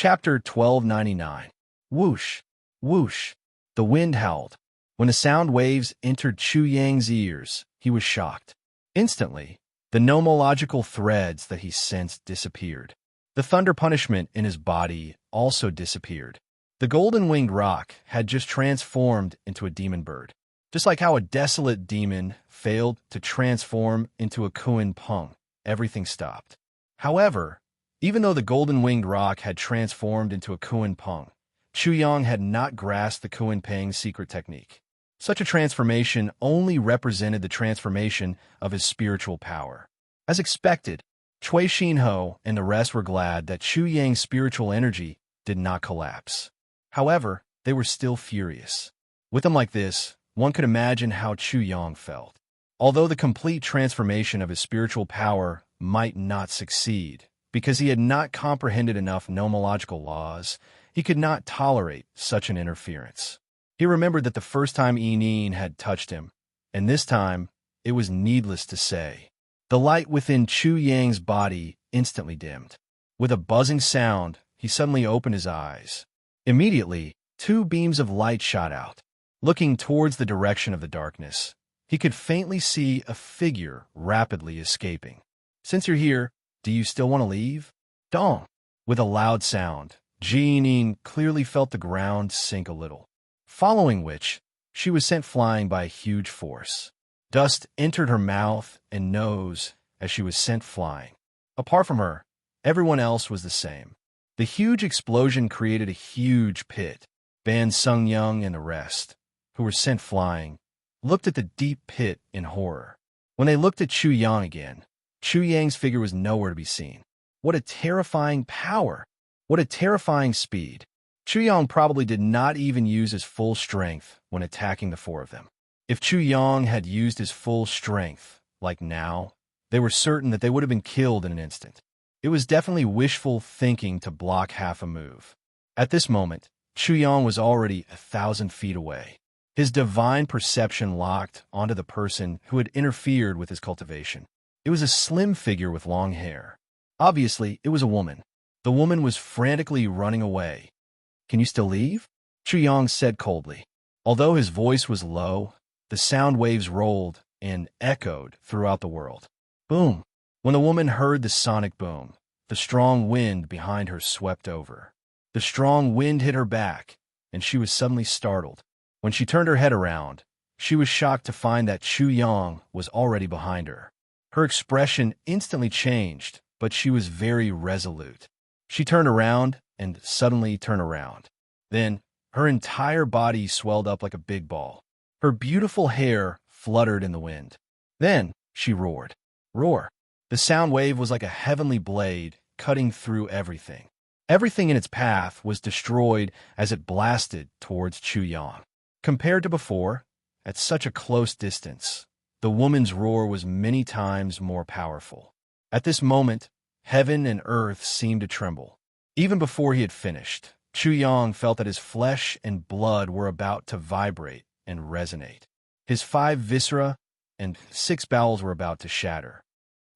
Chapter 1299. Whoosh, whoosh. The wind howled. When the sound waves entered Chu Yang's ears, he was shocked. Instantly, the nomological threads that he sensed disappeared. The thunder punishment in his body also disappeared. The golden-winged rock had just transformed into a demon bird. Just like how a desolate demon failed to transform into a Kuan Peng, everything stopped. However, even though the golden-winged rock had transformed into a Kuan Peng, Chu Yang had not grasped the Kuan Peng's secret technique. Such a transformation only represented the transformation of his spiritual power. As expected, Cui Xinho and the rest were glad that Chu Yang's spiritual energy did not collapse. However, they were still furious. With him like this, one could imagine how Chu Yang felt. Although the complete transformation of his spiritual power might not succeed, because he had not comprehended enough nomological laws, he could not tolerate such an interference. He remembered that the first time Yi had touched him, and this time, it was needless to say. The light within Chu Yang's body instantly dimmed. With a buzzing sound, he suddenly opened his eyes. Immediately, two beams of light shot out. Looking towards the direction of the darkness, he could faintly see a figure rapidly escaping. "Since you're here, do you still want to leave?" Dong! With a loud sound, Ji clearly felt the ground sink a little, following which, she was sent flying by a huge force. Dust entered her mouth and nose as she was sent flying. Apart from her, everyone else was the same. The huge explosion created a huge pit. Ban Sung Young and the rest, who were sent flying, looked at the deep pit in horror. When they looked at Chu Yang again, Chu Yang's figure was nowhere to be seen. What a terrifying power! What a terrifying speed! Chu Yang probably did not even use his full strength when attacking the four of them. If Chu Yang had used his full strength, like now, they were certain that they would have been killed in an instant. It was definitely wishful thinking to block half a move. At this moment, Chu Yang was already 1,000 feet away. His divine perception locked onto the person who had interfered with his cultivation. It was a slim figure with long hair. Obviously, it was a woman. The woman was frantically running away. "Can you still leave?" Chu Yang said coldly. Although his voice was low, the sound waves rolled and echoed throughout the world. Boom! When the woman heard the sonic boom, the strong wind behind her swept over. The strong wind hit her back, and she was suddenly startled. When she turned her head around, she was shocked to find that Chu Yang was already behind her. Her expression instantly changed, but she was very resolute. She turned around and suddenly turned around. Then, her entire body swelled up like a big ball. Her beautiful hair fluttered in the wind. Then, she roared. Roar! The sound wave was like a heavenly blade cutting through everything. Everything in its path was destroyed as it blasted towards Chu Yang. Compared to before, at such a close distance, the woman's roar was many times more powerful. At this moment, heaven and earth seemed to tremble. Even before he had finished, Chu Yang felt that his flesh and blood were about to vibrate and resonate. His 5 viscera and 6 bowels were about to shatter.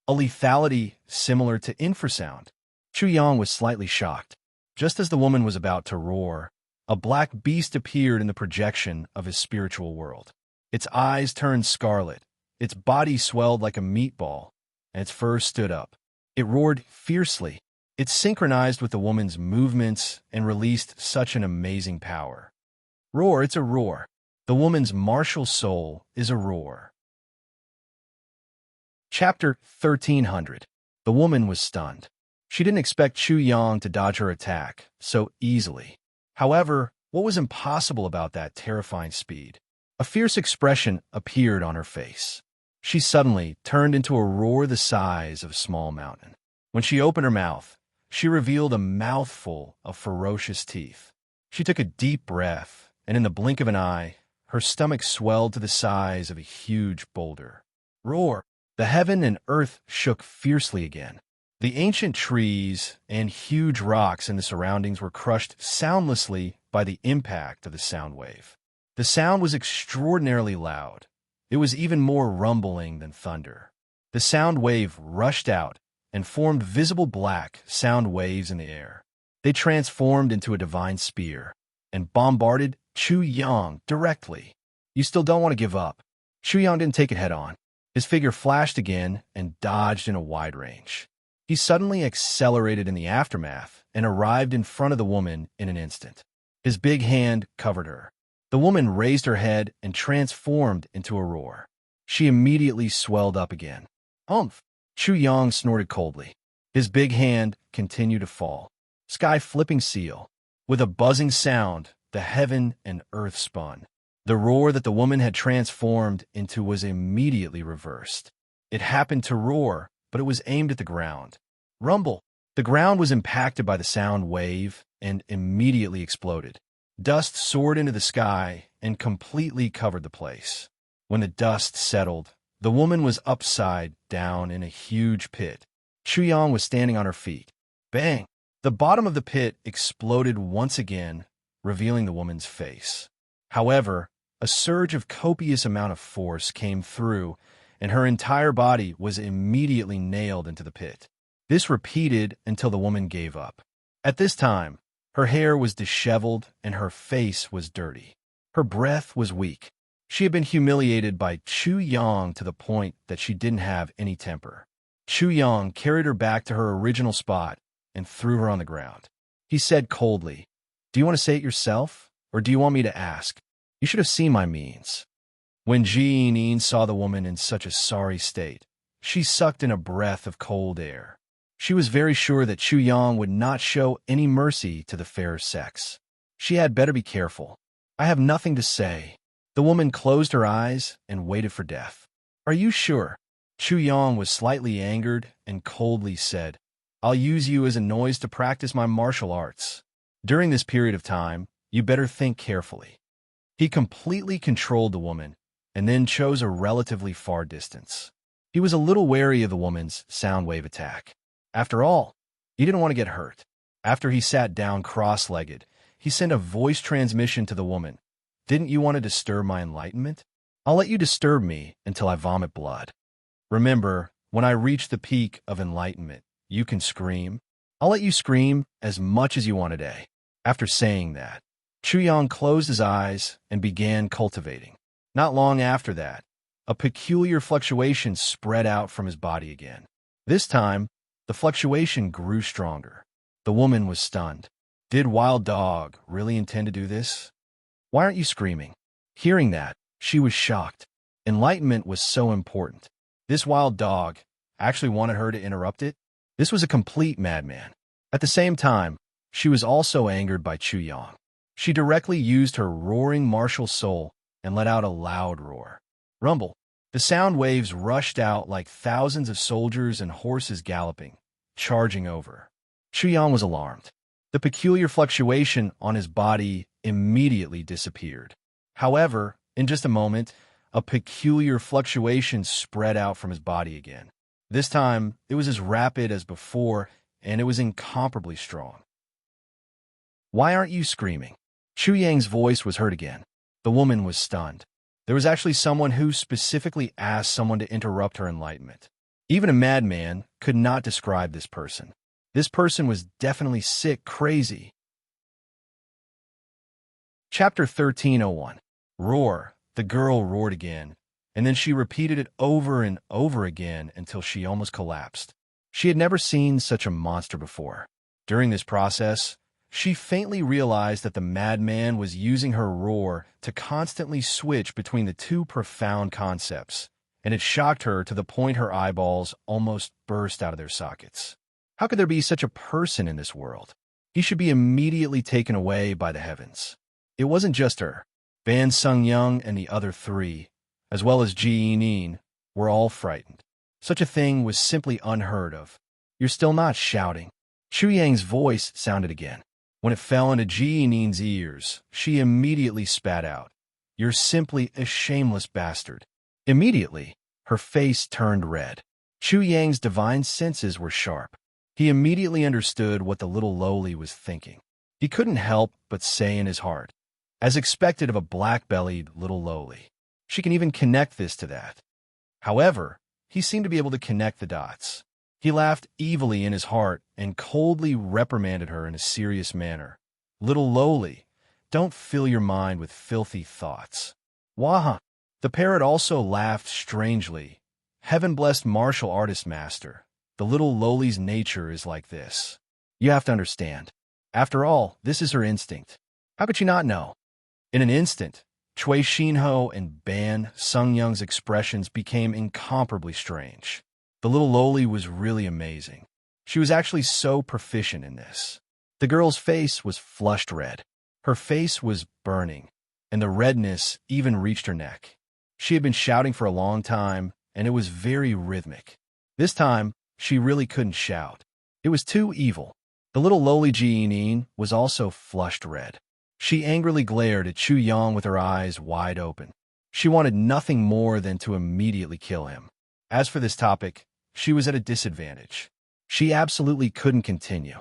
A lethality similar to infrasound. Chu Yang was slightly shocked. Just as the woman was about to roar, a black beast appeared in the projection of his spiritual world. Its eyes turned scarlet, its body swelled like a meatball, and its fur stood up. It roared fiercely. It synchronized with the woman's movements and released such an amazing power. Roar, it's a roar. The woman's martial soul is a roar. Chapter 1300. The woman was stunned. She didn't expect Chu Yang to dodge her attack so easily. However, what was impossible about that terrifying speed? A fierce expression appeared on her face. She suddenly turned into a roar the size of a small mountain. When she opened her mouth, she revealed a mouthful of ferocious teeth. She took a deep breath, and in the blink of an eye, her stomach swelled to the size of a huge boulder. Roar! The heaven and earth shook fiercely again. The ancient trees and huge rocks in the surroundings were crushed soundlessly by the impact of the sound wave. The sound was extraordinarily loud. It was even more rumbling than thunder. The sound wave rushed out and formed visible black sound waves in the air. They transformed into a divine spear and bombarded Chu Yang directly. You still don't want to give up. Chu Yang didn't take it head-on. His figure flashed again and dodged in a wide range. He suddenly accelerated in the aftermath and arrived in front of the woman in an instant. His big hand covered her. The woman raised her head and transformed into a roar. She immediately swelled up again. Humph! Chu Yang snorted coldly. His big hand continued to fall. Sky flipping seal. With a buzzing sound, the heaven and earth spun. The roar that the woman had transformed into was immediately reversed. It happened to roar, but it was aimed at the ground. Rumble! The ground was impacted by the sound wave and immediately exploded. Dust soared into the sky and completely covered the place. When the dust settled, the woman was upside down in a huge pit. Chu Yang was standing on her feet. Bang! The bottom of the pit exploded once again, revealing the woman's face. However, a surge of copious amount of force came through, and her entire body was immediately nailed into the pit. This repeated until the woman gave up. At this time, her hair was disheveled and her face was dirty. Her breath was weak. She had been humiliated by Chu Yang to the point that she didn't have any temper. Chu Yang carried her back to her original spot and threw her on the ground. He said coldly, "Do you want to say it yourself, or do you want me to ask? You should have seen my means." When Ji Yin saw the woman in such a sorry state, she sucked in a breath of cold air. She was very sure that Chu Yang would not show any mercy to the fairer sex. She had better be careful. "I have nothing to say." The woman closed her eyes and waited for death. "Are you sure?" Chu Yang was slightly angered and coldly said, "I'll use you as a noise to practice my martial arts. During this period of time, you better think carefully." He completely controlled the woman and then chose a relatively far distance. He was a little wary of the woman's sound wave attack. After all, he didn't want to get hurt. After he sat down cross-legged, he sent a voice transmission to the woman. "Didn't you want to disturb my enlightenment? I'll let you disturb me until I vomit blood. Remember, when I reach the peak of enlightenment, you can scream. I'll let you scream as much as you want today." After saying that, Chu Yang closed his eyes and began cultivating. Not long after that, a peculiar fluctuation spread out from his body again. This time, the fluctuation grew stronger. The woman was stunned. Did Wild Dog really intend to do this? "Why aren't you screaming?" Hearing that, she was shocked. Enlightenment was so important. This Wild Dog actually wanted her to interrupt it? This was a complete madman. At the same time, she was also angered by Chu Yang. She directly used her roaring martial soul and let out a loud roar. Rumble. The sound waves rushed out like thousands of soldiers and horses galloping, charging over. Chu Yang was alarmed. The peculiar fluctuation on his body immediately disappeared. However, in just a moment, a peculiar fluctuation spread out from his body again. This time, it was as rapid as before, and it was incomparably strong. "Why aren't you screaming?" Chu Yang's voice was heard again. The woman was stunned. There was actually someone who specifically asked someone to interrupt her enlightenment. Even a madman could not describe this person. This person was definitely sick, crazy. Chapter 13:01. Roar. The girl roared again, and then she repeated it over and over again until she almost collapsed. She had never seen such a monster before. During this process, she faintly realized that the madman was using her roar to constantly switch between the two profound concepts, and it shocked her to the point her eyeballs almost burst out of their sockets. How could there be such a person in this world? He should be immediately taken away by the heavens. It wasn't just her. Ban Sung-young and the other three, as well as Ji Yin, were all frightened. Such a thing was simply unheard of. "You're still not shouting." Chu Yang's voice sounded again. When it fell into Ji Yin's ears, she immediately spat out, "You're simply a shameless bastard." Immediately, her face turned red. Chu Yang's divine senses were sharp. He immediately understood what the little lowly was thinking. He couldn't help but say in his heart, as expected of a black-bellied little lowly, "She can even connect this to that." However, he seemed to be able to connect the dots. He laughed evilly in his heart and coldly reprimanded her in a serious manner. "Little lowly, don't fill your mind with filthy thoughts." Waha! The parrot also laughed strangely. "Heaven-blessed martial artist master, the little lowly's nature is like this. You have to understand. After all, this is her instinct. How could she not know?" In an instant, Chui Shinho and Ban Sung-young's expressions became incomparably strange. The little lowly was really amazing. She was actually so proficient in this. The girl's face was flushed red. Her face was burning, and the redness even reached her neck. She had been shouting for a long time, and it was very rhythmic. This time, she really couldn't shout. It was too evil. The little lowly Jiinin was also flushed red. She angrily glared at Chu Yang with her eyes wide open. She wanted nothing more than to immediately kill him. As for this topic, she was at a disadvantage. She absolutely couldn't continue.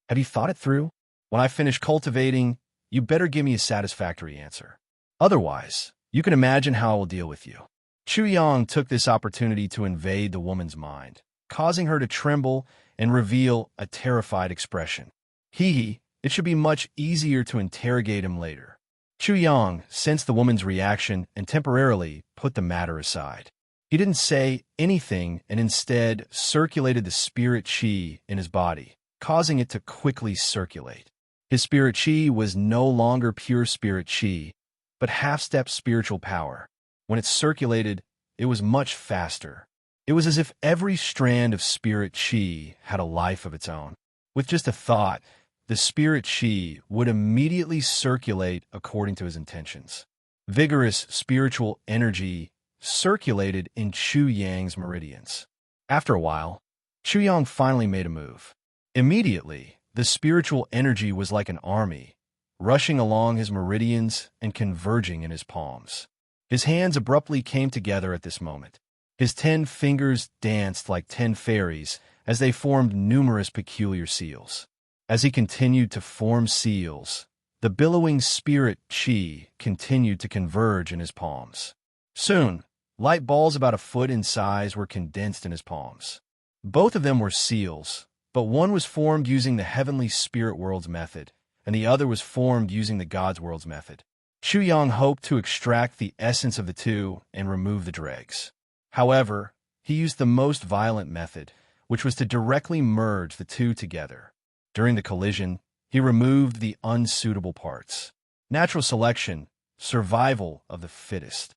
"Have you thought it through? When I finish cultivating, you better give me a satisfactory answer. Otherwise, you can imagine how I will deal with you." Chu Yang took this opportunity to invade the woman's mind, causing her to tremble and reveal a terrified expression. It should be much easier to interrogate him later. Chu Yang sensed the woman's reaction and temporarily put the matter aside. He didn't say anything and instead circulated the spirit qi in his body, causing it to quickly circulate. His spirit qi was no longer pure spirit qi, but half-step spiritual power. When it circulated, it was much faster. It was as if every strand of spirit qi had a life of its own. With just a thought, the spirit qi would immediately circulate according to his intentions. Vigorous spiritual energy circulated in Chu Yang's meridians. After a while, Chu Yang finally made a move. Immediately, the spiritual energy was like an army, rushing along his meridians and converging in his palms. His hands abruptly came together at this moment. His 10 fingers danced like 10 fairies as they formed numerous peculiar seals. As he continued to form seals, the billowing spirit qi continued to converge in his palms. Soon, light balls about a foot in size were condensed in his palms. Both of them were seals, but one was formed using the heavenly spirit world's method, and the other was formed using the God's world's method. Chu Yang hoped to extract the essence of the two and remove the dregs. However, he used the most violent method, which was to directly merge the two together. During the collision, he removed the unsuitable parts. Natural selection, survival of the fittest.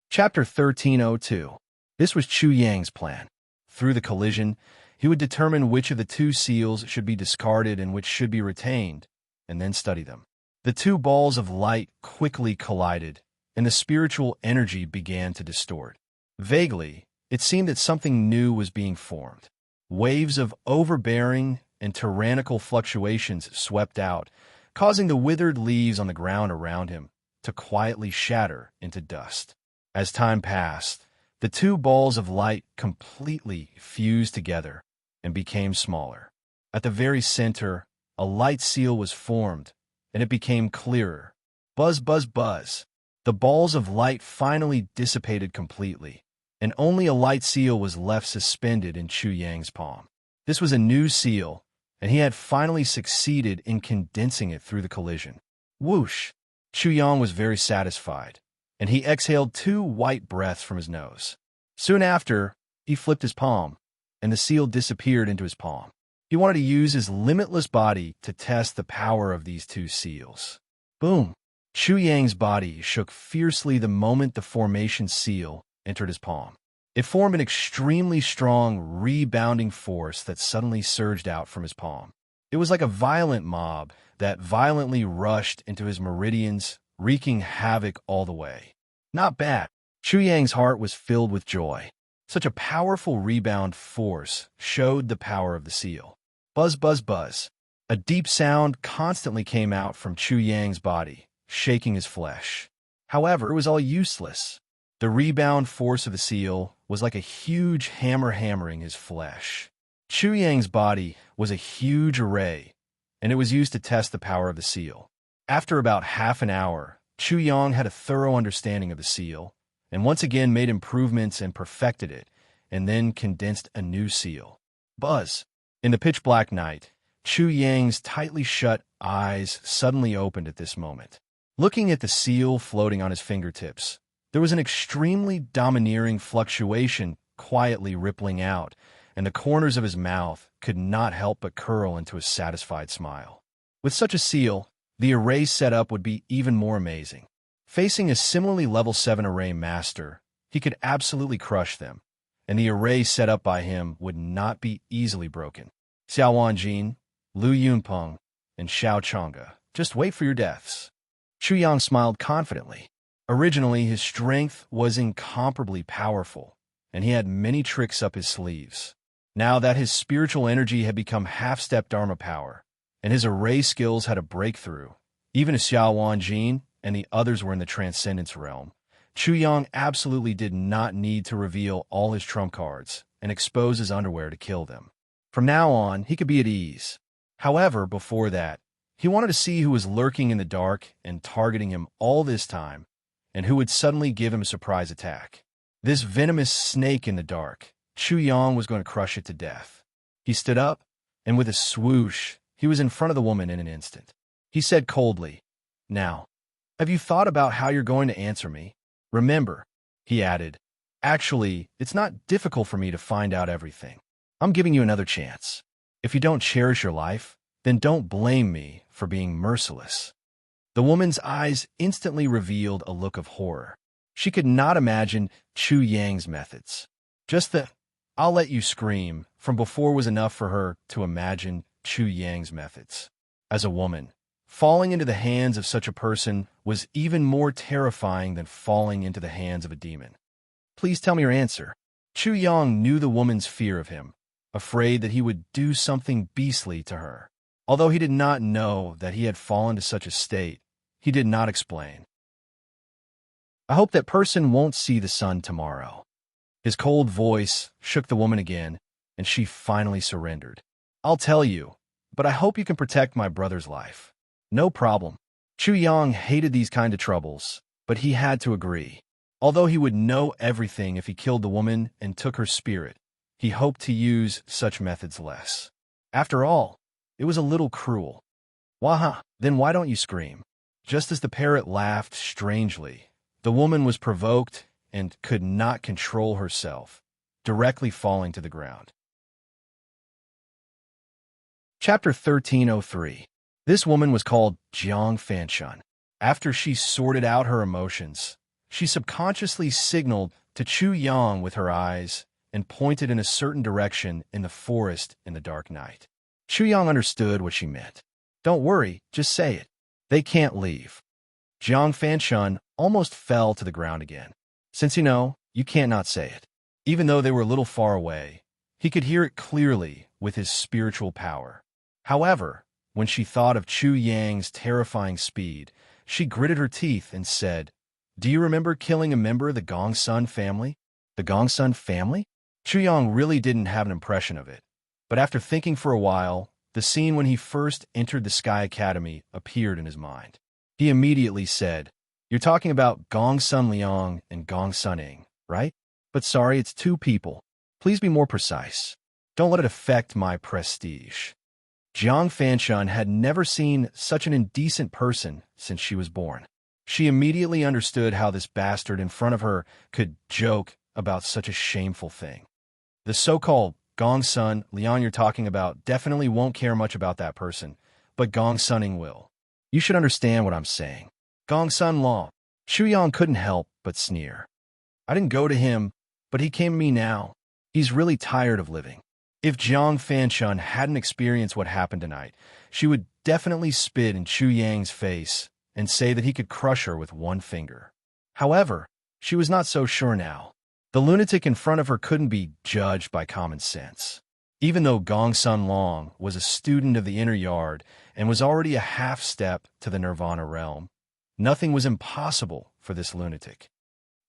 Chapter 1302. This was Chu Yang's plan. Through the collision, he would determine which of the two seals should be discarded and which should be retained, and then study them. The two balls of light quickly collided, and the spiritual energy began to distort. Vaguely, it seemed that something new was being formed. Waves of overbearing and tyrannical fluctuations swept out, causing the withered leaves on the ground around him to quietly shatter into dust. As time passed, the two balls of light completely fused together and became smaller. At the very center, a light seal was formed, and it became clearer. Buzz, buzz, buzz. The balls of light finally dissipated completely, and only a light seal was left suspended in Chu Yang's palm. This was a new seal, and he had finally succeeded in condensing it through the collision. Whoosh! Chu Yang was very satisfied, and he exhaled 2 white breaths from his nose. Soon after, he flipped his palm, and the seal disappeared into his palm. He wanted to use his limitless body to test the power of these 2 seals. Boom! Chu Yang's body shook fiercely the moment the formation seal entered his palm. It formed an extremely strong, rebounding force that suddenly surged out from his palm. It was like a violent mob that violently rushed into his meridians, wreaking havoc all the way. Not bad. Chu Yang's heart was filled with joy. Such a powerful rebound force showed the power of the seal. Buzz, buzz, buzz. A deep sound constantly came out from Chu Yang's body, shaking his flesh. However, it was all useless. The rebound force of the seal was like a huge hammer hammering his flesh. Chu Yang's body was a huge array, and it was used to test the power of the seal. After about half an hour, Chu Yang had a thorough understanding of the seal, and once again made improvements and perfected it, and then condensed a new seal. Buzz. In the pitch-black night, Chu Yang's tightly shut eyes suddenly opened at this moment. Looking at the seal floating on his fingertips, there was an extremely domineering fluctuation quietly rippling out, and the corners of his mouth could not help but curl into a satisfied smile. With such a seal, the array setup would be even more amazing. Facing a similarly level 7 array master, he could absolutely crush them, and the array set up by him would not be easily broken. Xiao Wanjin, Lu Yunpeng, and Xiao Chang'e, just wait for your deaths. Chu Yang smiled confidently. Originally, his strength was incomparably powerful, and he had many tricks up his sleeves. Now that his spiritual energy had become half-step Dharma power, and his array skills had a breakthrough, even as Xiao Wanjin and the others were in the transcendence realm, Chu Yang absolutely did not need to reveal all his trump cards and expose his underwear to kill them. From now on, he could be at ease. However, before that, he wanted to see who was lurking in the dark and targeting him all this time, and who would suddenly give him a surprise attack. This venomous snake in the dark, Chu Yang was going to crush it to death. He stood up, and with a swoosh, he was in front of the woman in an instant. He said coldly, "Now, have you thought about how you're going to answer me? Remember," he added, "actually, it's not difficult for me to find out everything. I'm giving you another chance. If you don't cherish your life, then don't blame me for being merciless." The woman's eyes instantly revealed a look of horror. She could not imagine Chu Yang's methods. Just the "I'll let you scream" from before was enough for her to imagine Chu Yang's methods. As a woman, falling into the hands of such a person was even more terrifying than falling into the hands of a demon. "Please tell me your answer." Chu Yang knew the woman's fear of him, afraid that he would do something beastly to her. Although he did not know that he had fallen to such a state, he did not explain. "I hope that person won't see the sun tomorrow." His cold voice shook the woman again, and she finally surrendered. "I'll tell you, but I hope you can protect my brother's life." "No problem." Chu Yang hated these kind of troubles, but he had to agree. Although he would know everything if he killed the woman and took her spirit, he hoped to use such methods less. After all, it was a little cruel. "Waha, then why don't you scream?" Just as the parrot laughed strangely, the woman was provoked and could not control herself, directly falling to the ground. Chapter 1303. This woman was called Jiang Fanshun. After she sorted out her emotions, she subconsciously signaled to Chu Yang with her eyes and pointed in a certain direction in the forest in the dark night. Chu Yang understood what she meant. "Don't worry, just say it. They can't leave." Jiang Fanshun almost fell to the ground again. "Since you know, you can't not say it." Even though they were a little far away, he could hear it clearly with his spiritual power. However, when she thought of Chu Yang's terrifying speed, she gritted her teeth and said, "Do you remember killing a member of the Gongsun family?" "The Gongsun family?" Chu Yang really didn't have an impression of it, but after thinking for a while, the scene when he first entered the Sky Academy appeared in his mind. He immediately said, "You're talking about Gongsun Liang and Gongsun Ing, right? But sorry, it's two people. Please be more precise. Don't let it affect my prestige." Jiang Fanshun had never seen such an indecent person since she was born. She immediately understood how this bastard in front of her could joke about such a shameful thing. The so-called Gongsun Liang you're talking about definitely won't care much about that person, but Gongsuning will. You should understand what I'm saying. Gongsun Long. Chu Yang couldn't help but sneer. "I didn't go to him, but he came to me now. He's really tired of living." If Jiang Fanshun hadn't experienced what happened tonight, she would definitely spit in Chu Yang's face and say that he could crush her with one finger. However, she was not so sure now. The lunatic in front of her couldn't be judged by common sense. Even though Gongsun Long was a student of the inner yard and was already a half-step to the nirvana realm, nothing was impossible for this lunatic.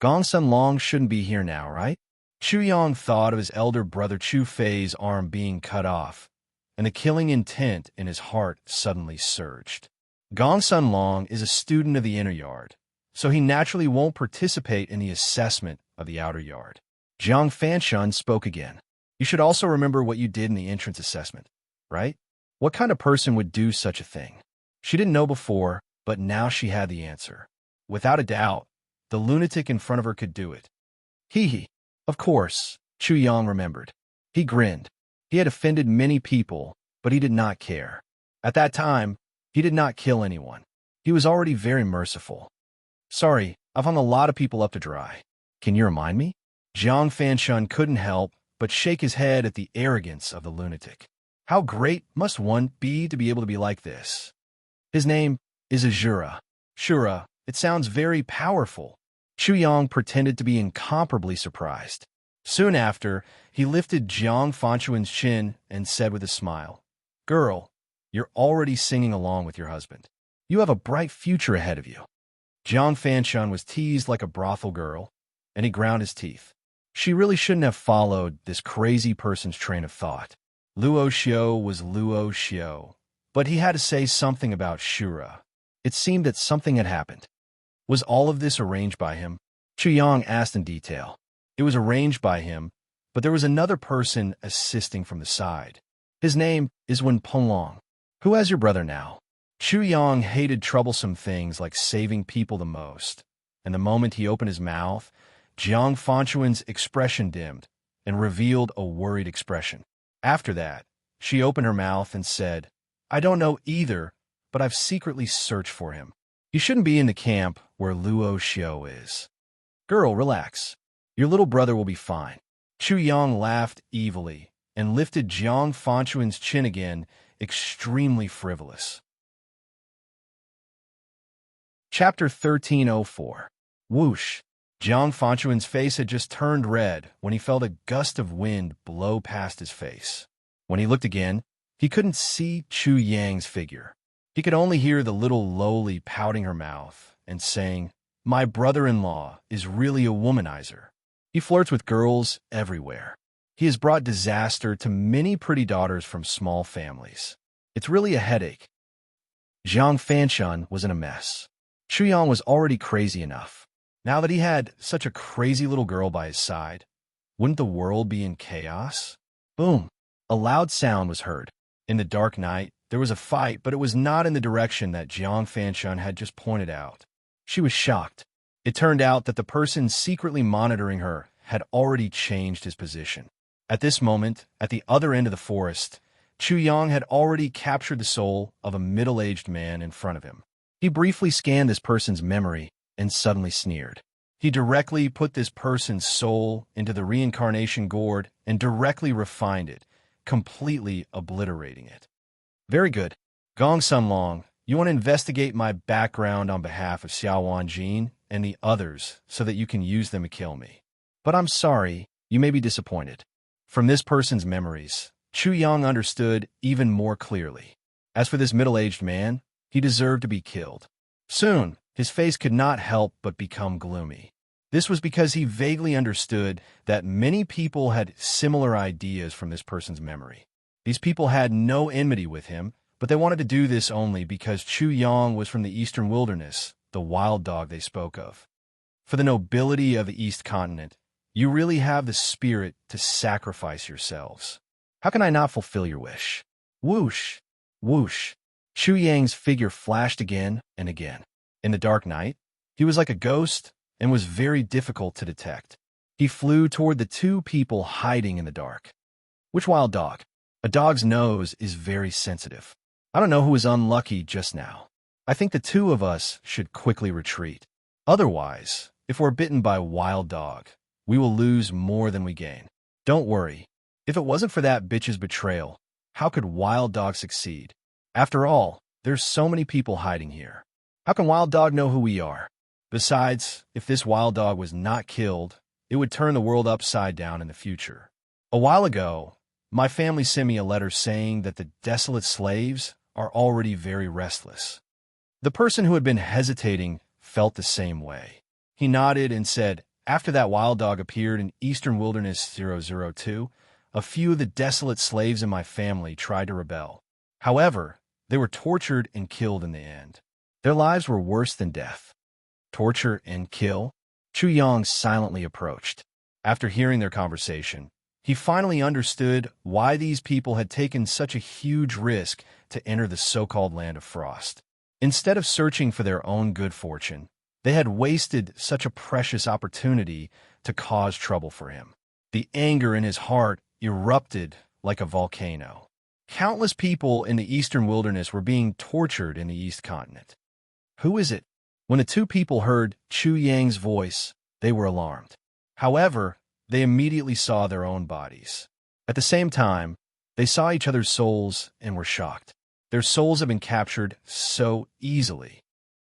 Gongsun Long shouldn't be here now, right? Chu Yang thought of his elder brother Chu Fei's arm being cut off, and the killing intent in his heart suddenly surged. Gongsun Long is a student of the inner yard, so he naturally won't participate in the assessment of the outer yard. Jiang Fanshun spoke again. You should also remember what you did in the entrance assessment, right? What kind of person would do such a thing? She didn't know before, but now she had the answer. Without a doubt, the lunatic in front of her could do it. Hee hee. Of course, Chu Yang remembered. He grinned. He had offended many people, but he did not care. At that time, he did not kill anyone. He was already very merciful. Sorry, I've hung a lot of people up to dry. Can you remind me? Jiang Fanshun couldn't help but shake his head at the arrogance of the lunatic. How great must one be to be able to be like this? His name is Azura. Shura, it sounds very powerful. Chu Yang pretended to be incomparably surprised. Soon after, he lifted Jiang Fanchuan's chin and said with a smile, "Girl, you're already singing along with your husband. You have a bright future ahead of you." Jiang Fanchun was teased like a brothel girl, and he ground his teeth. She really shouldn't have followed this crazy person's train of thought. Luo Xiao was Luo Xiao, but he had to say something about Shura. It seemed that something had happened. Was all of this arranged by him? Chu Yang asked in detail. It was arranged by him, but there was another person assisting from the side. His name is Wen Penglong. Who has your brother now? Chu Yang hated troublesome things like saving people the most, and the moment he opened his mouth, Jiang Fanchuan's expression dimmed and revealed a worried expression. After that, she opened her mouth and said, "I don't know either, but I've secretly searched for him. You shouldn't be in the camp where Luo Xiao is." "Girl, relax. Your little brother will be fine." Chu Yang laughed evilly and lifted Jiang Fanchuan's chin again, extremely frivolous. Chapter 1304. Whoosh. Jiang Fanchuan's face had just turned red when he felt a gust of wind blow past his face. When he looked again, he couldn't see Chu Yang's figure. He could only hear the little lowly pouting her mouth and saying, "My brother-in-law is really a womanizer. He flirts with girls everywhere. He has brought disaster to many pretty daughters from small families. It's really a headache." Jiang Fanchun was in a mess. Chu Yang was already crazy enough. Now that he had such a crazy little girl by his side, wouldn't the world be in chaos? Boom! A loud sound was heard. In the dark night, there was a fight, but it was not in the direction that Jiang Fanchun had just pointed out. She was shocked. It turned out that the person secretly monitoring her had already changed his position. At this moment, at the other end of the forest, Chu Yang had already captured the soul of a middle-aged man in front of him. He briefly scanned this person's memory and suddenly sneered. He directly put this person's soul into the reincarnation gourd and directly refined it, completely obliterating it. "Very good. Gong Sunlong, you want to investigate my background on behalf of Xiaowan Jin and the others so that you can use them to kill me. But I'm sorry, you may be disappointed." From this person's memories, Chu Yang understood even more clearly. As for this middle-aged man, he deserved to be killed. Soon, his face could not help but become gloomy. This was because he vaguely understood that many people had similar ideas from this person's memory. These people had no enmity with him, but they wanted to do this only because Chu Yang was from the Eastern Wilderness, the wild dog they spoke of. For the nobility of the East Continent, you really have the spirit to sacrifice yourselves. How can I not fulfill your wish? Whoosh! Whoosh! Chu Yang's figure flashed again and again. In the dark night, he was like a ghost and was very difficult to detect. He flew toward the two people hiding in the dark. Which wild dog? A dog's nose is very sensitive. I don't know who was unlucky just now. I think the two of us should quickly retreat. Otherwise, if we're bitten by a wild dog, we will lose more than we gain. Don't worry. If it wasn't for that bitch's betrayal, how could Wild Dog succeed? After all, there's so many people hiding here. How can Wild Dog know who we are? Besides, if this Wild Dog was not killed, it would turn the world upside down in the future. A while ago, my family sent me a letter saying that the desolate slaves are already very restless. The person who had been hesitating felt the same way. He nodded and said, "After that Wild Dog appeared in Eastern Wilderness 002, a few of the desolate slaves in my family tried to rebel. However, they were tortured and killed in the end. Their lives were worse than death." Torture and kill? Chu Yang silently approached. After hearing their conversation, he finally understood why these people had taken such a huge risk to enter the so-called Land of Frost. Instead of searching for their own good fortune, they had wasted such a precious opportunity to cause trouble for him. The anger in his heart erupted like a volcano. Countless people in the eastern wilderness were being tortured in the East Continent. Who is it? When the two people heard Chu Yang's voice, they were alarmed. However, they immediately saw their own bodies. At the same time, they saw each other's souls and were shocked. Their souls had been captured so easily.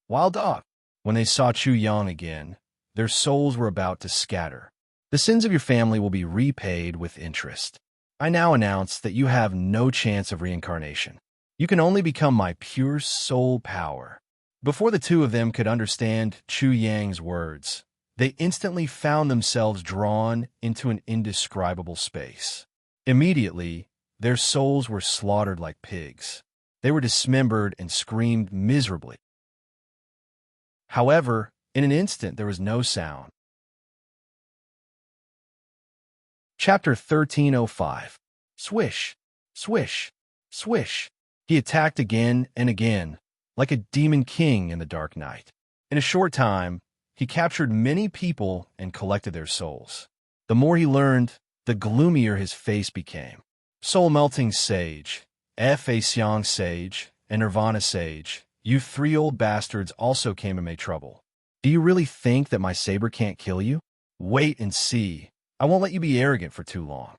Wild dog. When they saw Chu Yang again, their souls were about to scatter. The sins of your family will be repaid with interest. I now announce that you have no chance of reincarnation. You can only become my pure soul power. Before the two of them could understand Chu Yang's words, they instantly found themselves drawn into an indescribable space. Immediately, their souls were slaughtered like pigs. They were dismembered and screamed miserably. However, in an instant, there was no sound. Chapter 1305. Swish, swish, swish. He attacked again and again, like a demon king in the dark night. In a short time, he captured many people and collected their souls. The more he learned, the gloomier his face became. Soul-melting sage, Fa Xiang sage, and Nirvana sage, you three old bastards also came and made trouble. Do you really think that my saber can't kill you? Wait and see. I won't let you be arrogant for too long.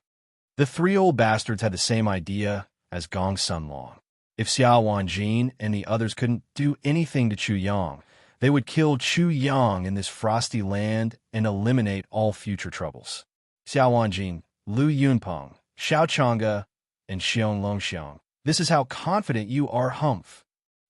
The three old bastards had the same idea as Gong Sun Long. If Xiao Wanjin and the others couldn't do anything to Chu Yang, they would kill Chu Yang in this frosty land and eliminate all future troubles. Xiao Wanjin, Lu Yunpeng, Xiao Chang'e, and Xiong Longxiang. This is how confident you are, Humph.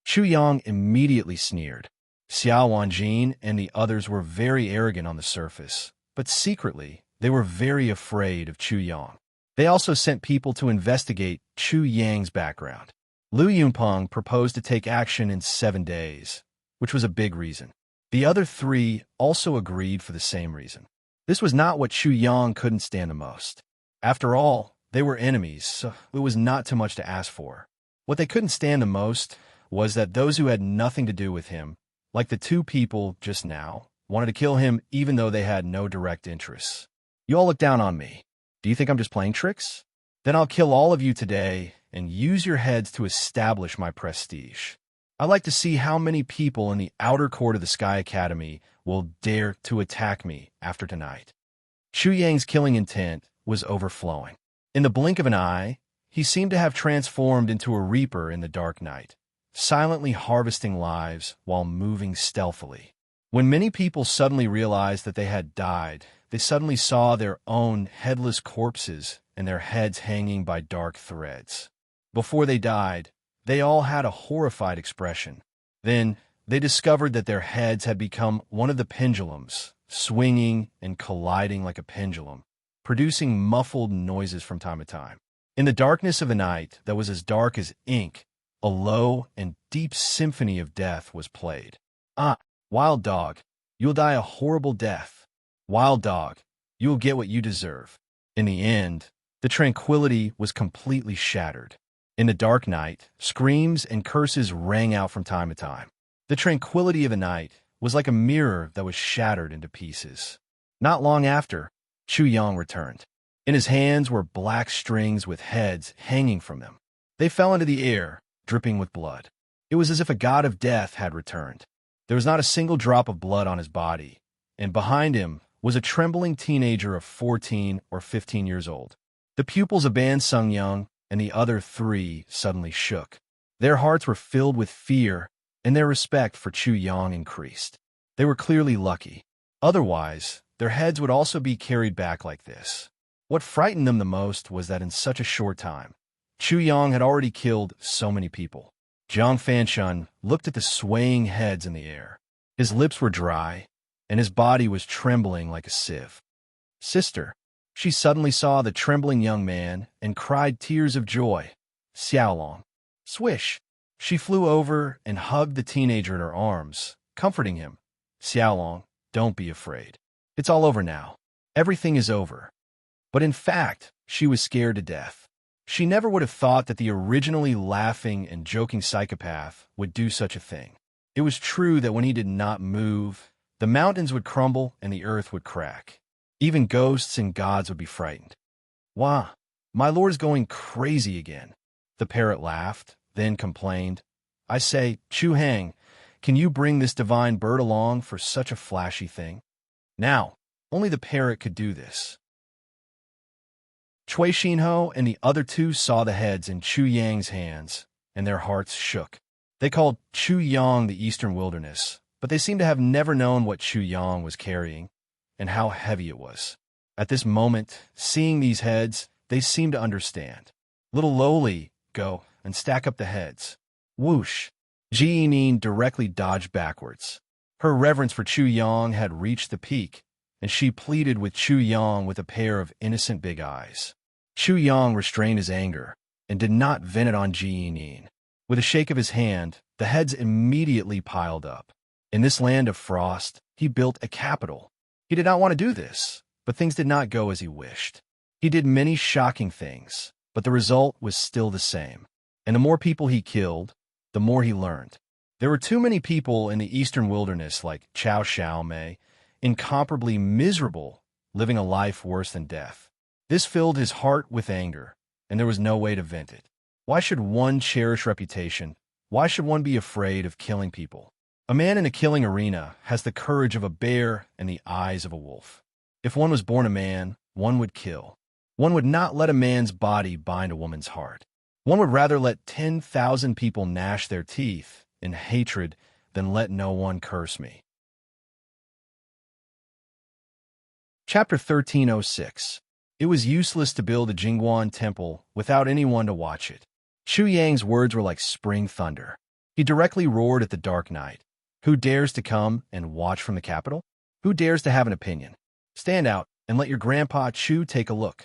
Chu Yang immediately sneered. Xiao Wanjin and the others were very arrogant on the surface, but secretly, they were very afraid of Chu Yang. They also sent people to investigate Chu Yang's background. Lu Yunpeng proposed to take action in 7 days, which was a big reason. The other three also agreed for the same reason. This was not what Chu Yang couldn't stand the most. After all, they were enemies, so it was not too much to ask for. What they couldn't stand the most was that those who had nothing to do with him, like the two people just now, wanted to kill him even though they had no direct interests. You all look down on me. Do you think I'm just playing tricks? Then I'll kill all of you today and use your heads to establish my prestige. I'd like to see how many people in the outer court of the Sky Academy will dare to attack me after tonight. Chu Yang's killing intent was overflowing. In the blink of an eye, he seemed to have transformed into a reaper in the dark night, silently harvesting lives while moving stealthily. When many people suddenly realized that they had died, they suddenly saw their own headless corpses and their heads hanging by dark threads. Before they died, they all had a horrified expression. Then, they discovered that their heads had become one of the pendulums, swinging and colliding like a pendulum, producing muffled noises from time to time. In the darkness of the night that was as dark as ink, a low and deep symphony of death was played. Ah, wild dog, you'll die a horrible death. Wild dog, you'll get what you deserve. In the end, the tranquility was completely shattered. In the dark night, screams and curses rang out from time to time. The tranquility of the night was like a mirror that was shattered into pieces. Not long after, Chu Yang returned. In his hands were black strings with heads hanging from them. They fell into the air, dripping with blood. It was as if a god of death had returned. There was not a single drop of blood on his body, and behind him was a trembling teenager of 14 or 15 years old. The pupils of Ban Sung Young and the other three suddenly shook. Their hearts were filled with fear, and their respect for Chu Yang increased. They were clearly lucky. Otherwise, their heads would also be carried back like this. What frightened them the most was that in such a short time, Chu Yang had already killed so many people. Jiang Fanshun looked at the swaying heads in the air. His lips were dry, and his body was trembling like a sieve. Sister, she suddenly saw the trembling young man and cried tears of joy. Xiaolong. Swish. She flew over and hugged the teenager in her arms, comforting him. Xiaolong, don't be afraid. It's all over now. Everything is over. But in fact, she was scared to death. She never would have thought that the originally laughing and joking psychopath would do such a thing. It was true that when he did not move, the mountains would crumble and the earth would crack. Even ghosts and gods would be frightened. Wah, my lord is going crazy again. The parrot laughed, then complained. I say, Chu Hang, can you bring this divine bird along for such a flashy thing? Now, only the parrot could do this. Cui Xinho and the other two saw the heads in Chu Yang's hands, and their hearts shook. They called Chu Yang the Eastern Wilderness, but they seemed to have never known what Chu Yang was carrying, and how heavy it was. At this moment, seeing these heads, they seemed to understand. Little lowly, go and stack up the heads. Whoosh! Ji Nin directly dodged backwards. Her reverence for Chu Yang had reached the peak, and she pleaded with Chu Yang with a pair of innocent big eyes. Chu Yang restrained his anger and did not vent it on Ji Nin. With a shake of his hand, the heads immediately piled up. In this land of frost, he built a capital. He did not want to do this, but things did not go as he wished. He did many shocking things, but the result was still the same. And the more people he killed, the more he learned. There were too many people in the eastern wilderness like Chao Xiaomei, incomparably miserable, living a life worse than death. This filled his heart with anger, and there was no way to vent it. Why should one cherish reputation? Why should one be afraid of killing people? A man in a killing arena has the courage of a bear and the eyes of a wolf. If one was born a man, one would kill. One would not let a man's body bind a woman's heart. One would rather let 10,000 people gnash their teeth in hatred than let no one curse me. Chapter 1306. It was useless to build a Jingguan temple without anyone to watch it. Chu Yang's words were like spring thunder. He directly roared at the dark night. Who dares to come and watch from the capital? Who dares to have an opinion? Stand out and let your grandpa Chu take a look.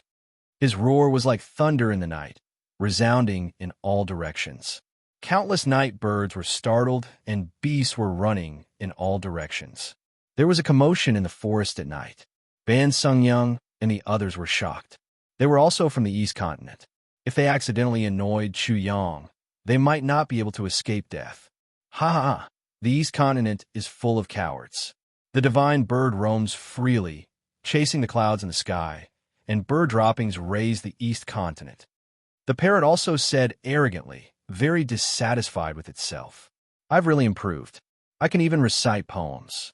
His roar was like thunder in the night, resounding in all directions. Countless night birds were startled and beasts were running in all directions. There was a commotion in the forest at night. Ban Sungyang and the others were shocked. They were also from the East Continent. If they accidentally annoyed Chu Yang, they might not be able to escape death. Ha ha ha! The East Continent is full of cowards. The divine bird roams freely, chasing the clouds in the sky, and bird droppings raise the East Continent. The parrot also said arrogantly, very dissatisfied with itself. I've really improved. I can even recite poems.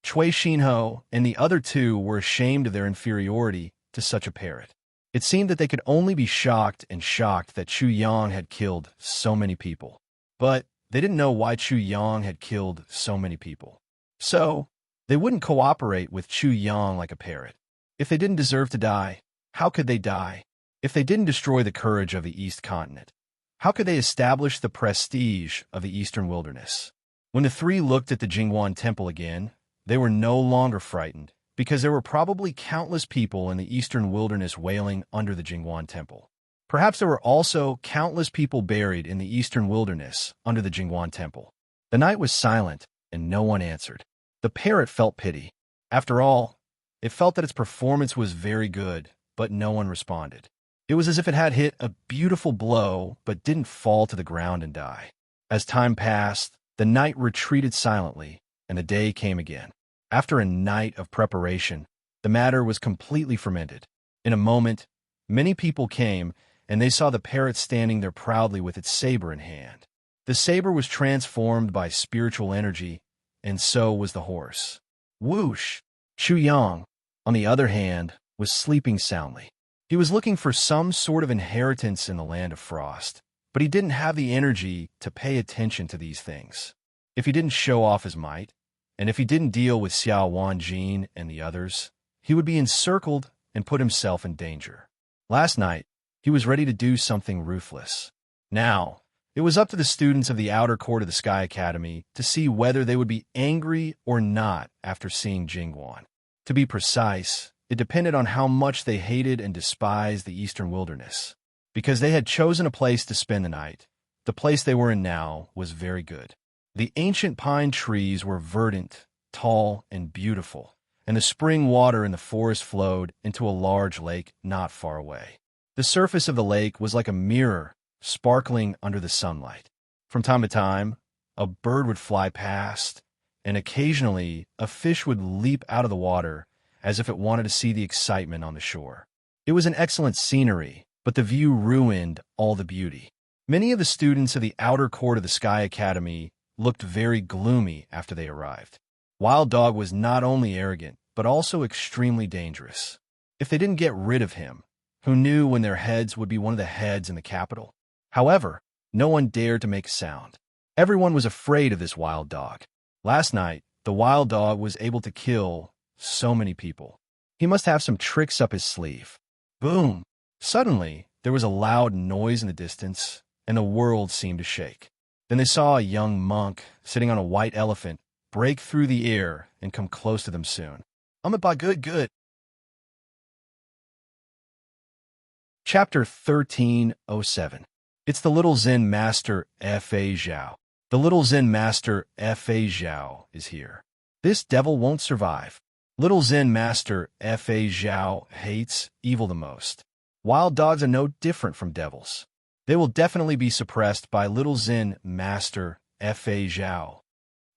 Cui Xinho and the other two were ashamed of their inferiority to such a parrot. It seemed that they could only be shocked that Chu Yang had killed so many people. But they didn't know why Chu Yang had killed so many people. So, they wouldn't cooperate with Chu Yang like a parrot. If they didn't deserve to die, how could they die? If they didn't destroy the courage of the East Continent, how could they establish the prestige of the Eastern Wilderness? When the three looked at the Jingguan Temple again, they were no longer frightened, because there were probably countless people in the Eastern Wilderness wailing under the Jingguan Temple. Perhaps there were also countless people buried in the Eastern Wilderness under the Jingguan Temple. The night was silent, and no one answered. The parrot felt pity. After all, it felt that its performance was very good, but no one responded. It was as if it had hit a beautiful blow, but didn't fall to the ground and die. As time passed, the night retreated silently, and the day came again. After a night of preparation, the matter was completely fermented. In a moment, many people came, and they saw the parrot standing there proudly with its saber in hand. The saber was transformed by spiritual energy, and so was the horse. Whoosh! Chu Yang, on the other hand, was sleeping soundly. He was looking for some sort of inheritance in the land of frost, but he didn't have the energy to pay attention to these things. If he didn't show off his might, and if he didn't deal with Xiao Wanjin and the others, he would be encircled and put himself in danger. Last night, he was ready to do something ruthless. Now, it was up to the students of the outer court of the Sky Academy to see whether they would be angry or not after seeing Jingguan. To be precise, it depended on how much they hated and despised the Eastern Wilderness. Because they had chosen a place to spend the night, the place they were in now was very good. The ancient pine trees were verdant, tall, and beautiful, and the spring water in the forest flowed into a large lake not far away. The surface of the lake was like a mirror, sparkling under the sunlight. From time to time, a bird would fly past, and occasionally a fish would leap out of the water as if it wanted to see the excitement on the shore. It was an excellent scenery, but the view ruined all the beauty. Many of the students of the outer court of the Sky Academy looked very gloomy after they arrived. Wild Dog was not only arrogant, but also extremely dangerous. If they didn't get rid of him, who knew when their heads would be one of the heads in the capital? However, no one dared to make a sound. Everyone was afraid of this Wild Dog. Last night, the Wild Dog was able to kill so many people. He must have some tricks up his sleeve. Boom! Suddenly, there was a loud noise in the distance, and the world seemed to shake. Then they saw a young monk sitting on a white elephant break through the air and come close to them soon. Good. Chapter 1307. It's the little Zen Master F.A. Zhao. The little Zen Master F.A. Zhao is here. This devil won't survive. Little Zen Master F.A. Zhao hates evil the most. Wild dogs are no different from devils. They will definitely be suppressed by little Zen Master F.A. Zhao.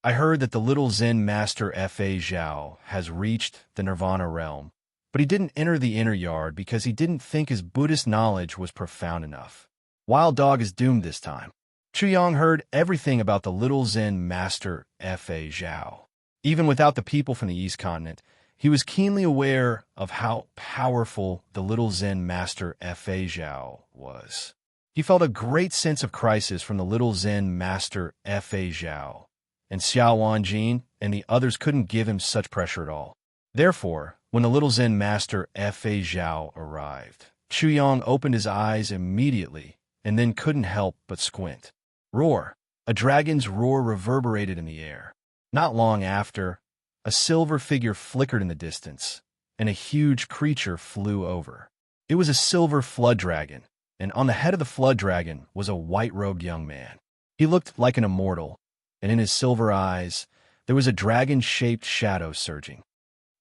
I heard that the little Zen Master F.A. Zhao has reached the Nirvana realm, but he didn't enter the inner yard because he didn't think his Buddhist knowledge was profound enough. Wild Dog is doomed this time. Chuyang heard everything about the little Zen Master F.A. Zhao. Even without the people from the East Continent, he was keenly aware of how powerful the little Zen Master F.A. Zhao was. He felt a great sense of crisis from the little Zen Master F.A. Zhao, and Xiao Wanjin and the others couldn't give him such pressure at all. Therefore, when the little Zen Master F.A. Zhao arrived, Chuyang opened his eyes immediately and then couldn't help but squint. Roar! A dragon's roar reverberated in the air. Not long after, a silver figure flickered in the distance, and a huge creature flew over. It was a silver flood dragon, and on the head of the flood dragon was a white-robed young man. He looked like an immortal, and in his silver eyes there was a dragon-shaped shadow surging.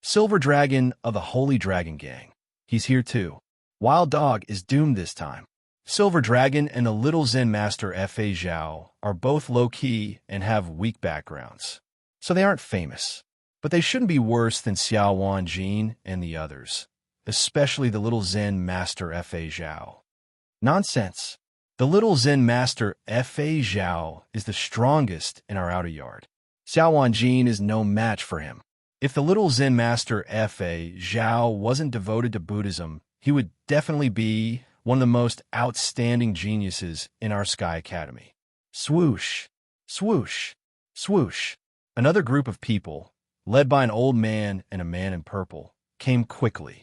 Silver Dragon of the Holy Dragon Gang. He's here too. Wild Dog is doomed this time. Silver Dragon and the little Zen Master F.A. Zhao are both low-key and have weak backgrounds, so they aren't famous. But they shouldn't be worse than Xiao Wanjin and the others, especially the little Zen Master F.A. Zhao. Nonsense. The little Zen Master F.A. Zhao is the strongest in our outer yard. Xiao Wanjin is no match for him. If the little Zen Master F.A. Zhao wasn't devoted to Buddhism, he would definitely be one of the most outstanding geniuses in our Sky Academy. Swoosh, swoosh, swoosh. Another group of people, led by an old man and a man in purple, came quickly.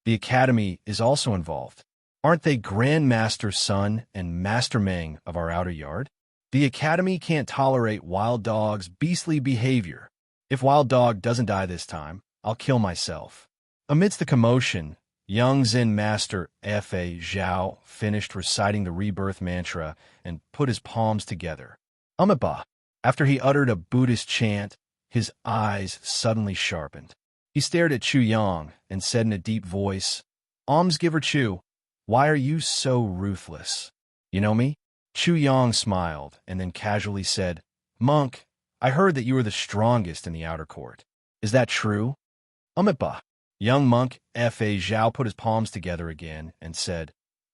The Academy is also involved. Aren't they Grandmaster Sun and Master Meng of our outer yard? The Academy can't tolerate Wild Dog's beastly behavior. If Wild Dog doesn't die this time, I'll kill myself. Amidst the commotion, young Zen Master F.A. Zhao finished reciting the rebirth mantra and put his palms together. Amiba. After he uttered a Buddhist chant, his eyes suddenly sharpened. He stared at Chu Yang and said in a deep voice, "Almsgiver Chu, why are you so ruthless? You know me?" Chu Yang smiled and then casually said, "Monk, I heard that you are the strongest in the outer court. Is that true?" Amiba. Young monk F.A. Zhao put his palms together again and said,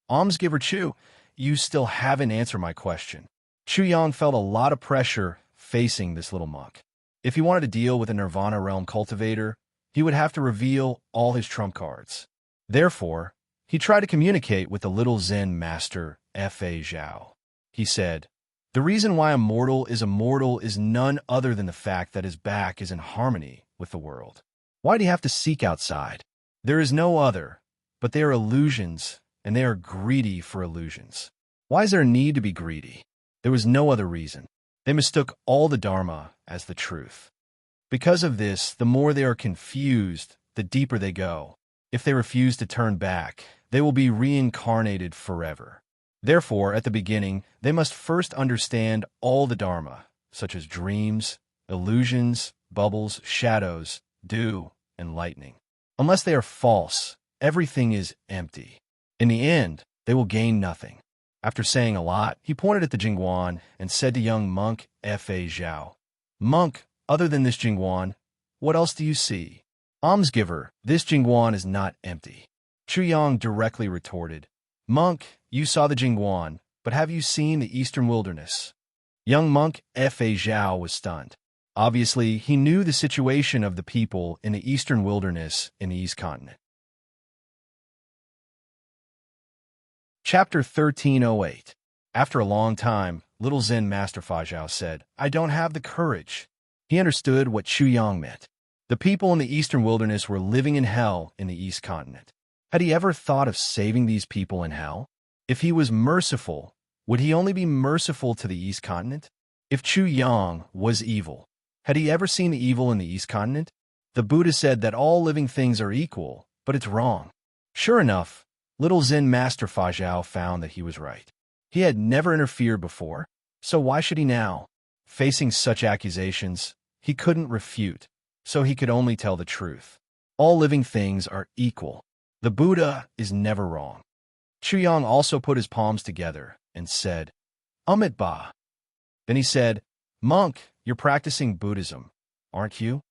"Almsgiver Chu, you still haven't answered my question." Chu Yang felt a lot of pressure facing this little monk. If he wanted to deal with a Nirvana Realm cultivator, he would have to reveal all his trump cards. Therefore, he tried to communicate with the little Zen Master F.A. Zhao. He said, "The reason why immortal is none other than the fact that his back is in harmony with the world. Why do you have to seek outside? There is no other, but they are illusions, and they are greedy for illusions. Why is there a need to be greedy? There was no other reason. They mistook all the Dharma as the truth. Because of this, the more they are confused, the deeper they go. If they refuse to turn back, they will be reincarnated forever. Therefore, at the beginning, they must first understand all the Dharma, such as dreams, illusions, bubbles, shadows, dew, and lightning. Unless they are false, everything is empty. In the end, they will gain nothing. After saying a lot, he pointed at the Jingguan and said to young monk Fa Zhao, "Monk, other than this Jingguan, what else do you see?" "Almsgiver, this Jingguan is not empty." Chu Yang directly retorted, "Monk, you saw the Jingguan, but have you seen the eastern wilderness?" Young monk Fa Zhao was stunned. Obviously, he knew the situation of the people in the eastern wilderness in the East Continent. Chapter 1308. After a long time, little Zen Master Fa Zhao said, "I don't have the courage." He understood what Chu Yang meant. The people in the eastern wilderness were living in hell in the East Continent. Had he ever thought of saving these people in hell? If he was merciful, would he only be merciful to the East Continent? If Chu Yang was evil, had he ever seen the evil in the East Continent? The Buddha said that all living things are equal, but it's wrong. Sure enough, little Zen Master Fa Zhao found that he was right. He had never interfered before, so why should he now? Facing such accusations, he couldn't refute, so he could only tell the truth. All living things are equal. The Buddha is never wrong. Chu Yang also put his palms together and said, "Amitabha." Then he said, "Monk, you're practicing Buddhism, aren't you?"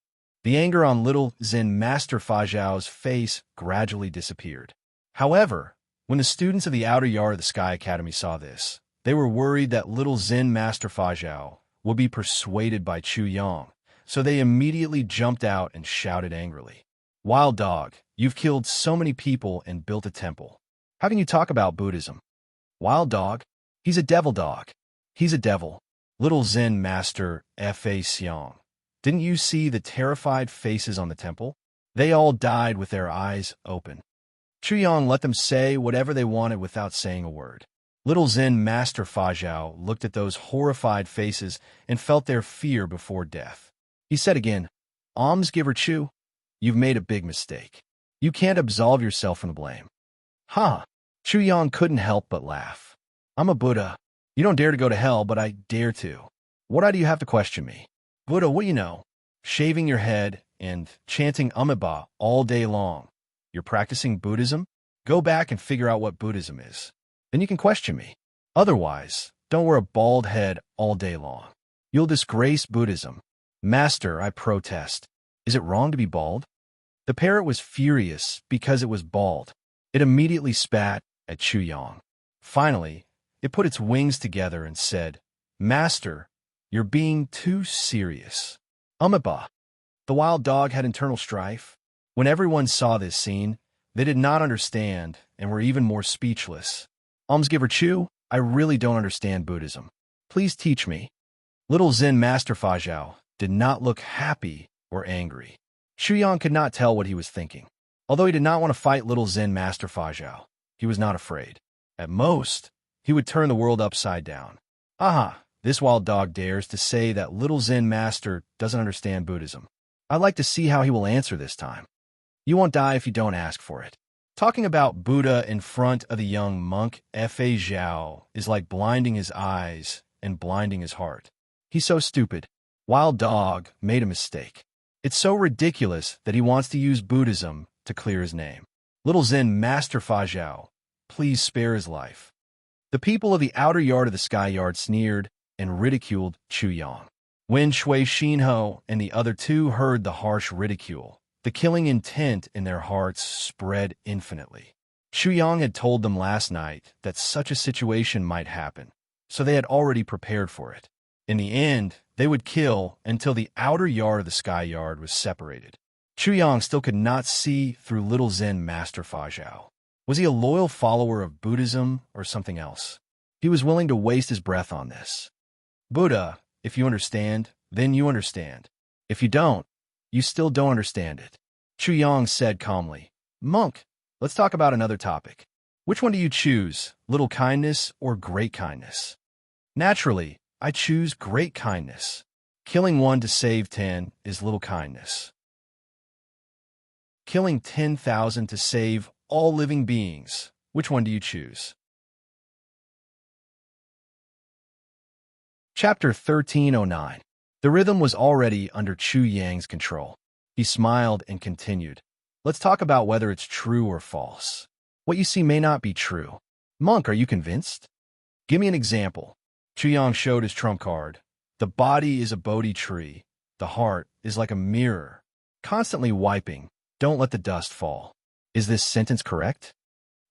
The anger on little Zen Master Fa Zhao's face gradually disappeared. However, when the students of the outer yard of the Sky Academy saw this, they were worried that little Zen Master Fa Zhao would be persuaded by Chu Yang, so they immediately jumped out and shouted angrily, "Wild dog, you've killed so many people and built a temple. How can you talk about Buddhism? Wild dog? He's a devil dog. He's a devil." Little Zen Master Fa Xiang, didn't you see the terrified faces on the temple? They all died with their eyes open. Chu Yang let them say whatever they wanted without saying a word. Little Zen Master Fa Zhao looked at those horrified faces and felt their fear before death. He said again, "Almsgiver Chu, you've made a big mistake. You can't absolve yourself from the blame." "Ha!" Chu Yang couldn't help but laugh. "I'm a Buddha. You don't dare to go to hell, but I dare to. What do you have to question me? Buddha, what do you know? Shaving your head and chanting Amitabha all day long. You're practicing Buddhism? Go back and figure out what Buddhism is. Then you can question me. Otherwise, don't wear a bald head all day long. You'll disgrace Buddhism." "Master, I protest. Is it wrong to be bald?" The parrot was furious because it was bald. It immediately spat at Chu Yang. Finally, it put its wings together and said, "Master, you're being too serious." Amitabha. The wild dog had internal strife. When everyone saw this scene, they did not understand and were even more speechless. "Almsgiver Chu, I really don't understand Buddhism. Please teach me." Little Zen Master Fa Zhao did not look happy or angry. Chu Yang could not tell what he was thinking. Although he did not want to fight little Zen Master Fa Zhao, he was not afraid. At most, he would turn the world upside down. Aha, this wild dog dares to say that little Zen Master doesn't understand Buddhism. I'd like to see how he will answer this time. You won't die if you don't ask for it. Talking about Buddha in front of the young monk Fa Zhao is like blinding his eyes and blinding his heart. He's so stupid. Wild dog made a mistake. It's so ridiculous that he wants to use Buddhism to clear his name. Little Zen Master Fa Zhao, please spare his life. The people of the outer yard of the Sky Yard sneered and ridiculed Chu Yang. When Shui Xinho and the other two heard the harsh ridicule, the killing intent in their hearts spread infinitely. Chu Yang had told them last night that such a situation might happen, so they had already prepared for it. In the end, they would kill until the outer yard of the Sky Yard was separated. Chu Yang still could not see through little Zen Master Fa Zhao. Was he a loyal follower of Buddhism or something else? He was willing to waste his breath on this. Buddha, if you understand, then you understand. If you don't, you still don't understand it. Chu Yang said calmly, "Monk, let's talk about another topic. Which one do you choose, little kindness or great kindness?" "Naturally, I choose great kindness. Killing one to save 10 is little kindness. Killing 10,000 to save all living beings, which one do you choose?" Chapter 1309. The rhythm was already under Chu Yang's control. He smiled and continued. Let's talk about whether it's true or false. What you see may not be true. Monk, are you convinced? Give me an example. Chuyang showed his trump card. The body is a Bodhi tree. The heart is like a mirror, constantly wiping. Don't let the dust fall. Is this sentence correct?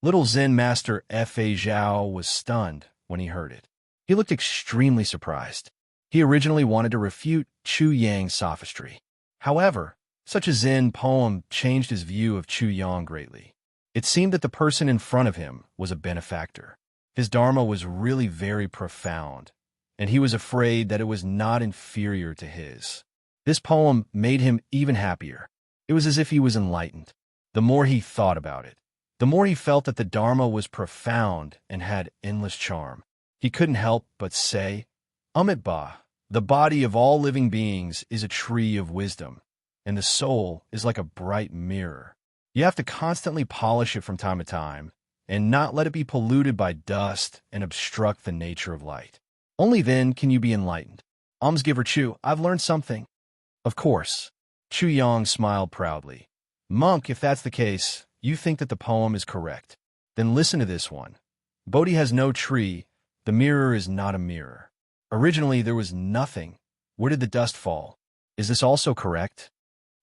Little Zen master Fa Zhao was stunned when he heard it. He looked extremely surprised. He originally wanted to refute Chu Yang's sophistry. However, such a Zen poem changed his view of Chu Yang greatly. It seemed that the person in front of him was a benefactor. His dharma was really very profound, and he was afraid that it was not inferior to his. This poem made him even happier. It was as if he was enlightened. The more he thought about it, the more he felt that the dharma was profound and had endless charm. He couldn't help but say, Amitabha, the body of all living beings is a tree of wisdom, and the soul is like a bright mirror. You have to constantly polish it from time to time, and not let it be polluted by dust and obstruct the nature of light. Only then can you be enlightened. Almsgiver Chu, I've learned something. Of course. Chu Yang smiled proudly. Monk, if that's the case, you think that the poem is correct. Then listen to this one. Bodhi has no tree. The mirror is not a mirror. Originally, there was nothing. Where did the dust fall? Is this also correct?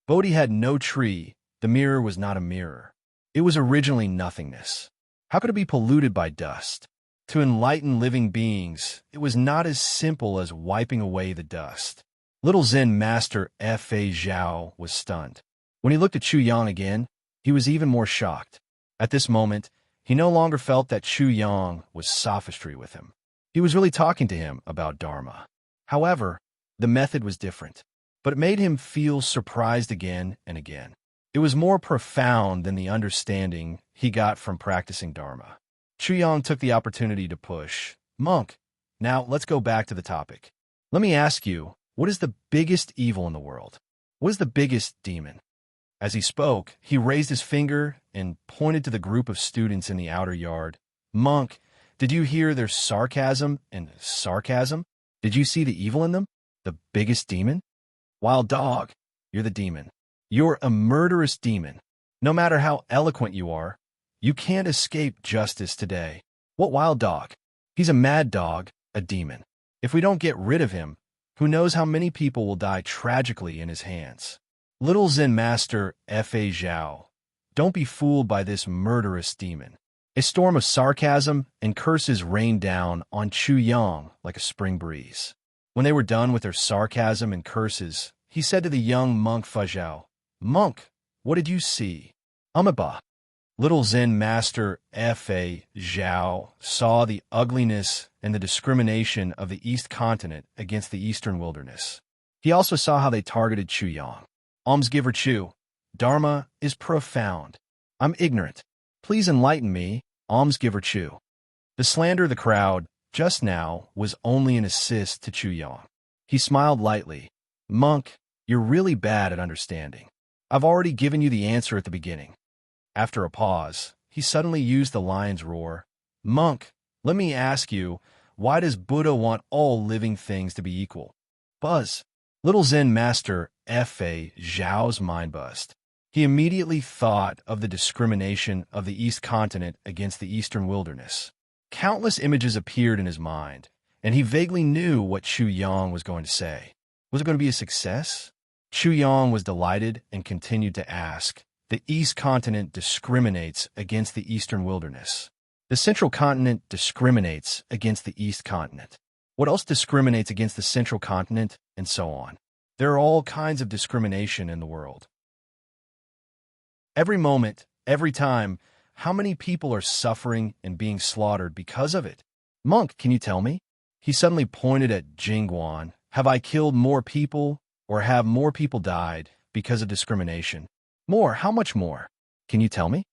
Bodhi had no tree. The mirror was not a mirror. It was originally nothingness. How could it be polluted by dust? To enlighten living beings, it was not as simple as wiping away the dust. Little Zen master Fa Zhao was stunned. When he looked at Chu Yang again, he was even more shocked. At this moment, he no longer felt that Chu Yang was sophistry with him. He was really talking to him about Dharma. However, the method was different, but it made him feel surprised again and again. It was more profound than the understanding he got from practicing Dharma. Chu Yang took the opportunity to push. Monk, now let's go back to the topic. Let me ask you, what is the biggest evil in the world? What is the biggest demon? As he spoke, he raised his finger and pointed to the group of students in the outer yard. Monk, did you hear their sarcasm and sarcasm? Did you see the evil in them? The biggest demon? Wild dog, you're the demon. You're a murderous demon. No matter how eloquent you are, you can't escape justice today. What wild dog? He's a mad dog, a demon. If we don't get rid of him, who knows how many people will die tragically in his hands. Little Zen master Fa Zhao, don't be fooled by this murderous demon. A storm of sarcasm and curses rained down on Chu Yang like a spring breeze. When they were done with their sarcasm and curses, he said to the young monk Fa Zhao, Monk, what did you see? Amitabha. Little Zen master Fa Zhao saw the ugliness and the discrimination of the East Continent against the Eastern wilderness. He also saw how they targeted Chu Yang. Almsgiver Chu, Dharma is profound. I'm ignorant. Please enlighten me, Almsgiver Chu. The slander of the crowd just now was only an assist to Chu Yang. He smiled lightly. Monk, you're really bad at understanding. I've already given you the answer at the beginning. After a pause, he suddenly used the lion's roar. Monk, let me ask you, why does Buddha want all living things to be equal? Buzz. Little Zen master Fa Zhao's mind buzzed. He immediately thought of the discrimination of the East Continent against the Eastern wilderness. Countless images appeared in his mind, and he vaguely knew what Chu Yang was going to say. Was it going to be a success? Chu Yang was delighted and continued to ask, the East Continent discriminates against the Eastern wilderness. The Central Continent discriminates against the East Continent. What else discriminates against the Central Continent, and so on? There are all kinds of discrimination in the world. Every moment, every time, how many people are suffering and being slaughtered because of it? Monk, can you tell me? He suddenly pointed at Jingguan. Have I killed more people, or have more people died because of discrimination? More, how much more? Can you tell me?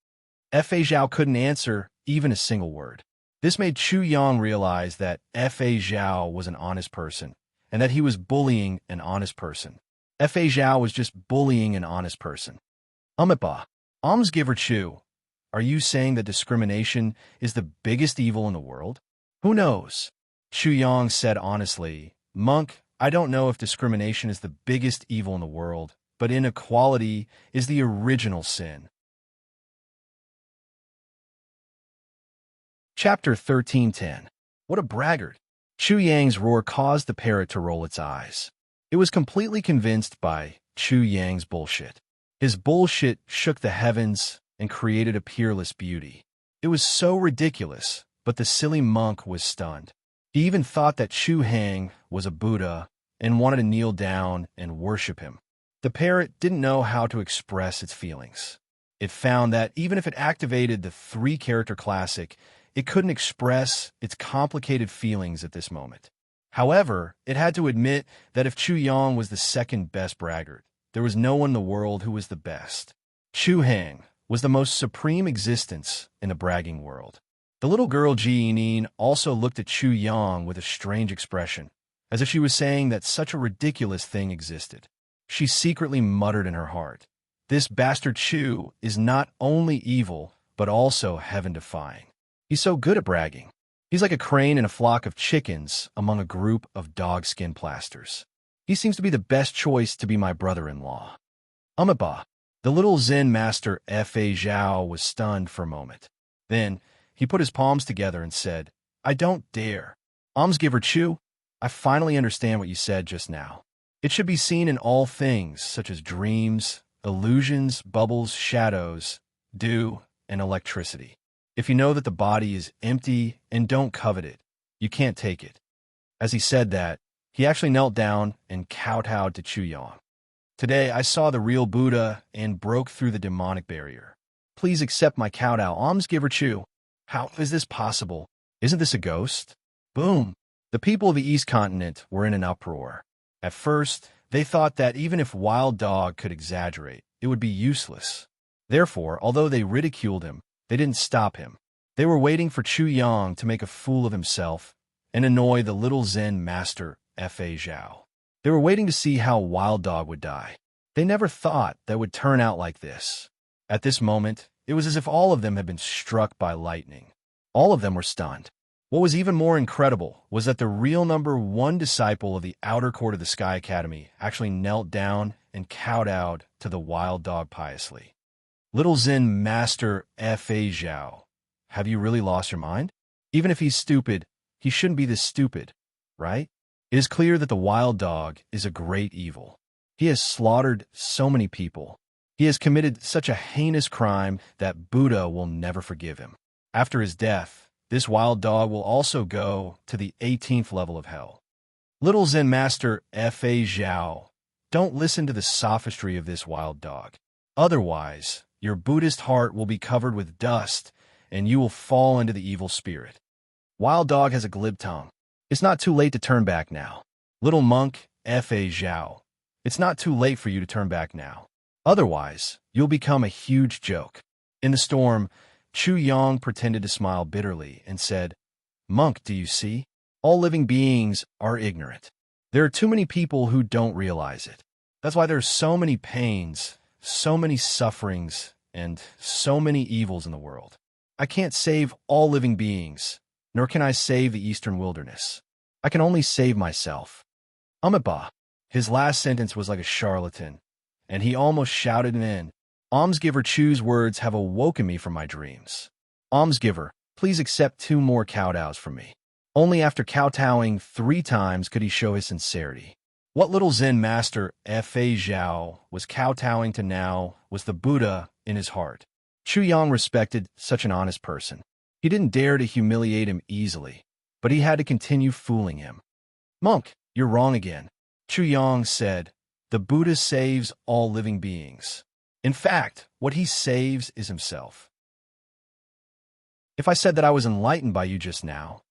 Fa Zhao couldn't answer even a single word. This made Chu Yang realize that Fa Zhao was an honest person, and that he was bullying an honest person. Fa Zhao was just bullying an honest person. Amitabha, Almsgiver Chu, are you saying that discrimination is the biggest evil in the world? Who knows? Chu Yang said honestly, Monk, I don't know if discrimination is the biggest evil in the world, but inequality is the original sin. Chapter 13:10. What a braggart! Chu Yang's roar caused the parrot to roll its eyes. It was completely convinced by Chu Yang's bullshit. His bullshit shook the heavens and created a peerless beauty. It was so ridiculous, but the silly monk was stunned. He even thought that Chu Hang was a Buddha and wanted to kneel down and worship him. The parrot didn't know how to express its feelings. It found that even if it activated the three-character classic, it couldn't express its complicated feelings at this moment. However, it had to admit that if Chu Yang was the second best braggart, there was no one in the world who was the best. Chu Hang was the most supreme existence in the bragging world. The little girl Ji Nin also looked at Chu Yang with a strange expression, as if she was saying that such a ridiculous thing existed. She secretly muttered in her heart, "This bastard Chu is not only evil, but also heaven-defying. He's so good at bragging. He's like a crane in a flock of chickens among a group of dog-skin plasters. He seems to be the best choice to be my brother-in-law." Umaba. The little Zen master Fa Zhao was stunned for a moment. Then, he put his palms together and said, "I don't dare. Almsgiver Chu, I finally understand what you said just now. It should be seen in all things, such as dreams, illusions, bubbles, shadows, dew, and electricity. If you know that the body is empty and don't covet it, you can't take it." As he said that, he actually knelt down and kowtowed to Chu Yang. "Today I saw the real Buddha and broke through the demonic barrier. Please accept my kowtow, Almsgiver Chu." How is this possible? Isn't this a ghost? Boom! The people of the East Continent were in an uproar. At first, they thought that even if Wild Dog could exaggerate, it would be useless. Therefore, although they ridiculed him, they didn't stop him. They were waiting for Chu Yang to make a fool of himself and annoy the little Zen master Fa Zhao. They were waiting to see how Wild Dog would die. They never thought that would turn out like this. At this moment, it was as if all of them had been struck by lightning. All of them were stunned. What was even more incredible was that the real number one disciple of the outer court of the Sky Academy actually knelt down and kowtowed to the Wild Dog piously. Little Zen Master Fa Zhao, have you really lost your mind? Even if he's stupid, he shouldn't be this stupid, right? It is clear that the Wild Dog is a great evil. He has slaughtered so many people. He has committed such a heinous crime that Buddha will never forgive him. After his death, this Wild Dog will also go to the 18th level of hell. Little Zen Master Fa Zhao, don't listen to the sophistry of this Wild Dog. Otherwise, your Buddhist heart will be covered with dust, and you will fall into the evil spirit. Wild Dog has a glib tongue. It's not too late to turn back now. Little monk Fa Zhao, it's not too late for you to turn back now. Otherwise, you'll become a huge joke. In the storm, Chu Yang pretended to smile bitterly and said, "Monk, do you see? All living beings are ignorant. There are too many people who don't realize it. That's why there are so many pains, so many sufferings, and so many evils in the world. I can't save all living beings, nor can I save the eastern wilderness. I can only save myself." Umaba. His last sentence was like a charlatan, and he almost shouted it in. Almsgiver Chu's words have awoken me from my dreams. Almsgiver, please accept 2 more kowtows from me. Only after kowtowing 3 times could he show his sincerity. What little Zen master Fa Zhao was kowtowing to now was the Buddha in his heart. Chu Yang respected such an honest person. He didn't dare to humiliate him easily, but he had to continue fooling him. "Monk, you're wrong again." Chu Yang said, "The Buddha saves all living beings. In fact, what he saves is himself." If I said that I was enlightened by you just now,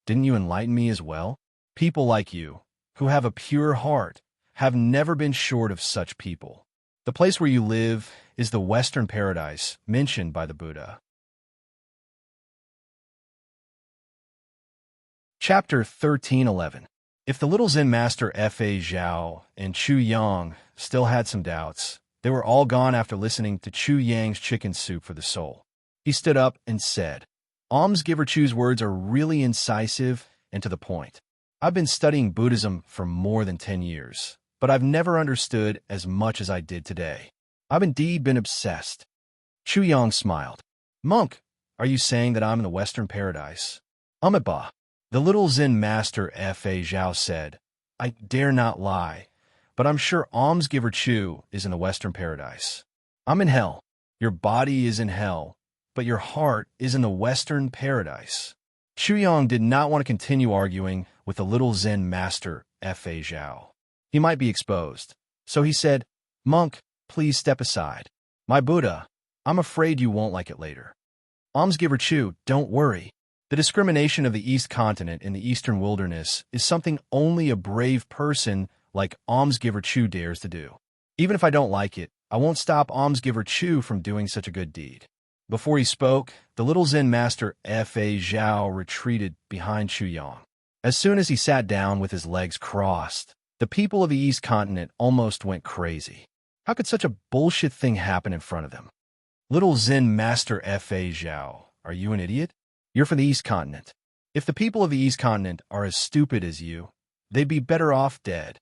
didn't you enlighten me as well? People like you, who have a pure heart, have never been short of such people. The place where you live is the Western paradise mentioned by the Buddha. Chapter 13:11. If the little Zen master Fa Zhao and Chu Yang still had some doubts, they were all gone after listening to Chu Yang's chicken soup for the soul. He stood up and said, "Almsgiver Chu's words are really incisive and to the point. I've been studying Buddhism for more than 10 years. but I've never understood as much as I did today. I've indeed been obsessed. Chu Yang smiled. Monk, are you saying that I'm in the Western paradise? Amiba. The little Zen master Fa Zhao said, I dare not lie, but I'm sure almsgiver Chu is in the Western paradise. I'm in hell. Your body is in hell, but your heart is in the Western paradise. Chu Yang did not want to continue arguing with the little Zen master Fa Zhao. He might be exposed. So he said, Monk, please step aside. My Buddha, I'm afraid you won't like it later. Almsgiver Chu, don't worry. The discrimination of the East Continent in the Eastern Wilderness is something only a brave person like Almsgiver Chu dares to do. Even if I don't like it, I won't stop Almsgiver Chu from doing such a good deed. Before he spoke, the little Zen master Fa Zhao retreated behind Chu Yang. As soon as he sat down with his legs crossed, the people of the East Continent almost went crazy. How could such a bullshit thing happen in front of them? Little Zen master Fa Zhao, are you an idiot? You're from the East Continent. If the people of the East Continent are as stupid as you, they'd be better off dead.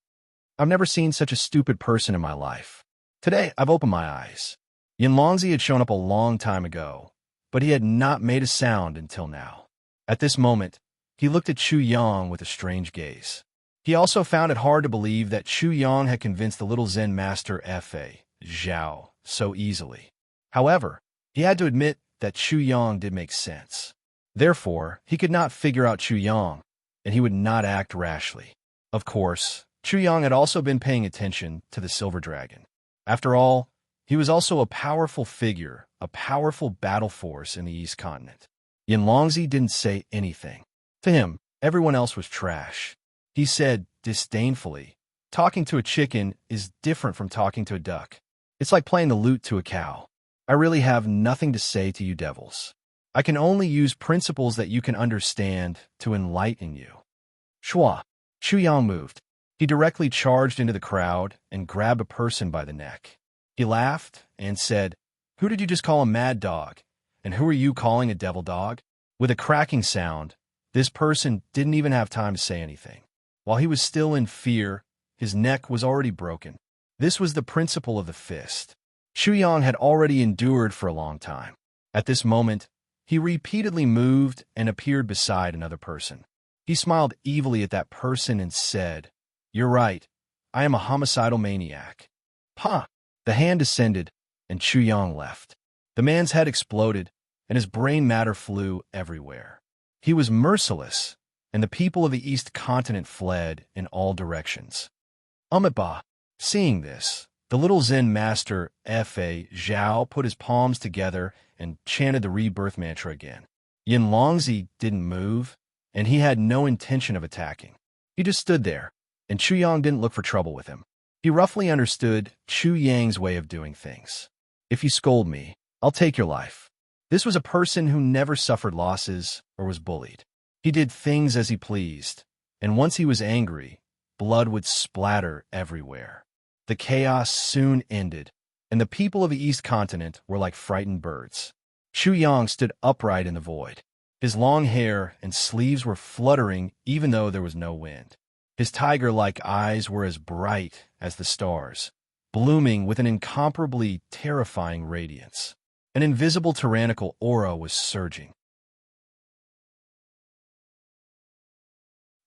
I've never seen such a stupid person in my life. Today, I've opened my eyes. Yinlongzi had shown up a long time ago, but he had not made a sound until now. At this moment, he looked at Chu Yang with a strange gaze. He also found it hard to believe that Chu Yang had convinced the little Zen master Fa Zhao so easily. However, he had to admit that Chu Yang did make sense. Therefore, he could not figure out Chu Yang, and he would not act rashly. Of course, Chu Yang had also been paying attention to the Silver Dragon. After all, he was also a powerful figure, a powerful battle force in the East Continent. Yinlongzi didn't say anything. To him, everyone else was trash. He said, disdainfully, talking to a chicken is different from talking to a duck. It's like playing the lute to a cow. I really have nothing to say to you devils. I can only use principles that you can understand to enlighten you. Shua. Chu Yang moved. He directly charged into the crowd and grabbed a person by the neck. He laughed and said, Who did you just call a mad dog? And who are you calling a devil dog? With a cracking sound, this person didn't even have time to say anything. While he was still in fear, his neck was already broken. This was the principle of the fist. Chu Yang had already endured for a long time. At this moment, he repeatedly moved and appeared beside another person. He smiled evilly at that person and said, You're right. I am a homicidal maniac. Pa! The hand descended, and Chu Yang left. The man's head exploded, and his brain matter flew everywhere. He was merciless, and the people of the East Continent fled in all directions. Amiba. Seeing this, the little Zen master Fa Zhao put his palms together and chanted the rebirth mantra again. Yinlongzi didn't move, and he had no intention of attacking. He just stood there, and Chu Yang didn't look for trouble with him. He roughly understood Chu Yang's way of doing things. If you scold me, I'll take your life. This was a person who never suffered losses or was bullied. He did things as he pleased, and once he was angry, blood would splatter everywhere. The chaos soon ended, and the people of the East Continent were like frightened birds. Chu Yang stood upright in the void. His long hair and sleeves were fluttering even though there was no wind. His tiger-like eyes were as bright as the stars, blooming with an incomparably terrifying radiance. An invisible tyrannical aura was surging.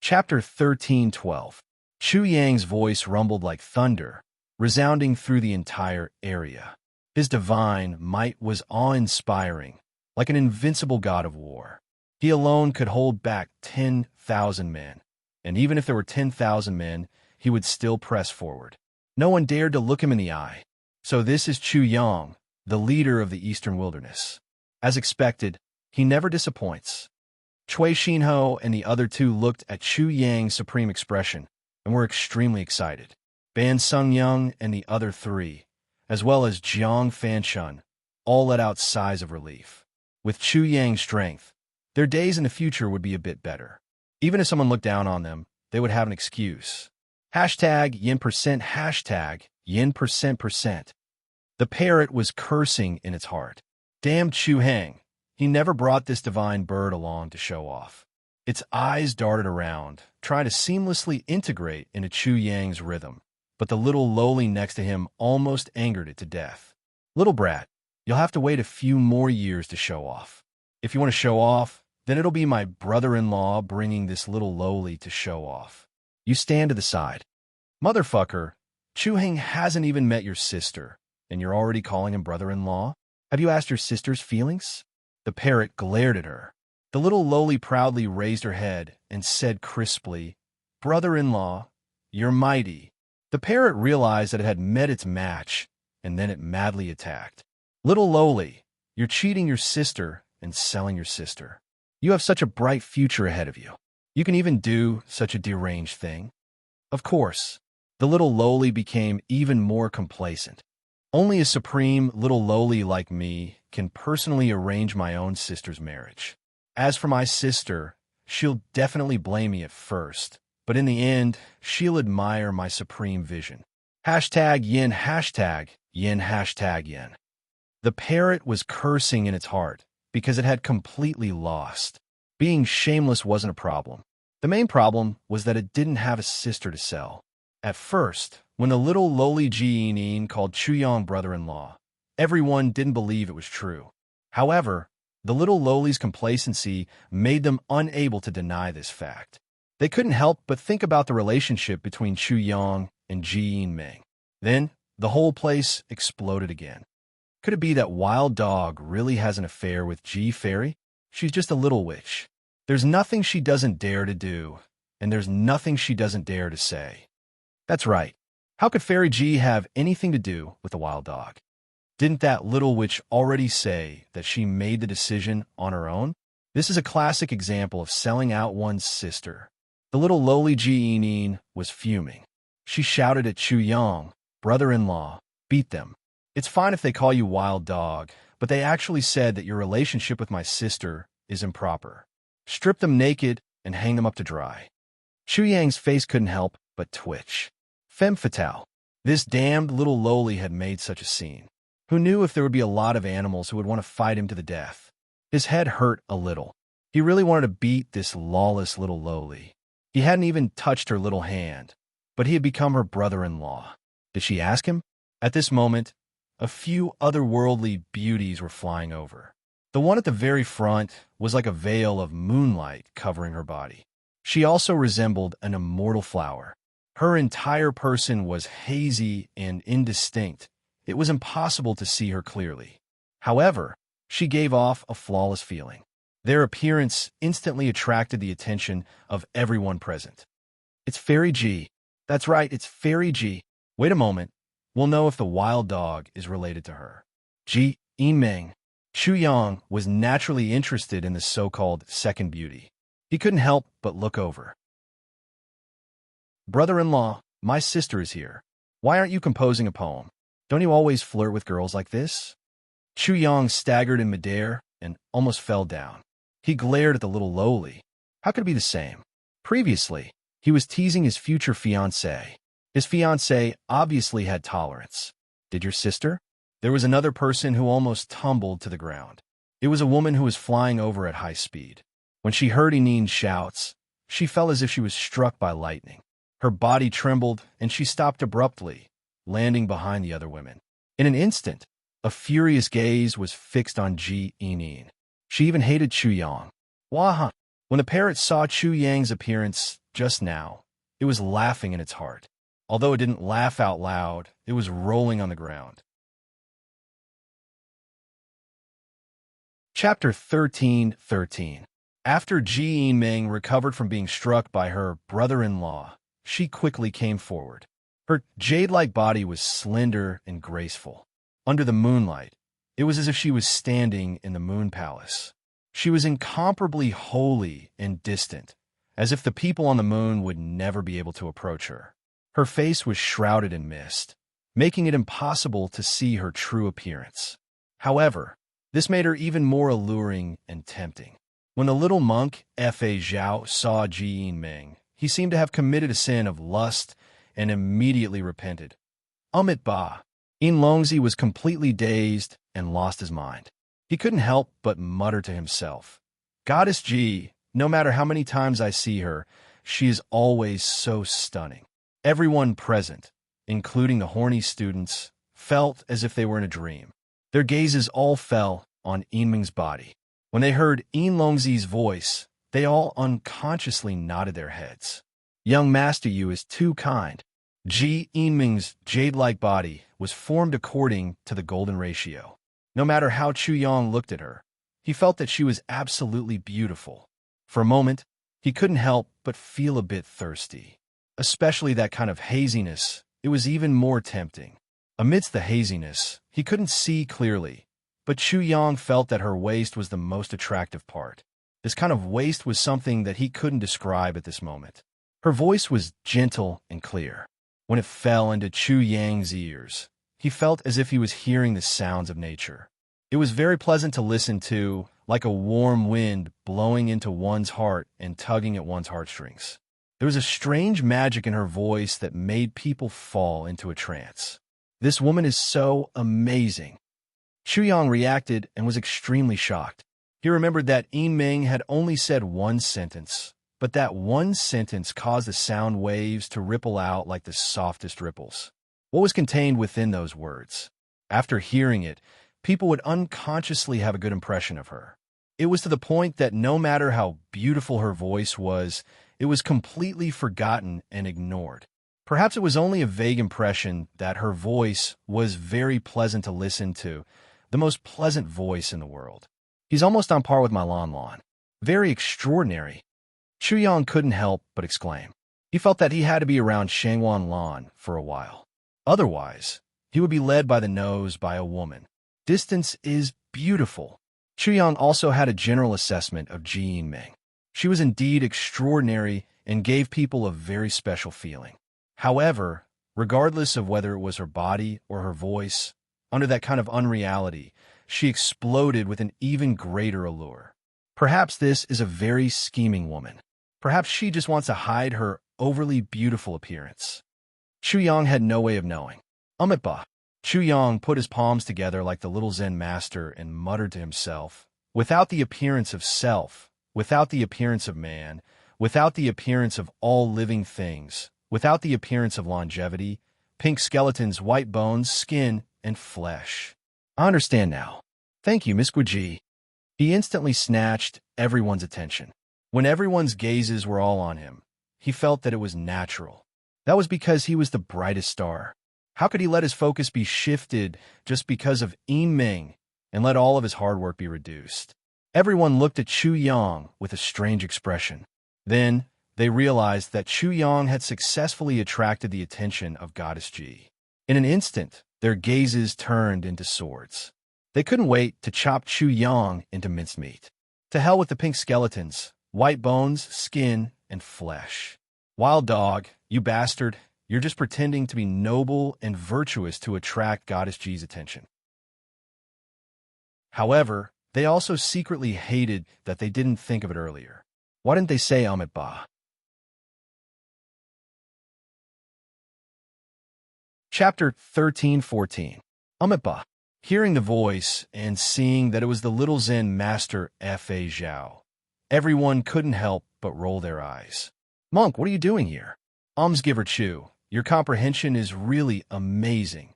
Chapter 13:12. Chu Yang's voice rumbled like thunder, resounding through the entire area. His divine might was awe-inspiring, like an invincible god of war. He alone could hold back 10,000 men, and even if there were 10,000 men, he would still press forward. No one dared to look him in the eye. So this is Chu Yang, the leader of the Eastern Wilderness. As expected, he never disappoints. Cui Xinho and the other two looked at Chu Yang's supreme expression and were extremely excited. Ban Sungyang and the other three, as well as Jiang Fanshun, all let out sighs of relief. With Chu Yang's strength, their days in the future would be a bit better. Even if someone looked down on them, they would have an excuse. Hashtag yin %, hashtag yin %%. The parrot was cursing in its heart. Damn Chu Hang. He never brought this divine bird along to show off. Its eyes darted around, trying to seamlessly integrate into Chu Yang's rhythm, but the little lowly next to him almost angered it to death. Little brat, you'll have to wait a few more years to show off. If you want to show off, then it'll be my brother-in-law bringing this little lowly to show off. You stand to the side. Motherfucker, Chu-Hing hasn't even met your sister, and you're already calling him brother-in-law? Have you asked your sister's feelings? The parrot glared at her. The little lowly proudly raised her head and said crisply, Brother-in-law, you're mighty. The parrot realized that it had met its match, and then it madly attacked. Little lowly, you're cheating your sister and selling your sister. You have such a bright future ahead of you. You can even do such a deranged thing. Of course, the little lowly became even more complacent. Only a supreme little lowly like me can personally arrange my own sister's marriage. As for my sister, she'll definitely blame me at first, but in the end, she'll admire my supreme vision. Hashtag yin, hashtag yin, hashtag yin. The parrot was cursing in its heart because it had completely lost. Being shameless wasn't a problem. The main problem was that it didn't have a sister to sell. At first, when the little lowly Jiyin called Chuyang brother-in-law, everyone didn't believe it was true. However, the little lowly's complacency made them unable to deny this fact. They couldn't help but think about the relationship between Chuyang and Jiyin. Then, the whole place exploded again. Could it be that Wild Dog really has an affair with G Fairy? She's just a little witch. There's nothing she doesn't dare to do, and there's nothing she doesn't dare to say. That's right. How could Fairy G have anything to do with the Wild Dog? Didn't that little witch already say that she made the decision on her own? This is a classic example of selling out one's sister. The little lowly Jiyin was fuming. She shouted at Chuyang, brother-in-law, beat them. It's fine if they call you Wild Dog, but they actually said that your relationship with my sister is improper. Strip them naked and hang them up to dry. Chuyang's face couldn't help but twitch. Femme fatale. This damned little lowly had made such a scene. Who knew if there would be a lot of animals who would want to fight him to the death? His head hurt a little. He really wanted to beat this lawless little lowly. He hadn't even touched her little hand, but he had become her brother-in-law. Did she ask him? At this moment, a few otherworldly beauties were flying over. The one at the very front was like a veil of moonlight covering her body. She also resembled an immortal flower. Her entire person was hazy and indistinct. It was impossible to see her clearly. However, she gave off a flawless feeling. Their appearance instantly attracted the attention of everyone present. It's Fairy G. That's right, it's Fairy G. Wait a moment. We'll know if the Wild Dog is related to her. Ji Yimeng. Chuyang was naturally interested in the so-called second beauty. He couldn't help but look over. Brother-in-law, my sister is here. Why aren't you composing a poem? Don't you always flirt with girls like this? Chuyang staggered in midair and almost fell down. He glared at the little lowly. How could it be the same? Previously, he was teasing his future fiancée. His fiancée obviously had tolerance. Did your sister? There was another person who almost tumbled to the ground. It was a woman who was flying over at high speed. When she heard Inin's shouts, she felt as if she was struck by lightning. Her body trembled, and she stopped abruptly, landing behind the other women. In an instant, a furious gaze was fixed on Ji Yinin. She even hated Chuyang. Waha! When the parrot saw Chuyang's appearance just now, it was laughing in its heart. Although it didn't laugh out loud, it was rolling on the ground. Chapter 13:13. After Ji Yimeng recovered from being struck by her brother-in-law, she quickly came forward. Her jade-like body was slender and graceful. Under the moonlight, it was as if she was standing in the moon palace. She was incomparably holy and distant, as if the people on the moon would never be able to approach her. Her face was shrouded in mist, making it impossible to see her true appearance. However, this made her even more alluring and tempting. When the little monk, Fa Zhao, saw Ji Yimeng, he seemed to have committed a sin of lust and immediately repented. Amit Ba. In Longzi was completely dazed and lost his mind. He couldn't help but mutter to himself, Goddess Ji, no matter how many times I see her, she is always so stunning. Everyone present, including the horny students, felt as if they were in a dream. Their gazes all fell on Yinming's body. When they heard Yin Longzi's voice, they all unconsciously nodded their heads. Young Master Yu is too kind. Ji Yinming's jade-like body was formed according to the golden ratio. No matter how Chu Yang looked at her, he felt that she was absolutely beautiful. For a moment, he couldn't help but feel a bit thirsty. Especially that kind of haziness, it was even more tempting. Amidst the haziness, he couldn't see clearly, but Chu Yang felt that her waist was the most attractive part. This kind of waist was something that he couldn't describe at this moment. Her voice was gentle and clear. When it fell into Chu Yang's ears, he felt as if he was hearing the sounds of nature. It was very pleasant to listen to, like a warm wind blowing into one's heart and tugging at one's heartstrings. There was a strange magic in her voice that made people fall into a trance. This woman is so amazing. Chu Yang reacted and was extremely shocked. He remembered that Yinming had only said one sentence, but that one sentence caused the sound waves to ripple out like the softest ripples. What was contained within those words? After hearing it, people would unconsciously have a good impression of her. It was to the point that no matter how beautiful her voice was, it was completely forgotten and ignored. Perhaps it was only a vague impression that her voice was very pleasant to listen to, the most pleasant voice in the world. He's almost on par with my Lan. Very extraordinary. Chu Yang couldn't help but exclaim. He felt that he had to be around Shangwan Lan for a while. Otherwise, he would be led by the nose by a woman. Distance is beautiful. Chu Yang also had a general assessment of Ji Yinming. She was indeed extraordinary and gave people a very special feeling. However, regardless of whether it was her body or her voice, under that kind of unreality, she exploded with an even greater allure. Perhaps this is a very scheming woman. Perhaps she just wants to hide her overly beautiful appearance. Chu Yang had no way of knowing. Ba. Chu Yang put his palms together like the little Zen master and muttered to himself, without the appearance of self, without the appearance of man, without the appearance of all living things, without the appearance of longevity, pink skeletons, white bones, skin, and flesh. I understand now. Thank you, Miss Guji. He instantly snatched everyone's attention. When everyone's gazes were all on him, he felt that it was natural. That was because he was the brightest star. How could he let his focus be shifted just because of Yinming and let all of his hard work be reduced? Everyone looked at Chu Yang with a strange expression. Then, they realized that Chu Yang had successfully attracted the attention of Goddess Ji. In an instant, their gazes turned into swords. They couldn't wait to chop Chu Yang into mincemeat. To hell with the pink skeletons, white bones, skin, and flesh. Wild dog, you bastard, you're just pretending to be noble and virtuous to attract Goddess Ji's attention. However, they also secretly hated that they didn't think of it earlier. Why didn't they say Ba? Chapter 13-14. Ba. Hearing the voice and seeing that it was the little Zen master Fa Zhao, everyone couldn't help but roll their eyes. Monk, what are you doing here? Almsgiver Chu, your comprehension is really amazing.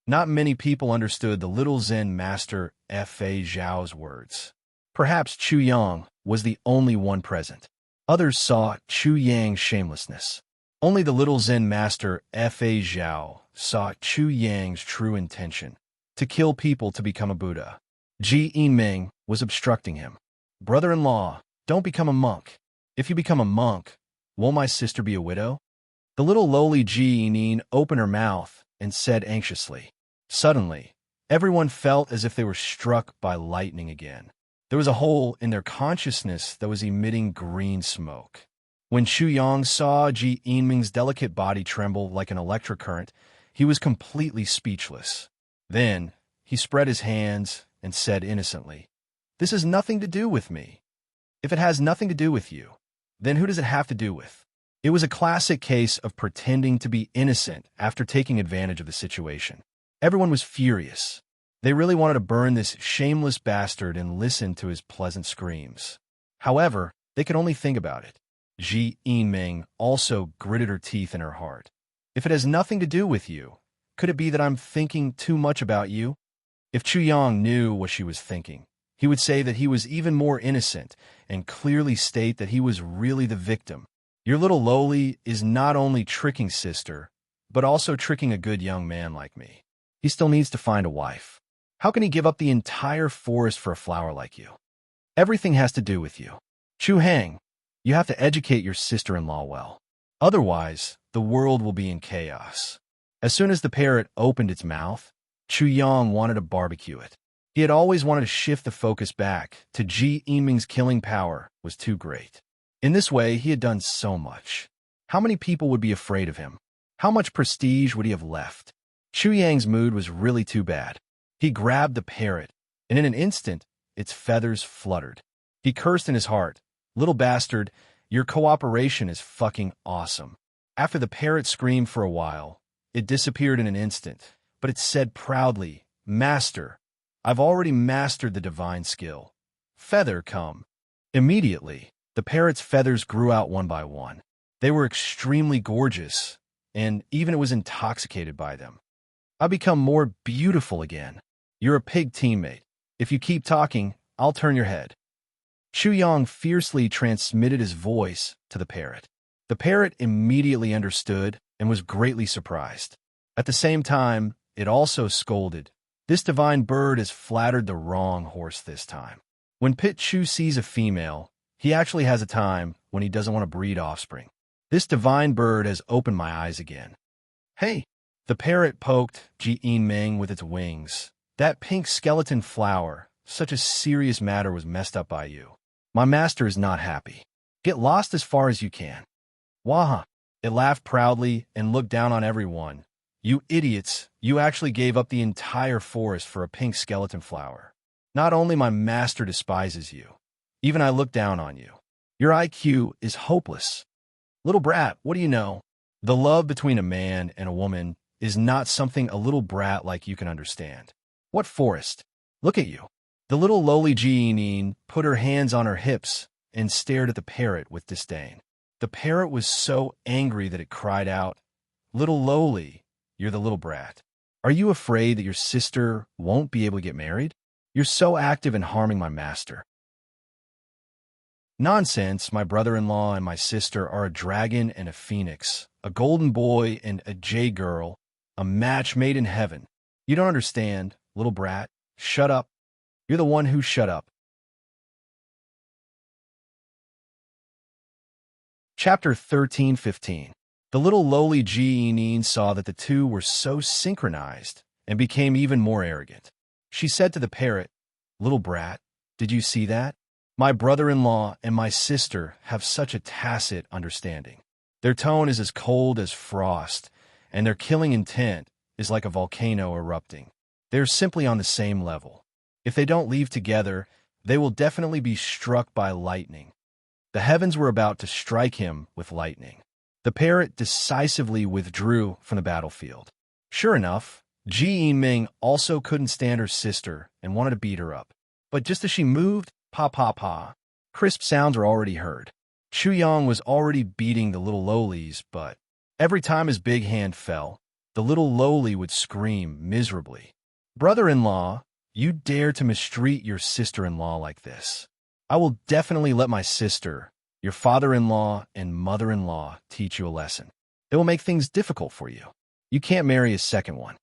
Not many people understood the little Zen master Fa Zhao's words. Perhaps Chu Yang was the only one present. Others saw Chu Yang's shamelessness. Only the little Zen master Fa Zhao saw Chu Yang's true intention, to kill people to become a Buddha. Ji Yinming was obstructing him. Brother-in-law, don't become a monk. If you become a monk, won't my sister be a widow? The little lowly Ji Yinming opened her mouth and said anxiously. Suddenly, everyone felt as if they were struck by lightning again. There was a hole in their consciousness that was emitting green smoke. When Chu Yang saw Ji Yinming's delicate body tremble like an electric current, he was completely speechless. Then, he spread his hands and said innocently, "This has nothing to do with me. If it has nothing to do with you, then who does it have to do with?" It was a classic case of pretending to be innocent after taking advantage of the situation. Everyone was furious. They really wanted to burn this shameless bastard and listen to his pleasant screams. However, they could only think about it. Ji Yinming also gritted her teeth in her heart. If it has nothing to do with you, could it be that I'm thinking too much about you? If Chu Yang knew what she was thinking, he would say that he was even more innocent and clearly state that he was really the victim. Your little lowly is not only tricking sister, but also tricking a good young man like me. He still needs to find a wife. How can he give up the entire forest for a flower like you? Everything has to do with you. Chu Hang, you have to educate your sister-in-law well. Otherwise, the world will be in chaos. As soon as the parrot opened its mouth, Chu Yang wanted to barbecue it. He had always wanted to shift the focus back to Ji Yiming's killing power was too great. In this way, he had done so much. How many people would be afraid of him? How much prestige would he have left? Chu Yang's mood was really too bad. He grabbed the parrot, and in an instant, its feathers fluttered. He cursed in his heart, "Little bastard, your cooperation is fucking awesome." After the parrot screamed for a while, it disappeared in an instant, but it said proudly, "Master, I've already mastered the divine skill. Feather, come." Immediately, the parrot's feathers grew out one by one. They were extremely gorgeous, and even it was intoxicated by them. "I become more beautiful again. You're a pig teammate. If you keep talking, I'll turn your head." Chu Yang fiercely transmitted his voice to the parrot. The parrot immediately understood and was greatly surprised. At the same time, it also scolded, "This divine bird has flattered the wrong horse this time." When Pit Chu sees a female, he actually has a time when he doesn't want to breed offspring. This divine bird has opened my eyes again. "Hey!" The parrot poked Ji Yiming with its wings. "That pink skeleton flower, such a serious matter was messed up by you. My master is not happy. Get lost as far as you can." "Waha!" It laughed proudly and looked down on everyone. "You idiots, you actually gave up the entire forest for a pink skeleton flower. Not only my master despises you, even I look down on you. Your IQ is hopeless. Little brat, what do you know? The love between a man and a woman is not something a little brat like you can understand. What forest? Look at you." The little lowly Jeanine put her hands on her hips and stared at the parrot with disdain. The parrot was so angry that it cried out, "Little lowly, you're the little brat. Are you afraid that your sister won't be able to get married? You're so active in harming my master." "Nonsense, my brother-in-law and my sister are a dragon and a phoenix, a golden boy and a jade girl, a match made in heaven. You don't understand, little brat. Shut up. You're the one who shut up." Chapter 13:15. The little lowly Jeanine saw that the two were so synchronized and became even more arrogant. She said to the parrot, "Little brat, did you see that? My brother-in-law and my sister have such a tacit understanding. Their tone is as cold as frost, and their killing intent is like a volcano erupting. They're simply on the same level. If they don't leave together, they will definitely be struck by lightning." The heavens were about to strike him with lightning. The parrot decisively withdrew from the battlefield. Sure enough, Ji Yiming also couldn't stand her sister and wanted to beat her up. But just as she moved, pa pa pa, crisp sounds were already heard. Chu Yang was already beating the little lowlies, but every time his big hand fell, the little lowly would scream miserably. "Brother-in-law, you dare to mistreat your sister-in-law like this. I will definitely let my sister, your father-in-law, and mother-in-law teach you a lesson. It will make things difficult for you. You can't marry a second one."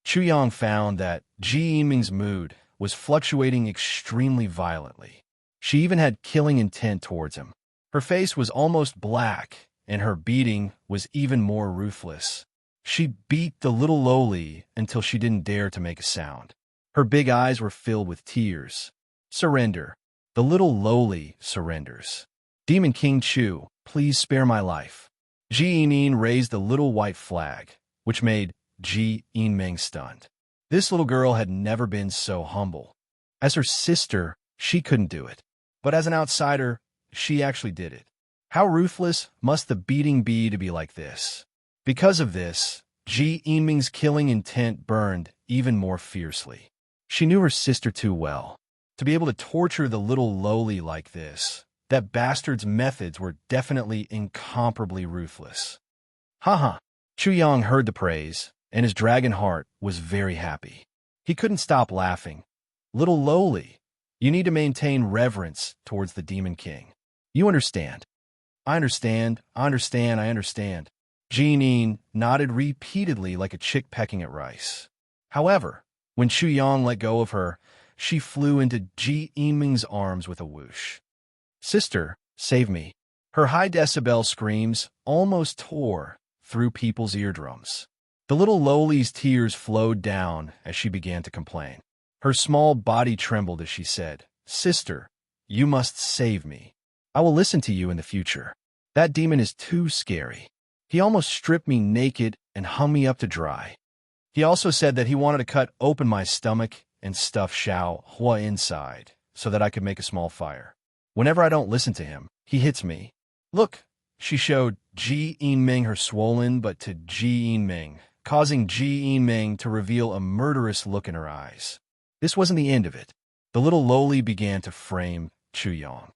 Chu Yang found that Ji Yiming's mood was fluctuating extremely violently. She even had killing intent towards him. Her face was almost black, and her beating was even more ruthless. She beat the little lowly until she didn't dare to make a sound. Her big eyes were filled with tears. "Surrender." The little lowly surrenders. "Demon King Chu, please spare my life." Ji Yinin raised the little white flag, which made Ji Yiming stunned. This little girl had never been so humble. As her sister, she couldn't do it. But as an outsider, she actually did it. How ruthless must the beating be to be like this? Because of this, Ji Yiming's killing intent burned even more fiercely. She knew her sister too well. To be able to torture the little lowly like this, that bastard's methods were definitely incomparably ruthless. Haha. Chu Yang heard the praise, and his dragon heart was very happy. He couldn't stop laughing. Little lowly, you need to maintain reverence towards the Demon King. You understand. I understand, I understand, I understand. Jeanine nodded repeatedly like a chick pecking at rice. However, when Chu Yang let go of her, she flew into Ji Yiming's arms with a whoosh. Sister, save me. Her high-decibel screams almost tore through people's eardrums. The little lowly's tears flowed down as she began to complain. Her small body trembled as she said, Sister, you must save me. I will listen to you in the future. That demon is too scary. He almost stripped me naked and hung me up to dry. He also said that he wanted to cut open my stomach and stuff Xiao Hua inside so that I could make a small fire. Whenever I don't listen to him, he hits me. Look, she showed Ji Yiming her swollen but to Ji Yiming, causing Ji Yiming to reveal a murderous look in her eyes. This wasn't the end of it. The little lowly began to frame Chu Yang.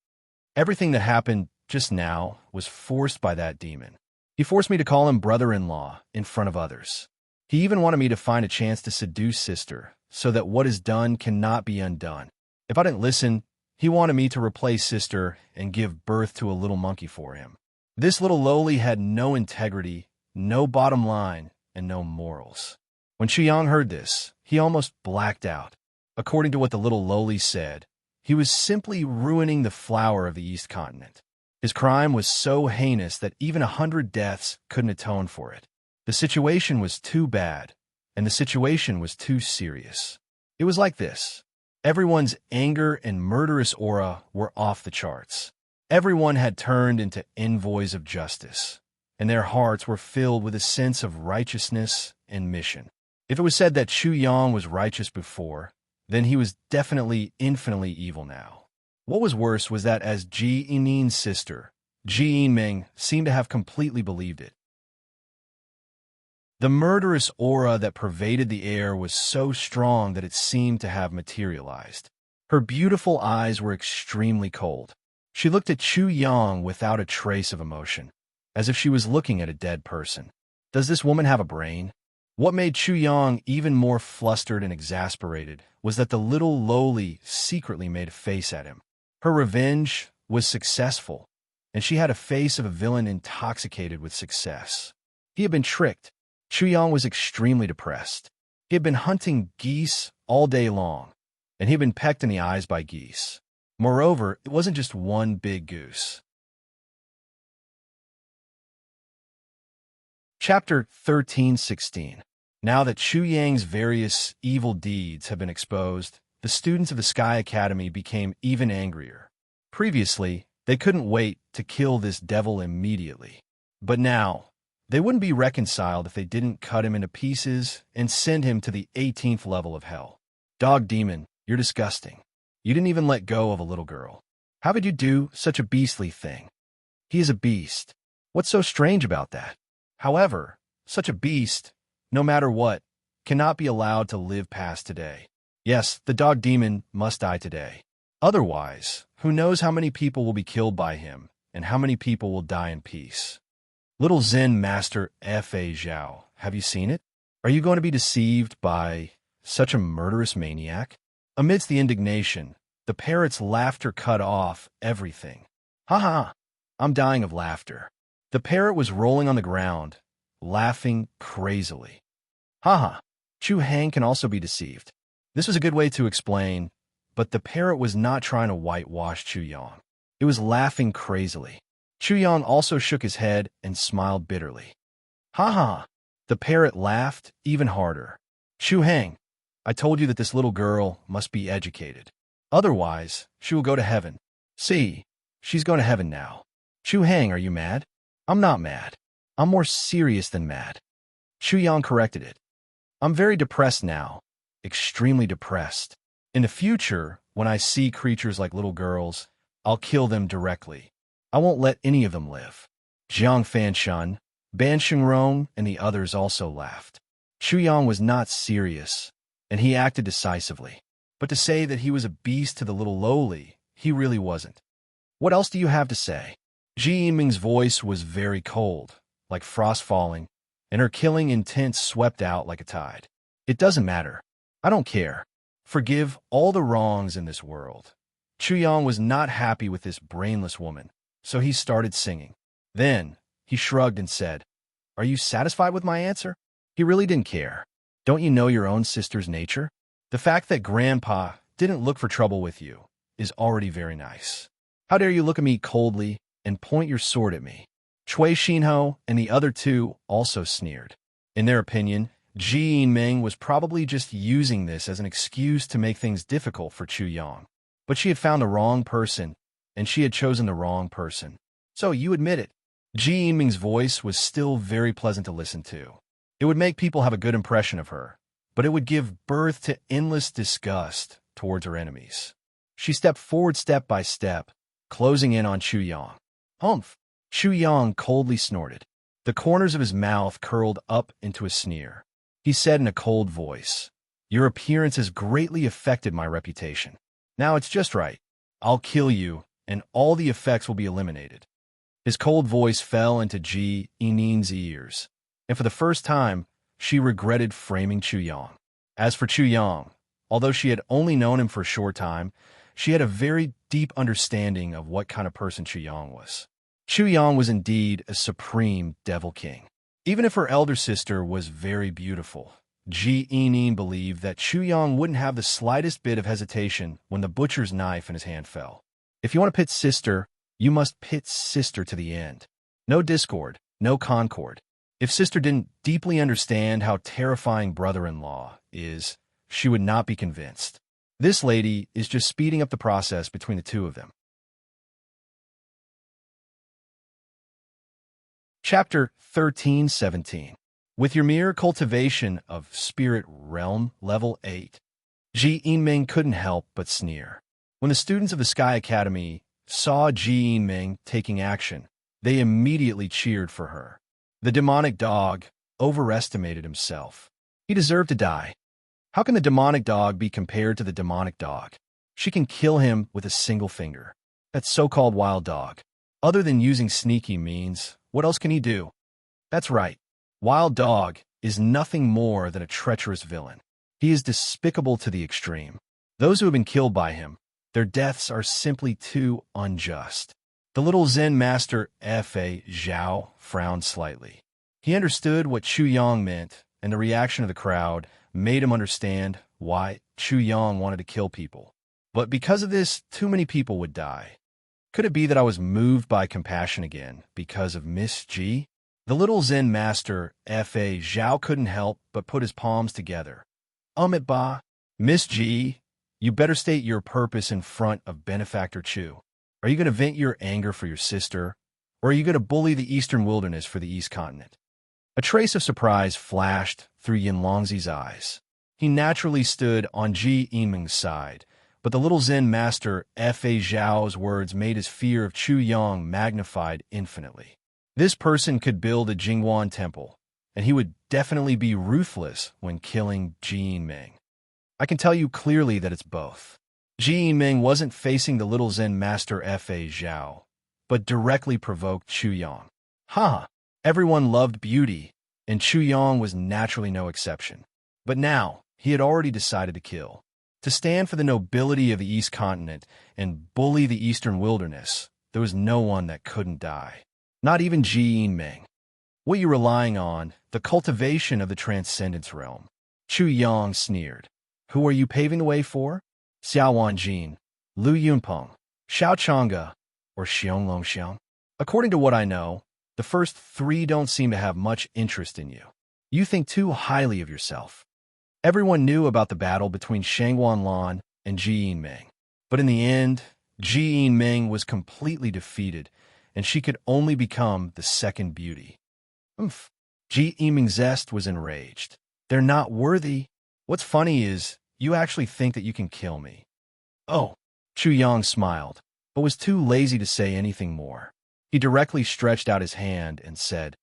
Everything that happened just now was forced by that demon. He forced me to call him brother-in-law in front of others. He even wanted me to find a chance to seduce Sister, so that what is done cannot be undone. If I didn't listen, he wanted me to replace Sister and give birth to a little monkey for him. This little lowly had no integrity, no bottom line, and no morals. When Chu Yang heard this, he almost blacked out. According to what the little lowly said, he was simply ruining the flower of the East Continent. His crime was so heinous that even 100 deaths couldn't atone for it. The situation was too bad, and the situation was too serious. It was like this. Everyone's anger and murderous aura were off the charts. Everyone had turned into envoys of justice, and their hearts were filled with a sense of righteousness and mission. If it was said that Chu Yang was righteous before, then he was definitely infinitely evil now. What was worse was that as Ji Yiming's sister, Ji Yiming seemed to have completely believed it. The murderous aura that pervaded the air was so strong that it seemed to have materialized. Her beautiful eyes were extremely cold. She looked at Chu Yang without a trace of emotion, as if she was looking at a dead person. Does this woman have a brain? What made Chu Yang even more flustered and exasperated was that the little lowly secretly made a face at him. Her revenge was successful, and she had a face of a villain intoxicated with success. He had been tricked. Chu Yang was extremely depressed. He had been hunting geese all day long, and he had been pecked in the eyes by geese. Moreover, it wasn't just one big goose. Chapter 13:16. Now that Chu Yang's various evil deeds have been exposed, the students of the Sky Academy became even angrier. Previously, they couldn't wait to kill this devil immediately. But now, they wouldn't be reconciled if they didn't cut him into pieces and send him to the 18th level of hell. Dog demon, you're disgusting. You didn't even let go of a little girl. How could you do such a beastly thing? He is a beast. What's so strange about that? However, such a beast, no matter what, cannot be allowed to live past today. Yes, the dog demon must die today. Otherwise, who knows how many people will be killed by him and how many people will die in peace. Little Zen Master F.A. Zhao, have you seen it? Are you going to be deceived by such a murderous maniac? Amidst the indignation, the parrot's laughter cut off everything. Ha ha! I'm dying of laughter. The parrot was rolling on the ground, laughing crazily. Ha ha! Chu Hang can also be deceived. This was a good way to explain, but the parrot was not trying to whitewash Chu Yang. It was laughing crazily. Chu Yang also shook his head and smiled bitterly. Ha ha! The parrot laughed even harder. Chu Hang, I told you that this little girl must be educated. Otherwise, she will go to heaven. See, she's going to heaven now. Chu Hang, are you mad? I'm not mad. I'm more serious than mad. Chu Yang corrected it. I'm very depressed now. Extremely depressed. In the future, when I see creatures like little girls, I'll kill them directly. I won't let any of them live. Jiang Fanshan, Ban Shengrong, and the others also laughed. Chu Yang was not serious, and he acted decisively. But to say that he was a beast to the little lowly, he really wasn't. What else do you have to say? Ji Yiming's voice was very cold, like frost falling, and her killing intent swept out like a tide. It doesn't matter. I don't care. Forgive all the wrongs in this world. Chuyang was not happy with this brainless woman, so he started singing. Then, he shrugged and said, "Are you satisfied with my answer?" He really didn't care. Don't you know your own sister's nature? The fact that Grandpa didn't look for trouble with you is already very nice. How dare you look at me coldly and point your sword at me? Chui Xinho and the other two also sneered. In their opinion, Ji Yinming was probably just using this as an excuse to make things difficult for Chu Yang. But she had found the wrong person, and she had chosen the wrong person. So you admit it. Ji Yinming's voice was still very pleasant to listen to. It would make people have a good impression of her, but it would give birth to endless disgust towards her enemies. She stepped forward step by step, closing in on Chu Yang. Humph! Chu Yang coldly snorted. The corners of his mouth curled up into a sneer. He said in a cold voice, "Your appearance has greatly affected my reputation. Now it's just right. I'll kill you, and all the effects will be eliminated." His cold voice fell into Ji Yining's ears, and for the first time, she regretted framing Chu Yang. As for Chu Yang, although she had only known him for a short time, she had a very deep understanding of what kind of person Chu Yang was. Chu Yang was indeed a supreme devil king. Even if her elder sister was very beautiful, Ji Yining believed that Chu Yang wouldn't have the slightest bit of hesitation when the butcher's knife in his hand fell. If you want to pit sister, you must pit sister to the end. No discord, no concord. If sister didn't deeply understand how terrifying brother-in-law is, she would not be convinced. This lady is just speeding up the process between the two of them. Chapter 13-17. With your mere cultivation of Spirit Realm Level 8, Ji Yinming couldn't help but sneer. When the students of the Sky Academy saw Ji Yinming taking action, they immediately cheered for her. The demonic dog overestimated himself. He deserved to die. How can the demonic dog be compared to the demonic dog? She can kill him with a single finger. That so-called wild dog. Other than using sneaky means, what else can he do? That's right. Wild Dog is nothing more than a treacherous villain. He is despicable to the extreme. Those who have been killed by him, their deaths are simply too unjust. The little Zen master F.A. Zhao frowned slightly. He understood what Chu Yang meant, and the reaction of the crowd made him understand why Chu Yang wanted to kill people. But because of this, too many people would die. Could it be that I was moved by compassion again because of Miss G? The little Zen master, F.A. Zhao, couldn't help but put his palms together. It ba, Miss G, you better state your purpose in front of Benefactor Chu. Are you going to vent your anger for your sister, or are you going to bully the Eastern Wilderness for the East Continent? A trace of surprise flashed through Yinlongzi's eyes. He naturally stood on Ji Yinming's side, but the little Zen master F.A. Zhao's words made his fear of Chu Yang magnified infinitely. This person could build a Jingguan temple, and he would definitely be ruthless when killing Ji Yinming. I can tell you clearly that it's both. Ji Yinming wasn't facing the little Zen master F.A. Zhao, but directly provoked Chu Yang. Everyone loved beauty, and Chu Yang was naturally no exception. But now, he had already decided to kill. To stand for the nobility of the East Continent and bully the Eastern Wilderness, there was no one that couldn't die. Not even Ji Yinming. What are you relying on? The cultivation of the Transcendence Realm. Chu Yang sneered. Who are you paving the way for? Xiao Wanjin, Lu Yunpeng, Xiao Changge, or Xiong Longxiang? According to what I know, the first three don't seem to have much interest in you. You think too highly of yourself. Everyone knew about the battle between Shangguan Lan and Ji Yinming. But in the end, Ji Yinming was completely defeated, and she could only become the second beauty. Ji Yinming's zest was enraged. They're not worthy. What's funny is, you actually think that you can kill me. Oh, Chu Yang smiled, but was too lazy to say anything more. He directly stretched out his hand and said,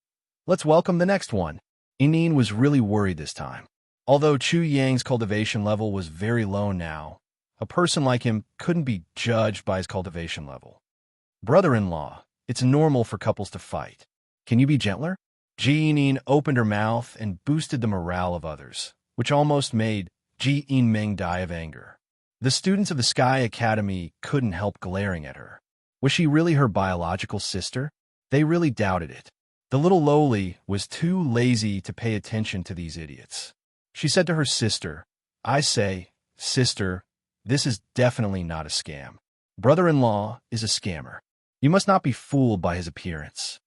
"Let's welcome the next one." Yining was really worried this time. Although Chu Yang's cultivation level was very low now, a person like him couldn't be judged by his cultivation level. Brother-in-law, it's normal for couples to fight. Can you be gentler? Ji Yin opened her mouth and boosted the morale of others, which almost made Ji Yin die of anger. The students of the Sky Academy couldn't help glaring at her. Was she really her biological sister? They really doubted it. The little lowly was too lazy to pay attention to these idiots. She said to her sister, "I say, sister, this is definitely not a scam. Brother-in-law is a scammer. You must not be fooled by his appearance."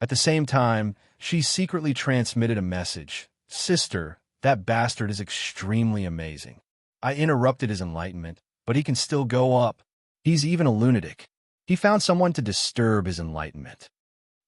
At the same time, she secretly transmitted a message. "Sister, that bastard is extremely amazing. I interrupted his enlightenment, but he can still go up. He's even a lunatic. He found someone to disturb his enlightenment."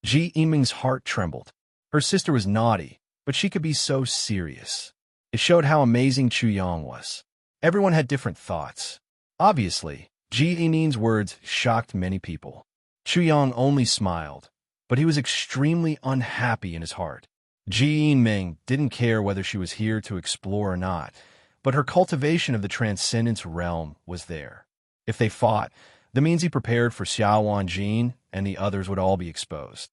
Ji Yiming's heart trembled. Her sister was naughty, but she could be so serious. It showed how amazing Chu Yang was. Everyone had different thoughts. Obviously, Ji Yiming's words shocked many people. Chu Yang only smiled, but he was extremely unhappy in his heart. Ji Yiming didn't care whether she was here to explore or not, but her cultivation of the transcendence realm was there. If they fought, that means he prepared for Xiaowan Jin, and the others would all be exposed.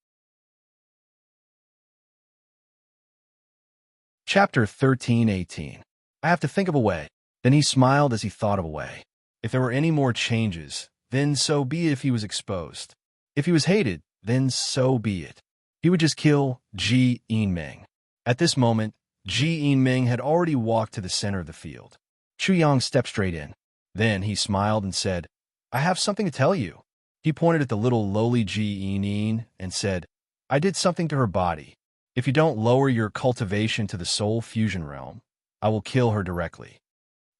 Chapter 13:18. I have to think of a way. Then he smiled as he thought of a way. If there were any more changes, then so be it. If he was exposed. If he was hated, then so be it. He would just kill Ji Yiming. At this moment, Ji Yiming had already walked to the center of the field. Chu Yang stepped straight in. Then he smiled and said, "I have something to tell you." He pointed at the little lowly Ji Yiming and said, "I did something to her body. If you don't lower your cultivation to the soul fusion realm, I will kill her directly."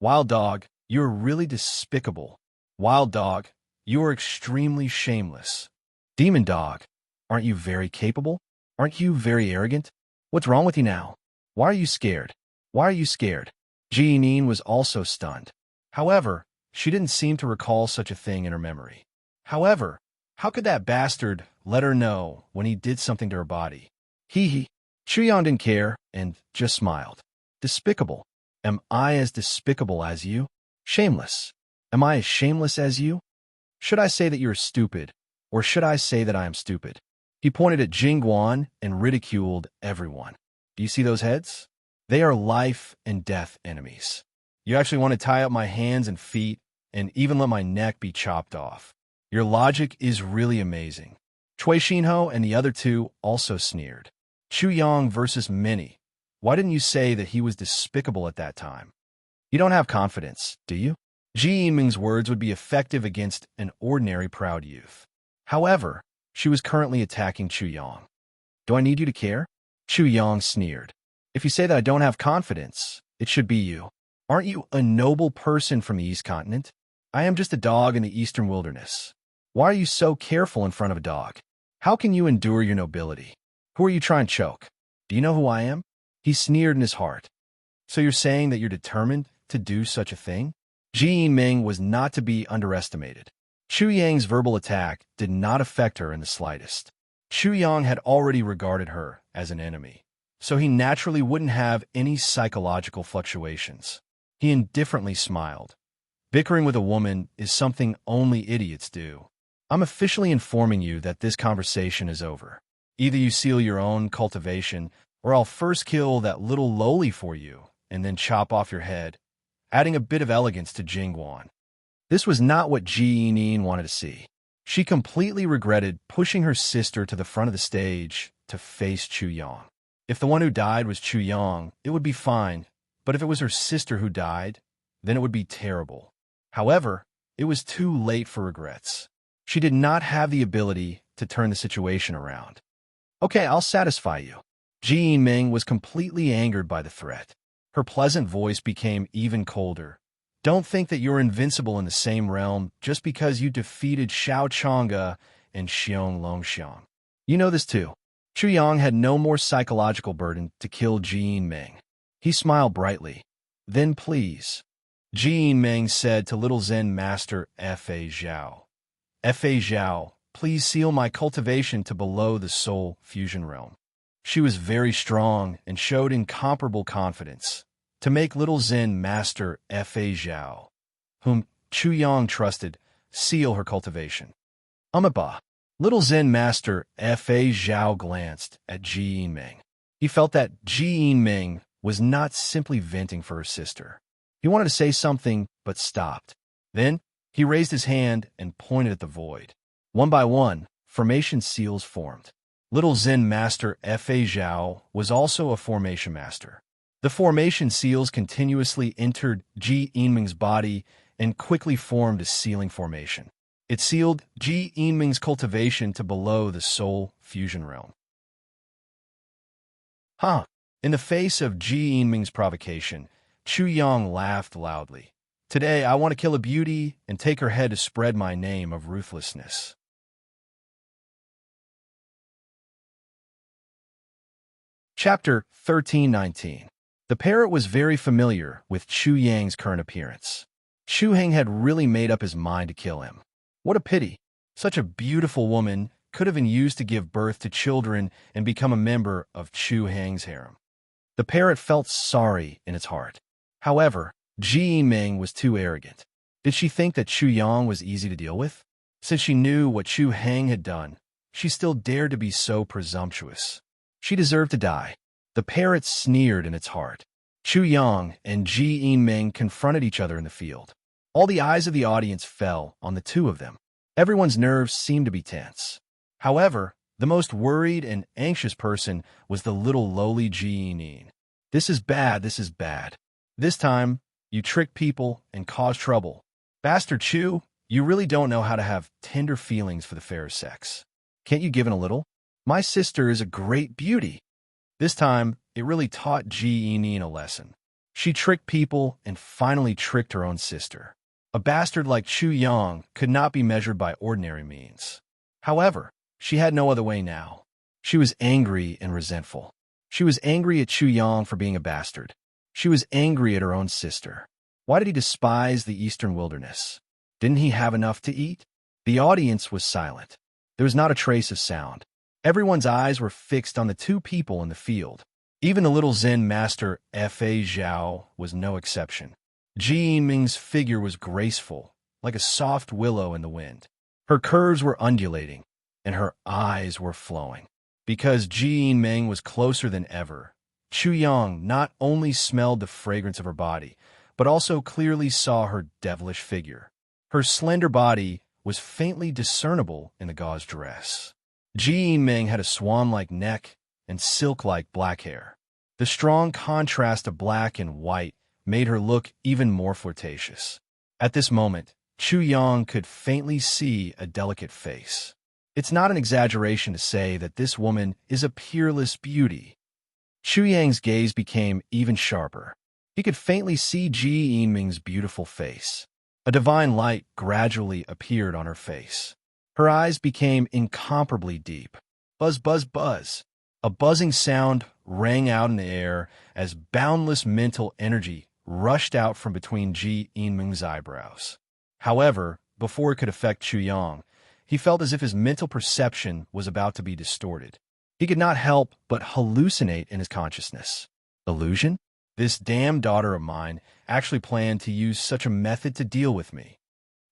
Wild dog, you are really despicable. Wild dog, you are extremely shameless. Demon dog, aren't you very capable? Aren't you very arrogant? What's wrong with you now? Why are you scared? Why are you scared? Ji Yin was also stunned. However, she didn't seem to recall such a thing in her memory. However, how could that bastard let her know when he did something to her body? Hee. Chu Yang didn't care and just smiled. Despicable. Am I as despicable as you? Shameless. Am I as shameless as you? Should I say that you're stupid, or should I say that I am stupid? He pointed at Jingguan and ridiculed everyone. Do you see those heads? They are life and death enemies. You actually want to tie up my hands and feet and even let my neck be chopped off. Your logic is really amazing. Cui Xinho and the other two also sneered. Chu Yang versus Minnie. Why didn't you say that he was despicable at that time? You don't have confidence, do you? Ji Yiming's words would be effective against an ordinary proud youth. However, she was currently attacking Chu Yang. Do I need you to care? Chu Yang sneered. If you say that I don't have confidence, it should be you. Aren't you a noble person from the East Continent? I am just a dog in the Eastern Wilderness. Why are you so careful in front of a dog? How can you endure your nobility? Who are you trying to choke? Do you know who I am? He sneered in his heart. So you're saying that you're determined to do such a thing? Ji Yiming was not to be underestimated. Chu Yang's verbal attack did not affect her in the slightest. Chu Yang had already regarded her as an enemy, so he naturally wouldn't have any psychological fluctuations. He indifferently smiled. Bickering with a woman is something only idiots do. I'm officially informing you that this conversation is over. Either you seal your own cultivation, or I'll first kill that little lowly for you, and then chop off your head, adding a bit of elegance to Jingguan. This was not what Ji Yin wanted to see. She completely regretted pushing her sister to the front of the stage to face Chu Yang. If the one who died was Chu Yang, it would be fine, but if it was her sister who died, then it would be terrible. However, it was too late for regrets. She did not have the ability to turn the situation around. Okay, I'll satisfy you. Ji Yiming was completely angered by the threat. Her pleasant voice became even colder. Don't think that you're invincible in the same realm just because you defeated Xiao Chang'e and Xiong Longxiang. You know this too. Chu Yang had no more psychological burden to kill Ji Yiming. He smiled brightly. Then please. Ji Yiming said to little Zen master Fa Zhao. Fa Zhao, please seal my cultivation to below the soul fusion realm. She was very strong and showed incomparable confidence to make little Zen master Fa Zhao, whom Chu Yang trusted, seal her cultivation. Umaba. Little Zen Master Fa Zhao glanced at Ji Yinming. He felt that Ji Yinming was not simply venting for her sister. He wanted to say something, but stopped. Then, he raised his hand and pointed at the void. One by one, formation seals formed. Little Zen Master Fa Zhao was also a formation master. The formation seals continuously entered Ji Yinming's body and quickly formed a sealing formation. It sealed Ji Yinming's cultivation to below the soul fusion realm. Huh. In the face of Ji Yinming's provocation, Chu Yang laughed loudly. Today, I want to kill a beauty and take her head to spread my name of ruthlessness. Chapter 1319. The parrot was very familiar with Chu Yang's current appearance. Chu Heng had really made up his mind to kill him. What a pity. Such a beautiful woman could have been used to give birth to children and become a member of Chu Heng's harem. The parrot felt sorry in its heart. However, Ji Yinming was too arrogant. Did she think that Chu Yang was easy to deal with? Since she knew what Chu Heng had done, she still dared to be so presumptuous. She deserved to die. The parrot sneered in its heart. Chu Yang and Ji Yinming confronted each other in the field. All the eyes of the audience fell on the two of them. Everyone's nerves seemed to be tense. However, the most worried and anxious person was the little lowly Ji Yinming. This is bad, this is bad. This time, you trick people and cause trouble. Bastard Chu, you really don't know how to have tender feelings for the fair sex. Can't you give in a little? My sister is a great beauty. This time, it really taught Ji Yinming a lesson. She tricked people and finally tricked her own sister. A bastard like Chu Yang could not be measured by ordinary means. However, she had no other way now. She was angry and resentful. She was angry at Chu Yang for being a bastard. She was angry at her own sister. Why did he despise the eastern wilderness? Didn't he have enough to eat? The audience was silent. There was not a trace of sound. Everyone's eyes were fixed on the two people in the field. Even the little Zen master Fa Zhao was no exception. Ji Yinming's figure was graceful, like a soft willow in the wind. Her curves were undulating, and her eyes were flowing. Because Ji Yinming was closer than ever, Chu Yang not only smelled the fragrance of her body, but also clearly saw her devilish figure. Her slender body was faintly discernible in the gauze dress. Ji Yinming had a swan-like neck and silk-like black hair. The strong contrast of black and white made her look even more flirtatious. At this moment, Chu Yang could faintly see a delicate face. It's not an exaggeration to say that this woman is a peerless beauty. Chu Yang's gaze became even sharper. He could faintly see Ji Yinming's beautiful face. A divine light gradually appeared on her face. Her eyes became incomparably deep. Buzz, buzz, buzz. A buzzing sound rang out in the air as boundless mental energy rushed out from between Ji Yinming's eyebrows. However, before it could affect Chu Yang, he felt as if his mental perception was about to be distorted. He could not help but hallucinate in his consciousness. Illusion? This damn daughter of mine actually planned to use such a method to deal with me.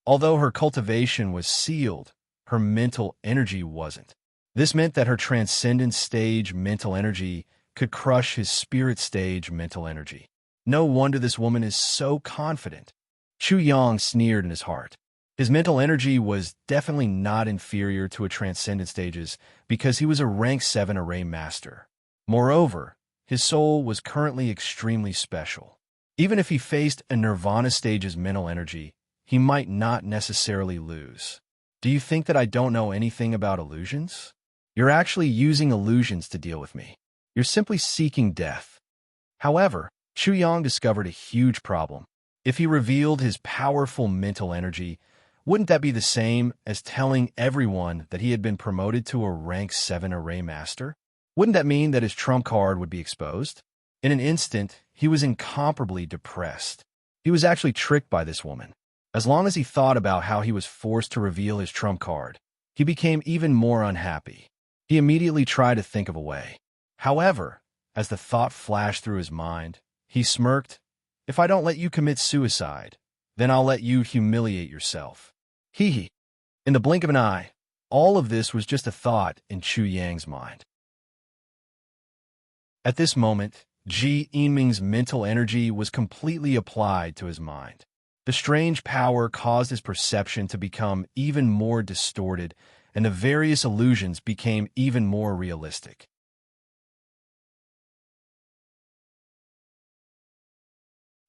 Although her cultivation was sealed, her mental energy wasn't. This meant that her transcendent stage mental energy could crush his spirit stage mental energy. No wonder this woman is so confident. Chu Yang sneered in his heart. His mental energy was definitely not inferior to a transcendent stage's because he was a rank 7 array master. Moreover, his soul was currently extremely special. Even if he faced a nirvana stage's mental energy, he might not necessarily lose. Do you think that I don't know anything about illusions? You're actually using illusions to deal with me. You're simply seeking death. However, Chu Yang discovered a huge problem. If he revealed his powerful mental energy, wouldn't that be the same as telling everyone that he had been promoted to a rank 7 array master? Wouldn't that mean that his trump card would be exposed? In an instant, he was incomparably depressed. He was actually tricked by this woman. As long as he thought about how he was forced to reveal his trump card, he became even more unhappy. He immediately tried to think of a way. However, as the thought flashed through his mind, he smirked. If I don't let you commit suicide, then I'll let you humiliate yourself. Hee hee. In the blink of an eye, all of this was just a thought in Chu Yang's mind. At this moment, Ji Yinming's mental energy was completely applied to his mind. The strange power caused his perception to become even more distorted, and the various illusions became even more realistic.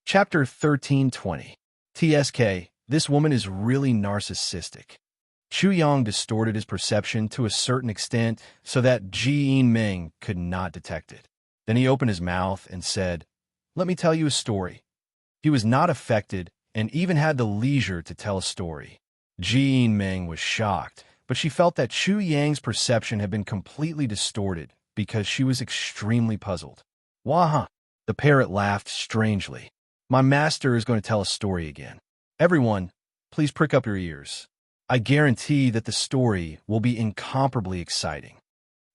Chapter 1320. TSK, this woman is really narcissistic. Chu Yang distorted his perception to a certain extent so that Ji Yinming could not detect it. Then he opened his mouth and said, "Let me tell you a story." He was not affected and even had the leisure to tell a story. Ji Yinming was shocked, but she felt that Chu Yang's perception had been completely distorted because she was extremely puzzled. "Waha!" The parrot laughed strangely. "My master is going to tell a story again. Everyone, please prick up your ears. I guarantee that the story will be incomparably exciting."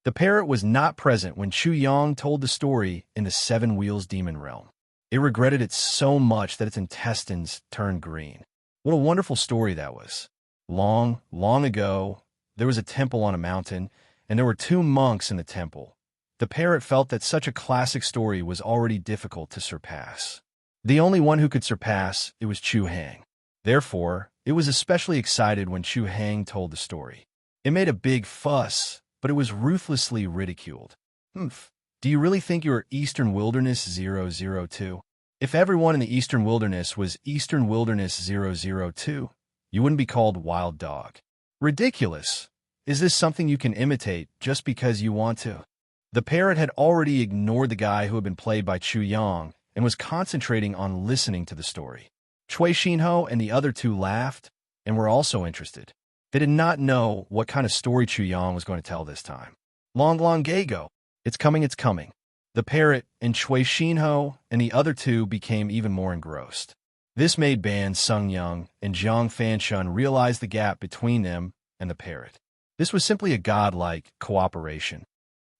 The parrot was not present when Chu Yang told the story in the Seven Wheels Demon Realm. It regretted it so much that its intestines turned green. What a wonderful story that was. Long, long ago, there was a temple on a mountain, and there were two monks in the temple. The parrot felt that such a classic story was already difficult to surpass. The only one who could surpass it was Chu Hang. Therefore, it was especially excited when Chu Hang told the story. It made a big fuss, but it was ruthlessly ridiculed. Do you really think you are Eastern Wilderness 002? If everyone in the Eastern Wilderness was Eastern Wilderness 002, you wouldn't be called Wild Dog. Ridiculous. Is this something you can imitate just because you want to? The parrot had already ignored the guy who had been played by Chu Yang and was concentrating on listening to the story. Cui Xinho and the other two laughed and were also interested. They did not know what kind of story Chu Yang was going to tell this time. Long Gago. It's coming, it's coming. The parrot and Cui Xinho and the other two became even more engrossed. This made Ban Sung Young and Zhang Fanshun realize the gap between them and the parrot. This was simply a godlike cooperation.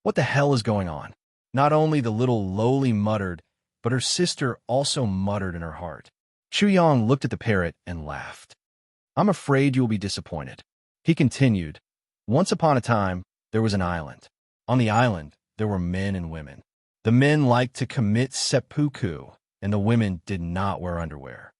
What the hell is going on? Not only the little lowly muttered, but her sister also muttered in her heart. Chu Yang looked at the parrot and laughed. "I'm afraid you will be disappointed." He continued, "Once upon a time, there was an island. On the island, there were men and women. The men liked to commit seppuku, and the women did not wear underwear."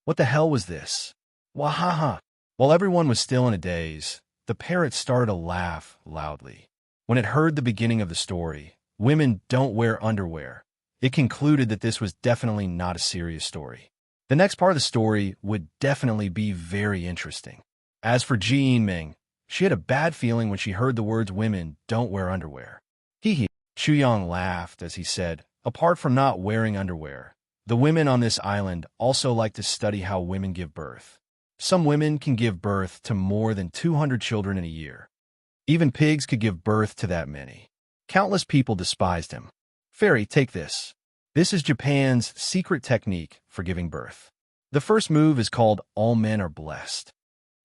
What the hell was this? Wahaha! While everyone was still in a daze, the parrot started to laugh loudly. When it heard the beginning of the story, "Women don't wear underwear," it concluded that this was definitely not a serious story. The next part of the story would definitely be very interesting. As for Ji Yinming, she had a bad feeling when she heard the words "women don't wear underwear." Hee. Chu Yang laughed as he said, "Apart from not wearing underwear, the women on this island also like to study how women give birth. Some women can give birth to more than 200 children in a year. Even pigs could give birth to that many." Countless people despised him. "Fairy, take this. This is Japan's secret technique for giving birth. The first move is called all men are blessed."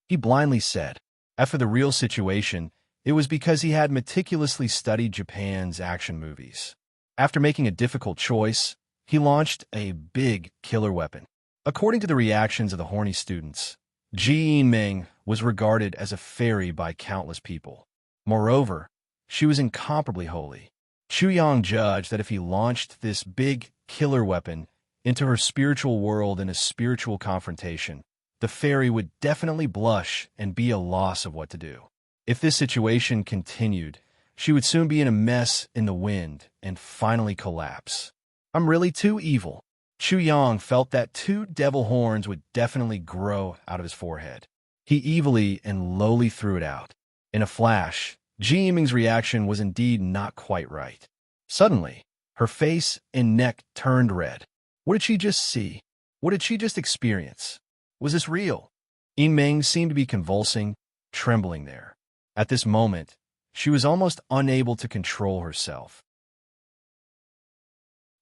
He blindly said. After the real situation, it was because he had meticulously studied Japan's action movies. After making a difficult choice, he launched a big killer weapon. According to the reactions of the horny students, Ji Yinming was regarded as a fairy by countless people. Moreover, she was incomparably holy. Chu Yang judged that if he launched this big killer weapon into her spiritual world in a spiritual confrontation, the fairy would definitely blush and be a loss of what to do. If this situation continued, she would soon be in a mess in the wind and finally collapse. "I'm really too evil." Chu Yang felt that two devil horns would definitely grow out of his forehead. He evilly and lowly threw it out. In a flash, Ji Yiming's reaction was indeed not quite right. Suddenly, her face and neck turned red. What did she just see? What did she just experience? Was this real? Yiming seemed to be convulsing, trembling there. At this moment, she was almost unable to control herself.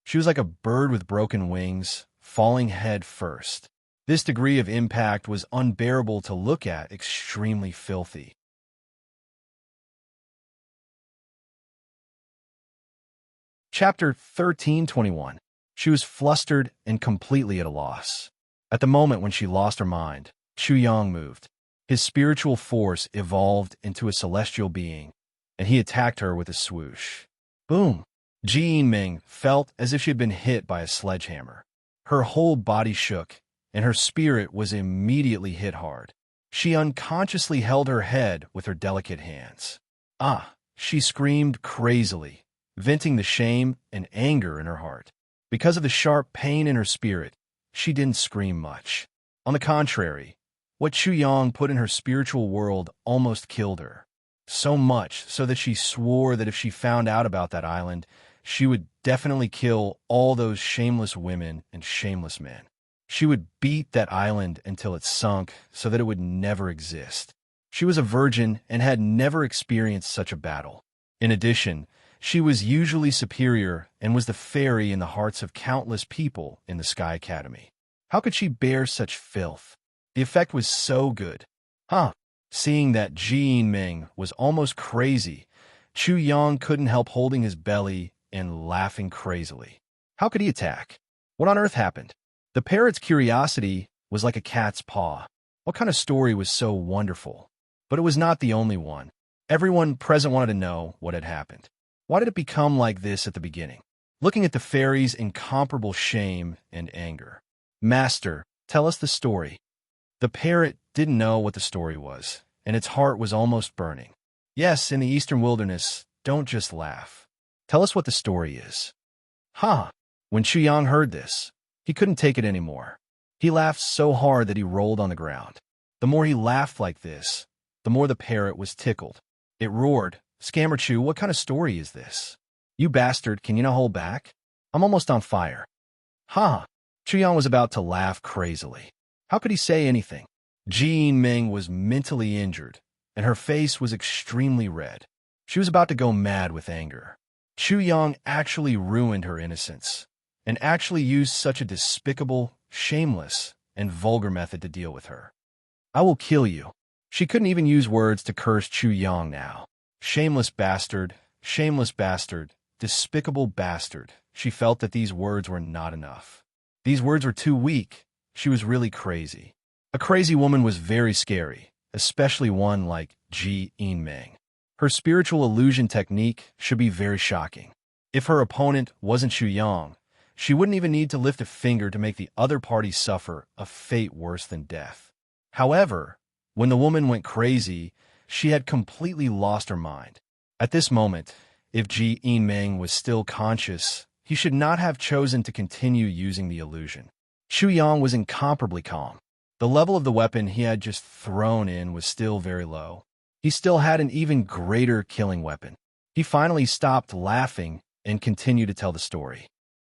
She was like a bird with broken wings, falling head first. This degree of impact was unbearable to look at, extremely filthy. Chapter 1321. She was flustered and completely at a loss. At the moment when she lost her mind, Chu Yang moved. His spiritual force evolved into a celestial being, and he attacked her with a swoosh. Boom! Ji Ming felt as if she had been hit by a sledgehammer. Her whole body shook, and her spirit was immediately hit hard. She unconsciously held her head with her delicate hands. Ah! She screamed crazily, venting the shame and anger in her heart. Because of the sharp pain in her spirit, she didn't scream much. On the contrary, what Chu Yang put in her spiritual world almost killed her. So much so that she swore that if she found out about that island, she would definitely kill all those shameless women and shameless men. She would beat that island until it sunk so that it would never exist. She was a virgin and had never experienced such a battle. In addition, she was usually superior and was the fairy in the hearts of countless people in the Sky Academy. How could she bear such filth? The effect was so good. Seeing that Ji Ming was almost crazy, Chu Yang couldn't help holding his belly and laughing crazily. How could he attack? What on earth happened? The parrot's curiosity was like a cat's paw. What kind of story was so wonderful? But it was not the only one. Everyone present wanted to know what had happened. Why did it become like this at the beginning? Looking at the fairy's incomparable shame and anger. Master, tell us the story. The parrot didn't know what the story was, and its heart was almost burning. Yes, in the eastern wilderness, don't just laugh. Tell us what the story is. When Chu Yang heard this, he couldn't take it anymore. He laughed so hard that he rolled on the ground. The more he laughed like this, the more the parrot was tickled. It roared, "Scammer Chu, what kind of story is this? You bastard, can you not hold back? I'm almost on fire." Chu Yang was about to laugh crazily. How could he say anything? Ji Ming was mentally injured, and her face was extremely red. She was about to go mad with anger. Chu Yang actually ruined her innocence, and actually used such a despicable, shameless, and vulgar method to deal with her. I will kill you. She couldn't even use words to curse Chu Yang now. Shameless bastard, despicable bastard. She felt that these words were not enough. These words were too weak. She was really crazy. A crazy woman was very scary, especially one like Ji Ming. Her spiritual illusion technique should be very shocking. If her opponent wasn't Chu Yang, she wouldn't even need to lift a finger to make the other party suffer a fate worse than death. However, when the woman went crazy, she had completely lost her mind. At this moment, if Ji Ming was still conscious, he should not have chosen to continue using the illusion. Chu Yang was incomparably calm. The level of the weapon he had just thrown in was still very low. He still had an even greater killing weapon. He finally stopped laughing and continued to tell the story.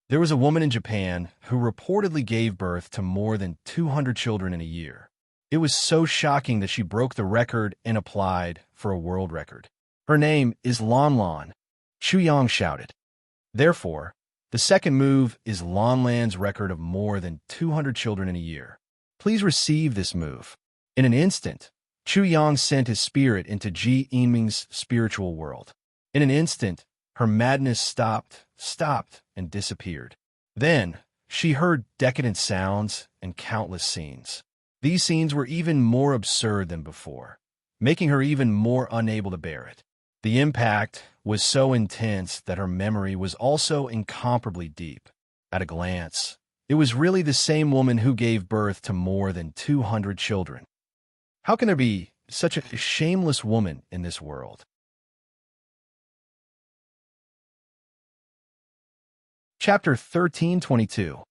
There was a woman in Japan who reportedly gave birth to more than 200 children in a year. It was so shocking that she broke the record and applied for a world record. Her name is Lan Lan, Chu Yang shouted. Therefore, the second move is Lan Lan's record of more than 200 children in a year. Please receive this move. In an instant, Chu Yang sent his spirit into Ji Ming's spiritual world. In an instant, her madness stopped, and disappeared. Then, she heard decadent sounds and countless scenes. These scenes were even more absurd than before, making her even more unable to bear it. The impact was so intense that her memory was also incomparably deep. At a glance, it was really the same woman who gave birth to more than 200 children. How can there be such a shameless woman in this world? Chapter 1322.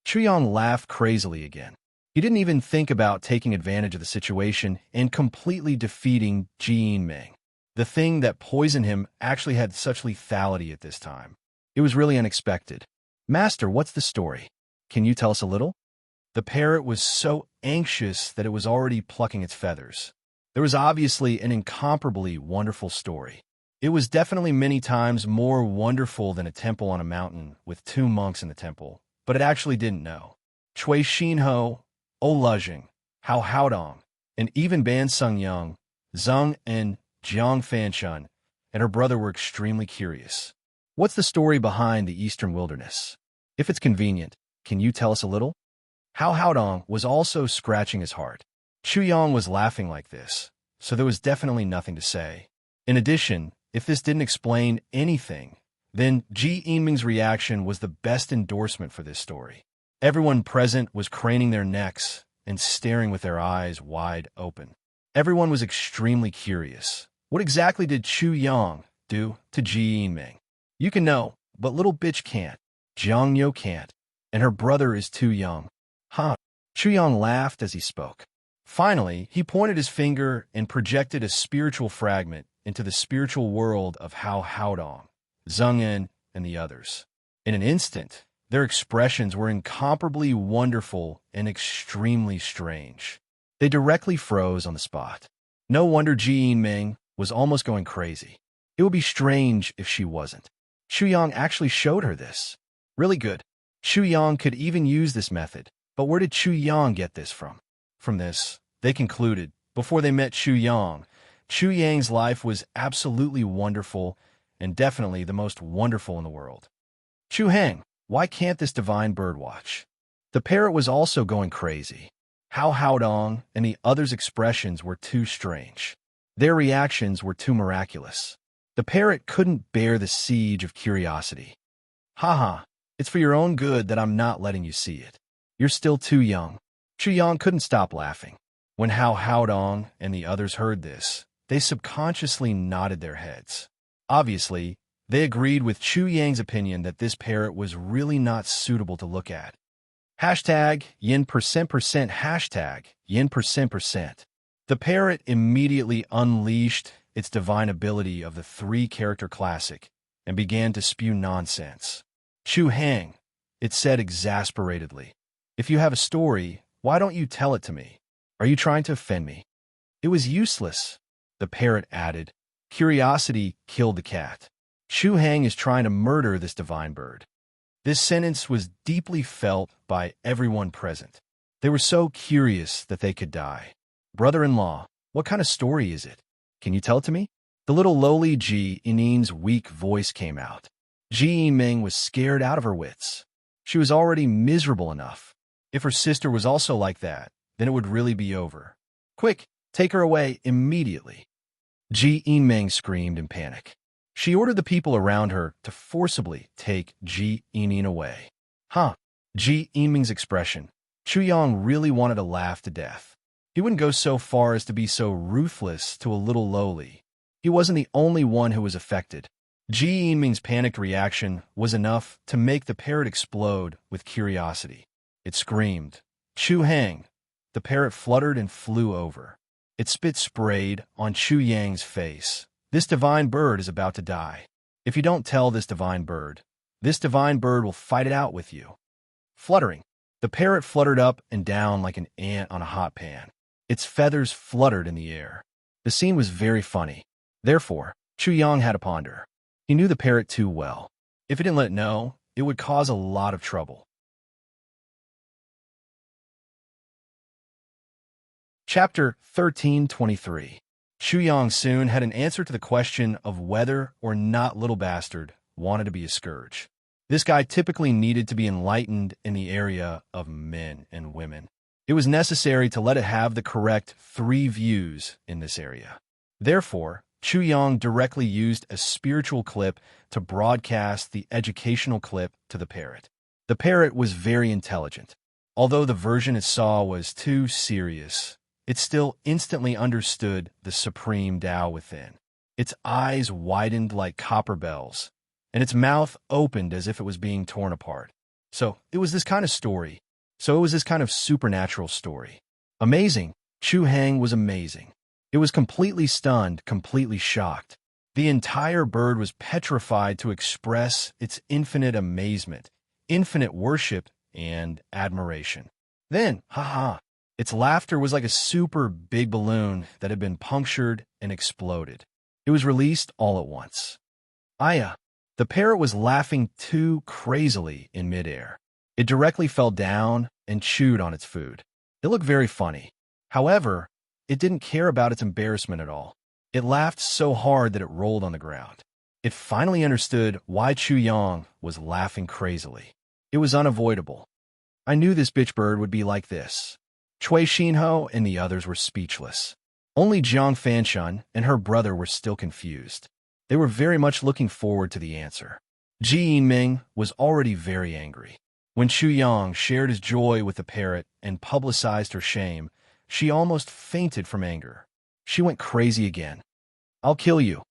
Chu Yang laughed crazily again. He didn't even think about taking advantage of the situation and completely defeating Ji Ming. The thing that poisoned him actually had such lethality at this time. It was really unexpected. Master, what's the story? Can you tell us a little? The parrot was so anxious that it was already plucking its feathers. There was obviously an incomparably wonderful story. It was definitely many times more wonderful than a temple on a mountain with 2 monks in the temple, but it actually didn't know. Cui Xinho, O Lejing, Hao Haodong, and even Ban Sung Yang, Zheng and Jiang Fanshun, and her brother were extremely curious. What's the story behind the eastern wilderness? If it's convenient, can you tell us a little? Hao Haodong was also scratching his heart. Chu Yang was laughing like this, so there was definitely nothing to say. In addition, if this didn't explain anything, then Ji Yinming's reaction was the best endorsement for this story. Everyone present was craning their necks and staring with their eyes wide open. Everyone was extremely curious. What exactly did Chu Yang do to Ji Yinming? You can know, but little bitch can't. Jiang Yo can't. And her brother is too young. Huh? Chu Yang laughed as he spoke. Finally, he pointed his finger and projected a spiritual fragment into the spiritual world of Hao Haodong, Zheng En, and the others. In an instant, their expressions were incomparably wonderful and extremely strange. They directly froze on the spot. No wonder Ji Yinming was almost going crazy. It would be strange if she wasn't. Chu Yang actually showed her this. Really good. Chu Yang could even use this method. But where did Chu Yang get this from? From this, they concluded, before they met Chu Yang's life was absolutely wonderful and definitely the most wonderful in the world. Chu Heng, why can't this divine bird watch? The parrot was also going crazy. Hao Haodong and the others' expressions were too strange. Their reactions were too miraculous. The parrot couldn't bear the siege of curiosity. Haha, it's for your own good that I'm not letting you see it. You're still too young. Chu Yang couldn't stop laughing. When Hao Haodong and the others heard this, they subconsciously nodded their heads. Obviously, they agreed with Chu Yang's opinion that this parrot was really not suitable to look at. Hashtag yin %%, hashtag yin %%. The parrot immediately unleashed its divine ability of the 3-character classic and began to spew nonsense. Chu Heng, it said exasperatedly, if you have a story, why don't you tell it to me? Are you trying to offend me? It was useless, the parrot added. Curiosity killed the cat. Chu Heng is trying to murder this divine bird. This sentence was deeply felt by everyone present. They were so curious that they could die. Brother-in-law, what kind of story is it? Can you tell it to me? The little lowly Ji Yinming's weak voice came out. Ji Yinming was scared out of her wits. She was already miserable enough. If her sister was also like that, then it would really be over. Quick, take her away immediately. Ji Yinming screamed in panic. She ordered the people around her to forcibly take Ji Yinming away. Huh? Ji Yinming's expression. Chu Yang really wanted to laugh to death. He wouldn't go so far as to be so ruthless to a little lowly. He wasn't the only one who was affected. Ji Yinming's panicked reaction was enough to make the parrot explode with curiosity. It screamed, Chu Heng. The parrot fluttered and flew over. Its spit sprayed on Chu Yang's face. This divine bird is about to die. If you don't tell this divine bird will fight it out with you. Fluttering. The parrot fluttered up and down like an ant on a hot pan. Its feathers fluttered in the air. The scene was very funny. Therefore, Chu Yang had to ponder. He knew the parrot too well. If he didn't let it know, it would cause a lot of trouble. Chapter 1323. Chu Yang soon had an answer to the question of whether or not Little Bastard wanted to be a scourge. This guy typically needed to be enlightened in the area of men and women. It was necessary to let it have the correct 3 views in this area. Therefore, Chu Yang directly used a spiritual clip to broadcast the educational clip to the parrot. The parrot was very intelligent. Although the version it saw was too serious, it still instantly understood the supreme Tao within. Its eyes widened like copper bells, and its mouth opened as if it was being torn apart. So it was this kind of supernatural story. Amazing. Chu Heng was amazing. It was completely stunned, completely shocked. The entire bird was petrified to express its infinite amazement, infinite worship, and admiration. Then, its laughter was like a super big balloon that had been punctured and exploded. It was released all at once. Aya! The parrot was laughing too crazily in midair. It directly fell down and chewed on its food. It looked very funny. However, it didn't care about its embarrassment at all. It laughed so hard that it rolled on the ground. It finally understood why Chu Yang was laughing crazily. It was unavoidable. I knew this bitch bird would be like this. Cui Xinho and the others were speechless. Only Jiang Fanshun and her brother were still confused. They were very much looking forward to the answer. Ji Yinming was already very angry. When Chu Yang shared his joy with the parrot and publicized her shame, she almost fainted from anger. She went crazy again. I'll kill you.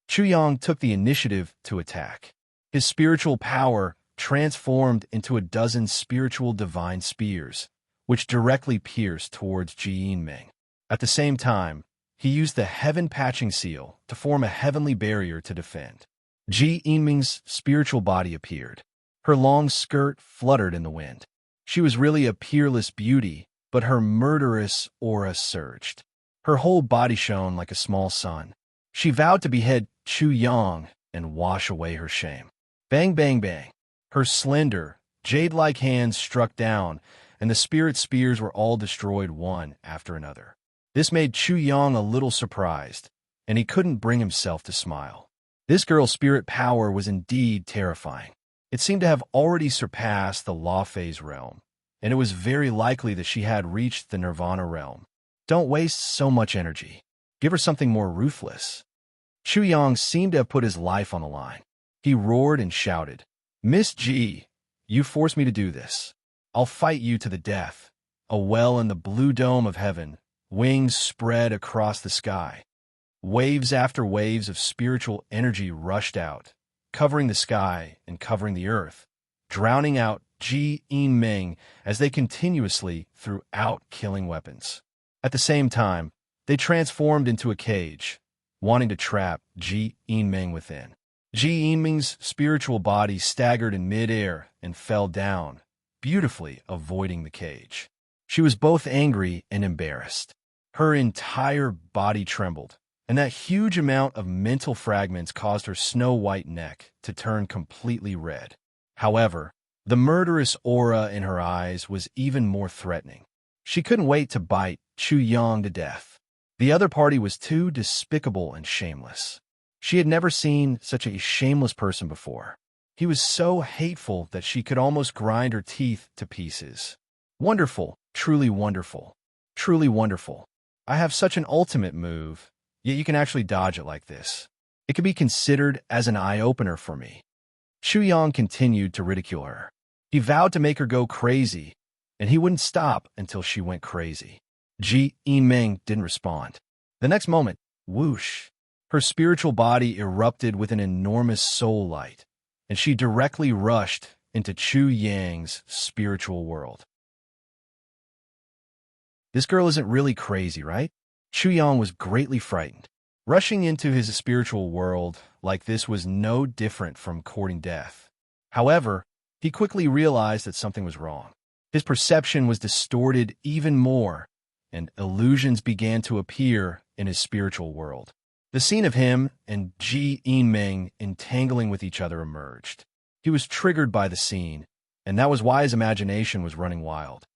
Chu Yang took the initiative to attack. His spiritual power transformed into a dozen spiritual divine spears, which directly pierced towards Ji Yinming. At the same time, he used the heaven patching seal to form a heavenly barrier to defend. Ji Yinming's spiritual body appeared. Her long skirt fluttered in the wind. She was really a peerless beauty, but her murderous aura surged. Her whole body shone like a small sun. She vowed to behead Chu Yang and wash away her shame. Bang, bang, bang. Her slender, jade-like hands struck down, and the spirit spears were all destroyed one after another. This made Chu Yang a little surprised, and he couldn't bring himself to smile. This girl's spirit power was indeed terrifying. It seemed to have already surpassed the law phase realm, and it was very likely that she had reached the nirvana realm. Don't waste so much energy. Give her something more ruthless. Chu Yang seemed to have put his life on the line. He roared and shouted, Miss G, you forced me to do this. I'll fight you to the death. A well in the blue dome of heaven. Wings spread across the sky. Waves after waves of spiritual energy rushed out, covering the sky and covering the earth, drowning out Ji Yinming as they continuously threw out killing weapons. At the same time, they transformed into a cage, wanting to trap Ji Yinming within. Ji Yinming's spiritual body staggered in midair and fell down, beautifully avoiding the cage. She was both angry and embarrassed. Her entire body trembled, and that huge amount of mental fragments caused her snow-white neck to turn completely red. However, the murderous aura in her eyes was even more threatening. She couldn't wait to bite Chu Yang to death. The other party was too despicable and shameless. She had never seen such a shameless person before. He was so hateful that she could almost grind her teeth to pieces. Wonderful, truly wonderful, truly wonderful. I have such an ultimate move, yet you can actually dodge it like this. It could be considered as an eye-opener for me. Chu Yang continued to ridicule her. He vowed to make her go crazy, and he wouldn't stop until she went crazy. Ji Yinming didn't respond. The next moment, whoosh, her spiritual body erupted with an enormous soul light, and she directly rushed into Chu Yang's spiritual world. This girl isn't really crazy, right? Chu Yang was greatly frightened. Rushing into his spiritual world like this was no different from courting death. However, he quickly realized that something was wrong. His perception was distorted even more, and illusions began to appear in his spiritual world. The scene of him and Ji Yinming entangling with each other emerged. He was triggered by the scene, and that was why his imagination was running wild.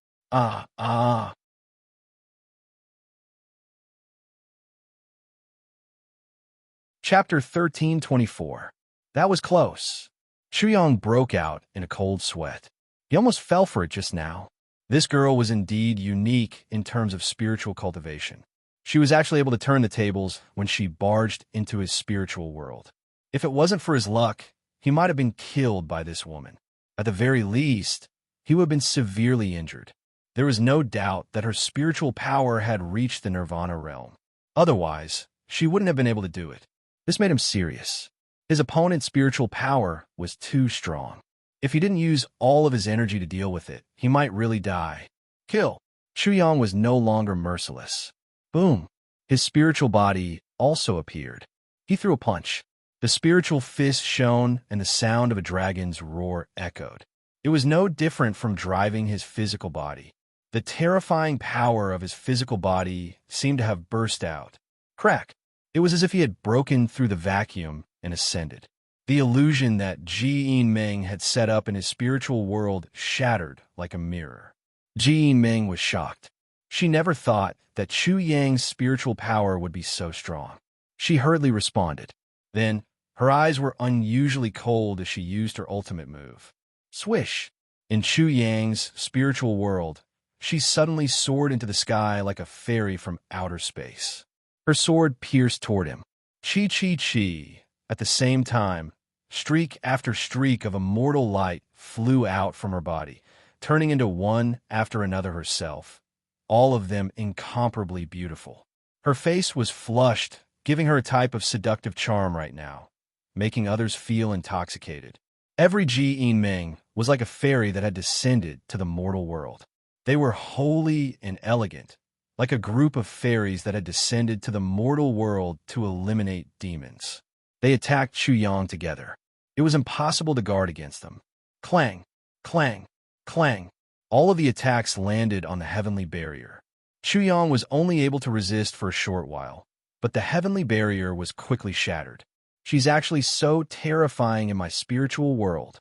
Chapter 1324. That was close. Chu Yang broke out in a cold sweat. He almost fell for it just now. This girl was indeed unique in terms of spiritual cultivation. She was actually able to turn the tables when she barged into his spiritual world. If it wasn't for his luck, he might have been killed by this woman. At the very least, he would have been severely injured. There was no doubt that her spiritual power had reached the nirvana realm. Otherwise, she wouldn't have been able to do it. This made him serious. His opponent's spiritual power was too strong. If he didn't use all of his energy to deal with it, he might really die. Kill. Chu Yang was no longer merciless. Boom. His spiritual body also appeared. He threw a punch. The spiritual fist shone, and the sound of a dragon's roar echoed. It was no different from driving his physical body. The terrifying power of his physical body seemed to have burst out. Crack. It was as if he had broken through the vacuum and ascended. The illusion that Ji Yinming had set up in his spiritual world shattered like a mirror. Ji Yinming was shocked. She never thought that Chu Yang's spiritual power would be so strong. She hurriedly responded. Then, her eyes were unusually cold as she used her ultimate move. Swish! In Chu Yang's spiritual world, she suddenly soared into the sky like a fairy from outer space. Her sword pierced toward him. Chi chi chi. At the same time, streak after streak of immortal light flew out from her body, turning into one after another herself, all of them incomparably beautiful. Her face was flushed, giving her a type of seductive charm right now, making others feel intoxicated. Every Ji Ming was like a fairy that had descended to the mortal world. They were holy and elegant, like a group of fairies that had descended to the mortal world to eliminate demons. They attacked Chu Yang together. It was impossible to guard against them. Clang, clang, clang. All of the attacks landed on the heavenly barrier. Chu Yang was only able to resist for a short while, but the heavenly barrier was quickly shattered. She's actually so terrifying in my spiritual world.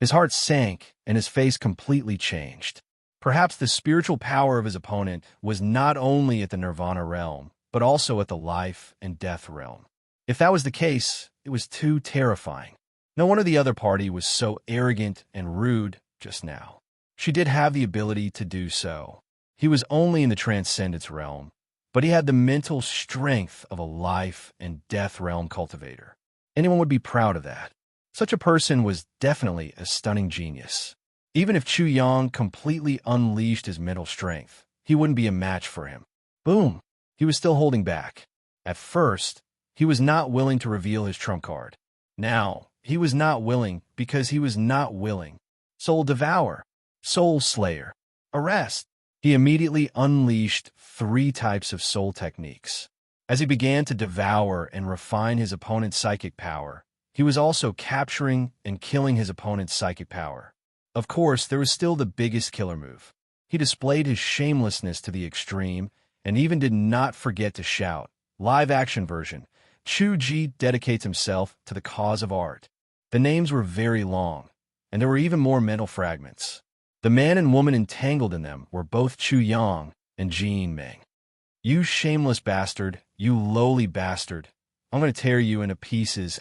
His heart sank, and his face completely changed. Perhaps the spiritual power of his opponent was not only at the Nirvana realm, but also at the life and death realm. If that was the case, it was too terrifying. No wonder the other party was so arrogant and rude just now. She did have the ability to do so. He was only in the transcendence realm, but he had the mental strength of a life and death realm cultivator. Anyone would be proud of that. Such a person was definitely a stunning genius. Even if Chu Yang completely unleashed his mental strength, he wouldn't be a match for him. Boom! He was still holding back. At first, he was not willing to reveal his trump card. Now, he was not willing because he was not willing. Soul Devour, Soul Slayer, Arrest. He immediately unleashed 3 types of soul techniques. As he began to devour and refine his opponent's psychic power, he was also capturing and killing his opponent's psychic power. Of course, there was still the biggest killer move. He displayed his shamelessness to the extreme and even did not forget to shout, live-action version, Chu Ji dedicates himself to the cause of art. The names were very long, and there were even more mental fragments. The man and woman entangled in them were both Chu Yang and Ji Ming. You shameless bastard, you lowly bastard. I'm going to tear you into pieces.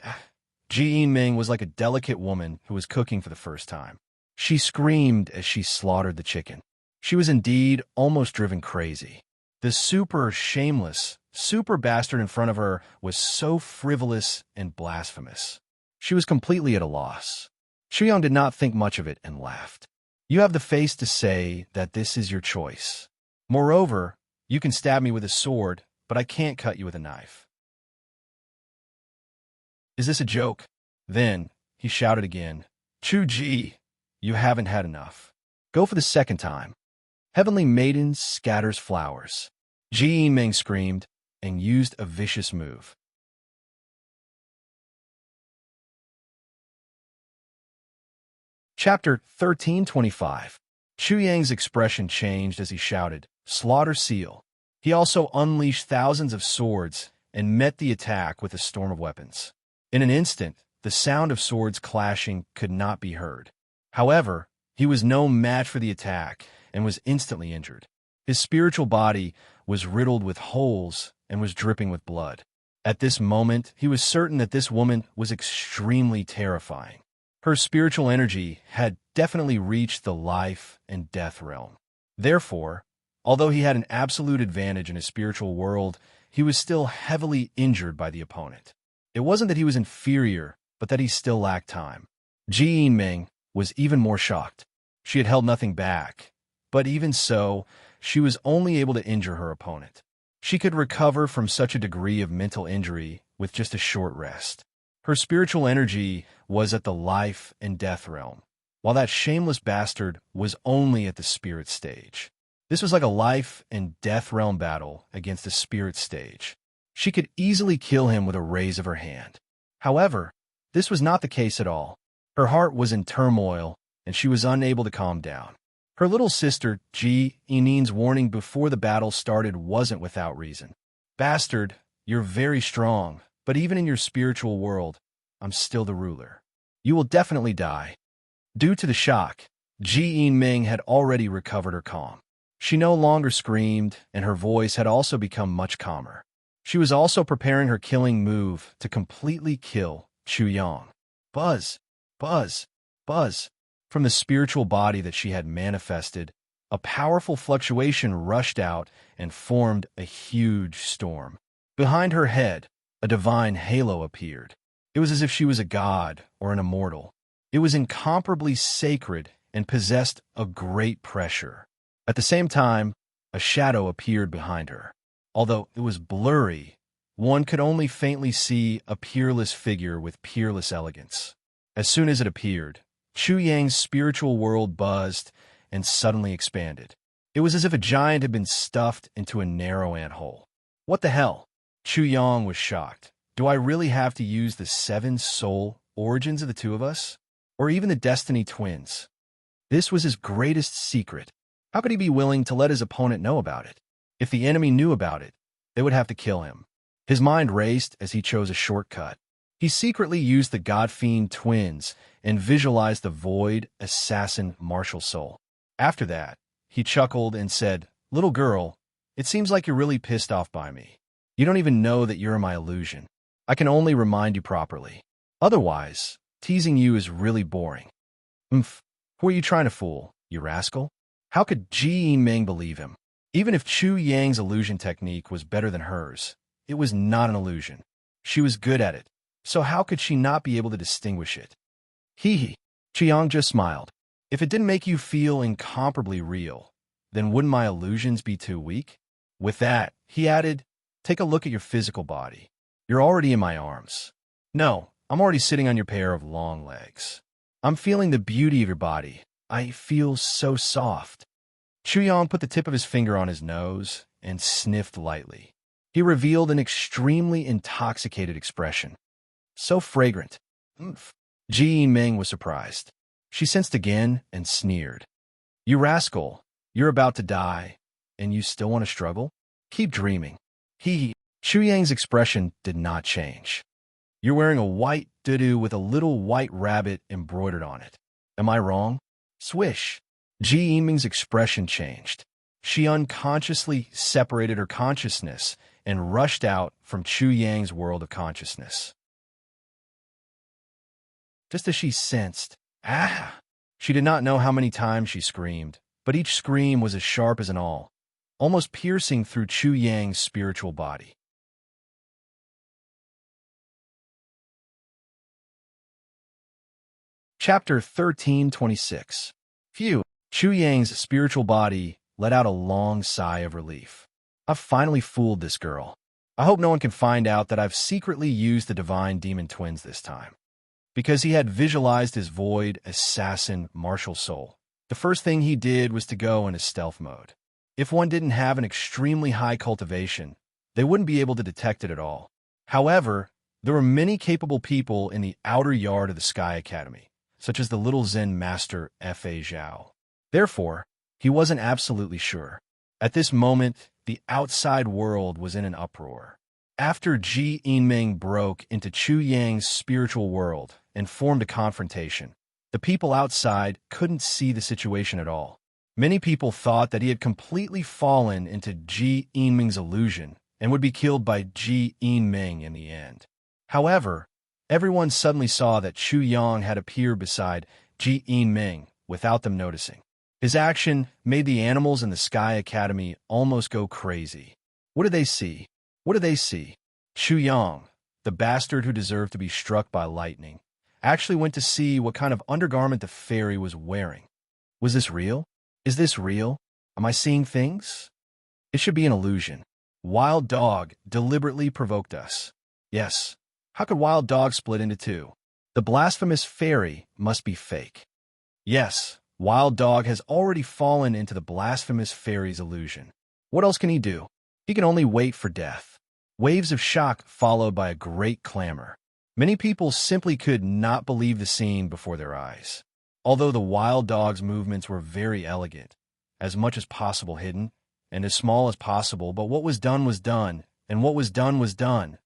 Ji Ming was like a delicate woman who was cooking for the first time. She screamed as she slaughtered the chicken. She was indeed almost driven crazy. The super shameless, super bastard in front of her was so frivolous and blasphemous. She was completely at a loss. Chuyang did not think much of it and laughed. You have the face to say that this is your choice. Moreover, you can stab me with a sword, but I can't cut you with a knife. Is this a joke? Then, he shouted again, Chu Ji, you haven't had enough. Go for the second time. Heavenly Maiden scatters flowers. Ji Ming screamed and used a vicious move. Chapter 1325. Chu Yang's expression changed as he shouted, Slaughter Seal. He also unleashed thousands of swords and met the attack with a storm of weapons. In an instant, the sound of swords clashing could not be heard. However, he was no match for the attack and was instantly injured. His spiritual body was riddled with holes and was dripping with blood. At this moment, he was certain that this woman was extremely terrifying. Her spiritual energy had definitely reached the life and death realm. Therefore, although he had an absolute advantage in his spiritual world, he was still heavily injured by the opponent. It wasn't that he was inferior, but that he still lacked time. Ji Ming was even more shocked. She had held nothing back, but even so, she was only able to injure her opponent. She could recover from such a degree of mental injury with just a short rest. Her spiritual energy was at the life and death realm, while that shameless bastard was only at the spirit stage. This was like a life and death realm battle against the spirit stage. She could easily kill him with a raise of her hand. However, this was not the case at all. Her heart was in turmoil, and she was unable to calm down. Her little sister, Ji Inin's warning before the battle started wasn't without reason. Bastard, you're very strong, but even in your spiritual world, I'm still the ruler. You will definitely die. Due to the shock, Ji Ming had already recovered her calm. She no longer screamed, and her voice had also become much calmer. She was also preparing her killing move to completely kill Chu Yang. Buzz, buzz, buzz. From the spiritual body that she had manifested, a powerful fluctuation rushed out and formed a huge storm. Behind her head, a divine halo appeared. It was as if she was a god or an immortal. It was incomparably sacred and possessed a great pressure. At the same time, a shadow appeared behind her. Although it was blurry, one could only faintly see a peerless figure with peerless elegance. As soon as it appeared, Chu Yang's spiritual world buzzed and suddenly expanded. It was as if a giant had been stuffed into a narrow anthole. What the hell? Chu Yang was shocked. Do I really have to use the 7 soul origins of the two of us? Or even the Destiny twins? This was his greatest secret. How could he be willing to let his opponent know about it? If the enemy knew about it, they would have to kill him. His mind raced as he chose a shortcut. He secretly used the God-Fiend twins and visualized the void assassin martial soul. After that, he chuckled and said, "Little girl, it seems like you're really pissed off by me. You don't even know that you're my illusion. I can only remind you properly. Otherwise, teasing you is really boring." Who are you trying to fool, you rascal? How could Ji Yiming believe him? Even if Chu Yang's illusion technique was better than hers, it was not an illusion. She was good at it, so how could she not be able to distinguish it? Hee. Chiang just smiled. If it didn't make you feel incomparably real, then wouldn't my illusions be too weak? With that, he added, take a look at your physical body. You're already in my arms. No, I'm already sitting on your pair of long legs. I'm feeling the beauty of your body. I feel so soft. Chu Yang put the tip of his finger on his nose and sniffed lightly. He revealed an extremely intoxicated expression. So fragrant. Ji Yiming was surprised. She sensed again and sneered. You rascal, you're about to die, and you still want to struggle? Keep dreaming. Chu Yang's expression did not change. You're wearing a white doo-doo with a little white rabbit embroidered on it. Am I wrong? Swish. Ji Yiming's expression changed. She unconsciously separated her consciousness and rushed out from Chu Yang's world of consciousness. Just as she sensed, she did not know how many times she screamed, but each scream was as sharp as an awl, almost piercing through Chu Yang's spiritual body. Chapter 1326. Phew. Chu Yang's spiritual body let out a long sigh of relief. I've finally fooled this girl. I hope no one can find out that I've secretly used the divine demon twins this time. Because he had visualized his void assassin martial soul, the first thing he did was to go into stealth mode. If one didn't have an extremely high cultivation, they wouldn't be able to detect it at all. However, there were many capable people in the outer yard of the Sky Academy, such as the little Zen master Fa Zhao. Therefore, he wasn't absolutely sure. At this moment, the outside world was in an uproar. After Ji Yiming broke into Chu Yang's spiritual world and formed a confrontation, the people outside couldn't see the situation at all. Many people thought that he had completely fallen into Ji Yiming's illusion and would be killed by Ji Yiming in the end. However, everyone suddenly saw that Chu Yang had appeared beside Ji Yiming without them noticing. His action made the animals in the Sky Academy almost go crazy. What did they see? What did they see? Chu Yang, the bastard who deserved to be struck by lightning, actually went to see what kind of undergarment the fairy was wearing. Was this real? Is this real? Am I seeing things? It should be an illusion. Wild Dog deliberately provoked us. Yes. How could Wild Dog split into two? The blasphemous fairy must be fake. Yes, Wild Dog has already fallen into the blasphemous fairy's illusion. What else can he do? He can only wait for death. Waves of shock followed by a great clamor. Many people simply could not believe the scene before their eyes. Although the Wild Dog's movements were very elegant, as much as possible hidden, and as small as possible, but what was done was done, and what was done was done.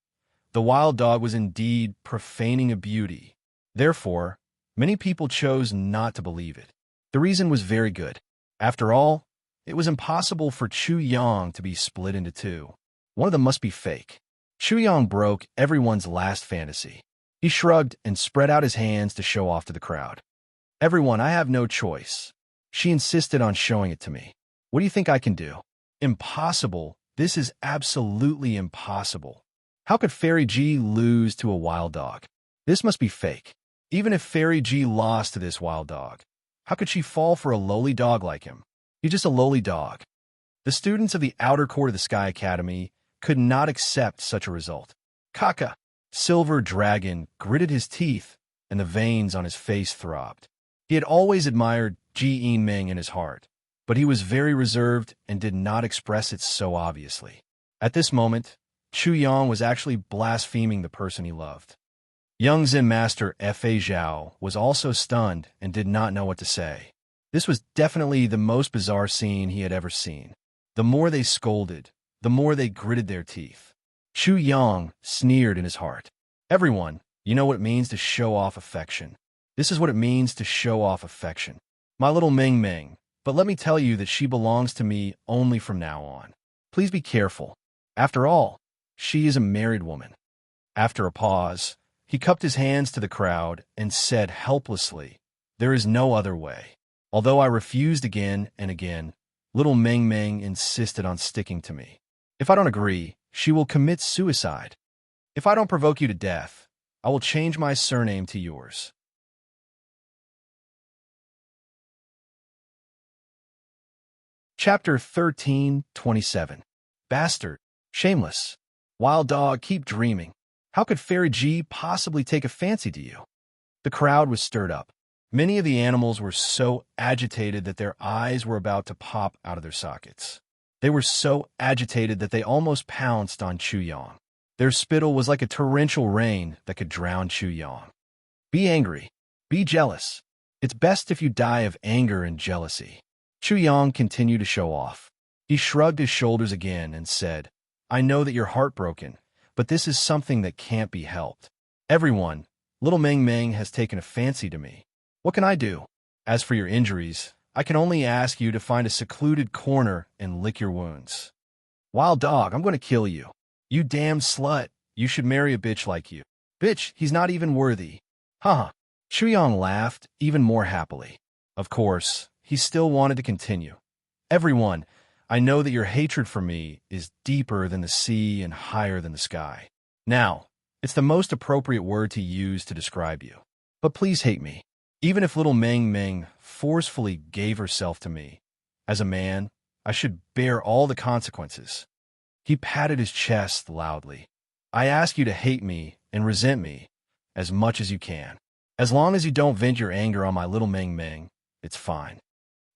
The Wild Dog was indeed profaning a beauty. Therefore, many people chose not to believe it. The reason was very good. After all, it was impossible for Chu Yang to be split into two. One of them must be fake. Chu Yang broke everyone's last fantasy. He shrugged and spread out his hands to show off to the crowd. Everyone, I have no choice. She insisted on showing it to me. What do you think I can do? Impossible. This is absolutely impossible. How could Fairy G lose to a wild dog? This must be fake. Even if Fairy G lost to this wild dog, how could she fall for a lowly dog like him? He's just a lowly dog. The students of the outer court of the Sky Academy could not accept such a result. Kaka, Silver Dragon, gritted his teeth, and the veins on his face throbbed. He had always admired Ji In-ming in his heart, but he was very reserved and did not express it so obviously. At this moment, Chu Yang was actually blaspheming the person he loved. Young Zen Master Fa Zhao was also stunned and did not know what to say. This was definitely the most bizarre scene he had ever seen. The more they scolded, the more they gritted their teeth. Chu Yang sneered in his heart. Everyone, you know what it means to show off affection. This is what it means to show off affection. My little Ming Ming, but let me tell you that she belongs to me only from now on. Please be careful. After all, she is a married woman. After a pause, he cupped his hands to the crowd and said helplessly, "There is no other way." Although I refused again and again, little Ming Ming insisted on sticking to me. If I don't agree, she will commit suicide. If I don't provoke you to death, I will change my surname to yours. Chapter 13:27. Bastard. Shameless. Wild dog, keep dreaming. How could Fairy G possibly take a fancy to you? The crowd was stirred up. Many of the animals were so agitated that their eyes were about to pop out of their sockets. They were so agitated that they almost pounced on Chu Yang. Their spittle was like a torrential rain that could drown Chu Yang. Be angry. Be jealous. It's best if you die of anger and jealousy. Chu Yang continued to show off. He shrugged his shoulders again and said, "I know that you're heartbroken, but this is something that can't be helped. Everyone, little Ming Ming has taken a fancy to me. What can I do? As for your injuries, I can only ask you to find a secluded corner and lick your wounds." Wild dog, I'm going to kill you. You damn slut. You should marry a bitch like you. Bitch, he's not even worthy. Haha. Chu Yang laughed even more happily. Of course, he still wanted to continue. Everyone, I know that your hatred for me is deeper than the sea and higher than the sky. Now, it's the most appropriate word to use to describe you. But please hate me. Even if little Ming Ming forcefully gave herself to me, as a man, I should bear all the consequences. He patted his chest loudly. I ask you to hate me and resent me as much as you can. As long as you don't vent your anger on my little Ming Ming, it's fine.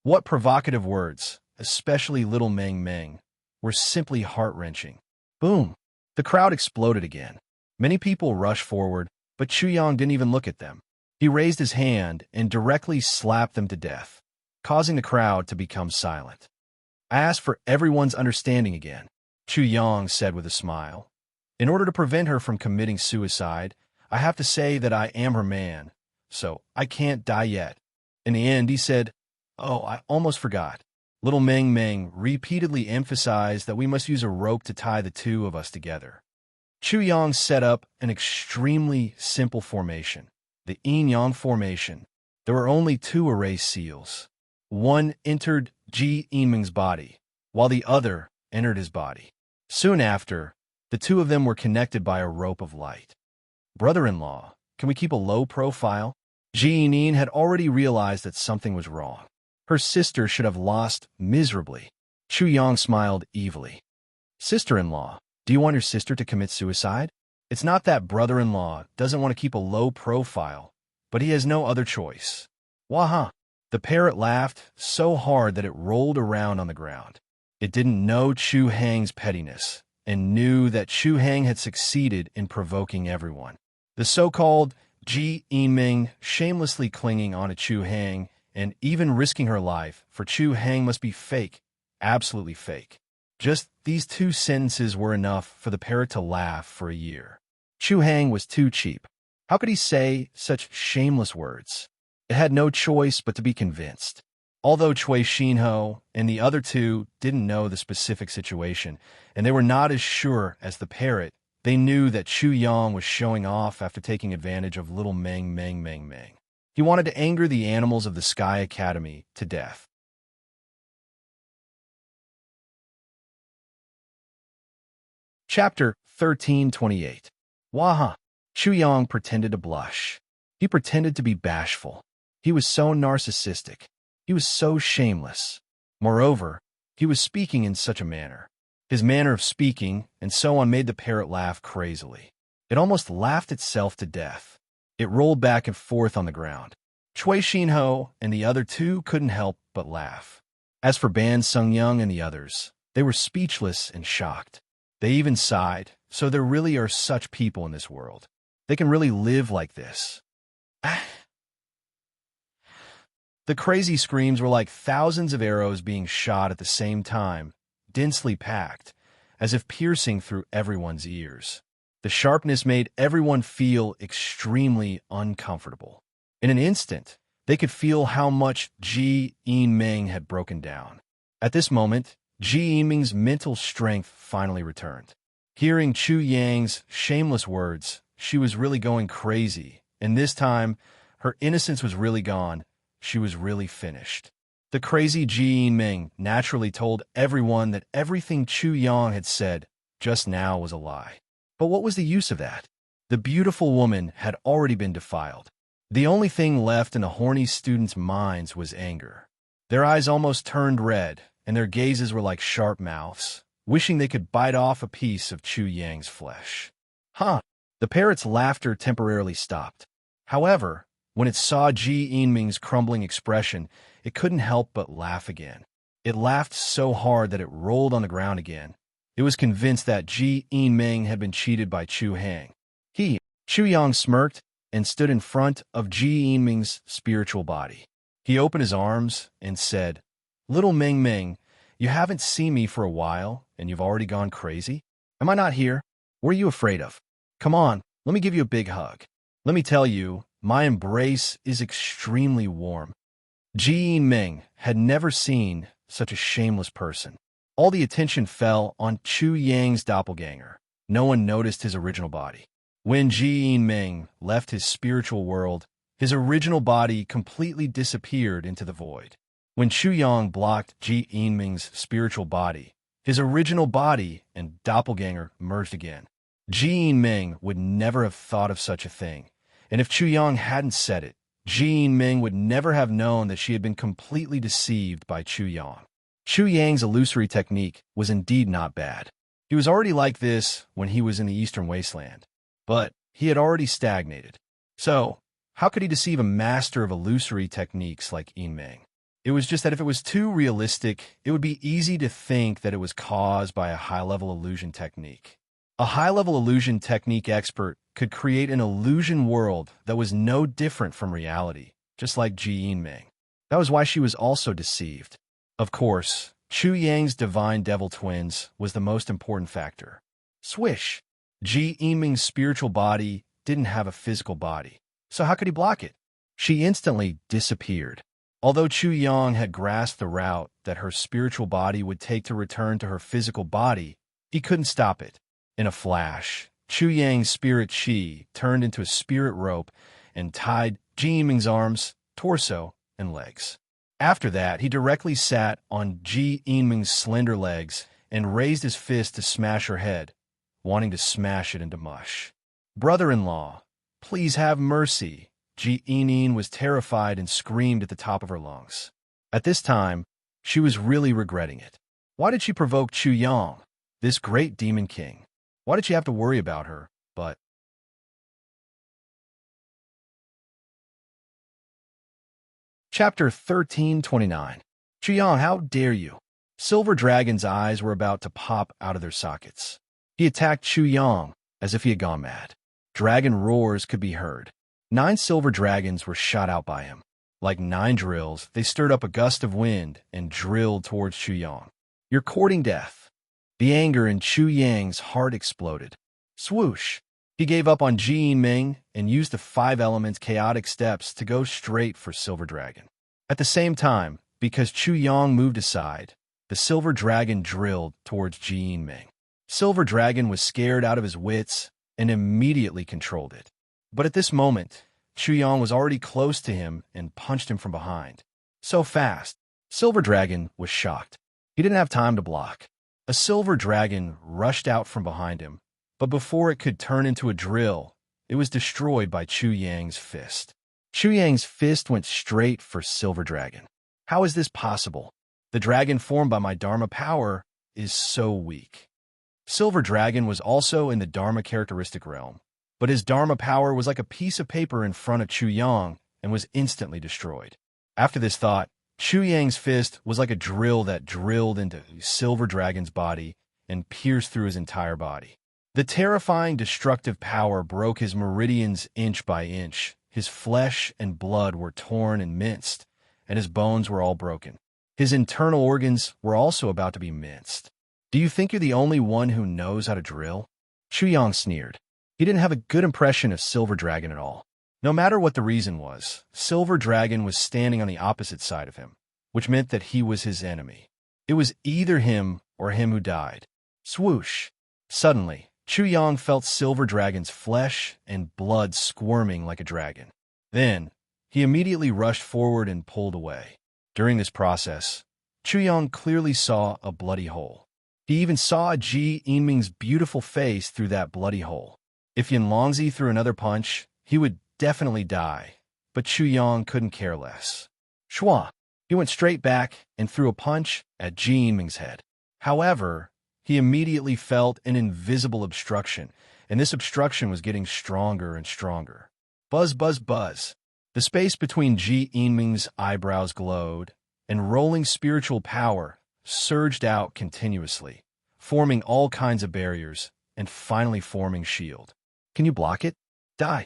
What provocative words, especially little Ming Ming, were simply heart-wrenching. Boom! The crowd exploded again. Many people rushed forward, but Chu Yang didn't even look at them. He raised his hand and directly slapped them to death, causing the crowd to become silent. I ask for everyone's understanding again, Chu Yang said with a smile. In order to prevent her from committing suicide, I have to say that I am her man, so I can't die yet. In the end, he said, "Oh, I almost forgot." Little Ming Ming repeatedly emphasized that we must use a rope to tie the two of us together. Chu Yang set up an extremely simple formation, the yin-yang formation. There were only two erased seals. One entered Ji In-ming's body, while the other entered his body. Soon after, the two of them were connected by a rope of light. Brother-in-law, can we keep a low profile? Ji In had already realized that something was wrong. Her sister should have lost miserably. Chu Yang smiled evilly. Sister-in-law, do you want your sister to commit suicide? It's not that brother-in-law doesn't want to keep a low profile, but he has no other choice. Waha! The parrot laughed so hard that it rolled around on the ground. It didn't know Chu Hang's pettiness and knew that Chu Hang had succeeded in provoking everyone. The so-called Ji In-ming shamelessly clinging on to Chu Hang and even risking her life for Chu Hang must be fake, absolutely fake. Just these two sentences were enough for the parrot to laugh for a year. Chu Hang was too cheap. How could he say such shameless words? It had no choice but to be convinced. Although Cui Xinho and the other two didn't know the specific situation, and they were not as sure as the parrot, they knew that Chu Yang was showing off after taking advantage of little Ming Ming Ming Ming. He wanted to anger the animals of the Sky Academy to death. Chapter 1328. Waha. Chu Yang pretended to blush. He pretended to be bashful. He was so narcissistic. He was so shameless. Moreover, he was speaking in such a manner. His manner of speaking and so on made the parrot laugh crazily. It almost laughed itself to death. It rolled back and forth on the ground. Chui Xinho and the other two couldn't help but laugh. As for Ban Sung Young and the others, they were speechless and shocked. They even sighed, so there really are such people in this world. They can really live like this. The crazy screams were like thousands of arrows being shot at the same time, densely packed, as if piercing through everyone's ears. The sharpness made everyone feel extremely uncomfortable. In an instant, they could feel how much Ji Yinming had broken down. At this moment, Ji Yinming's mental strength finally returned. Hearing Chu Yang's shameless words, she was really going crazy, and this time, her innocence was really gone. She was really finished. The crazy Ji Yinming naturally told everyone that everything Chu Yang had said just now was a lie. But what was the use of that? The beautiful woman had already been defiled. The only thing left in the horny students' minds was anger. Their eyes almost turned red, and their gazes were like sharp mouths, wishing they could bite off a piece of Chu Yang's flesh. Huh! The parrot's laughter temporarily stopped. However, when it saw Ji Yinming's crumbling expression, it couldn't help but laugh again. It laughed so hard that it rolled on the ground again. It was convinced that Ji Yinming had been cheated by Chu Hang. Chu Yang smirked and stood in front of Ji Yinming's spiritual body. He opened his arms and said, "Little Ming Ming, you haven't seen me for a while, and you've already gone crazy? Am I not here? What are you afraid of? Come on, let me give you a big hug. Let me tell you, my embrace is extremely warm." Ji Yinming had never seen such a shameless person. All the attention fell on Chu Yang's doppelganger. No one noticed his original body. When Ji Yinming left his spiritual world, his original body completely disappeared into the void. When Chu Yang blocked Ji Yinming's spiritual body, his original body and doppelganger merged again. Ji Yinming would never have thought of such a thing, and if Chu Yang hadn't said it, Ji Yinming would never have known that she had been completely deceived by Chu Yang. Chu Yang's illusory technique was indeed not bad. He was already like this when he was in the Eastern Wasteland, but he had already stagnated. So, how could he deceive a master of illusory techniques like Yinming? It was just that if it was too realistic, it would be easy to think that it was caused by a high-level illusion technique. A high-level illusion technique expert could create an illusion world that was no different from reality, just like Ji Yinming. That was why she was also deceived. Of course, Chu Yang's divine devil twins was the most important factor. Swish! Ji Yinming's spiritual body didn't have a physical body, so how could he block it? She instantly disappeared. Although Chu Yang had grasped the route that her spiritual body would take to return to her physical body, he couldn't stop it. In a flash, Chu Yang's spirit chi turned into a spirit rope and tied Ji Yinming's arms, torso, and legs. After that, he directly sat on Ji Yinming's slender legs and raised his fist to smash her head, wanting to smash it into mush. "Brother-in-law, please have mercy." Ji Yinming was terrified and screamed at the top of her lungs. At this time, she was really regretting it. Why did she provoke Chu Yang, this great demon king? Why did she have to worry about her? But Chapter 1329. Chu Yang, how dare you? Silver Dragon's eyes were about to pop out of their sockets. He attacked Chu Yang as if he had gone mad. Dragon roars could be heard. 9 silver dragons were shot out by him. Like 9 drills, they stirred up a gust of wind and drilled towards Chu Yang. "You're courting death." The anger in Chu Yang's heart exploded. Swoosh! He gave up on Ji Yinming and used the 5 elements chaotic steps to go straight for Silver Dragon. At the same time, because Chu Yang moved aside, the Silver Dragon drilled towards Ji Yinming. Silver Dragon was scared out of his wits and immediately controlled it. But at this moment, Chu Yang was already close to him and punched him from behind. So fast, Silver Dragon was shocked. He didn't have time to block. A silver dragon rushed out from behind him, but before it could turn into a drill, it was destroyed by Chu Yang's fist. Chu Yang's fist went straight for Silver Dragon. How is this possible? The dragon formed by my Dharma power is so weak. Silver Dragon was also in the Dharma characteristic realm, but his Dharma power was like a piece of paper in front of Chu Yang and was instantly destroyed. After this thought, Chu Yang's fist was like a drill that drilled into Silver Dragon's body and pierced through his entire body. The terrifying destructive power broke his meridians inch by inch. His flesh and blood were torn and minced, and his bones were all broken. His internal organs were also about to be minced. Do you think you're the only one who knows how to drill? Chu Yang sneered. He didn't have a good impression of Silver Dragon at all. No matter what the reason was, Silver Dragon was standing on the opposite side of him, which meant that he was his enemy. It was either him or him who died. Swoosh! Suddenly, Chu Yang felt Silver Dragon's flesh and blood squirming like a dragon. Then, he immediately rushed forward and pulled away. During this process, Chu Yang clearly saw a bloody hole. He even saw Ji Yinming's beautiful face through that bloody hole. If Yin Longzi threw another punch, he would definitely die, but Chu Yang couldn't care less. Shua! He went straight back and threw a punch at Ji Yinming's head. However, he immediately felt an invisible obstruction, and this obstruction was getting stronger and stronger. Buzz, buzz, buzz. The space between Ji Yinming's eyebrows glowed, and rolling spiritual power surged out continuously, forming all kinds of barriers, and finally forming shield. Can you block it? Die.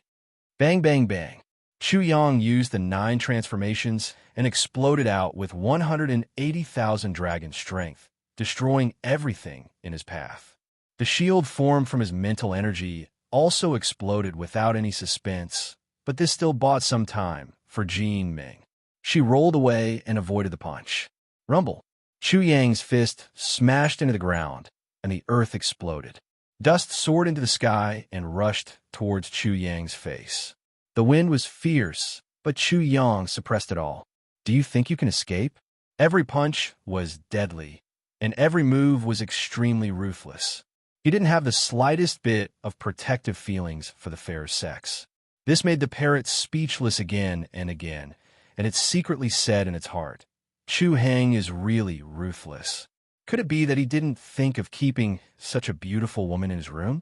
Bang, bang, bang. Chu Yang used the 9 transformations and exploded out with 180,000 dragon strength, destroying everything in his path. The shield formed from his mental energy also exploded without any suspense, but this still bought some time for Ji Yinming. She rolled away and avoided the punch. Rumble. Chu Yang's fist smashed into the ground, and the earth exploded. Dust soared into the sky and rushed towards Chu Yang's face. The wind was fierce, but Chu Yang suppressed it all. Do you think you can escape? Every punch was deadly, and every move was extremely ruthless. He didn't have the slightest bit of protective feelings for the fair sex. This made the parrot speechless again and again, and it secretly said in its heart, Chu Heng is really ruthless. Could it be that he didn't think of keeping such a beautiful woman in his room?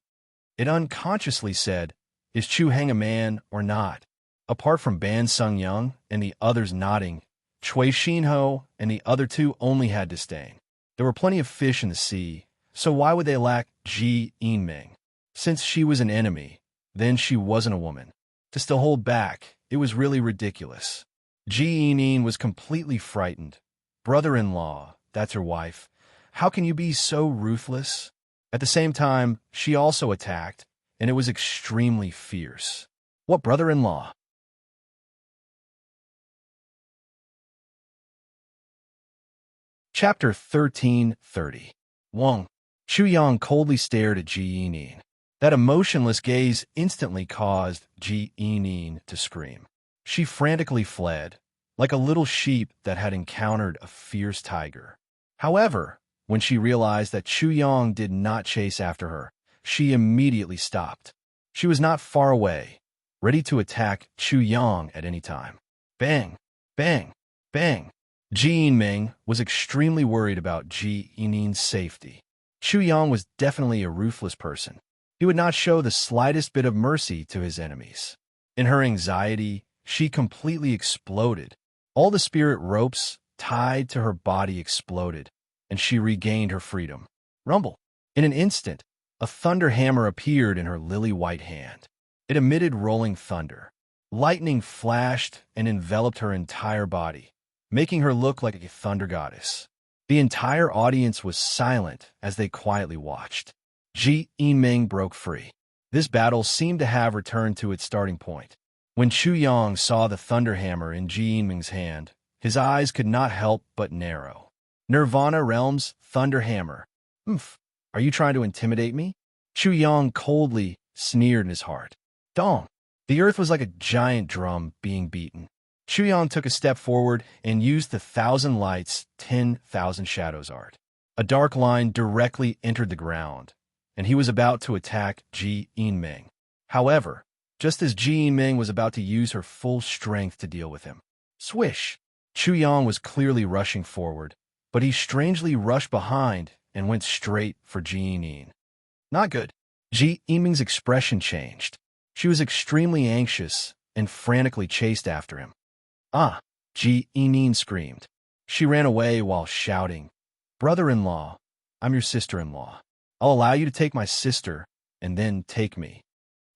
It unconsciously said, is Chu Heng a man or not? Apart from Ban Sung Young and the others nodding, Chui Xinho and the other 2 only had disdain. There were plenty of fish in the sea, so why would they lack Ji Yinming? Since she was an enemy, then she wasn't a woman. To still hold back, it was really ridiculous. Ji Yinming was completely frightened. Brother-in-law, that's her wife. How can you be so ruthless? At the same time, she also attacked, and it was extremely fierce. What brother-in-law? Chapter 13:30. Wang. Chu Yang coldly stared at Ji Yinming. That emotionless gaze instantly caused Ji Yinming to scream. She frantically fled, like a little sheep that had encountered a fierce tiger. However, when she realized that Chu Yang did not chase after her, she immediately stopped. She was not far away, ready to attack Chu Yang at any time. Bang! Bang! Bang! Ji Yinming was extremely worried about Ji Yinming's safety. Chu Yang was definitely a ruthless person. He would not show the slightest bit of mercy to his enemies. In her anxiety, she completely exploded. All the spirit ropes tied to her body exploded, and she regained her freedom. Rumble. In an instant, a thunder hammer appeared in her lily-white hand. It emitted rolling thunder. Lightning flashed and enveloped her entire body, making her look like a thunder goddess. The entire audience was silent as they quietly watched. Ji Yinming broke free. This battle seemed to have returned to its starting point. When Chu Yang saw the thunder hammer in Ji Yinming's hand, his eyes could not help but narrow. Nirvana Realm's thunder hammer. Oomph. Are you trying to intimidate me? Chu Yang coldly sneered in his heart. Dong! The earth was like a giant drum being beaten. Chu Yang took a step forward and used the 1,000 lights, 10,000 shadows art. A dark line directly entered the ground, and he was about to attack Ji Yinming. However, just as Ji Yinming was about to use her full strength to deal with him, swish! Chu Yang was clearly rushing forward, but he strangely rushed behind and went straight for Ji Yinming. Not good. Ji Yinming's expression changed. She was extremely anxious and frantically chased after him. Ah! Ji Yinming screamed. She ran away while shouting, "Brother-in-law, I'm your sister-in-law. I'll allow you to take my sister and then take me."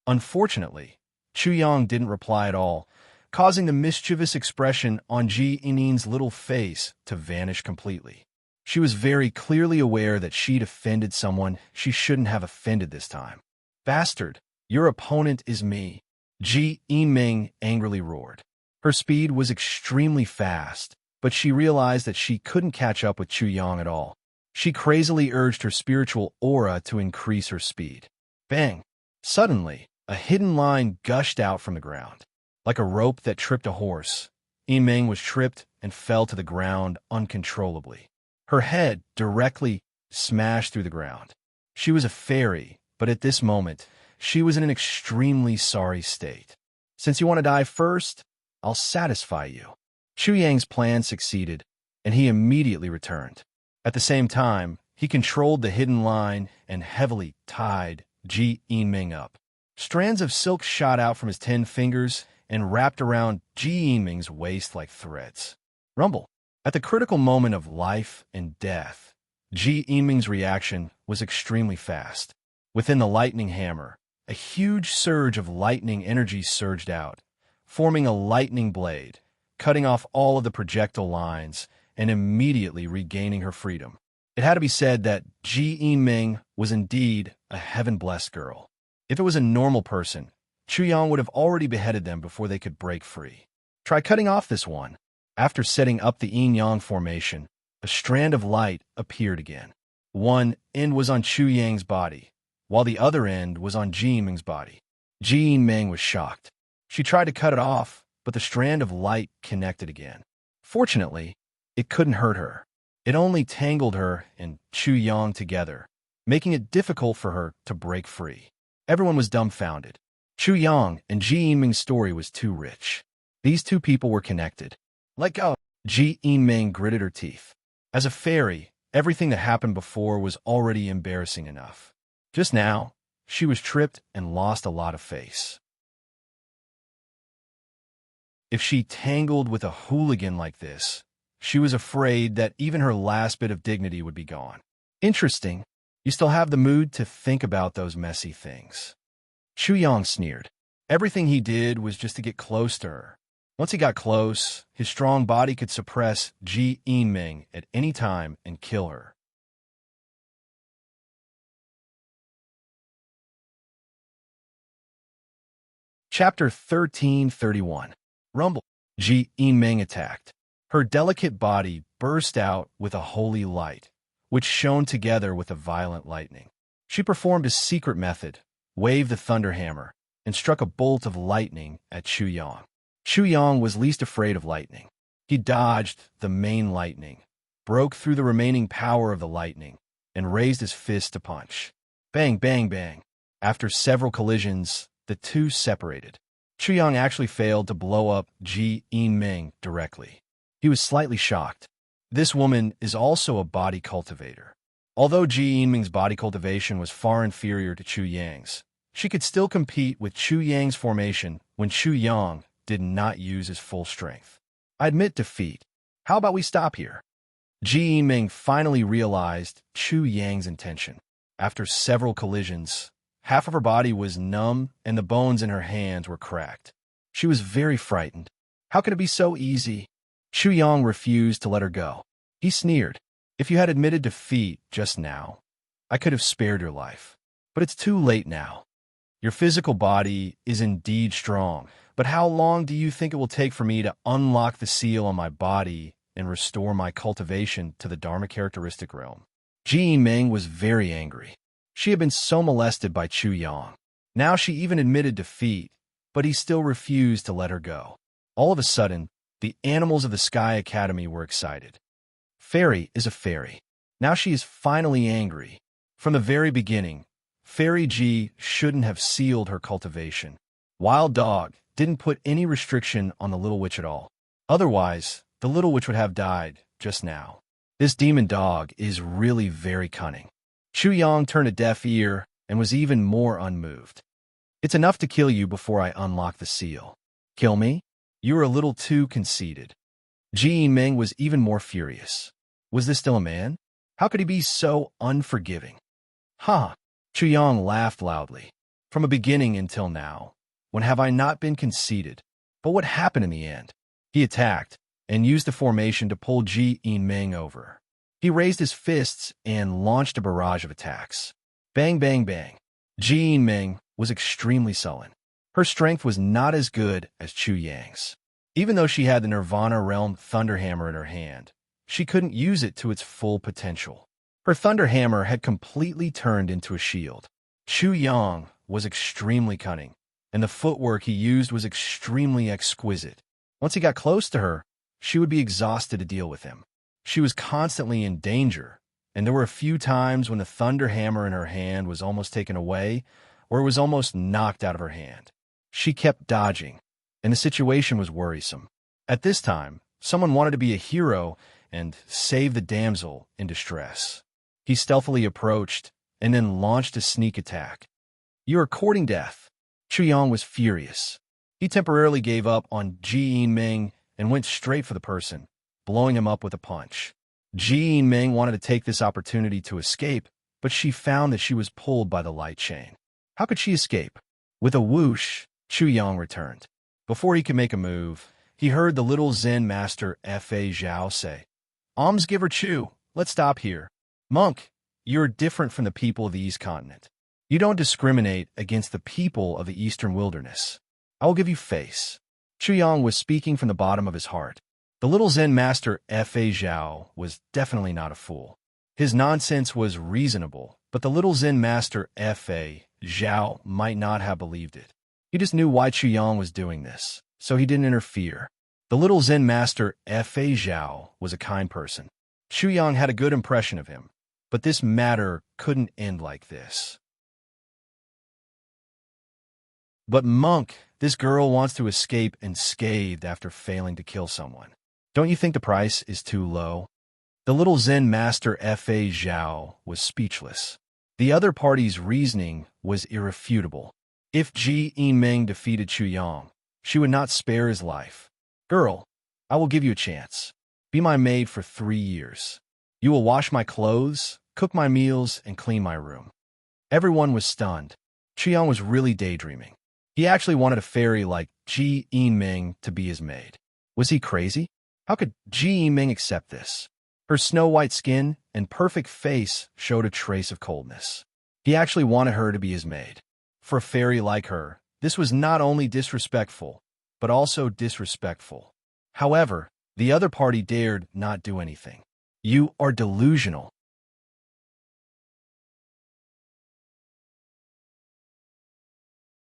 Unfortunately, Chu Yang didn't reply at all, causing the mischievous expression on Ji Yinming's little face to vanish completely. She was very clearly aware that she'd offended someone she shouldn't have offended this time. "Bastard, your opponent is me," Ji Yinming angrily roared. Her speed was extremely fast, but she realized that she couldn't catch up with Chu Yang at all. She crazily urged her spiritual aura to increase her speed. Bang! Suddenly, a hidden line gushed out from the ground. Like a rope that tripped a horse, Yiming was tripped and fell to the ground uncontrollably. Her head directly smashed through the ground. She was a fairy, but at this moment, she was in an extremely sorry state. "Since you want to die first, I'll satisfy you." Chu Yang's plan succeeded, and he immediately returned. At the same time, he controlled the hidden line and heavily tied Ji Yinming up. Strands of silk shot out from his 10 fingers and wrapped around Ji Yinming's waist like threads. Rumble. At the critical moment of life and death, Ji Yinming's reaction was extremely fast. Within the lightning hammer, a huge surge of lightning energy surged out, forming a lightning blade, cutting off all of the projectile lines and immediately regaining her freedom. It had to be said that Ji Yinming was indeed a heaven-blessed girl. If it was a normal person, Chu Yang would have already beheaded them before they could break free. Try cutting off this one. After setting up the yin-yang formation, a strand of light appeared again. One end was on Chu Yang's body, while the other end was on Ji Yinming's body. Ji Yinming was shocked. She tried to cut it off, but the strand of light connected again. Fortunately, it couldn't hurt her. It only tangled her and Chu Yang together, making it difficult for her to break free. Everyone was dumbfounded. Chu Yang and Ji Yinming's story was too rich. These two people were connected. "Let go!" Ji Yinming gritted her teeth. As a fairy, everything that happened before was already embarrassing enough. Just now, she was tripped and lost a lot of face. If she tangled with a hooligan like this, she was afraid that even her last bit of dignity would be gone. Interesting. You still have the mood to think about those messy things. Chu Yang sneered. Everything he did was just to get close to her. Once he got close, his strong body could suppress Ji Yinming at any time and kill her. Chapter 1331. Rumble. Ji Yinming attacked. Her delicate body burst out with a holy light, which shone together with a violent lightning. She performed a secret method, waved the thunder hammer, and struck a bolt of lightning at Chu Yang. Chu Yang was least afraid of lightning. He dodged the main lightning, broke through the remaining power of the lightning, and raised his fist to punch. Bang, bang, bang. After several collisions, the two separated. Chu Yang actually failed to blow up Ji Yinming directly. He was slightly shocked. This woman is also a body cultivator. Although Ji Yinming's body cultivation was far inferior to Chu Yang's, she could still compete with Chu Yang's formation when Chu Yang did not use his full strength. "I admit defeat. How about we stop here?" Ji Yinming finally realized Chu Yang's intention. After several collisions, half of her body was numb and the bones in her hands were cracked. She was very frightened. How could it be so easy? Chu Yang refused to let her go. He sneered. "If you had admitted defeat just now, I could have spared your life. But it's too late now. Your physical body is indeed strong, but how long do you think it will take for me to unlock the seal on my body and restore my cultivation to the Dharma characteristic realm?" Ji Yinming was very angry. She had been so molested by Chu Yang. Now she even admitted defeat, but he still refused to let her go. All of a sudden, the animals of the Sky Academy were excited. Fairy is a fairy. Now she is finally angry. From the very beginning, Fairy G shouldn't have sealed her cultivation. Wild Dog didn't put any restriction on the little witch at all. Otherwise, the little witch would have died just now. This demon dog is really very cunning. Chu Yang turned a deaf ear and was even more unmoved. It's enough to kill you before I unlock the seal. Kill me? You're a little too conceited. Ji Ming was even more furious. Was this still a man? How could he be so unforgiving? Ha! Chu Yang laughed loudly. From a beginning until now, when have I not been conceited? But what happened in the end? He attacked and used the formation to pull Ji Ming over. He raised his fists and launched a barrage of attacks. Bang, bang, bang. Ji Ming was extremely sullen. Her strength was not as good as Chu Yang's. Even though she had the Nirvana Realm Thunder Hammer in her hand, she couldn't use it to its full potential. Her Thunder Hammer had completely turned into a shield. Chu Yang was extremely cunning, and the footwork he used was extremely exquisite. Once he got close to her, she would be exhausted to deal with him. She was constantly in danger, and there were a few times when the Thunder Hammer in her hand was almost taken away, or it was almost knocked out of her hand. She kept dodging, and the situation was worrisome. At this time, someone wanted to be a hero and save the damsel in distress. He stealthily approached and then launched a sneak attack. You are courting death. Chu Yang was furious. He temporarily gave up on Ji Ming and went straight for the person, blowing him up with a punch. Ji Ming wanted to take this opportunity to escape, but she found that she was pulled by the light chain. How could she escape? With a whoosh, Chu Yang returned. Before he could make a move, he heard the little Zen master Fa Zhao say, Almsgiver Chu, let's stop here. Monk, you're different from the people of the East Continent. You don't discriminate against the people of the Eastern Wilderness. I will give you face. Chu Yang was speaking from the bottom of his heart. The little Zen master Fa Zhao was definitely not a fool. His nonsense was reasonable, but the little Zen master Fa Zhao might not have believed it. He just knew why Chu Yang was doing this, so he didn't interfere. The little Zen master Fa Zhao was a kind person. Chu Yang had a good impression of him, but this matter couldn't end like this. But Monk, this girl wants to escape unscathed after failing to kill someone. Don't you think the price is too low? The little Zen master Fa Zhao was speechless. The other party's reasoning was irrefutable. If Ji Ming defeated Chu Yang, she would not spare his life. Girl, I will give you a chance. Be my maid for 3 years. You will wash my clothes, cook my meals, and clean my room. Everyone was stunned. Chu Yang was really daydreaming. He actually wanted a fairy like Ji Ming to be his maid. Was he crazy? How could Ji Ming accept this? Her snow-white skin and perfect face showed a trace of coldness. He actually wanted her to be his maid. For a fairy like her, this was not only disrespectful, but also disrespectful. However, the other party dared not do anything. You are delusional.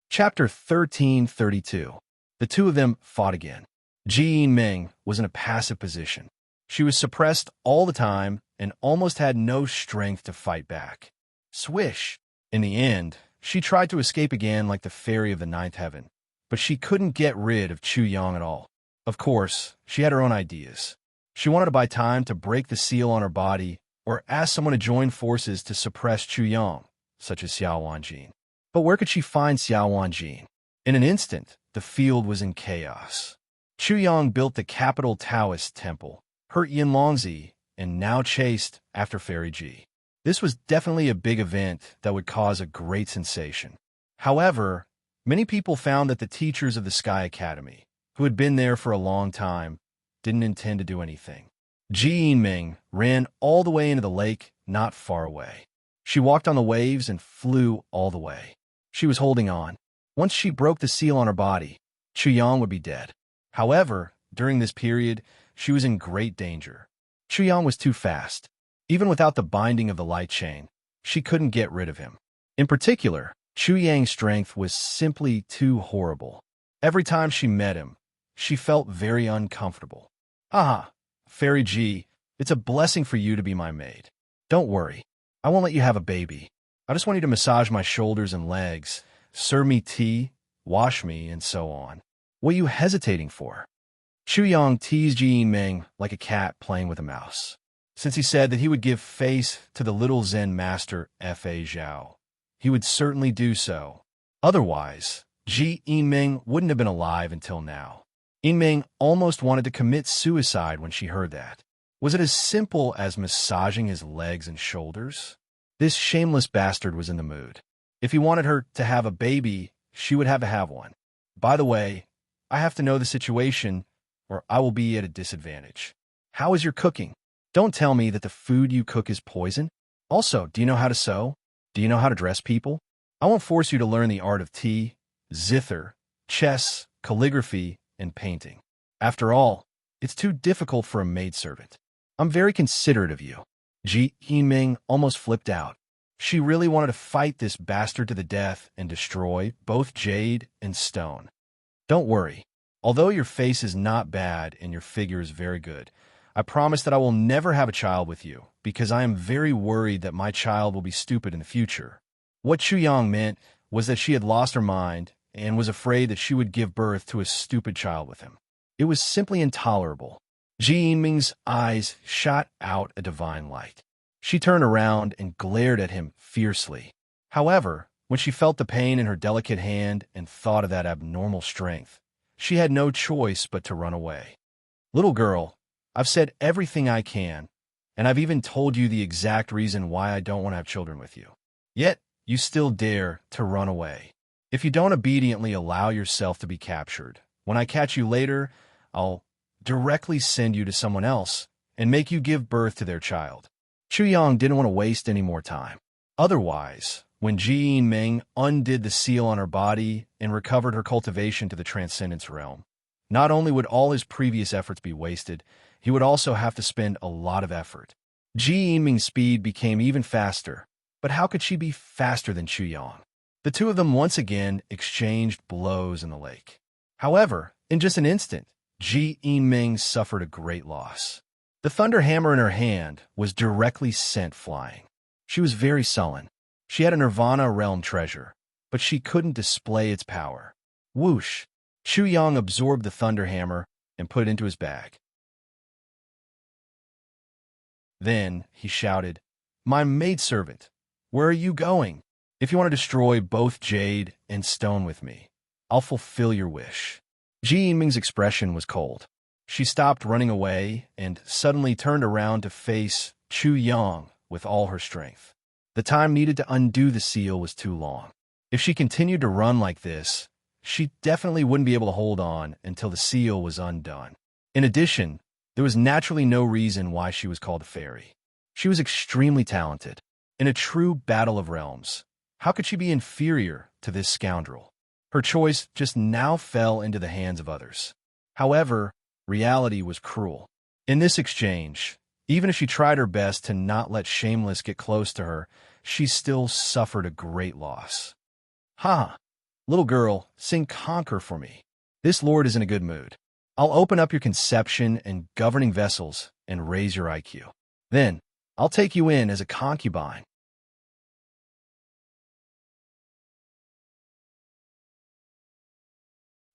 Chapter 1332. The two of them fought again. Ji Ming was in a passive position. She was suppressed all the time and almost had no strength to fight back. Swish! In the end, she tried to escape again like the fairy of the ninth heaven, but she couldn't get rid of Chu Yang at all. Of course, she had her own ideas. She wanted to buy time to break the seal on her body or ask someone to join forces to suppress Chu Yang, such as Xiao Wanjin. But where could she find Xiao Wanjin? In an instant, the field was in chaos. Chu Yang built the capital Taoist temple, hurt Yinlongzi, and now chased after Fairy Ji. This was definitely a big event that would cause a great sensation. However, many people found that the teachers of the Sky Academy, who had been there for a long time, didn't intend to do anything. Ji Ming ran all the way into the lake, not far away. She walked on the waves and flew all the way. She was holding on. Once she broke the seal on her body, Chu Yang would be dead. However, during this period, she was in great danger. Chu Yang was too fast. Even without the binding of the light chain, she couldn't get rid of him. In particular, Chu Yang's strength was simply too horrible. Every time she met him, she felt very uncomfortable. Aha, Fairy Ji, it's a blessing for you to be my maid. Don't worry. I won't let you have a baby. I just want you to massage my shoulders and legs, serve me tea, wash me, and so on. What are you hesitating for? Chu Yang teased Ji Ming like a cat playing with a mouse. Since he said that he would give face to the little Zen master Fa Zhao, he would certainly do so. Otherwise, Ji Ming wouldn't have been alive until now. Ming almost wanted to commit suicide when she heard that. Was it as simple as massaging his legs and shoulders? This shameless bastard was in the mood. If he wanted her to have a baby, she would have to have one. By the way, I have to know the situation, or I will be at a disadvantage. How is your cooking? Don't tell me that the food you cook is poison. Also, do you know how to sew? Do you know how to dress people? I won't force you to learn the art of tea, zither, chess, calligraphy, and painting. After all, it's too difficult for a maidservant. I'm very considerate of you. Ji Ming almost flipped out. She really wanted to fight this bastard to the death and destroy both jade and stone. Don't worry. Although your face is not bad and your figure is very good, I promise that I will never have a child with you, because I am very worried that my child will be stupid in the future. What Chu Yang meant was that she had lost her mind and was afraid that she would give birth to a stupid child with him. It was simply intolerable. Ji Ming's eyes shot out a divine light. She turned around and glared at him fiercely. However, when she felt the pain in her delicate hand and thought of that abnormal strength, she had no choice but to run away. Little girl, I've said everything I can, and I've even told you the exact reason why I don't want to have children with you. Yet, you still dare to run away. If you don't obediently allow yourself to be captured, when I catch you later, I'll directly send you to someone else and make you give birth to their child. Chu Yang didn't want to waste any more time. Otherwise, when Ji Ming undid the seal on her body and recovered her cultivation to the transcendence realm, not only would all his previous efforts be wasted, he would also have to spend a lot of effort. Ji Ming's speed became even faster, but how could she be faster than Chu Yang? The two of them once again exchanged blows in the lake. However, in just an instant, Ji Ming suffered a great loss. The thunder hammer in her hand was directly sent flying. She was very sullen. She had a Nirvana realm treasure, but she couldn't display its power. Whoosh! Chu Yang absorbed the thunder hammer and put it into his bag. Then he shouted, "My maidservant, where are you going? If you want to destroy both jade and stone with me, I'll fulfill your wish." Ji Ming's expression was cold. She stopped running away and suddenly turned around to face Chu Yang with all her strength. The time needed to undo the seal was too long. If she continued to run like this, she definitely wouldn't be able to hold on until the seal was undone. In addition, there was naturally no reason why she was called a fairy. She was extremely talented. In a true battle of realms, how could she be inferior to this scoundrel? Her choice just now fell into the hands of others. However, reality was cruel. In this exchange, even if she tried her best to not let Shameless get close to her, she still suffered a great loss. "Ha! Little girl, sing Conquer for me. This lord is in a good mood. I'll open up your conception and governing vessels and raise your IQ. Then, I'll take you in as a concubine."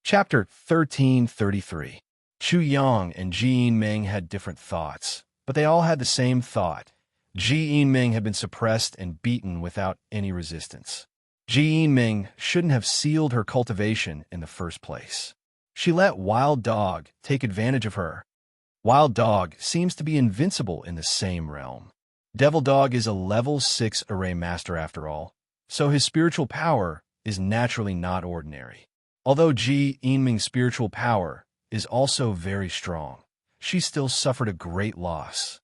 Chapter 1333. Chu Yang and Ji Ming had different thoughts, but they all had the same thought. Ji Ming had been suppressed and beaten without any resistance. Ji Ming shouldn't have sealed her cultivation in the first place. She let Wild Dog take advantage of her. Wild Dog seems to be invincible in the same realm. Devil Dog is a level 6 array master after all, so his spiritual power is naturally not ordinary. Although Ji Ming's spiritual power is also very strong, she still suffered a great loss.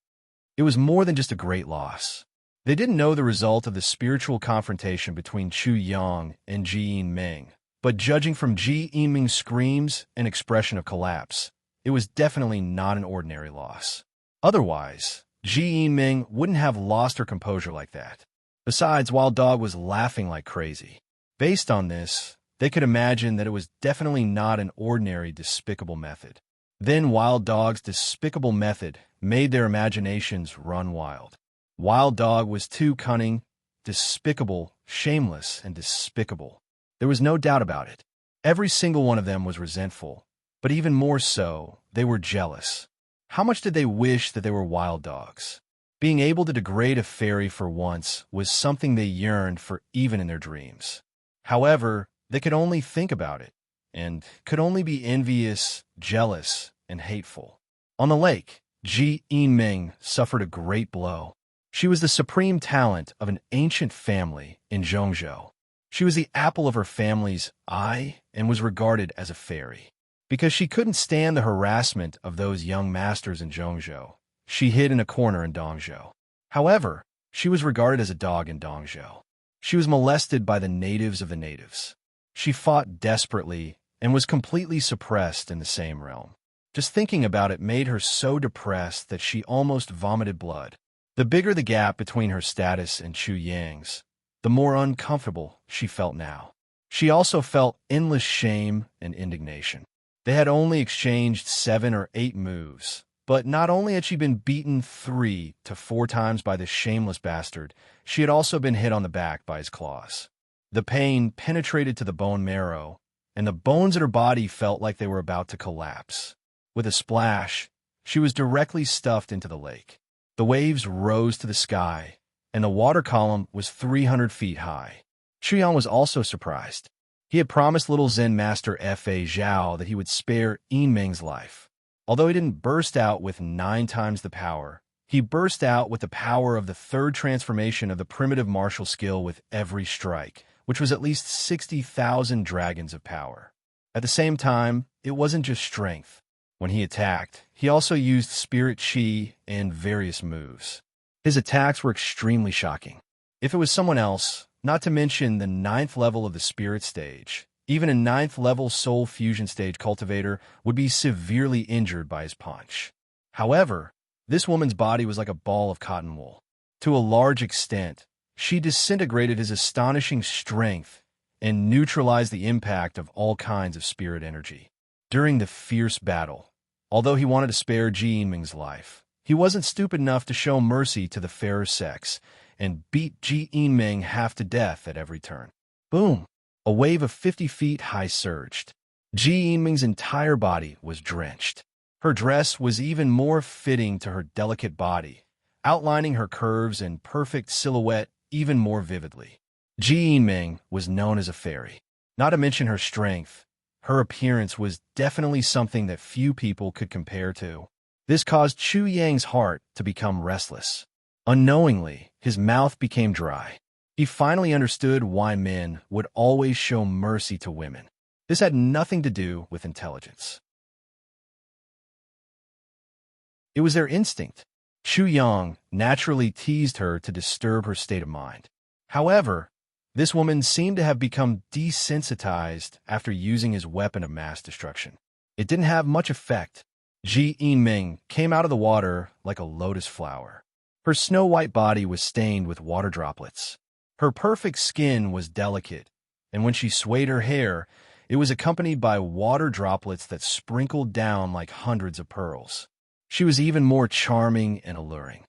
It was more than just a great loss. They didn't know the result of the spiritual confrontation between Chu Yang and Ji Ming, but judging from Ji Ming's screams and expression of collapse, it was definitely not an ordinary loss. Otherwise, Ji Ming wouldn't have lost her composure like that. Besides, Wild Dog was laughing like crazy. Based on this, they could imagine that it was definitely not an ordinary despicable method. Then Wild Dog's despicable method made their imaginations run wild. Wild Dog was too cunning, despicable, shameless, and despicable. There was no doubt about it. Every single one of them was resentful, but even more so, they were jealous. How much did they wish that they were wild dogs? Being able to degrade a fairy for once was something they yearned for even in their dreams. However, they could only think about it, and could only be envious, jealous, and hateful. On the lake, Ji Yinming suffered a great blow. She was the supreme talent of an ancient family in Zhongzhou. She was the apple of her family's eye and was regarded as a fairy. Because she couldn't stand the harassment of those young masters in Zhongzhou, she hid in a corner in Dongzhou. However, she was regarded as a dog in Dongzhou. She was molested by the natives of the natives. She fought desperately and was completely suppressed in the same realm. Just thinking about it made her so depressed that she almost vomited blood. The bigger the gap between her status and Chu Yang's, the more uncomfortable she felt now. She also felt endless shame and indignation. They had only exchanged 7 or 8 moves, but not only had she been beaten 3 to 4 times by this shameless bastard, she had also been hit on the back by his claws. The pain penetrated to the bone marrow, and the bones in her body felt like they were about to collapse. With a splash, she was directly stuffed into the lake. The waves rose to the sky, and the water column was 300 feet high. Chuyang was also surprised. He had promised little Zen master Fa Zhao that he would spare Yinming's life. Although he didn't burst out with 9 times the power, he burst out with the power of the 3rd transformation of the primitive martial skill with every strike, which was at least 60,000 dragons of power. At the same time, it wasn't just strength. When he attacked, he also used spirit chi and various moves. His attacks were extremely shocking. If it was someone else, not to mention the 9th level of the spirit stage, even a 9th level soul fusion stage cultivator would be severely injured by his punch. However, this woman's body was like a ball of cotton wool. To a large extent, she disintegrated his astonishing strength and neutralized the impact of all kinds of spirit energy. During the fierce battle, although he wanted to spare Ji Yinming's life, he wasn't stupid enough to show mercy to the fairer sex and beat Ji Yinming half to death at every turn. Boom! A wave of 50 feet high surged. Ji Yinming's entire body was drenched. Her dress was even more fitting to her delicate body, outlining her curves and perfect silhouette even more vividly. Ji Yinming was known as a fairy. Not to mention her strength, her appearance was definitely something that few people could compare to. This caused Chu Yang's heart to become restless. Unknowingly, his mouth became dry. He finally understood why men would always show mercy to women. This had nothing to do with intelligence. It was their instinct. Chu Yang naturally teased her to disturb her state of mind. However, this woman seemed to have become desensitized after using his weapon of mass destruction. It didn't have much effect. Ji Yinming came out of the water like a lotus flower. Her snow-white body was stained with water droplets. Her perfect skin was delicate, and when she swayed her hair, it was accompanied by water droplets that sprinkled down like hundreds of pearls. She was even more charming and alluring.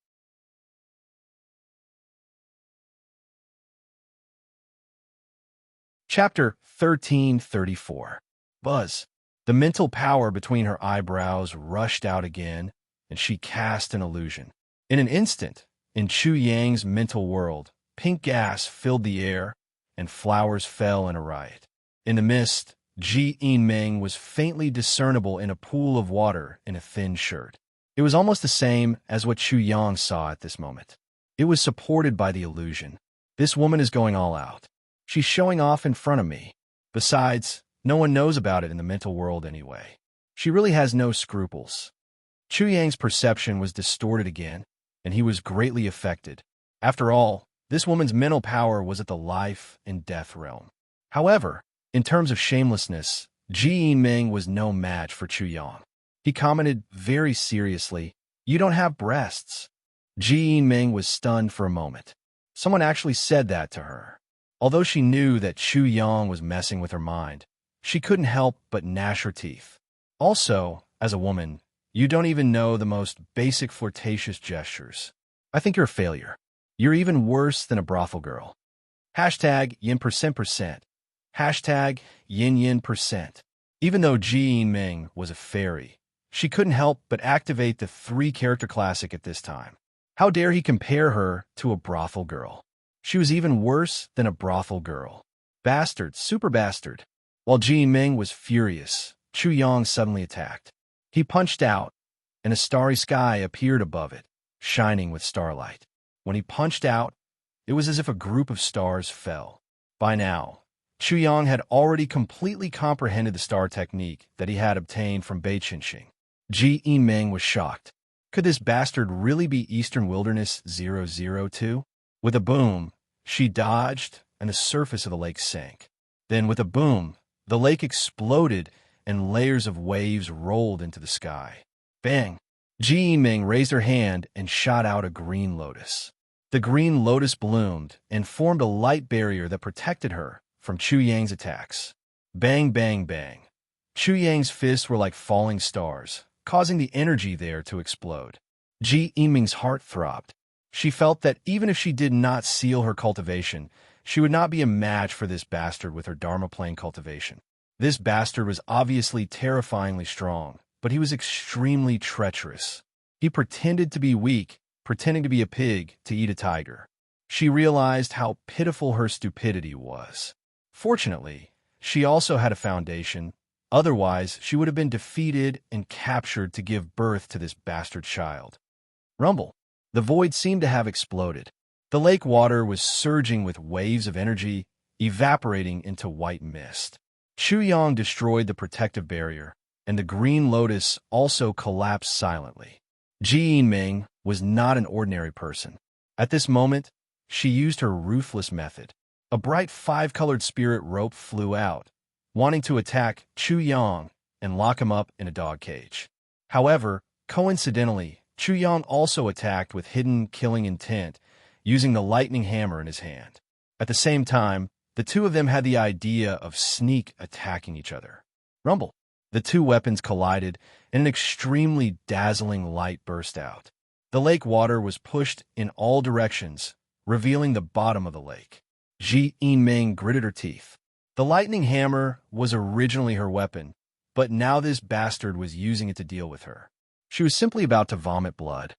Chapter 1334. Buzz. The mental power between her eyebrows rushed out again, and she cast an illusion. In an instant, in Chu Yang's mental world, pink gas filled the air, and flowers fell in a riot. In the mist, Ji Yinming was faintly discernible in a pool of water in a thin shirt. It was almost the same as what Chu Yang saw at this moment. It was supported by the illusion. This woman is going all out. She's showing off in front of me. Besides, no one knows about it in the mental world anyway. She really has no scruples. Chu Yang's perception was distorted again, and he was greatly affected. After all, this woman's mental power was at the life and death realm. However, in terms of shamelessness, Ji Yinming was no match for Chu Yang. He commented very seriously, "You don't have breasts." Ji Yinming was stunned for a moment. Someone actually said that to her. Although she knew that Chu Yang was messing with her mind, she couldn't help but gnash her teeth. Also, as a woman, you don't even know the most basic flirtatious gestures. I think you're a failure. You're even worse than a brothel girl. Hashtag yin percent. Hashtag yin yin percent. Even though Ji Ming was a fairy, she couldn't help but activate the three-character classic at this time. How dare he compare her to a brothel girl? She was even worse than a brothel girl. Bastard, super bastard. While Ji Ming was furious, Chu Yang suddenly attacked. He punched out, and a starry sky appeared above it, shining with starlight. When he punched out, it was as if a group of stars fell. By now, Chu Yang had already completely comprehended the star technique that he had obtained from Bei Qinxing. Ji Ming was shocked. Could this bastard really be Eastern Wilderness 002? With a boom, she dodged, and the surface of the lake sank. Then, with a boom, the lake exploded, and layers of waves rolled into the sky. Bang! Ji Ming raised her hand and shot out a green lotus. The green lotus bloomed and formed a light barrier that protected her from Chu Yang's attacks. Bang, bang, bang. Chu Yang's fists were like falling stars, causing the energy there to explode. Ji Ming's heart throbbed. She felt that even if she did not seal her cultivation, she would not be a match for this bastard with her Dharma plane cultivation. This bastard was obviously terrifyingly strong, but he was extremely treacherous. He pretended to be weak, pretending to be a pig to eat a tiger. She realized how pitiful her stupidity was. Fortunately, she also had a foundation. Otherwise, she would have been defeated and captured to give birth to this bastard child. Rumble. The void seemed to have exploded. The lake water was surging with waves of energy, evaporating into white mist. Chu Yang destroyed the protective barrier, and the green lotus also collapsed silently. Ji Ming was not an ordinary person. At this moment, she used her ruthless method. A bright five-colored spirit rope flew out, wanting to attack Chu Yang and lock him up in a dog cage. However, coincidentally, Chu Yang also attacked with hidden killing intent, using the lightning hammer in his hand. At the same time, the two of them had the idea of sneak attacking each other. Rumble. The two weapons collided, and an extremely dazzling light burst out. The lake water was pushed in all directions, revealing the bottom of the lake. Ji Ming gritted her teeth. The lightning hammer was originally her weapon, but now this bastard was using it to deal with her. She was simply about to vomit blood.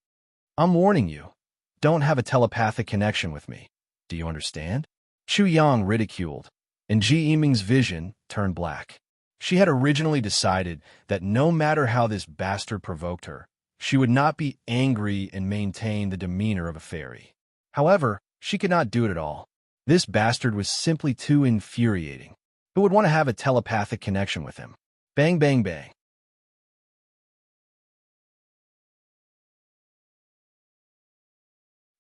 I'm warning you, don't have a telepathic connection with me. Do you understand? Chu Yang ridiculed, and Ji Ming's vision turned black. She had originally decided that no matter how this bastard provoked her, she would not be angry and maintain the demeanor of a fairy. However, she could not do it at all. This bastard was simply too infuriating. Who would want to have a telepathic connection with him? Bang, bang, bang.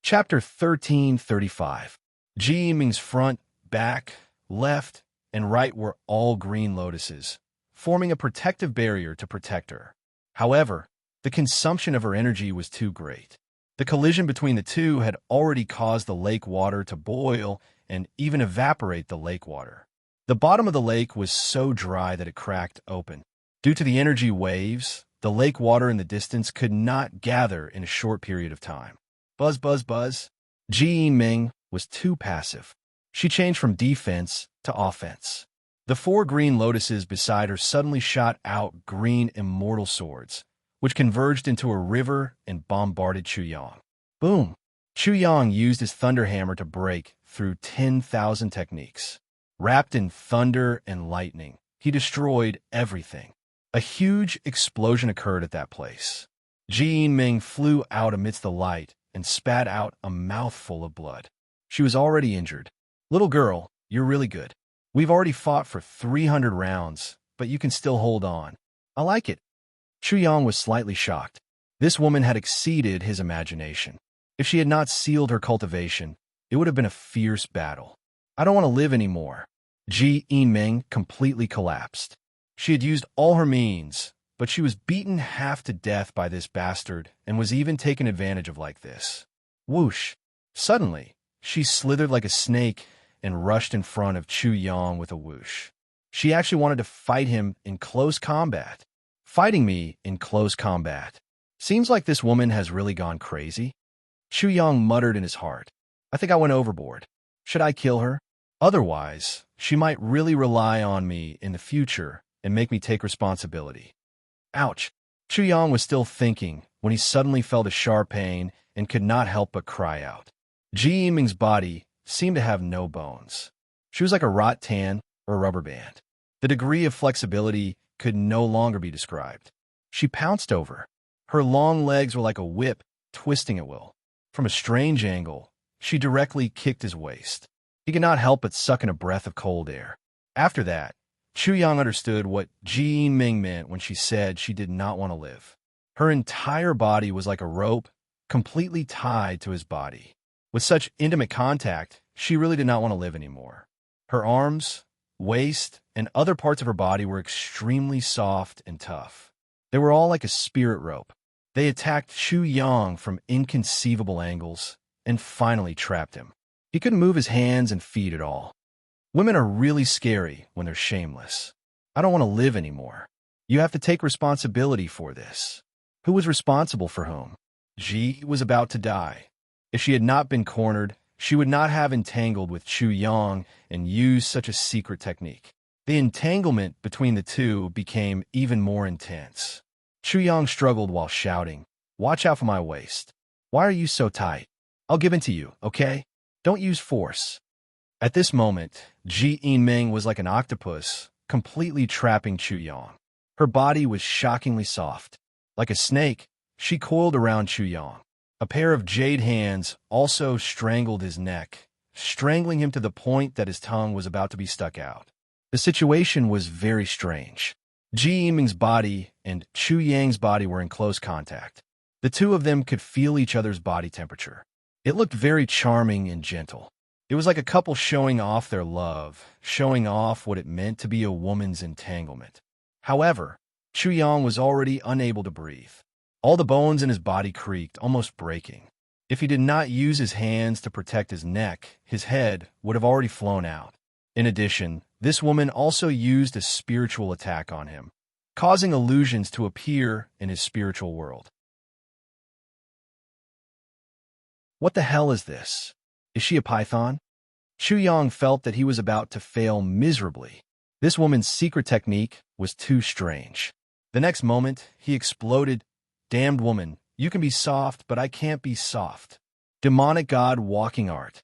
Chapter 1335. Ji Ming's front, back, left, and right were all green lotuses, forming a protective barrier to protect her. However, the consumption of her energy was too great. The collision between the two had already caused the lake water to boil and even evaporate the lake water. The bottom of the lake was so dry that it cracked open. Due to the energy waves, the lake water in the distance could not gather in a short period of time. Buzz, buzz, buzz. Ji Ming was too passive. She changed from defense to offense. The four green lotuses beside her suddenly shot out green immortal swords, which converged into a river and bombarded Chu Yang. Boom! Chu Yang used his thunder hammer to break through 10,000 techniques. Wrapped in thunder and lightning, he destroyed everything. A huge explosion occurred at that place. Ji Ming flew out amidst the light and spat out a mouthful of blood. She was already injured. Little girl, you're really good. We've already fought for 300 rounds, but you can still hold on. I like it. Chu Yang was slightly shocked. This woman had exceeded his imagination. If she had not sealed her cultivation, it would have been a fierce battle. I don't want to live anymore. Ji Ming completely collapsed. She had used all her means, but she was beaten half to death by this bastard and was even taken advantage of like this. Whoosh! Suddenly, she slithered like a snake and rushed in front of Chu Yang with a whoosh. She actually wanted to fight him in close combat. Fighting me in close combat. Seems like this woman has really gone crazy. Chu Yang muttered in his heart. I think I went overboard. Should I kill her? Otherwise, she might really rely on me in the future and make me take responsibility. Ouch! Chu Yang was still thinking when he suddenly felt a sharp pain and could not help but cry out. Ji Yiming's body seemed to have no bones. She was like a rot tan or a rubber band. The degree of flexibility could no longer be described. She pounced over. Her long legs were like a whip, twisting at will. From a strange angle, she directly kicked his waist. He could not help but suck in a breath of cold air. After that, Chu Yang understood what Ji Yiming meant when she said she did not want to live. Her entire body was like a rope, completely tied to his body. With such intimate contact, she really did not want to live anymore. Her arms, waist, and other parts of her body were extremely soft and tough. They were all like a spirit rope. They attacked Chu Yang from inconceivable angles and finally trapped him. He couldn't move his hands and feet at all. Women are really scary when they're shameless. I don't want to live anymore. You have to take responsibility for this. Who was responsible for whom? Ji was about to die. If she had not been cornered, she would not have entangled with Chu Yang and used such a secret technique. The entanglement between the two became even more intense. Chu Yang struggled while shouting, "Watch out for my waist. Why are you so tight? I'll give in to you, okay? Don't use force." At this moment, Ji Yiming was like an octopus, completely trapping Chu Yang. Her body was shockingly soft. Like a snake, she coiled around Chu Yang. A pair of jade hands also strangled his neck, strangling him to the point that his tongue was about to be stuck out. The situation was very strange. Ji Yiming's body and Chu Yang's body were in close contact. The two of them could feel each other's body temperature. It looked very charming and gentle. It was like a couple showing off their love, showing off what it meant to be a woman's entanglement. However, Chu Yang was already unable to breathe. All the bones in his body creaked, almost breaking. If he did not use his hands to protect his neck, his head would have already flown out. In addition, this woman also used a spiritual attack on him, causing illusions to appear in his spiritual world. What the hell is this? Is she a python? Chu Yang felt that he was about to fail miserably. This woman's secret technique was too strange. The next moment, he exploded. Damned woman, you can be soft, but I can't be soft. Demonic god walking art.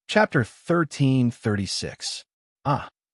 Chapter 1336.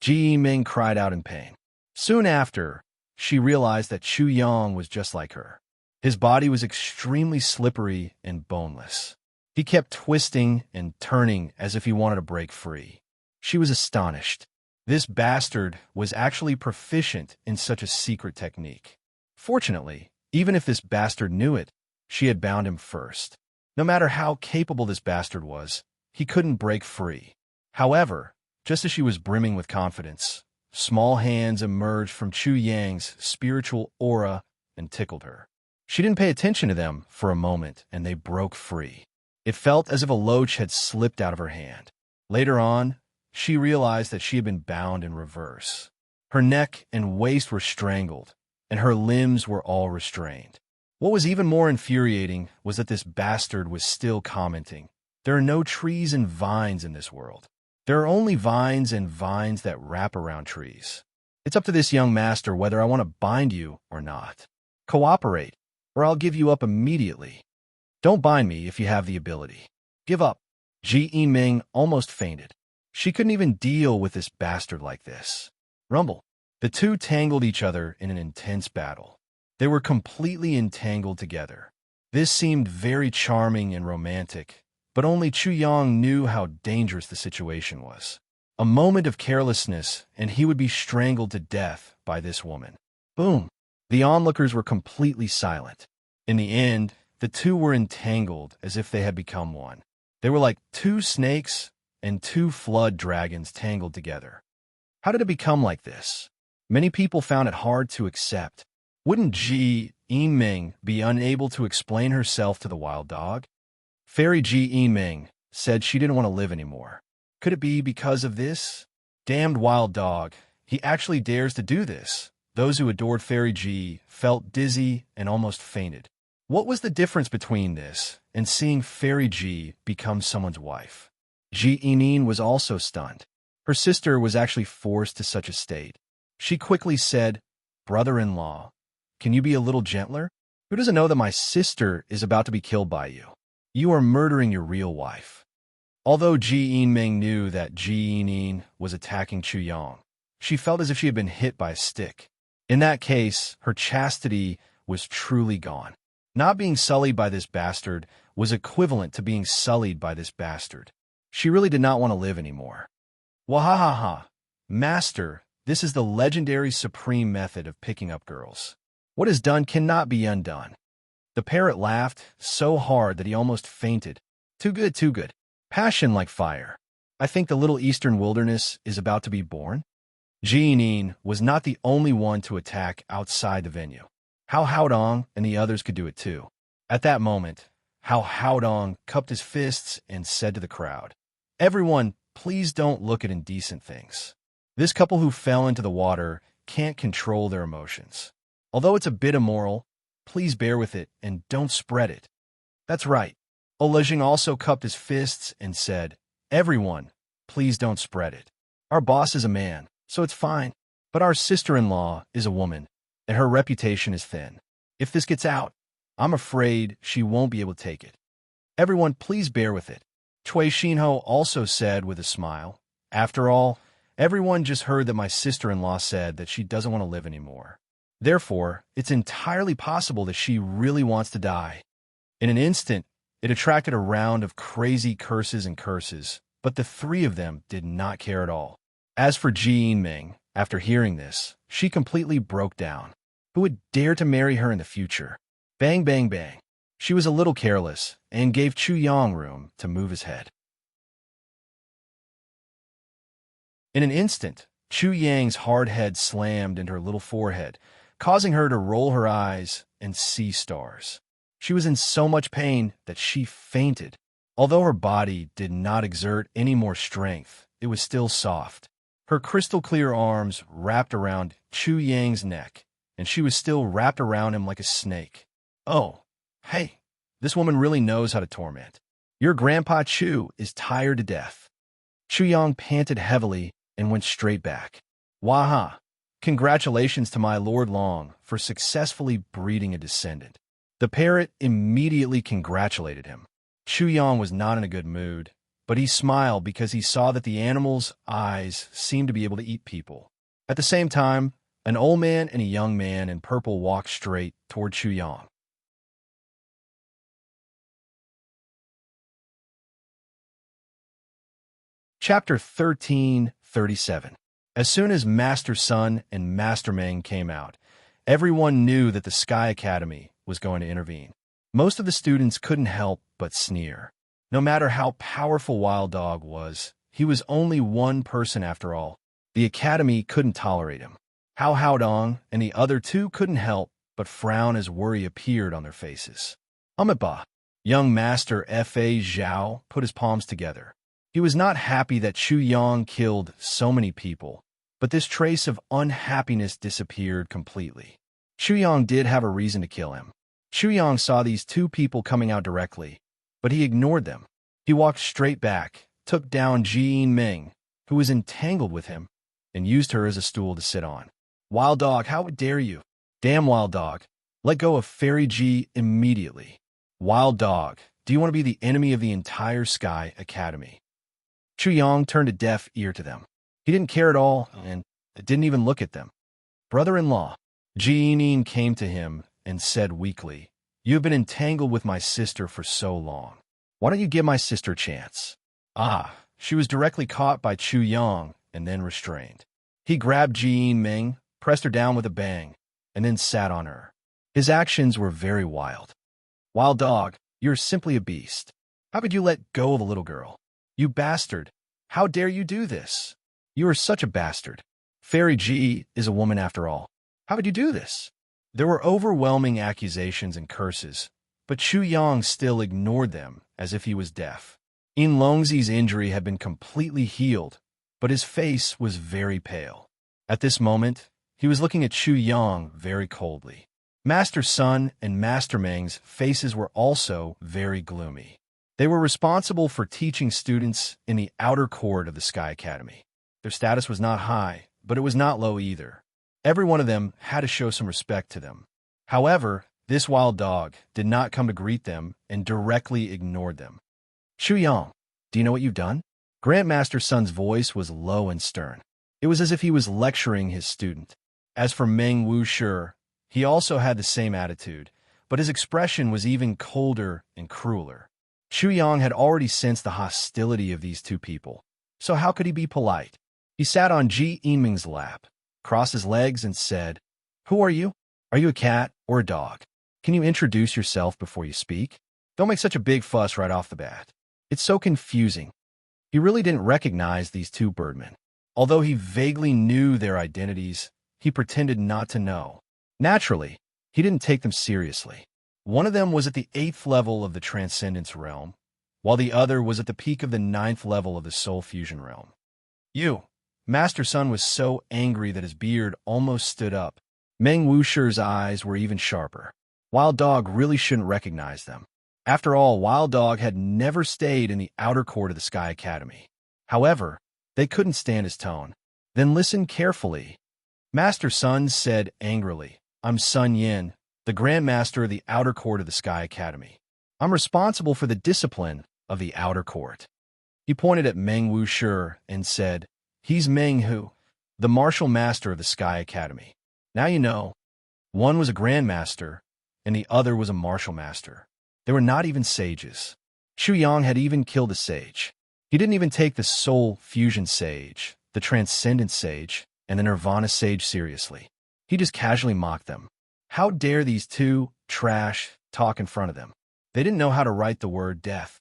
Ji Yiming cried out in pain. Soon after, she realized that Chu Yang was just like her. His body was extremely slippery and boneless. He kept twisting and turning as if he wanted to break free. She was astonished. This bastard was actually proficient in such a secret technique. Fortunately, even if this bastard knew it, she had bound him first. No matter how capable this bastard was, he couldn't break free. However, just as she was brimming with confidence, small hands emerged from Chu Yang's spiritual aura and tickled her. She didn't pay attention to them for a moment, and they broke free. It felt as if a loach had slipped out of her hand. Later on, she realized that she had been bound in reverse. Her neck and waist were strangled, and her limbs were all restrained. What was even more infuriating was that this bastard was still commenting, "There are no trees and vines in this world. There are only vines and vines that wrap around trees. It's up to this young master whether I want to bind you or not. Cooperate, or I'll give you up immediately. Don't bind me if you have the ability. Give up." Ji Yiming almost fainted. She couldn't even deal with this bastard like this. Rumble. The two tangled each other in an intense battle. They were completely entangled together. This seemed very charming and romantic, but only Chu Yang knew how dangerous the situation was. A moment of carelessness, and he would be strangled to death by this woman. Boom! The onlookers were completely silent. In the end, the two were entangled as if they had become one. They were like two snakes and two flood dragons tangled together. How did it become like this? Many people found it hard to accept. Wouldn't Ji Yiming be unable to explain herself to the wild dog? Fairy Ji Yiming said she didn't want to live anymore. Could it be because of this? Damned wild dog, He actually dares to do this. Those who adored Fairy G felt dizzy and almost fainted. What was the difference between this and seeing Fairy G become someone's wife? Ji Inin was also stunned. Her sister was actually forced to such a state. She quickly said, "Brother-in-law, can you be a little gentler? Who doesn't know that my sister is about to be killed by you? You are murdering your real wife." Although Ji Yinming knew that Ji Yinin was attacking Chu Yang, she felt as if she had been hit by a stick. In that case, her chastity was truly gone. Not being sullied by this bastard was equivalent to being sullied by this bastard. She really did not want to live anymore. Wahahaha, master, this is the legendary supreme method of picking up girls. What is done cannot be undone. The parrot laughed so hard that he almost fainted. Too good, too good. Passion like fire. I think the little eastern wilderness is about to be born. Ji Nin was not the only one to attack outside the venue. Hao Haodong and the others could do it too. At that moment, Hao Haodong cupped his fists and said to the crowd, "Everyone, please don't look at indecent things. This couple who fell into the water can't control their emotions. Although it's a bit immoral, please bear with it and don't spread it." That's right. Olejing also cupped his fists and said, "Everyone, please don't spread it. Our boss is a man, so it's fine. But our sister-in-law is a woman, and her reputation is thin. If this gets out, I'm afraid she won't be able to take it. Everyone, please bear with it." Cui Xinho also said with a smile, "After all, everyone just heard that my sister-in-law said that she doesn't want to live anymore. Therefore, it's entirely possible that she really wants to die." In an instant, it attracted a round of crazy curses and curses, but the three of them did not care at all. As for Ji Yinming, after hearing this, she completely broke down. Who would dare to marry her in the future? Bang, bang, bang. She was a little careless and gave Chu Yang room to move his head. In an instant, Chu Yang's hard head slammed into her little forehead, causing her to roll her eyes and see stars. She was in so much pain that she fainted. Although her body did not exert any more strength, it was still soft. Her crystal-clear arms wrapped around Chu Yang's neck, and she was still wrapped around him like a snake. "Oh, hey, this woman really knows how to torment. Your grandpa Chu is tired to death." Chu Yang panted heavily and went straight back. "Waha! Congratulations to my Lord Long for successfully breeding a descendant." The parrot immediately congratulated him. Chu Yang was not in a good mood, but he smiled because he saw that the animal's eyes seemed to be able to eat people. At the same time, an old man and a young man in purple walked straight toward Chu Yang. Chapter 1337. As soon as Master Sun and Master Meng came out, everyone knew that the Sky Academy was going to intervene. Most of the students couldn't help but sneer. No matter how powerful Wild Dog was, he was only one person after all. The Academy couldn't tolerate him. Hao Haodong and the other two couldn't help but frown as worry appeared on their faces. Amiba, young Master Fa Zhao, put his palms together. He was not happy that Chu Yang killed so many people, but this trace of unhappiness disappeared completely. Chu Yang did have a reason to kill him. Chu Yang saw these two people coming out directly, but he ignored them. He walked straight back, took down Ji Yinming, who was entangled with him, and used her as a stool to sit on. "Wild Dog, how dare you? Damn Wild Dog, let go of Fairy G immediately. Wild Dog, do you want to be the enemy of the entire Sky Academy?" Chu Yang turned a deaf ear to them. He didn't care at all and didn't even look at them. "Brother-in-law," Ji Yinin came to him and said weakly, "You have been entangled with my sister for so long. Why don't you give my sister a chance?" She was directly caught by Chu Yang and then restrained. He grabbed Ji Yinming, pressed her down with a bang, and then sat on her. His actions were very wild. "Wild Dog, you're simply a beast. How could you let go of a little girl? You bastard! How dare you do this? You are such a bastard. Fairy G is a woman after all. How could you do this?" There were overwhelming accusations and curses, but Chu Yang still ignored them as if he was deaf. In Longzi's injury had been completely healed, but his face was very pale. At this moment, he was looking at Chu Yang very coldly. Master Sun and Master Meng's faces were also very gloomy. They were responsible for teaching students in the outer court of the Sky Academy. Their status was not high, but it was not low either. Every one of them had to show some respect to them. However, this wild dog did not come to greet them and directly ignored them. Chu Yang, do you know what you've done? Grandmaster Sun's voice was low and stern. It was as if he was lecturing his student. As for Meng Wushi, he also had the same attitude, but his expression was even colder and crueler. Chu Yang had already sensed the hostility of these two people, so how could he be polite? He sat on Ji Yiming's lap, crossed his legs, and said, "Who are you? Are you a cat or a dog? Can you introduce yourself before you speak? Don't make such a big fuss right off the bat. It's so confusing." He really didn't recognize these two birdmen. Although he vaguely knew their identities, he pretended not to know. Naturally, he didn't take them seriously. One of them was at the 8th level of the Transcendence realm, while the other was at the peak of the 9th level of the Soul Fusion realm. You! Master Sun was so angry that his beard almost stood up. Meng Wushi's eyes were even sharper. Wild Dog really shouldn't recognize them. After all, Wild Dog had never stayed in the outer court of the Sky Academy. However, they couldn't stand his tone. Then listen carefully. Master Sun said angrily, "I'm Sun Yin, the Grandmaster of the outer court of the Sky Academy. I'm responsible for the discipline of the outer court." He pointed at Meng Wushi and said, "He's Meng Hu, the martial master of the Sky Academy. Now you know." One was a Grandmaster, and the other was a martial master. They were not even sages. Chu Yang had even killed a sage. He didn't even take the Soul Fusion Sage, the Transcendent Sage, and the Nirvana Sage seriously. He just casually mocked them. How dare these two trash talk in front of them? They didn't know how to write the word death.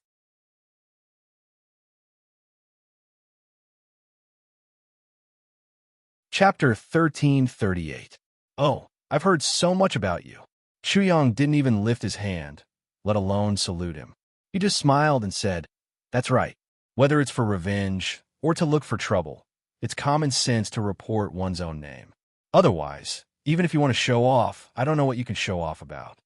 Chapter 1338. Oh, I've heard so much about you. Chu Yang didn't even lift his hand, let alone salute him. He just smiled and said, "That's right. Whether it's for revenge or to look for trouble, it's common sense to report one's own name. Otherwise, even if you want to show off, I don't know what you can show off about."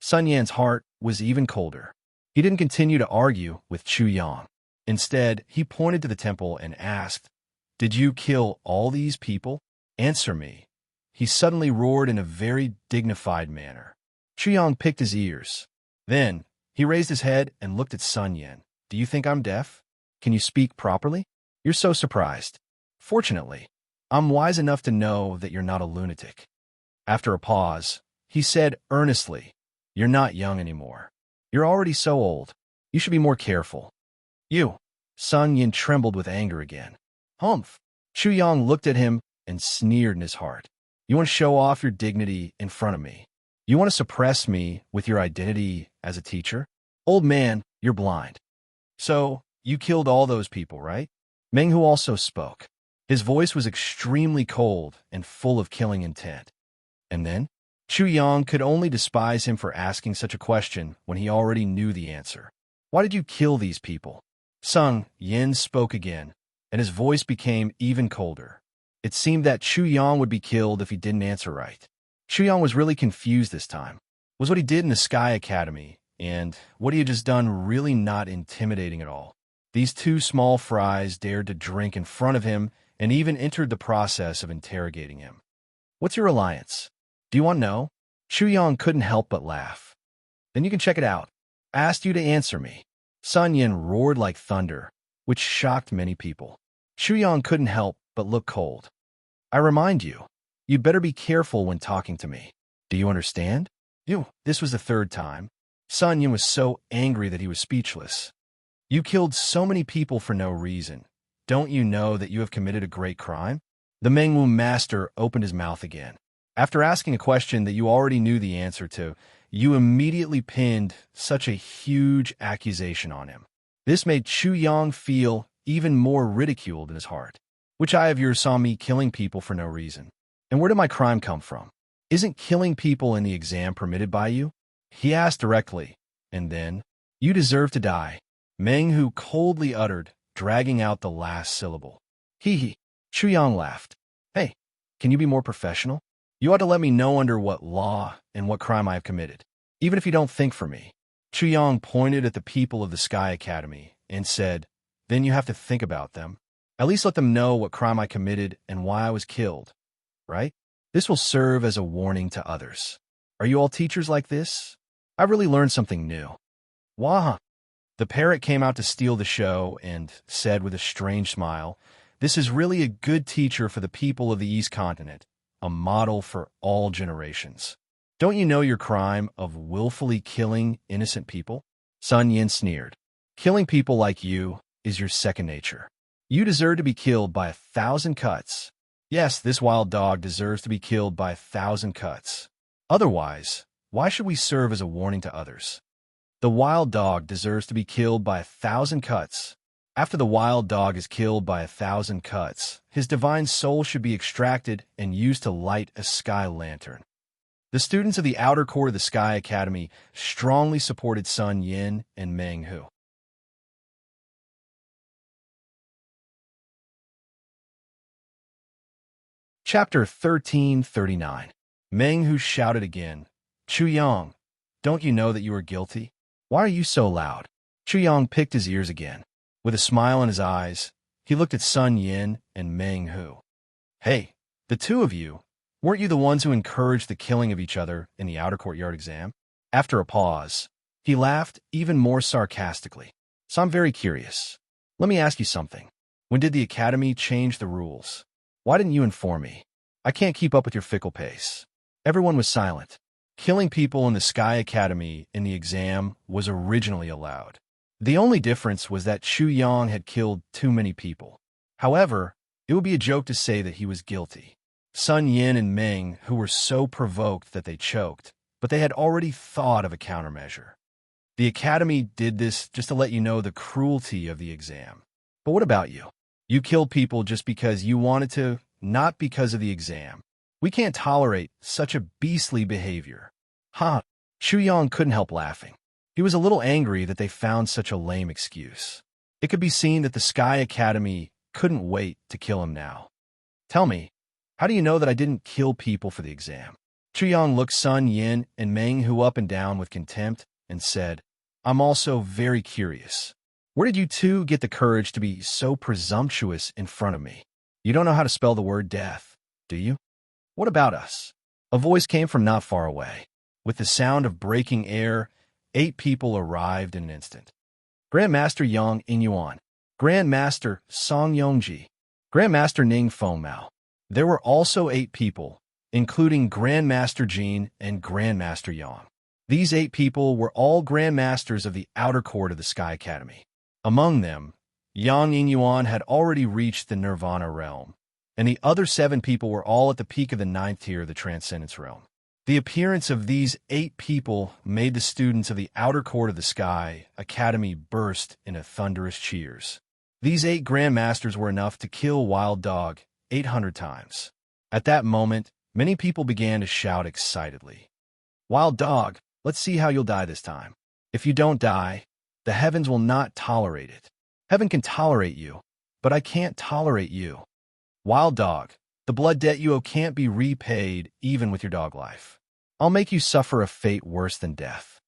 Sun Yan's heart was even colder. He didn't continue to argue with Chu Yang. Instead, he pointed to the temple and asked, "Did you kill all these people? Answer me." He suddenly roared in a very dignified manner. Chu Yang picked his ears. Then, he raised his head and looked at Sun Yan. "Do you think I'm deaf? Can you speak properly? You're so surprised. Fortunately, I'm wise enough to know that you're not a lunatic." After a pause, he said earnestly, "You're not young anymore. You're already so old. You should be more careful." "You!" Sun Yan trembled with anger again. "Humph!" Chu Yang looked at him and sneered in his heart. "You want to show off your dignity in front of me? You want to suppress me with your identity as a teacher? Old man, you're blind. So, you killed all those people, right?" Meng Hu also spoke. His voice was extremely cold and full of killing intent. And then, Chu Yang could only despise him for asking such a question when he already knew the answer. "Why did you kill these people?" Sun Yin spoke again, and his voice became even colder. It seemed that Chu Yang would be killed if he didn't answer right. Chu Yang was really confused this time. Was what he did in the Sky Academy and what he had just done really not intimidating at all? These two small fries dared to drink in front of him and even entered the process of interrogating him. "What's your alliance? Do you want to know?" Chu Yang couldn't help but laugh. "Then you can check it out. I asked you to answer me." Sun Yin roared like thunder, which shocked many people. Chu Yang couldn't help but look cold. "I remind you, you'd better be careful when talking to me. Do you understand?" This was the third time. Sun Yin was so angry that he was speechless. "You killed so many people for no reason. Don't you know that you have committed a great crime?" The Mengwu master opened his mouth again. After asking a question that you already knew the answer to, you immediately pinned such a huge accusation on him. This made Chu Yang feel even more ridiculed in his heart. "Which eye of yours saw me killing people for no reason? And where did my crime come from? Isn't killing people in the exam permitted by you?" He asked directly, and then, "You deserve to die," Meng Hu coldly uttered, dragging out the last syllable. "Hee hee." Chu Yang laughed. "Hey, Can you be more professional? You ought to let me know under what law and what crime I have committed, even if you don't think for me. Chuyang pointed at the people of the Sky Academy and said, then you have to think about them. At least let them know what crime I committed and why I was killed, right? This will serve as a warning to others. Are you all teachers like this? I really learned something new. Wah! The parrot came out to steal the show and said with a strange smile, this is really a good teacher for the people of the East Continent, a model for all generations. Don't you know your crime of willfully killing innocent people? Sun Yin sneered. Killing people like you is your second nature. You deserve to be killed by 1,000 cuts. Yes, this wild dog deserves to be killed by 1,000 cuts. Otherwise, why should we serve as a warning to others? The wild dog deserves to be killed by 1,000 cuts. After the wild dog is killed by 1,000 cuts, his divine soul should be extracted and used to light a sky lantern. The students of the outer court of the Sky Academy strongly supported Sun Yin and Meng Hu. Chapter 1339. Meng Hu shouted again, Chuyang, don't you know that you are guilty? Why are you so loud? Chuyang picked his ears again. With a smile in his eyes, he looked at Sun Yin and Meng Hu. Hey, the two of you, weren't you the ones who encouraged the killing of each other in the outer courtyard exam? After a pause, he laughed even more sarcastically. So I'm very curious. Let me ask you something. When did the academy change the rules? Why didn't you inform me? I can't keep up with your fickle pace. Everyone was silent. Killing people in the Sky Academy in the exam was originally allowed. The only difference was that Chuyang had killed too many people. However, it would be a joke to say that he was guilty. Sun Yin and Meng, who were so provoked that they choked, but they had already thought of a countermeasure. The academy did this just to let you know the cruelty of the exam. But what about you? You killed people just because you wanted to, not because of the exam. We can't tolerate such a beastly behavior. Ha! Chuyang couldn't help laughing. He was a little angry that they found such a lame excuse. It could be seen that the Sky Academy couldn't wait to kill him now. Tell me, how do you know that I didn't kill people for the exam? Chuyang looked Sun Yin and Meng Hu up and down with contempt and said, I'm also very curious. Where did you two get the courage to be so presumptuous in front of me? You don't know how to spell the word death, do you? What about us? A voice came from not far away. With the sound of breaking air, 8 people arrived in an instant. Grandmaster Yang Inyuan, Grandmaster Song Yongji, Grandmaster Ning Fengmao. There were also 8 people, including Grandmaster Jin and Grandmaster Yang. These 8 people were all Grandmasters of the outer court of the Sky Academy. Among them, Yang Inyuan had already reached the Nirvana realm, and the other 7 people were all at the peak of the 9th tier of the Transcendence realm. The appearance of these 8 people made the students of the outer court of the Sky Academy burst into thunderous cheers. These 8 Grandmasters were enough to kill Wild Dog 800 times. At that moment, many people began to shout excitedly, Wild Dog, let's see how you'll die this time. If you don't die, the heavens will not tolerate it. Heaven can tolerate you, but I can't tolerate you. Wild Dog, the blood debt you owe can't be repaid even with your dog life. I'll make you suffer a fate worse than death.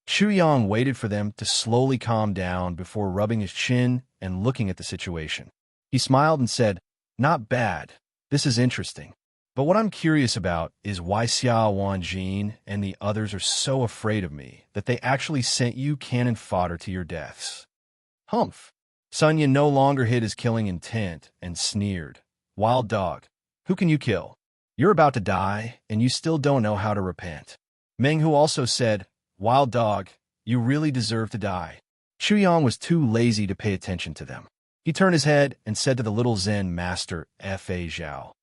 Chuyang waited for them to slowly calm down before rubbing his chin and looking at the situation. He smiled and said, Not bad. This is interesting. But what I'm curious about is why Xia Wanjin and the others are so afraid of me that they actually sent you cannon fodder to your deaths. Humph. Sun Yin no longer hid his killing intent and sneered. Wild Dog, who can you kill? You're about to die, and you still don't know how to repent. Meng Hu also said, Wild Dog, you really deserve to die. Chuyang was too lazy to pay attention to them. He turned his head and said to the little Zen master, F.A. Zhao,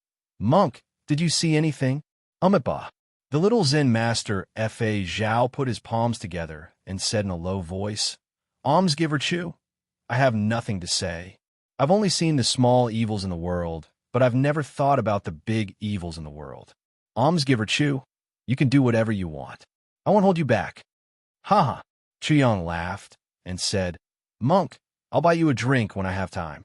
Monk, did you see anything? Umitba. The little Zen master, F.A. Zhao, put his palms together and said in a low voice, Almsgiver Chu, I have nothing to say. I've only seen the small evils in the world, but I've never thought about the big evils in the world. Almsgiver Chu, you can do whatever you want. I won't hold you back. Ha ha. Chuyang laughed and said, Monk, I'll buy you a drink when I have time.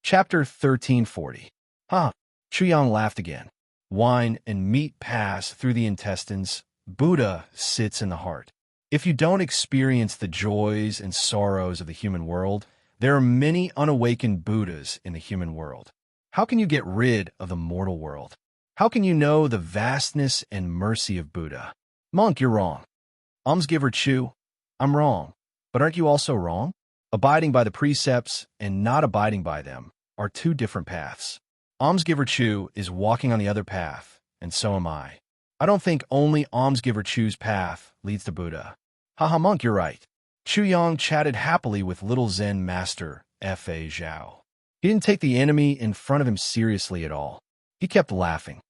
Chapter 1340. Huh. Chuyang laughed again. Wine and meat pass through the intestines. Buddha sits in the heart. If you don't experience the joys and sorrows of the human world, there are many unawakened Buddhas in the human world. How can you get rid of the mortal world? How can you know the vastness and mercy of Buddha? Monk, you're wrong. Almsgiver Chu, I'm wrong. But aren't you also wrong? Abiding by the precepts and not abiding by them are two different paths. Almsgiver Chu is walking on the other path, and so am I. I don't think only Almsgiver Chu's path leads to Buddha. Haha, monk, you're right. Chuyang chatted happily with little Zen master Fa Zhao. He didn't take the enemy in front of him seriously at all. He kept laughing.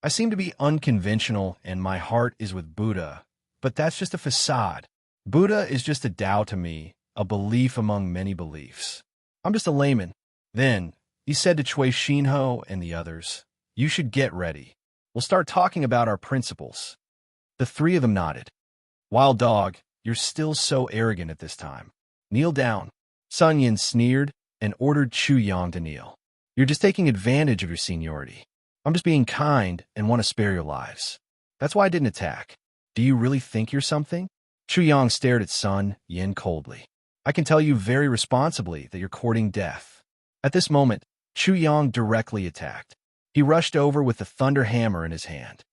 I seem to be unconventional and my heart is with Buddha, but that's just a facade. Buddha is just a Tao to me, a belief among many beliefs. I'm just a layman. Then, he said to Cui Shinho and the others, you should get ready. We'll start talking about our principles. The three of them nodded. Wild dog, you're still so arrogant at this time. Kneel down. Sun Yin sneered and ordered Chuyang to kneel. You're just taking advantage of your seniority. I'm just being kind and want to spare your lives. That's why I didn't attack. Do you really think you're something? Chuyang stared at Sun Yin coldly. I can tell you very responsibly that you're courting death. At this moment, Chuyang directly attacked. He rushed over with the thunder hammer in his hand.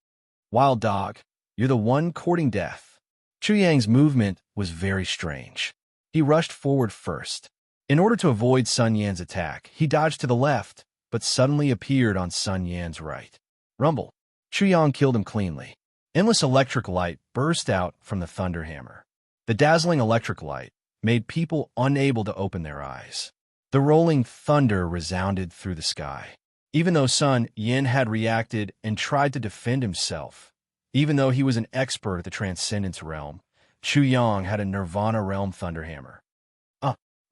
Wild dog, you're the one courting death. Chuyang's movement was very strange. He rushed forward first. In order to avoid Sun Yan's attack, he dodged to the left, but suddenly appeared on Sun Yan's right. Rumble. Chuyang killed him cleanly. Endless electric light burst out from the thunder hammer. The dazzling electric light made people unable to open their eyes. The rolling thunder resounded through the sky. Even though Sun Yin had reacted and tried to defend himself, even though he was an expert at the Transcendence realm, Chuyang had a Nirvana realm thunderhammer.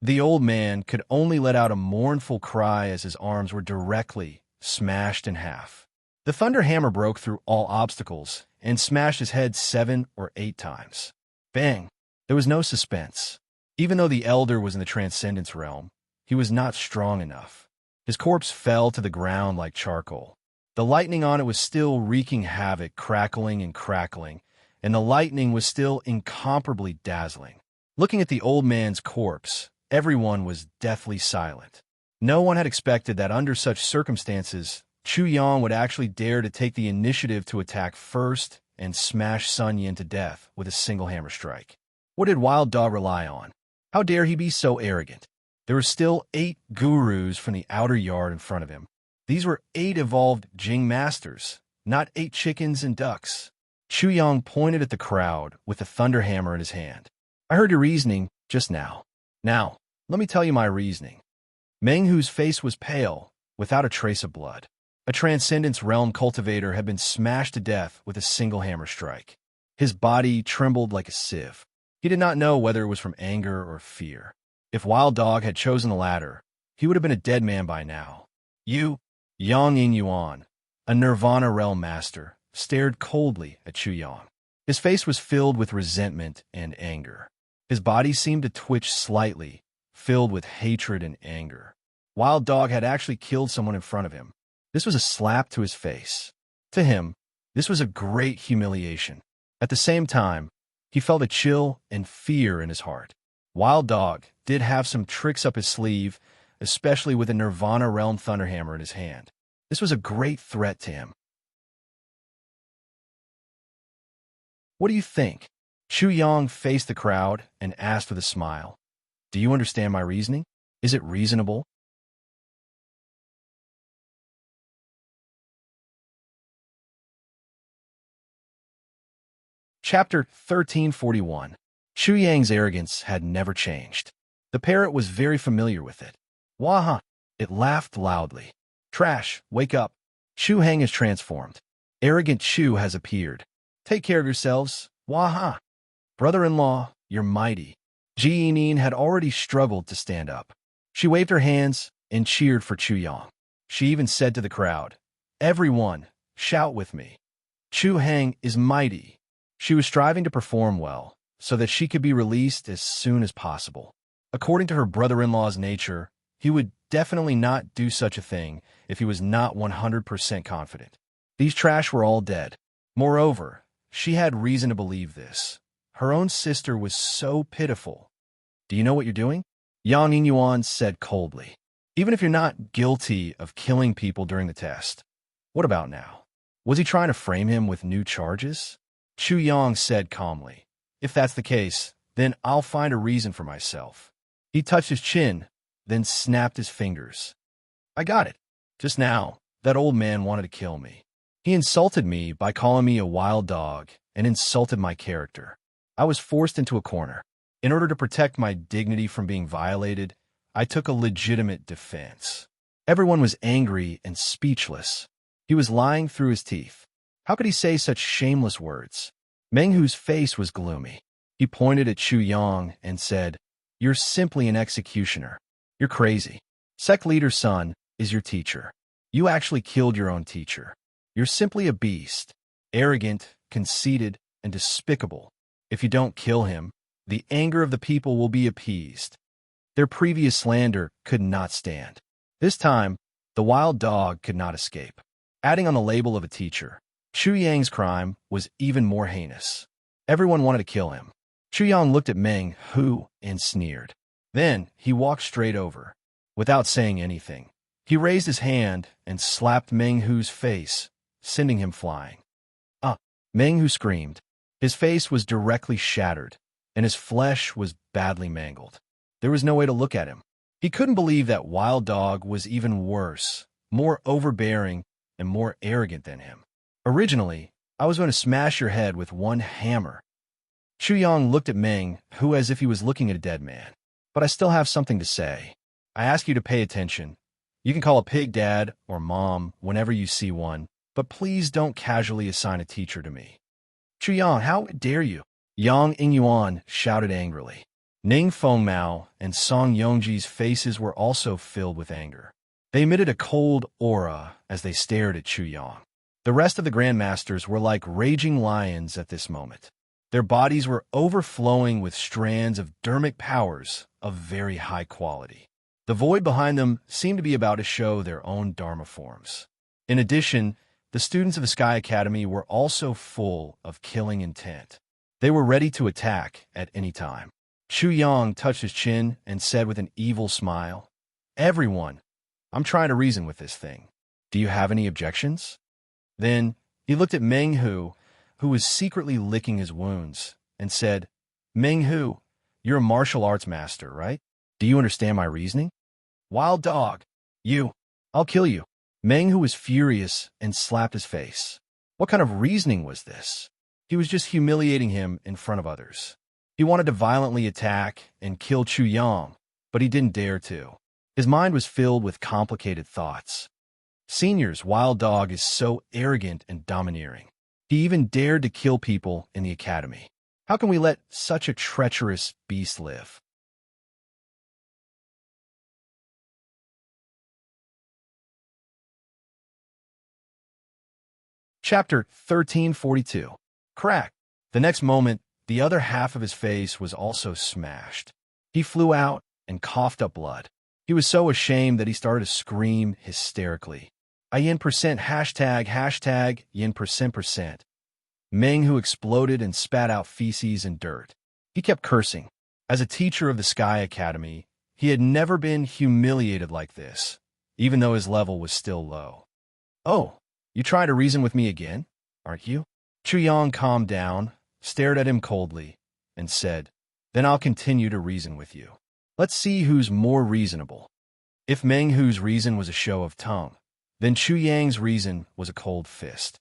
The old man could only let out a mournful cry as his arms were directly smashed in half. The thunderhammer broke through all obstacles and smashed his head 7 or 8 times. Bang! There was no suspense. Even though the elder was in the Transcendence realm, he was not strong enough. His corpse fell to the ground like charcoal. The lightning on it was still wreaking havoc, crackling and crackling, and the lightning was still incomparably dazzling. Looking at the old man's corpse, everyone was deathly silent. No one had expected that under such circumstances, Chuyang would actually dare to take the initiative to attack first and smash Sun Yin to death with a single hammer strike. What did Wild Dog rely on? How dare he be so arrogant? There were still 8 gurus from the outer yard in front of him. These were 8 evolved Jing masters, not 8 chickens and ducks. Chuyang pointed at the crowd with the thunder hammer in his hand. I heard your reasoning just now. Now, let me tell you my reasoning. Meng Hu's face was pale, without a trace of blood. A Transcendence realm cultivator had been smashed to death with a single hammer strike. His body trembled like a sieve. He did not know whether it was from anger or fear. If Wild Dog had chosen the latter, he would have been a dead man by now. You, Yang Yin Yuan, a Nirvana realm master, stared coldly at Chuyang. His face was filled with resentment and anger. His body seemed to twitch slightly, filled with hatred and anger. Wild Dog had actually killed someone in front of him. This was a slap to his face. To him, this was a great humiliation. At the same time, he felt a chill and fear in his heart. Wild Dog did have some tricks up his sleeve, especially with a Nirvana realm thunderhammer in his hand. This was a great threat to him. What do you think? Chuyang faced the crowd and asked with a smile. Do you understand my reasoning? Is it reasonable? Chapter 1341. Chuyang's arrogance had never changed. The parrot was very familiar with it. Waha! It laughed loudly. Trash, wake up. Chu Hang is transformed. Arrogant Chu has appeared. Take care of yourselves. Waha! Brother-in-law, you're mighty. Ji Nin had already struggled to stand up. She waved her hands and cheered for Chuyang. She even said to the crowd, everyone, shout with me. Chu Hang is mighty. She was striving to perform well, so that she could be released as soon as possible. According to her brother-in-law's nature, he would definitely not do such a thing if he was not 100% confident. These trash were all dead. Moreover, she had reason to believe this. Her own sister was so pitiful. Do you know what you're doing? Yang Yingyuan said coldly. Even if you're not guilty of killing people during the test, what about now? Was he trying to frame him with new charges? Chu Yang said calmly. If that's the case, then I'll find a reason for myself. He touched his chin, then snapped his fingers. I got it. Just now, that old man wanted to kill me. He insulted me by calling me a wild dog and insulted my character. I was forced into a corner. In order to protect my dignity from being violated, I took a legitimate defense. Everyone was angry and speechless. He was lying through his teeth. How could he say such shameless words? Meng Hu's face was gloomy. He pointed at Chu Yang and said, "You're simply an executioner. You're crazy. Sect leader's son is your teacher. You actually killed your own teacher. You're simply a beast, arrogant, conceited, and despicable. If you don't kill him, the anger of the people will be appeased." Their previous slander could not stand. This time, the wild dog could not escape. Adding on the label of a teacher, Chu Yang's crime was even more heinous. Everyone wanted to kill him. Chu Yang looked at Meng Hu and sneered. Then he walked straight over. Without saying anything, he raised his hand and slapped Meng Hu's face, sending him flying. Ah! Meng Hu screamed. His face was directly shattered, and his flesh was badly mangled. There was no way to look at him. He couldn't believe that wild dog was even worse, more overbearing, and more arrogant than him. Originally, I was going to smash your head with one hammer. Chu Yang looked at Meng Hu as if he was looking at a dead man. But I still have something to say. I ask you to pay attention. You can call a pig dad or mom whenever you see one, but please don't casually assign a teacher to me. Chu Yang, how dare you? Yang Yingyuan shouted angrily. Ning Fengmao and Song Yongji's faces were also filled with anger. They emitted a cold aura as they stared at Chu Yang. The rest of the grandmasters were like raging lions at this moment. Their bodies were overflowing with strands of dermic powers of very high quality. The void behind them seemed to be about to show their own Dharma forms. In addition, the students of the Sky Academy were also full of killing intent. They were ready to attack at any time. Chu Yang touched his chin and said with an evil smile, "Everyone, I'm trying to reason with this thing. Do you have any objections?" Then he looked at Meng Hu, who was secretly licking his wounds, and said, "Meng Hu, you're a martial arts master, right? Do you understand my reasoning?" "Wild dog, I'll kill you." Meng Hu was furious and slapped his face. What kind of reasoning was this? He was just humiliating him in front of others. He wanted to violently attack and kill Chu Yang, but he didn't dare to. His mind was filled with complicated thoughts. Senior's wild dog is so arrogant and domineering. He even dared to kill people in the academy. How can we let such a treacherous beast live? Chapter 1342. Crack. The next moment, the other half of his face was also smashed. He flew out and coughed up blood. He was so ashamed that he started to scream hysterically. yin percent hashtag yin percent. Meng Hu exploded and spat out feces and dirt. He kept cursing. As a teacher of the Sky Academy, he had never been humiliated like this, even though his level was still low. "Oh, you try to reason with me again, aren't you?" Chu Yang calmed down, stared at him coldly, and said, "Then I'll continue to reason with you. Let's see who's more reasonable." If Meng Hu's reason was a show of tongue, then Chu Yang's reason was a cold fist.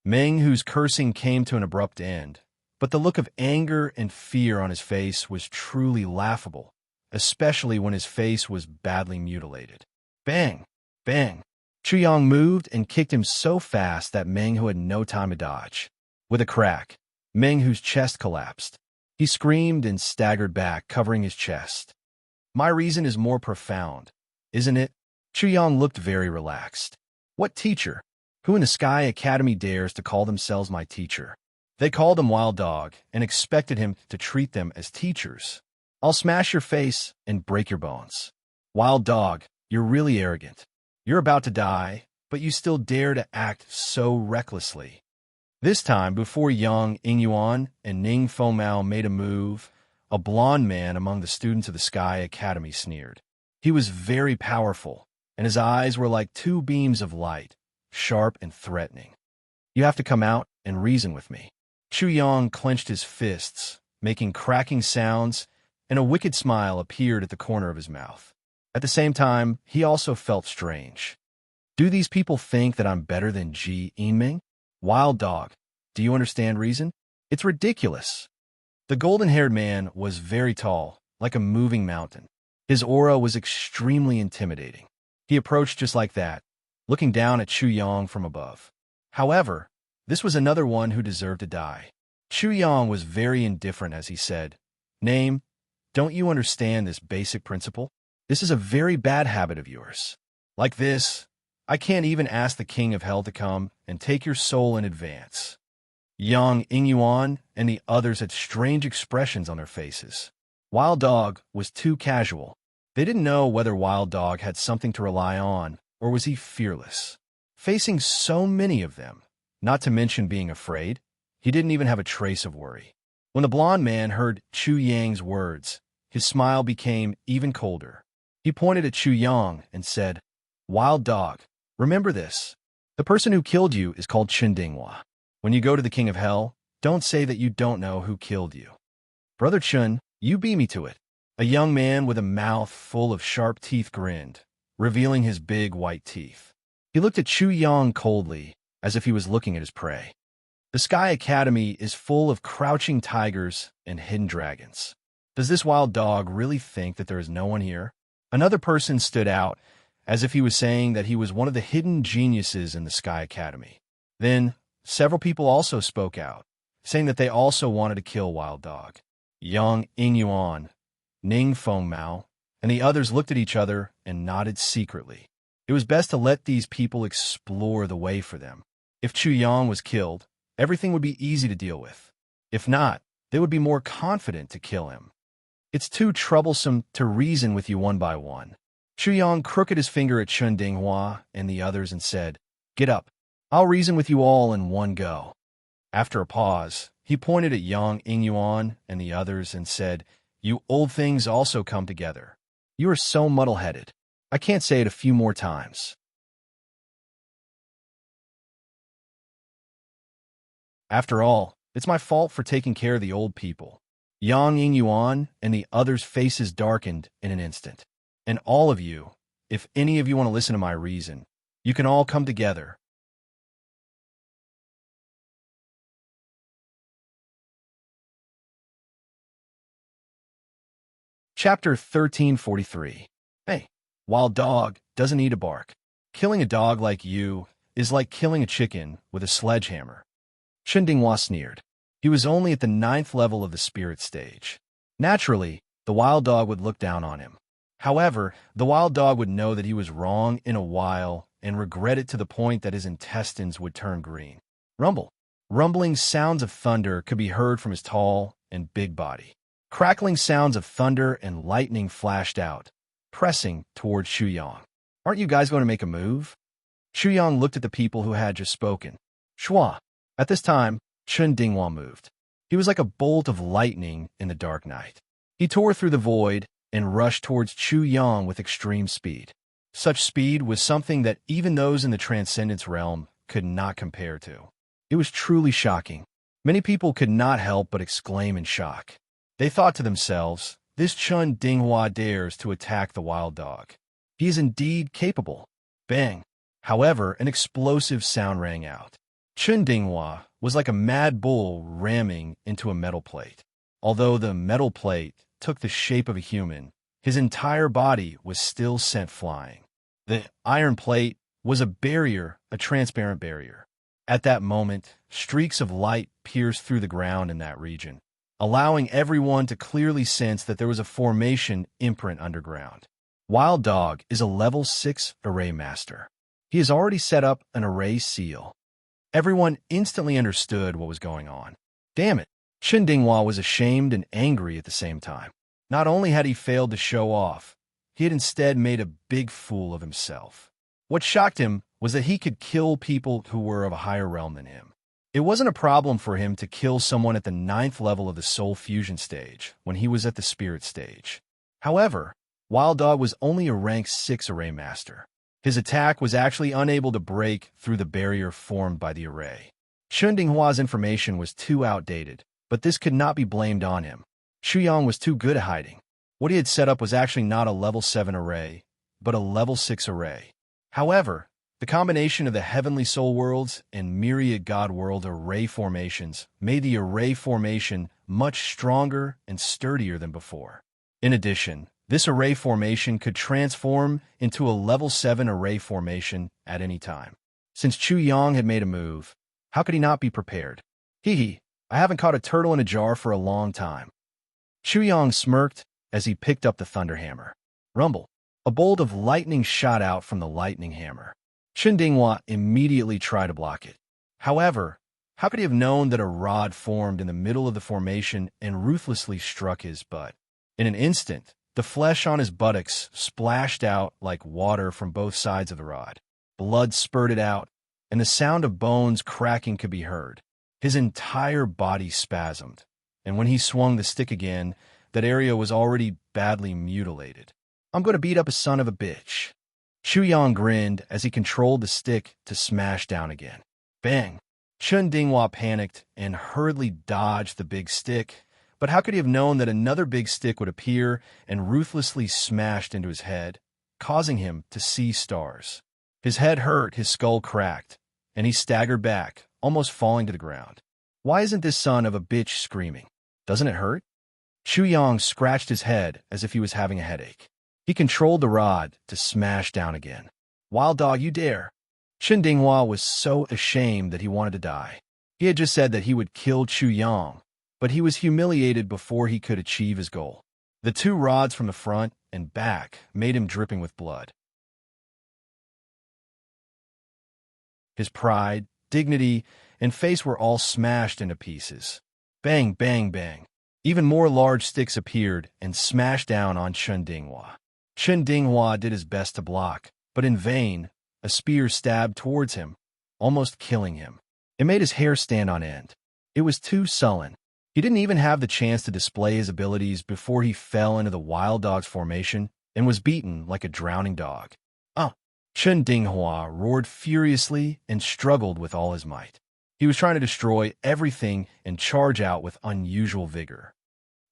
Meng Hu's cursing came to an abrupt end, but the look of anger and fear on his face was truly laughable, especially when his face was badly mutilated. Bang! Bang! Chu Yang moved and kicked him so fast that Meng Hu had no time to dodge. With a crack, Meng Hu's chest collapsed. He screamed and staggered back, covering his chest. "My reason is more profound, isn't it?" Chu Yang looked very relaxed. "What teacher? Who in the Sky Academy dares to call themselves my teacher?" They called him Wild Dog and expected him to treat them as teachers. "I'll smash your face and break your bones." Wild dog, you're really arrogant. You're about to die, but you still dare to act so recklessly. This time, before young Ingyuan and Ning Fomao made a move, a blond man among the students of the Sky Academy sneered. He was very powerful, and his eyes were like two beams of light, sharp and threatening. You have to come out and reason with me. Chu Yang clenched his fists, making cracking sounds, and a wicked smile appeared at the corner of his mouth. At the same time, he also felt strange. Do these people think that I'm better than Ji Yinming? Wild dog, do you understand reason? It's ridiculous. The golden-haired man was very tall, like a moving mountain. His aura was extremely intimidating. He approached just like that, looking down at Chu Yang from above. However, this was another one who deserved to die. Chu Yang was very indifferent as he said, "Name, don't you understand this basic principle? This is a very bad habit of yours. Like this, I can't even ask the King of Hell to come and take your soul in advance." Yang Ingyuan and the others had strange expressions on their faces. Wild Dog was too casual. They didn't know whether Wild Dog had something to rely on, or was he fearless. Facing so many of them, not to mention being afraid, he didn't even have a trace of worry. When the blond man heard Chu Yang's words, his smile became even colder. He pointed at Chu Yang and said, "Wild Dog, remember this. The person who killed you is called Chen Dinghua. When you go to the King of Hell, don't say that you don't know who killed you. Brother Chun, you beat me to it." A young man with a mouth full of sharp teeth grinned, revealing his big white teeth. He looked at Chu Yang coldly, as if he was looking at his prey. The Sky Academy is full of crouching tigers and hidden dragons. Does this wild dog really think that there is no one here? Another person stood out, as if he was saying that he was one of the hidden geniuses in the Sky Academy. Then, several people also spoke out, saying that they also wanted to kill Wild Dog. Yang Ingyuan, Ning Fengmao, and the others looked at each other and nodded secretly. It was best to let these people explore the way for them. If Chu Yang was killed, everything would be easy to deal with. If not, they would be more confident to kill him. It's too troublesome to reason with you one by one. Chu Yang crooked his finger at Chen Dinghua and the others and said, "Get up. I'll reason with you all in one go." After a pause, he pointed at Yang Ingyuan and the others and said, "You old things also come together. You are so muddle-headed. I can't say it a few more times." After all, it's my fault for taking care of the old people. Yang Ingyuan and the others' faces darkened in an instant. And all of you, if any of you want to listen to my reason, you can all come together. Chapter 1343. Hey, Wild Dog doesn't need to bark. Killing a dog like you is like killing a chicken with a sledgehammer. Chen Dinghua sneered. He was only at the 9th level of the spirit stage. Naturally, the wild dog would look down on him. However, the wild dog would know that he was wrong in a while and regret it to the point that his intestines would turn green. Rumble. Rumbling sounds of thunder could be heard from his tall and big body. Crackling sounds of thunder and lightning flashed out, pressing towards Chu Yang. "Aren't you guys going to make a move?" Chu Yang looked at the people who had just spoken. Shua. At this time, Chen Dinghua moved. He was like a bolt of lightning in the dark night. He tore through the void and rushed towards Chu Yang with extreme speed. Such speed was something that even those in the Transcendence realm could not compare to. It was truly shocking. Many people could not help but exclaim in shock. They thought to themselves, "This Chen Dinghua dares to attack the wild dog. He is indeed capable." Bang! However, an explosive sound rang out. Chen Dinghua was like a mad bull ramming into a metal plate. Although the metal plate took the shape of a human, his entire body was still sent flying. The iron plate was a barrier, a transparent barrier. At that moment, streaks of light pierced through the ground in that region, allowing everyone to clearly sense that there was a formation imprint underground. Wild Dog is a level 6 array master. He has already set up an array seal. Everyone instantly understood what was going on. Damn it! Chen Dinghua was ashamed and angry at the same time. Not only had he failed to show off, he had instead made a big fool of himself. What shocked him was that he could kill people who were of a higher realm than him. It wasn't a problem for him to kill someone at the 9th level of the soul fusion stage when he was at the spirit stage. However, Wild Dog was only a rank 6 array master. His attack was actually unable to break through the barrier formed by the array. Chun Dinghua's information was too outdated, but this could not be blamed on him. Shuyang was too good at hiding. What he had set up was actually not a level 7 array, but a level 6 array. However, the combination of the Heavenly Soul Worlds and Myriad God World array formations made the array formation much stronger and sturdier than before. In addition, this array formation could transform into a level 7 array formation at any time. Since Chu Yang had made a move, how could he not be prepared? Hee, I haven't caught a turtle in a jar for a long time. Chu Yang smirked as he picked up the thunder hammer. Rumble. A bolt of lightning shot out from the lightning hammer. Chun Dinghua immediately tried to block it. However, how could he have known that a rod formed in the middle of the formation and ruthlessly struck his butt? In an instant, the flesh on his buttocks splashed out like water from both sides of the rod. Blood spurted out, and the sound of bones cracking could be heard. His entire body spasmed, and when he swung the stick again, that area was already badly mutilated. I'm going to beat up a son of a bitch. Chu Yang grinned as he controlled the stick to smash down again. Bang! Chun Dinghua panicked and hurriedly dodged the big stick, but how could he have known that another big stick would appear and ruthlessly smashed into his head, causing him to see stars? His head hurt, his skull cracked, and he staggered back, almost falling to the ground. Why isn't this son of a bitch screaming? Doesn't it hurt? Chu Yang scratched his head as if he was having a headache. He controlled the rod to smash down again. Wild Dog, you dare! Chun Dinghua was so ashamed that he wanted to die. He had just said that he would kill Chu Yang, but he was humiliated before he could achieve his goal. The two rods from the front and back made him dripping with blood. His pride, dignity, and face were all smashed into pieces. Bang, bang, bang. Even more large sticks appeared and smashed down on Chun Dinghua. Chun Dinghua did his best to block, but in vain. A spear stabbed towards him, almost killing him. It made his hair stand on end. It was too sullen. He didn't even have the chance to display his abilities before he fell into the Wild Dog's formation and was beaten like a drowning dog. Chun Dinghua roared furiously and struggled with all his might. He was trying to destroy everything and charge out with unusual vigor.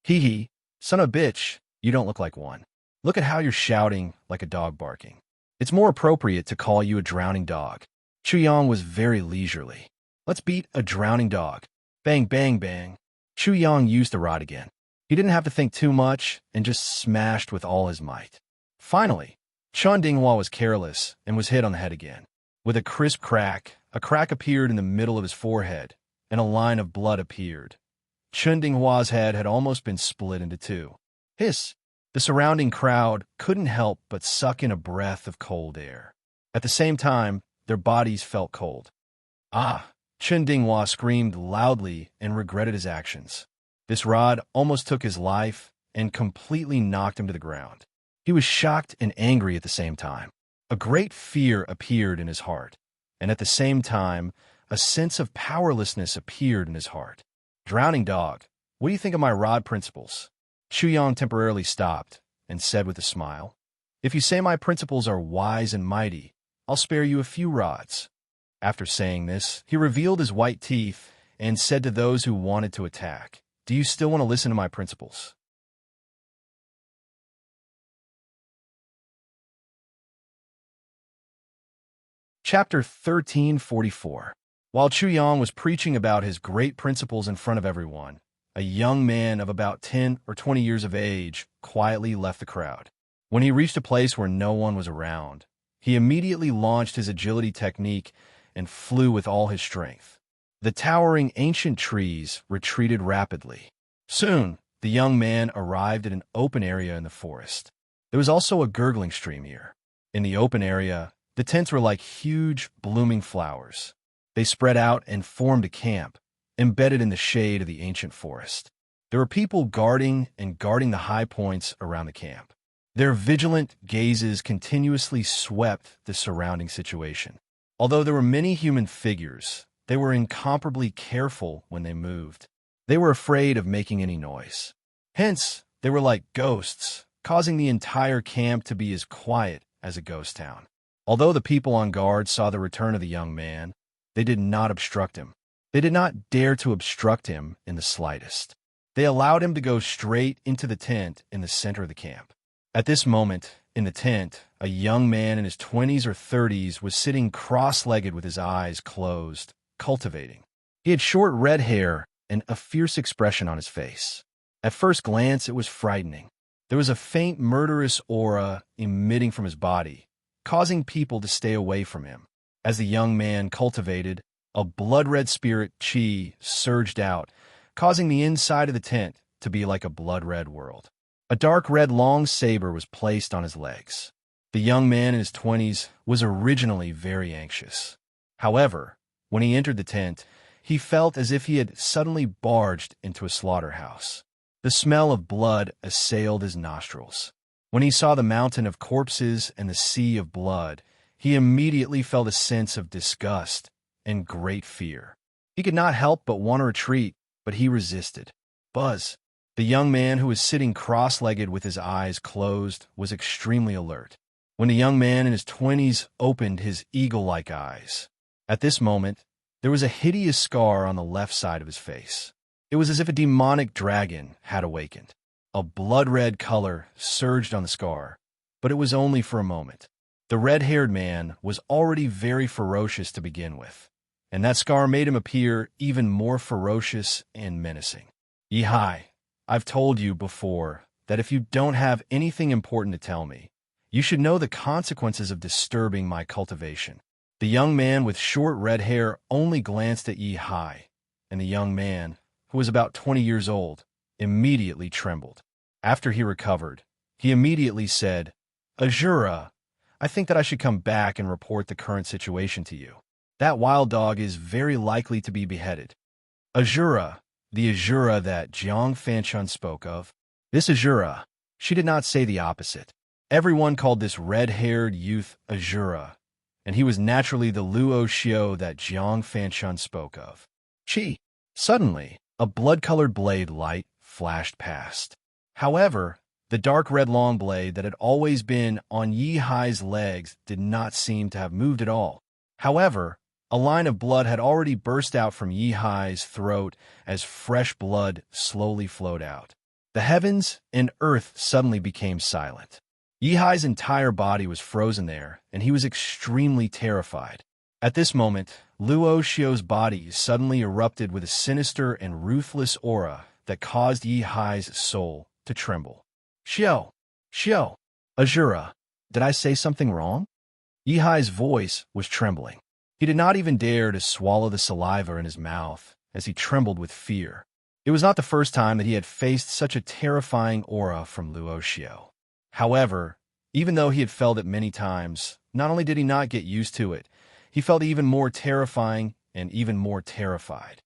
Hee, son of a bitch, you don't look like one. Look at how you're shouting like a dog barking. It's more appropriate to call you a drowning dog. Chu Yang was very leisurely. Let's beat a drowning dog. Bang, bang, bang. Chu Yang used the rod again. He didn't have to think too much and just smashed with all his might. Finally, Chun Dinghua was careless and was hit on the head again. With a crisp crack, a crack appeared in the middle of his forehead, and a line of blood appeared. Chun Dinghua's head had almost been split into two. Hiss! The surrounding crowd couldn't help but suck in a breath of cold air. At the same time, their bodies felt cold. Chun Dinghua screamed loudly and regretted his actions. This rod almost took his life and completely knocked him to the ground. He was shocked and angry at the same time. A great fear appeared in his heart, and at the same time, a sense of powerlessness appeared in his heart. Drowning dog, what do you think of my rod principles? Chu Yang temporarily stopped and said with a smile, If you say my principles are wise and mighty, I'll spare you a few rods. After saying this, he revealed his white teeth and said to those who wanted to attack, Do you still want to listen to my principles? Chapter 1344. While Chu Yang was preaching about his great principles in front of everyone, a young man of about 10 or 20 years of age quietly left the crowd. When he reached a place where no one was around, he immediately launched his agility technique and flew with all his strength. The towering ancient trees retreated rapidly. Soon, the young man arrived at an open area in the forest. There was also a gurgling stream here. In the open area, the tents were like huge, blooming flowers. They spread out and formed a camp, embedded in the shade of the ancient forest. There were people guarding the high points around the camp. Their vigilant gazes continuously swept the surrounding situation. Although there were many human figures, they were incomparably careful when they moved. They were afraid of making any noise. Hence, they were like ghosts, causing the entire camp to be as quiet as a ghost town. Although the people on guard saw the return of the young man, they did not obstruct him. They did not dare to obstruct him in the slightest. They allowed him to go straight into the tent in the center of the camp. At this moment, in the tent, a young man in his 20s or 30s was sitting cross-legged with his eyes closed, cultivating. He had short red hair and a fierce expression on his face. At first glance, it was frightening. There was a faint murderous aura emitting from his body, causing people to stay away from him. As the young man cultivated, a blood-red spirit chi surged out, causing the inside of the tent to be like a blood-red world. A dark red long saber was placed on his legs. The young man in his 20s was originally very anxious. However, when he entered the tent, he felt as if he had suddenly barged into a slaughterhouse. The smell of blood assailed his nostrils. When he saw the mountain of corpses and the sea of blood, he immediately felt a sense of disgust and great fear. He could not help but want to retreat, but he resisted. Buzz, the young man who was sitting cross-legged with his eyes closed, was extremely alert. When the young man in his 20s opened his eagle-like eyes, at this moment, there was a hideous scar on the left side of his face. It was as if a demonic dragon had awakened. A blood-red color surged on the scar, but it was only for a moment. The red-haired man was already very ferocious to begin with, and that scar made him appear even more ferocious and menacing. Yihai, I've told you before that if you don't have anything important to tell me, you should know the consequences of disturbing my cultivation. The young man with short red hair only glanced at Yihai, and the young man, who was about 20 years old, immediately trembled. After he recovered, he immediately said, Azura, I think that I should come back and report the current situation to you. That wild dog is very likely to be beheaded. Azura, the Azura that Jiang Fanchun spoke of. This Azura, she did not say the opposite. Everyone called this red-haired youth Azura, and he was naturally the Luo Xiao that Jiang Fanchun spoke of. Chi. Suddenly, a blood-colored blade light flashed past. However, the dark red long blade that had always been on Yihai's legs did not seem to have moved at all. However, a line of blood had already burst out from Yihai's throat as fresh blood slowly flowed out. The heavens and earth suddenly became silent. Yihai's entire body was frozen there, and he was extremely terrified. At this moment, Luo Xiao's body suddenly erupted with a sinister and ruthless aura that caused Yihai's soul to tremble. Xiao! Xiao! Azura, did I say something wrong? Yihai's voice was trembling. He did not even dare to swallow the saliva in his mouth as he trembled with fear. It was not the first time that he had faced such a terrifying aura from Luo Xiao. However, even though he had felt it many times, not only did he not get used to it, he felt even more terrifying and even more terrified.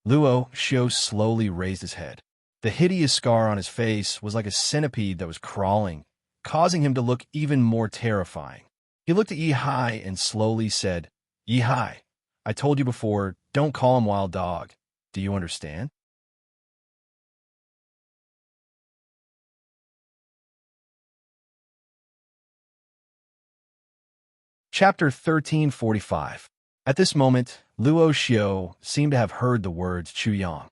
Luo Xiao slowly raised his head. The hideous scar on his face was like a centipede that was crawling, causing him to look even more terrifying. He looked at Yihai and slowly said, Yihai, I told you before, don't call him wild dog. Do you understand? Chapter 1345. At this moment, Luo Xiao seemed to have heard the words Chuyang.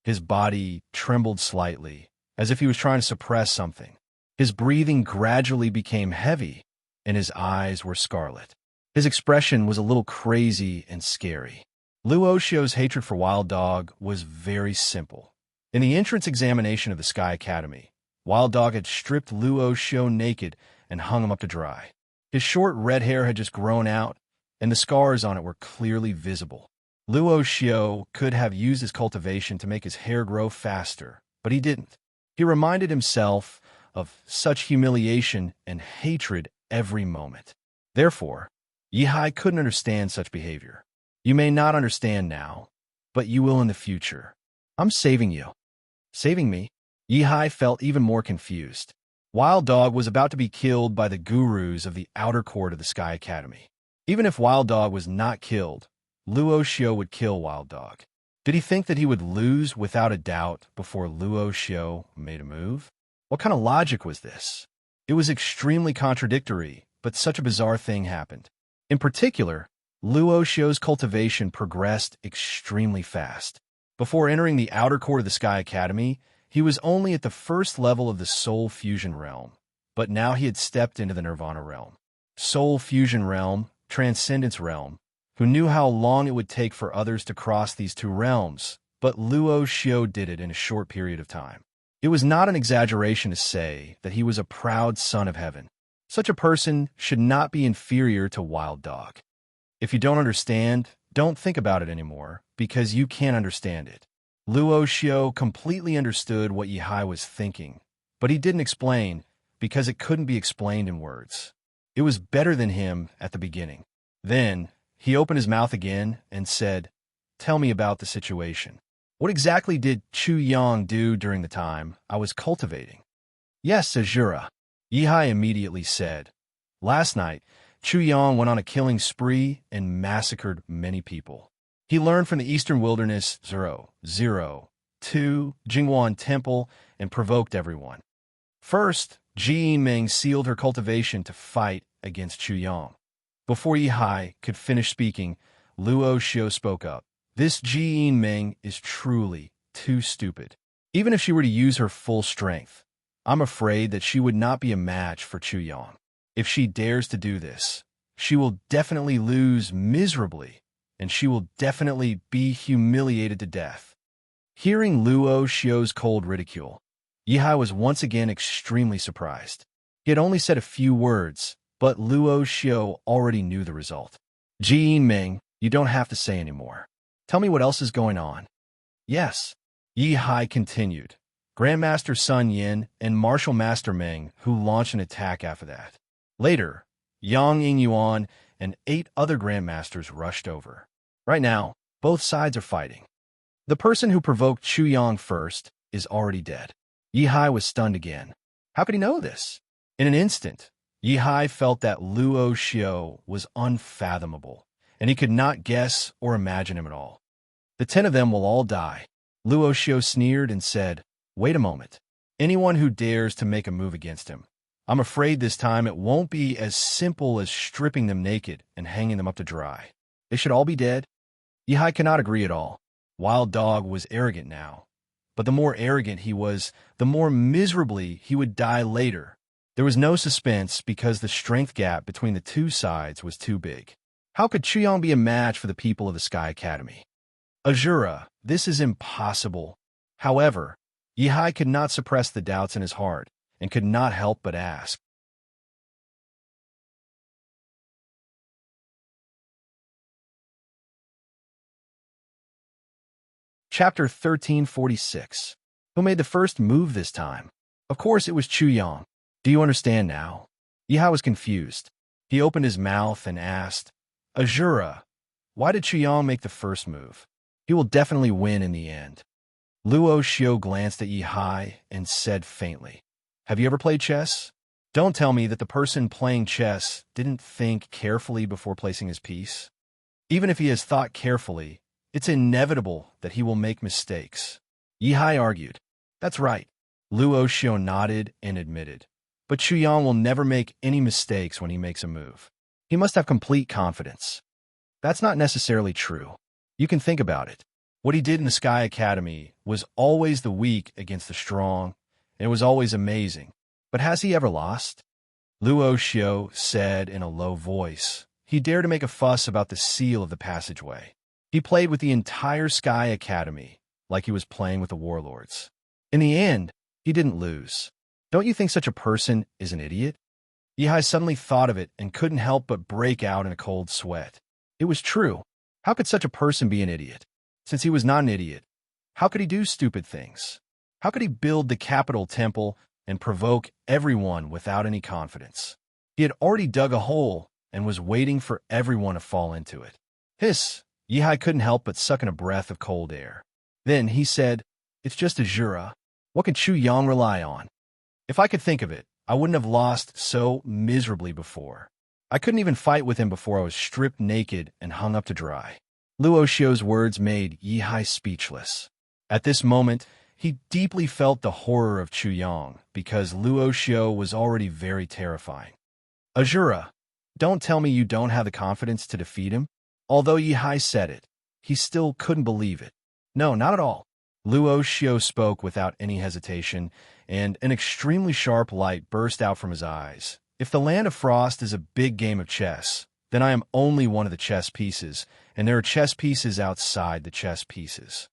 His body trembled slightly, as if he was trying to suppress something. His breathing gradually became heavy, and his eyes were scarlet. His expression was a little crazy and scary. Luo Xiao's hatred for Wild Dog was very simple. In the entrance examination of the Sky Academy, Wild Dog had stripped Luo Xiao naked and hung him up to dry. His short red hair had just grown out, and the scars on it were clearly visible. Luo Xiao could have used his cultivation to make his hair grow faster, but he didn't. He reminded himself of such humiliation and hatred every moment. Therefore, Yihai couldn't understand such behavior. You may not understand now, but you will in the future. I'm saving you. Saving me? Yihai felt even more confused. Wild Dog was about to be killed by the gurus of the outer court of the Sky Academy. Even if Wild Dog was not killed, Luo Xiao would kill Wild Dog. Did he think that he would lose without a doubt before Luo Xiao made a move? What kind of logic was this? It was extremely contradictory, but such a bizarre thing happened. In particular, Luo Xiao's cultivation progressed extremely fast. Before entering the outer court of the Sky Academy, he was only at the first level of the Soul Fusion realm, but now he had stepped into the Nirvana realm. Soul Fusion realm, Transcendence realm. Who knew how long it would take for others to cross these two realms, but Luo Xiao did it in a short period of time. It was not an exaggeration to say that he was a proud son of heaven. Such a person should not be inferior to Wild Dog. If you don't understand, don't think about it anymore, because you can't understand it. Luo Xiao completely understood what Yihai was thinking, but he didn't explain, because it couldn't be explained in words. It was better than him at the beginning. Then, he opened his mouth again and said, "Tell me about the situation. What exactly did Chu Yang do during the time I was cultivating?" "Yes, Azura," Yihai immediately said. "Last night, Chu Yang went on a killing spree and massacred many people. He learned from the Eastern Wilderness 002 Jinghuan Temple and provoked everyone. First, Ji Yiming sealed her cultivation to fight against Chu Yang. Before Yihai could finish speaking, Luo Xiao spoke up. This Ji Yiming is truly too stupid. Even if she were to use her full strength, I'm afraid that she would not be a match for Chu Yang. If she dares to do this, she will definitely lose miserably, and she will definitely be humiliated to death." Hearing Luo Xiao's cold ridicule, Yihai was once again extremely surprised. He had only said a few words, but Luo Xiao already knew the result. "Ji Yiming, you don't have to say anymore. Tell me what else is going on." "Yes," Yihai continued. "Grandmaster Sun Yin and Martial Master Meng, who launched an attack after that. Later, Yang Yingyuan and 8 other grandmasters rushed over. Right now, both sides are fighting. The person who provoked Chu Yang first is already dead." Yihai was stunned again. How could he know this? In an instant, Yihai felt that Luo Xiao was unfathomable, and he could not guess or imagine him at all. "The 10 of them will all die." Luo Xiao sneered and said, "Wait a moment. Anyone who dares to make a move against him, I'm afraid this time it won't be as simple as stripping them naked and hanging them up to dry. They should all be dead." Yihai cannot agree at all. Wild Dog was arrogant now, but the more arrogant he was, the more miserably he would die later. There was no suspense because the strength gap between the two sides was too big. How could Chu Yang be a match for the people of the Sky Academy? "Azura, this is impossible." However, Yihai could not suppress the doubts in his heart and could not help but ask. Chapter 1346. Who made the first move this time? Of course it was Chu Yang. Do you understand now? Yihai was confused. He opened his mouth and asked, "Azura, why did Chu Yang make the first move? He will definitely win in the end." Luo Xiao glanced at Yihai and said faintly, "Have you ever played chess? Don't tell me that the person playing chess didn't think carefully before placing his piece. Even if he has thought carefully, it's inevitable that he will make mistakes." Yihai argued. "That's right." Luo Xiao nodded and admitted. "But Chu Yang will never make any mistakes when he makes a move. He must have complete confidence." "That's not necessarily true. You can think about it. What he did in the Sky Academy was always the weak against the strong, and it was always amazing. But has he ever lost?" Luo Xiao said in a low voice. He dared to make a fuss about the seal of the passageway. He played with the entire Sky Academy like he was playing with the warlords. In the end, he didn't lose. Don't you think such a person is an idiot? Yihai suddenly thought of it and couldn't help but break out in a cold sweat. It was true. How could such a person be an idiot? Since he was not an idiot, how could he do stupid things? How could he build the capital temple and provoke everyone without any confidence? He had already dug a hole and was waiting for everyone to fall into it. Hiss! Yihai couldn't help but suck in a breath of cold air. Then he said, "It's just Azura. What could Chu Yang rely on? If I could think of it, I wouldn't have lost so miserably before. I couldn't even fight with him before I was stripped naked and hung up to dry. Luo Xiu's words made Yihai speechless. At this moment, he deeply felt the horror of Chu Yang because Luo Xiu was already very terrifying. Azura, don't tell me you don't have the confidence to defeat him? Although Yihai said it, he still couldn't believe it. No, not at all. Luo Xiu spoke without any hesitation, and an extremely sharp light burst out from his eyes. If the Land of Frost is a big game of chess, then I am only one of the chess pieces, and there are chess pieces outside the chess pieces.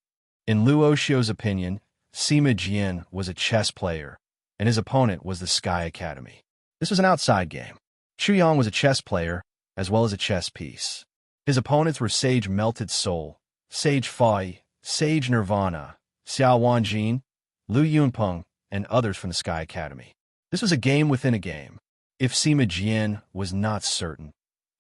In Luo Xiu's opinion, Sima Jian was a chess player, and his opponent was the Sky Academy. This was an outside game. Chu Yang was a chess player, as well as a chess piece. His opponents were Sage Melted Soul, Sage Fai, Sage Nirvana, Xiao Wanjin, Lu Yunpeng, and others from the Sky Academy. This was a game within a game. If Sima Jian was not certain,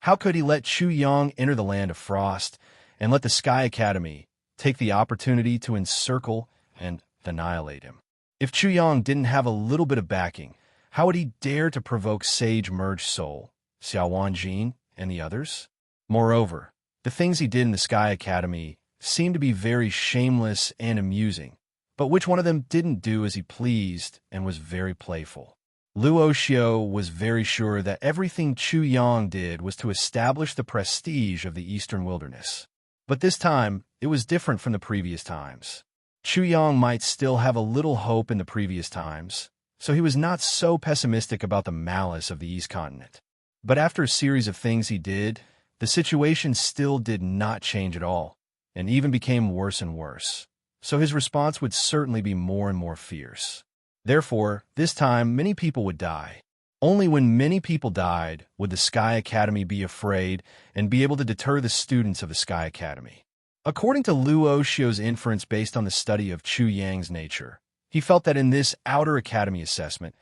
how could he let Chu Yang enter the Land of Frost and let the Sky Academy take the opportunity to encircle and annihilate him? If Chu Yang didn't have a little bit of backing, how would he dare to provoke Sage Merged Soul, Xiao Wanjin, and the others? Moreover, the things he did in the Sky Academy seemed to be very shameless and amusing, but which one of them didn't do as he pleased and was very playful? Luo Xiu was very sure that everything Chu Yang did was to establish the prestige of the Eastern Wilderness. But this time, it was different from the previous times. Chu Yang might still have a little hope in the previous times, so he was not so pessimistic about the malice of the East Continent. But after a series of things he did, the situation still did not change at all, and even became worse and worse. So his response would certainly be more and more fierce. Therefore, this time, many people would die. Only when many people died would the Sky Academy be afraid and be able to deter the students of the Sky Academy. According to Luo Xiu's inference based on the study of Chu Yang's nature, he felt that in this outer academy assessment,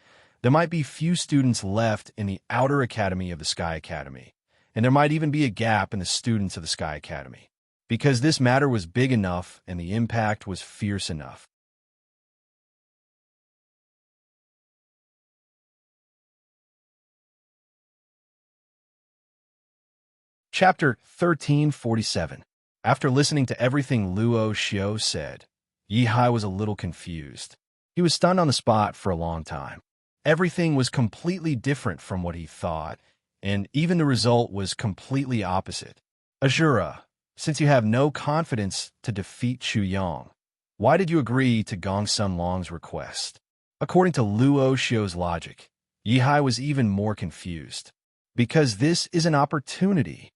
there might be few students left in the outer academy of the Sky Academy, and there might even be a gap in the students of the Sky Academy, because this matter was big enough and the impact was fierce enough. Chapter 1347. After listening to everything Luo Xiu said, Yihai was a little confused. He was stunned on the spot for a long time. Everything was completely different from what he thought, and even the result was completely opposite. Azura, since you have no confidence to defeat Chu Yang, why did you agree to Gong Sun Long's request? According to Luo Xiu's logic, Yihai was even more confused. Because this is an opportunity.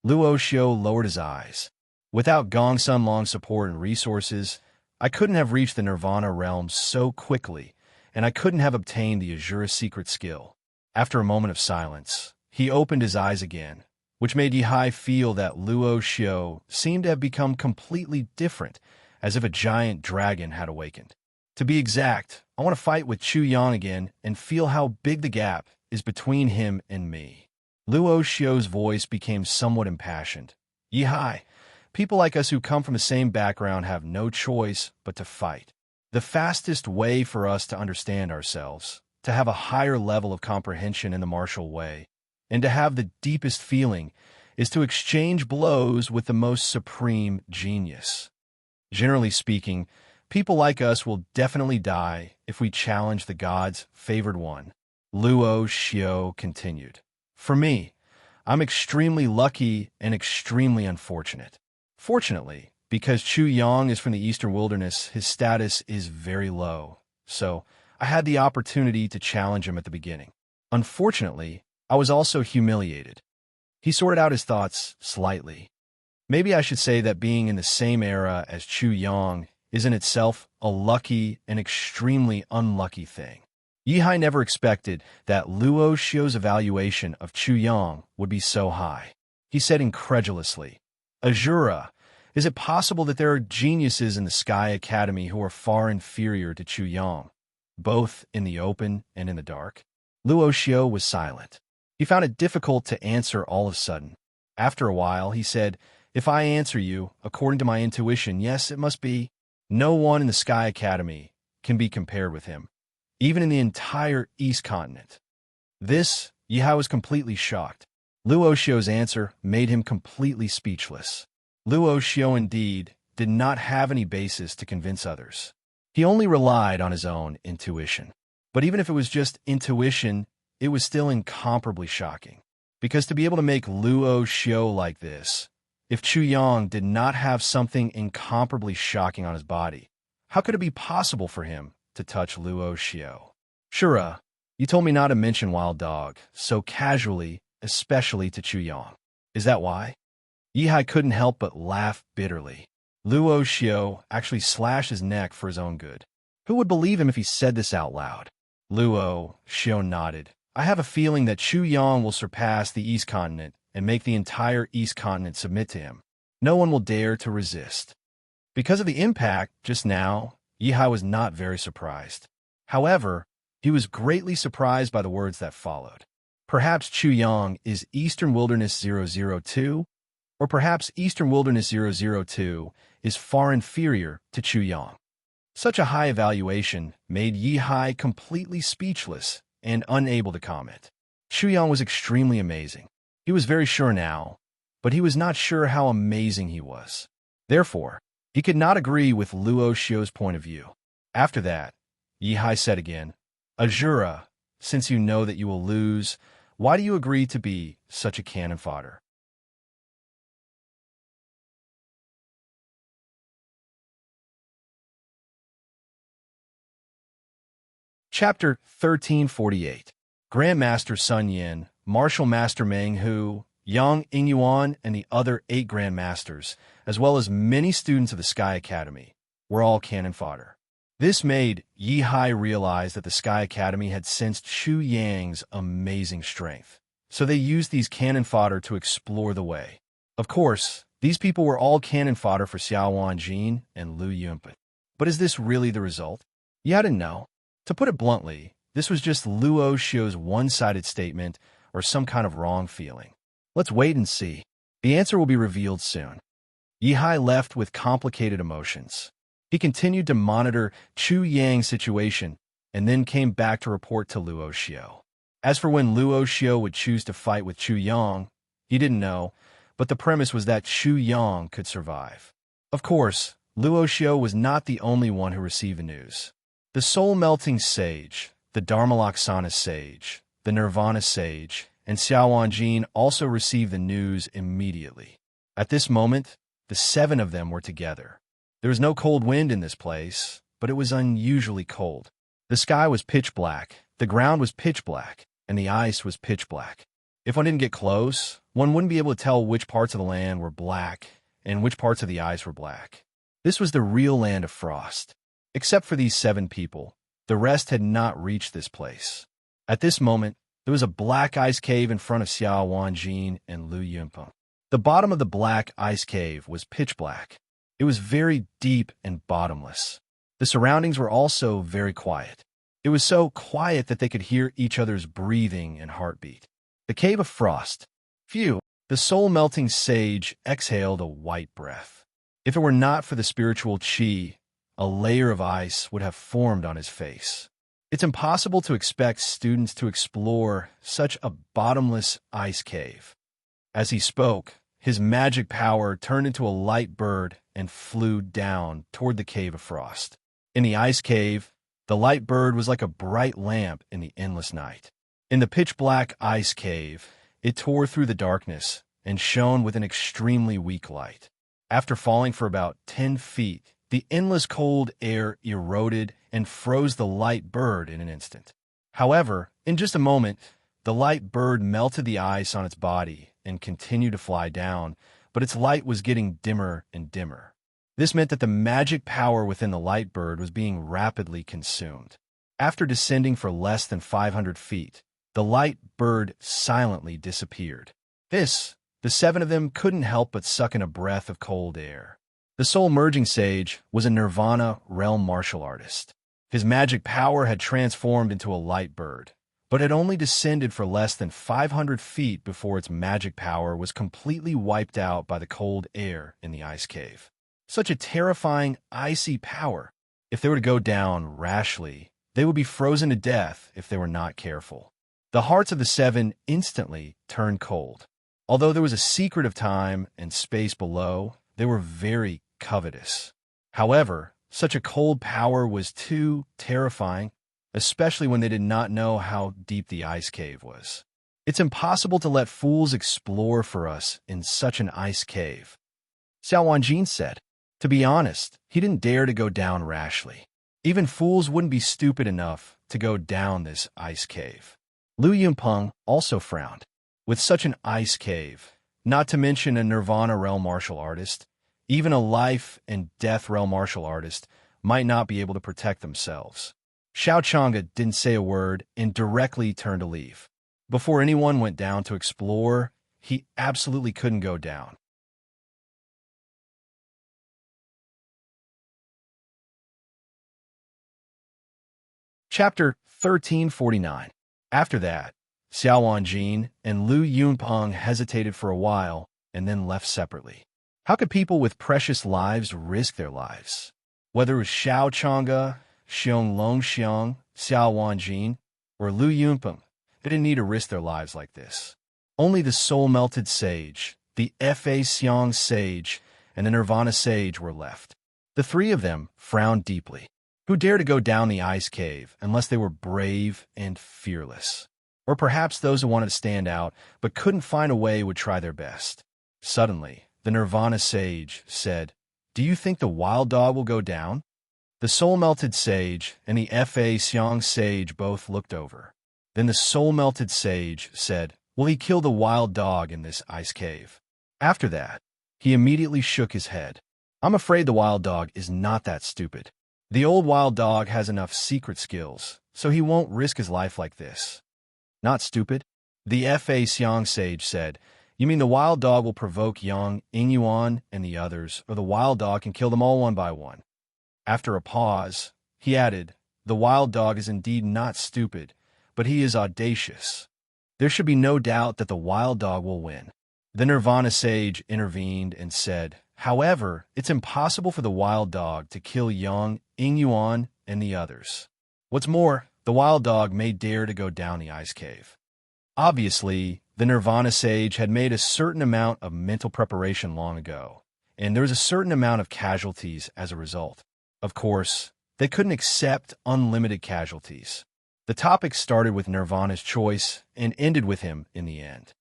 Luo Xiu lowered his eyes. Without Gong Sun Long's support and resources, I couldn't have reached the Nirvana realm so quickly, and I couldn't have obtained the Azura's secret skill. After a moment of silence, he opened his eyes again, which made Yihai feel that Luo Xiu seemed to have become completely different, as if a giant dragon had awakened. To be exact, I want to fight with Chu Yang again and feel how big the gap is between him and me. Luo Xiu's voice became somewhat impassioned. Yihai, people like us who come from the same background have no choice but to fight. The fastest way for us to understand ourselves, to have a higher level of comprehension in the martial way, and to have the deepest feeling, is to exchange blows with the most supreme genius. Generally speaking, people like us will definitely die if we challenge the gods' favored one. Luo Xiu continued. For me, I'm extremely lucky and extremely unfortunate. Fortunately, because Chu Yang is from the Eastern Wilderness, his status is very low, so I had the opportunity to challenge him at the beginning. Unfortunately, I was also humiliated. He sorted out his thoughts slightly. Maybe I should say that being in the same era as Chu Yang is in itself a lucky and extremely unlucky thing. Yihai never expected that Luo Xiu's evaluation of Chu Yang would be so high. He said incredulously, Azura, is it possible that there are geniuses in the Sky Academy who are far inferior to Chu Yang, both in the open and in the dark? Luo Xiu was silent. He found it difficult to answer all of a sudden. After a while, he said, If I answer you, according to my intuition, yes, it must be. No one in the Sky Academy can be compared with him, even in the entire East Continent. This, Yihai was completely shocked. Luo Xiu's answer made him completely speechless. Luo Xiu indeed did not have any basis to convince others. He only relied on his own intuition. But even if it was just intuition, it was still incomparably shocking. Because to be able to make Luo Xiu like this, if Chu Yang did not have something incomparably shocking on his body, how could it be possible for him to touch Luo Xiu? Shura, you told me not to mention Wild Dog so casually, especially to Chu Yang. Is that why? Yihai couldn't help but laugh bitterly. Luo Xiu actually slashed his neck for his own good. Who would believe him if he said this out loud? Luo Xiu nodded. I have a feeling that Chu Yang will surpass the East Continent and make the entire East Continent submit to him. No one will dare to resist. Because of the impact just now, Yihai was not very surprised. However, he was greatly surprised by the words that followed. Perhaps Chu Yang is Eastern Wilderness 002, or perhaps Eastern Wilderness 002 is far inferior to Chu Yang. Such a high evaluation made Yihai completely speechless and unable to comment. Chu Yang was extremely amazing. He was very sure now, but he was not sure how amazing he was. Therefore, he could not agree with Luo Xiu's point of view. After that, Yihai said again, Azura, since you know that you will lose, why do you agree to be such a cannon fodder? Chapter 1348. Grandmaster Sun Yin, Martial Master Meng Hu, Yang Ingyuan, and the other 8 Grandmasters, as well as many students of the Sky Academy, were all cannon fodder. This made Yihai realize that the Sky Academy had sensed Chu Yang's amazing strength, so they used these cannon fodder to explore the way. Of course, these people were all cannon fodder for Xiao Wanjin and Lu Yunpan. But is this really the result? Yihai didn't know. To put it bluntly, this was just Luo Xiu's one-sided statement or some kind of wrong feeling. Let's wait and see. The answer will be revealed soon. Yihai left with complicated emotions. He continued to monitor Chu Yang's situation and then came back to report to Luo Xiu. As for when Luo Xiu would choose to fight with Chu Yang, he didn't know, but the premise was that Chu Yang could survive. Of course, Luo Xiu was not the only one who received the news. The soul-melting sage, the Dharmalaksana sage, the Nirvana sage, and Xiao Wanjin also received the news immediately. At this moment, the 7 of them were together. There was no cold wind in this place, but it was unusually cold. The sky was pitch black, the ground was pitch black, and the ice was pitch black. If one didn't get close, one wouldn't be able to tell which parts of the land were black and which parts of the ice were black. This was the real land of frost. Except for these 7 people, the rest had not reached this place. At this moment, there was a black ice cave in front of Xiao Wanjin and Lu Yunpeng. The bottom of the black ice cave was pitch black. It was very deep and bottomless. The surroundings were also very quiet. It was so quiet that they could hear each other's breathing and heartbeat. The Cave of Frost. Phew! The soul-melting sage exhaled a white breath. If it were not for the spiritual qi, a layer of ice would have formed on his face. It's impossible to expect students to explore such a bottomless ice cave. As he spoke, his magic power turned into a light bird and flew down toward the Cave of Frost. In the ice cave, the light bird was like a bright lamp in the endless night. In the pitch-black ice cave, it tore through the darkness and shone with an extremely weak light. After falling for about 10 feet, the endless cold air eroded and froze the light bird in an instant. However, in just a moment, the light bird melted the ice on its body and continued to fly down, but its light was getting dimmer and dimmer. This meant that the magic power within the light bird was being rapidly consumed. After descending for less than 500 feet, the light bird silently disappeared. The 7 of them couldn't help but suck in a breath of cold air. The soul-merging sage was a Nirvana realm martial artist. His magic power had transformed into a light bird, but had only descended for less than 500 feet before its magic power was completely wiped out by the cold air in the ice cave. Such a terrifying, icy power. If they were to go down rashly, they would be frozen to death if they were not careful. The hearts of the seven instantly turned cold. Although there was a secret of time and space below, they were very covetous. However, such a cold power was too terrifying, especially when they did not know how deep the ice cave was. It's impossible to let fools explore for us in such an ice cave, Xiao Wanjin said. To be honest, he didn't dare to go down rashly. Even fools wouldn't be stupid enough to go down this ice cave. Lu Yunpeng also frowned. With such an ice cave, not to mention a Nirvana realm martial artist, even a life and death realm martial artist might not be able to protect themselves. Xiao Chang'e didn't say a word and directly turned to leave. Before anyone went down to explore, he absolutely couldn't go down. Chapter 1349. After that, Xiao Wanjin and Lu Yunpeng hesitated for a while and then left separately. How could people with precious lives risk their lives? Whether it was Xiao Chang'e, Xiong Longxiang, Xiao Wanjin, or Lu Yunpeng, they didn't need to risk their lives like this. Only the soul-melted sage, the Fa Xiang sage, and the Nirvana sage were left. The three of them frowned deeply. Who dared to go down the ice cave unless they were brave and fearless? Or perhaps those who wanted to stand out but couldn't find a way would try their best. Suddenly, the Nirvana sage said, "Do you think the wild dog will go down?" The soul-melted sage and the Fa Xiang sage both looked over. Then the soul-melted sage said, "Will he kill the wild dog in this ice cave?" After that, he immediately shook his head. "I'm afraid the wild dog is not that stupid. The old wild dog has enough secret skills, so he won't risk his life like this." "Not stupid?" The Fa Xiang sage said, "You mean the wild dog will provoke Yang, Ingyuan, and the others, or the wild dog can kill them all one by one?" After a pause, he added, "The wild dog is indeed not stupid, but he is audacious. There should be no doubt that the wild dog will win." The Nirvana sage intervened and said, "However, it's impossible for the wild dog to kill Yang, Ingyuan, and the others. What's more, the wild dog may dare to go down the ice cave." Obviously, the Nirvana sage had made a certain amount of mental preparation long ago, and there was a certain amount of casualties as a result. Of course, they couldn't accept unlimited casualties. The topic started with Nirvana's choice and ended with him in the end.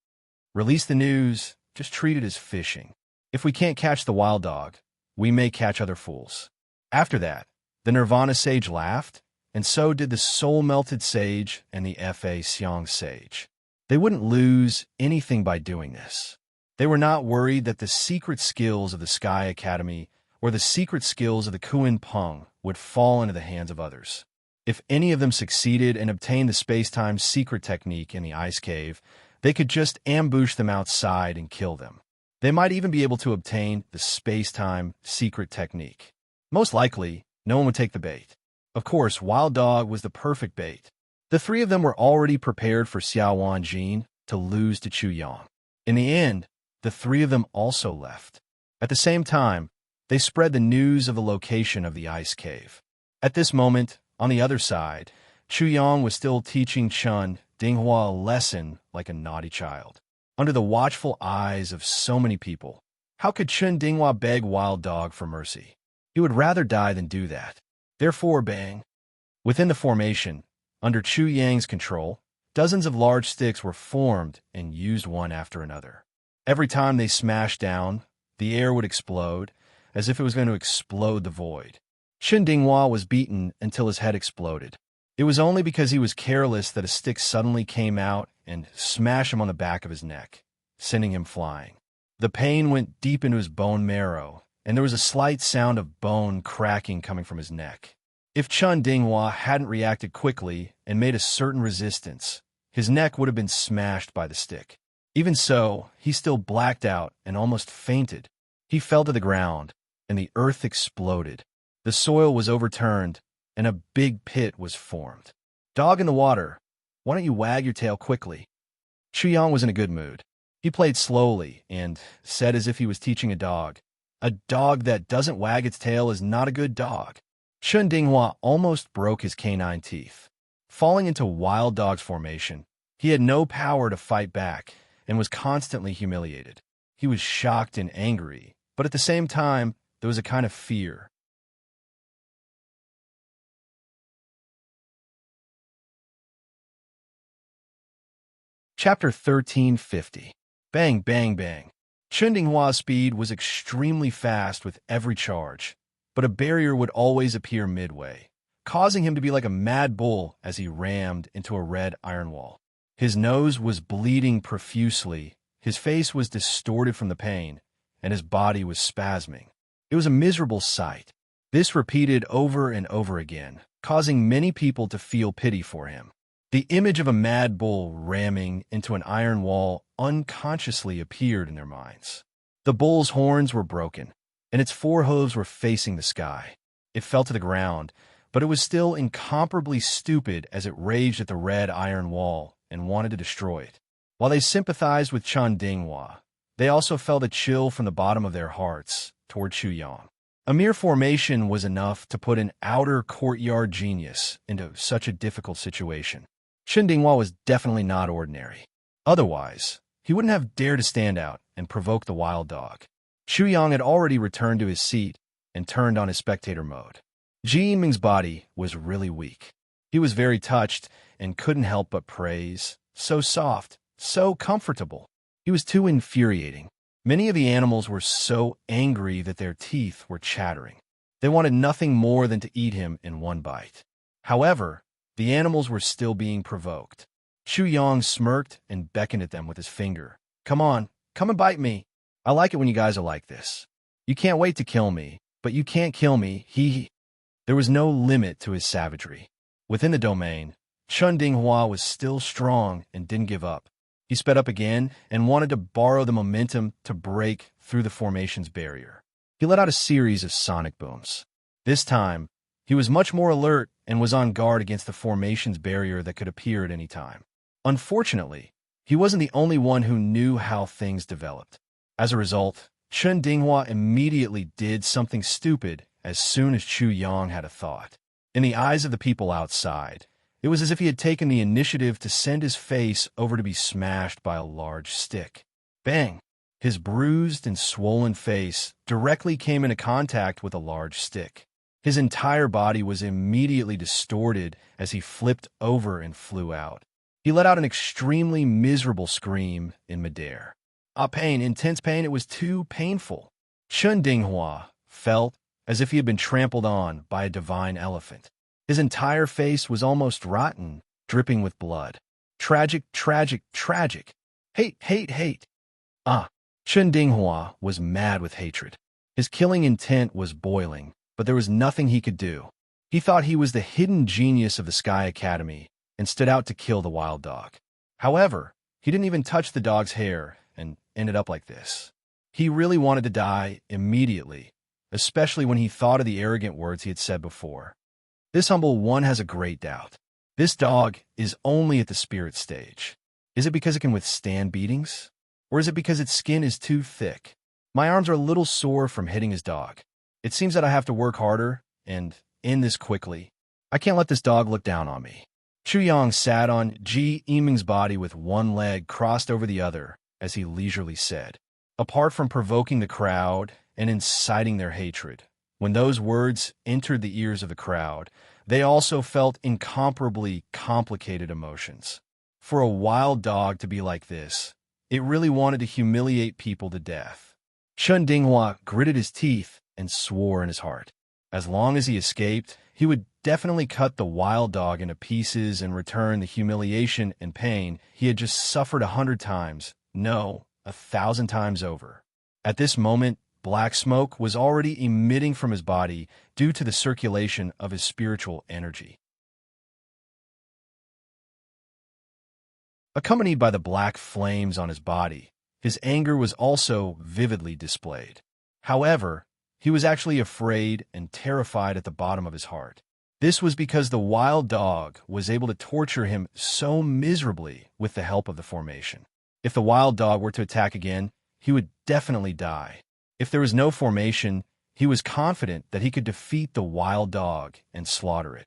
Release the news, just treat it as fishing. If we can't catch the wild dog, we may catch other fools. After that, the Nirvana sage laughed, and so did the soul-melted sage and the Fa Xiang sage. They wouldn't lose anything by doing this. They were not worried that the secret skills of the Sky Academy or the secret skills of the Kuan Peng would fall into the hands of others. If any of them succeeded and obtained the space-time secret technique in the ice cave, they could just ambush them outside and kill them. They might even be able to obtain the space-time secret technique. Most likely, no one would take the bait. Of course, Wild Dog was the perfect bait. The three of them were already prepared for Xiao Wanjin to lose to Chu Yang. In the end, the three of them also left. At the same time, they spread the news of the location of the ice cave. At this moment, on the other side, Chu Yang was still teaching Chen Dinghua a lesson like a naughty child. Under the watchful eyes of so many people, how could Chen Dinghua beg Wild Dog for mercy? He would rather die than do that. Therefore, bang. Within the formation, under Chu Yang's control, dozens of large sticks were formed and used one after another. Every time they smashed down, the air would explode, as if it was going to explode the void. Chen Dinghua was beaten until his head exploded. It was only because he was careless that a stick suddenly came out and smashed him on the back of his neck, sending him flying. The pain went deep into his bone marrow, and there was a slight sound of bone cracking coming from his neck. If Chen Dinghua hadn't reacted quickly and made a certain resistance, his neck would have been smashed by the stick. Even so, he still blacked out and almost fainted. He fell to the ground, and the earth exploded. The soil was overturned, and a big pit was formed. Dog in the water, why don't you wag your tail quickly? Chu Yang was in a good mood. He played slowly and said as if he was teaching a dog that doesn't wag its tail is not a good dog. Chun Dinghua almost broke his canine teeth. Falling into wild dog's formation, he had no power to fight back and was constantly humiliated. He was shocked and angry, but at the same time, there was a kind of fear. Chapter 1350. Bang, bang, bang. Chun Dinghua's speed was extremely fast with every charge, but a barrier would always appear midway, causing him to be like a mad bull as he rammed into a red iron wall. His nose was bleeding profusely, his face was distorted from the pain, and his body was spasming. It was a miserable sight. This repeated over and over again, causing many people to feel pity for him. The image of a mad bull ramming into an iron wall unconsciously appeared in their minds. The bull's horns were broken, and its forehooves were facing the sky. It fell to the ground, but it was still incomparably stupid as it raged at the red iron wall and wanted to destroy it. While they sympathized with Chun Dinghua, they also felt a chill from the bottom of their hearts toward Chu Yang. A mere formation was enough to put an outer courtyard genius into such a difficult situation. Chun Dinghua was definitely not ordinary. Otherwise, he wouldn't have dared to stand out and provoke the wild dog. Chu Yang had already returned to his seat and turned on his spectator mode. Ji Yiming's body was really weak. He was very touched and couldn't help but praise. So soft, so comfortable. He was too infuriating. Many of the animals were so angry that their teeth were chattering. They wanted nothing more than to eat him in one bite. However, the animals were still being provoked. Chu Yang smirked and beckoned at them with his finger. Come on, come and bite me. I like it when you guys are like this. You can't wait to kill me, but you can't kill me, he. There was no limit to his savagery. Within the domain, Chun Dinghua was still strong and didn't give up. He sped up again and wanted to borrow the momentum to break through the formation's barrier. He let out a series of sonic booms. This time, he was much more alert and was on guard against the formation's barrier that could appear at any time. Unfortunately, he wasn't the only one who knew how things developed. As a result, Chun Dinghua immediately did something stupid as soon as Chu Yang had a thought. In the eyes of the people outside, it was as if he had taken the initiative to send his face over to be smashed by a large stick. Bang! His bruised and swollen face directly came into contact with a large stick. His entire body was immediately distorted as he flipped over and flew out. He let out an extremely miserable scream in midair. Pain, intense pain, it was too painful. Chun Dinghua felt as if he had been trampled on by a divine elephant. His entire face was almost rotten, dripping with blood. Tragic, tragic, tragic. Hate, hate, hate. Chun Dinghua was mad with hatred. His killing intent was boiling, but there was nothing he could do. He thought he was the hidden genius of the Sky Academy and stood out to kill the wild dog. However, he didn't even touch the dog's hair and ended up like this. He really wanted to die immediately, especially when he thought of the arrogant words he had said before. This humble one has a great doubt. This dog is only at the spirit stage. Is it because it can withstand beatings? Or is it because its skin is too thick? My arms are a little sore from hitting his dog. It seems that I have to work harder and end this quickly. I can't let this dog look down on me. Chu Yang sat on Ji Yiming's body with one leg crossed over the other as he leisurely said. Apart from provoking the crowd and inciting their hatred, when those words entered the ears of the crowd, they also felt incomparably complicated emotions. For a wild dog to be like this, it really wanted to humiliate people to death. Chun Dinghua gritted his teeth and swore in his heart. As long as he escaped, he would definitely cut the wild dog into pieces and return the humiliation and pain he had just suffered 100 times, no, 1,000 times over. At this moment, black smoke was already emitting from his body due to the circulation of his spiritual energy. Accompanied by the black flames on his body, his anger was also vividly displayed. However, he was actually afraid and terrified at the bottom of his heart. This was because the wild dog was able to torture him so miserably with the help of the formation. If the wild dog were to attack again, he would definitely die. If there was no formation, He was confident that he could defeat the wild dog and slaughter it.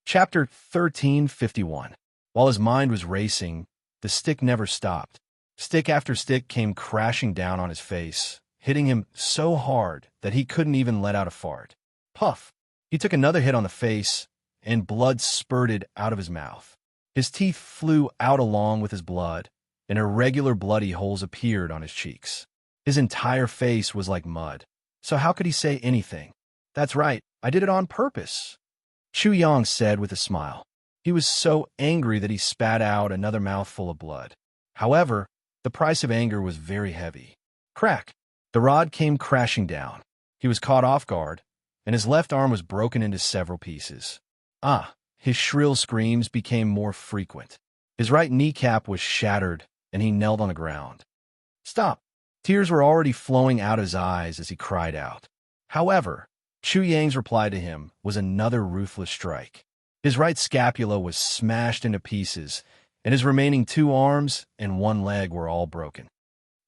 Chapter 1351. While his mind was racing, the stick never stopped. Stick after stick came crashing down on his face, hitting him so hard that he couldn't even let out a fart. Puff! He took another hit on the face, and blood spurted out of his mouth. His teeth flew out along with his blood, and irregular bloody holes appeared on his cheeks. His entire face was like mud. So how could he say anything? That's right, I did it on purpose, Chu Yang said with a smile. He was so angry that he spat out another mouthful of blood. However, the price of anger was very heavy. Crack! The rod came crashing down. He was caught off guard, and his left arm was broken into several pieces. His shrill screams became more frequent. His right kneecap was shattered, and he knelt on the ground. Stop! Tears were already flowing out of his eyes as he cried out. However, Chu Yang's reply to him was another ruthless strike. His right scapula was smashed into pieces, and his remaining 2 arms and 1 leg were all broken.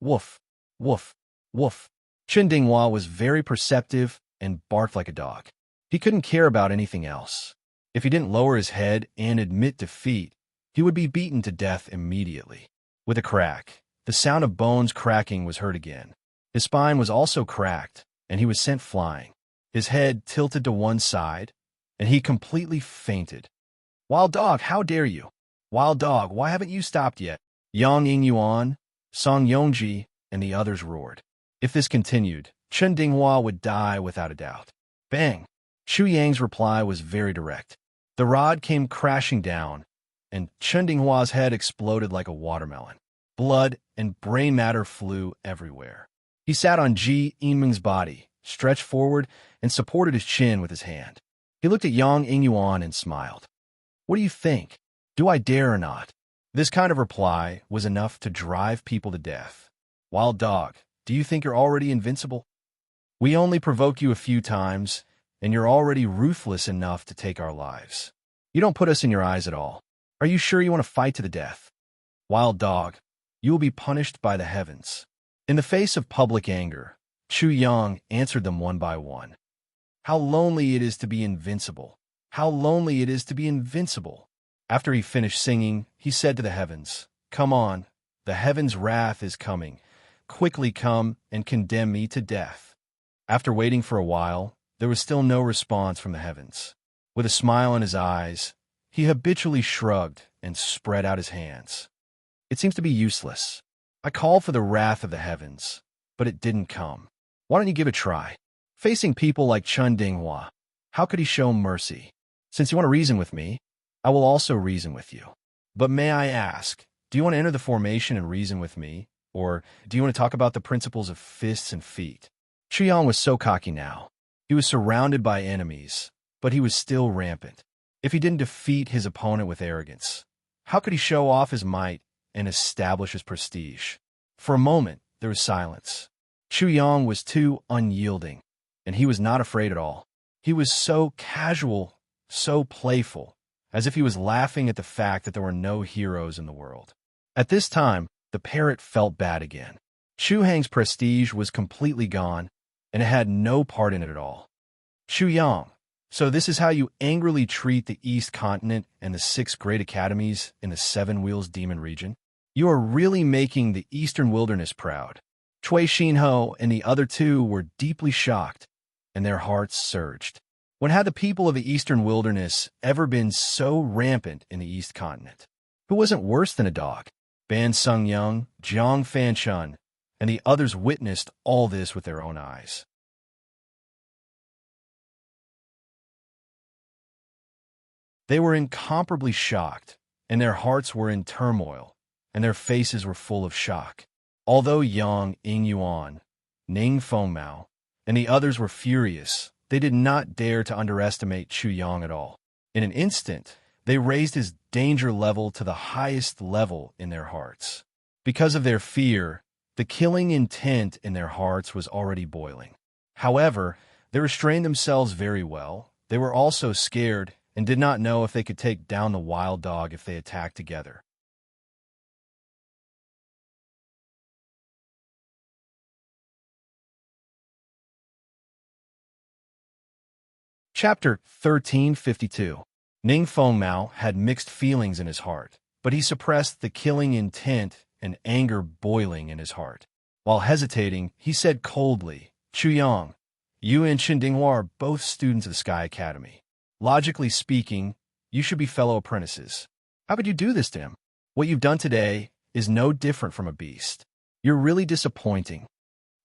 Woof, woof, woof. Chen Dinghua was very perceptive and barked like a dog. He couldn't care about anything else. If he didn't lower his head and admit defeat, he would be beaten to death immediately. With a crack, the sound of bones cracking was heard again. His spine was also cracked, and he was sent flying. His head tilted to one side, and he completely fainted. Wild dog, how dare you? Wild dog, why haven't you stopped yet? Yang Yingyuan, Song Yongji, and the others roared. If this continued, Chen Dinghua would die without a doubt. Bang! Chu Yang's reply was very direct. The rod came crashing down, and Chen Dinghua's head exploded like a watermelon. Blood and brain matter flew everywhere. He sat on Ji Yiming's body, stretched forward, and supported his chin with his hand. He looked at Yang Yingyuan and smiled. What do you think? Do I dare or not? This kind of reply was enough to drive people to death. Wild dog, do you think you're already invincible? We only provoked you a few times, and you're already ruthless enough to take our lives. You don't put us in your eyes at all. Are you sure you want to fight to the death? Wild dog, you will be punished by the heavens. In the face of public anger, Chu Yang answered them one by one. How lonely it is to be invincible. How lonely it is to be invincible. After he finished singing, he said to the heavens, Come on, the heavens' wrath is coming. Quickly come and condemn me to death. After waiting for a while, there was still no response from the heavens. With a smile in his eyes, he habitually shrugged and spread out his hands. It seems to be useless. I called for the wrath of the heavens, but it didn't come. Why don't you give it a try? Facing people like Chen Dinghua, how could he show mercy? Since you want to reason with me, I will also reason with you. But may I ask, do you want to enter the formation and reason with me? Or do you want to talk about the principles of fists and feet? Chu Yang was so cocky now. He was surrounded by enemies, but he was still rampant. If he didn't defeat his opponent with arrogance, how could he show off his might and establish his prestige? For a moment, there was silence. Chu Yang was too unyielding, and he was not afraid at all. He was so casual, so playful, as if he was laughing at the fact that there were no heroes in the world. At this time, the parrot felt bad again. Chu Hang's prestige was completely gone, and it had no part in it at all. Chu Yang, so this is how you angrily treat the East Continent and the 6 great academies in the Seven Wheels Demon region? You are really making the Eastern Wilderness proud. Cui Xinho and the other 2 were deeply shocked, and their hearts surged. When had the people of the Eastern Wilderness ever been so rampant in the East Continent? Who wasn't worse than a dog? Ban Sungyang, Jiang Fanchun, and the others witnessed all this with their own eyes. They were incomparably shocked, and their hearts were in turmoil, and their faces were full of shock. Although Yang Yingyuan, Ning Fengmao, and the others were furious, they did not dare to underestimate Chu Yang at all. In an instant, they raised his danger level to the highest level in their hearts. Because of their fear, the killing intent in their hearts was already boiling. However, they restrained themselves very well. They were also scared, and did not know if they could take down the wild dog if they attacked together. Chapter 1352. Ning Fengmao had mixed feelings in his heart, but he suppressed the killing intent and anger boiling in his heart. While hesitating, he said coldly, "Chu Yang, you and Shin Dinghua are both students of the Sky Academy. Logically speaking, you should be fellow apprentices. How could you do this to him? What you've done today is no different from a beast. You're really disappointing."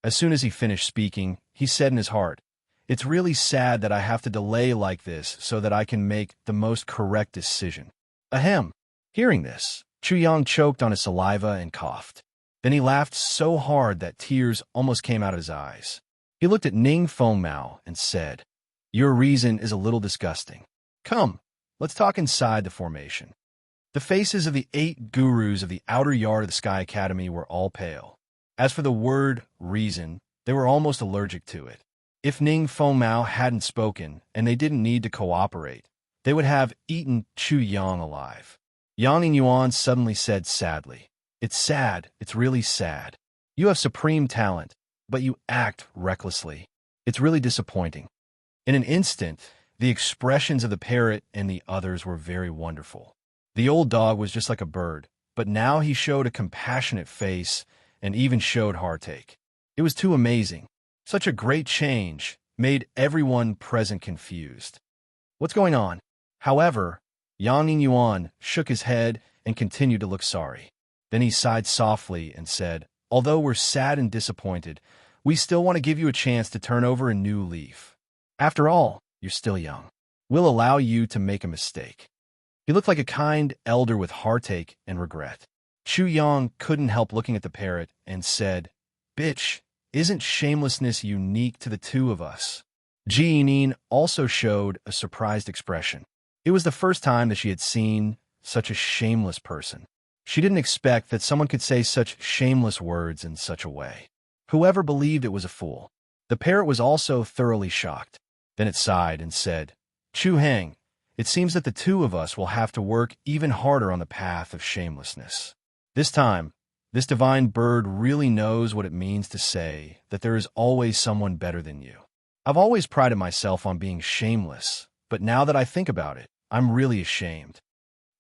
As soon as he finished speaking, he said in his heart, "It's really sad that I have to delay like this so that I can make the most correct decision." Ahem. Hearing this, Chu Yang choked on his saliva and coughed. Then he laughed so hard that tears almost came out of his eyes. He looked at Ning Fengmao and said, "Your reason is a little disgusting. Come, let's talk inside the formation." The faces of the 8 gurus of the outer yard of the Sky Academy were all pale. As for the word reason, they were almost allergic to it. If Ning Fengmao hadn't spoken and they didn't need to cooperate, they would have eaten Chu Yang alive. Yang Yuan suddenly said sadly, "It's sad, it's really sad. You have supreme talent, but you act recklessly. It's really disappointing." In an instant, the expressions of the parrot and the others were very wonderful. The old dog was just like a bird, but now he showed a compassionate face and even showed heartache. It was too amazing. Such a great change made everyone present confused. "What's going on?" However, Yang Yuan shook his head and continued to look sorry. Then he sighed softly and said, "Although we're sad and disappointed, we still want to give you a chance to turn over a new leaf. After all, you're still young. We'll allow you to make a mistake." He looked like a kind elder with heartache and regret. Chu Yang couldn't help looking at the parrot and said, "Bitch, isn't shamelessness unique to the two of us?" Ji Nin also showed a surprised expression. It was the first time that she had seen such a shameless person. She didn't expect that someone could say such shameless words in such a way. Whoever believed it was a fool. The parrot was also thoroughly shocked. Then it sighed and said, "Chu Heng, it seems that the two of us will have to work even harder on the path of shamelessness. This time, this divine bird really knows what it means to say that there is always someone better than you. I've always prided myself on being shameless, but now that I think about it, I'm really ashamed."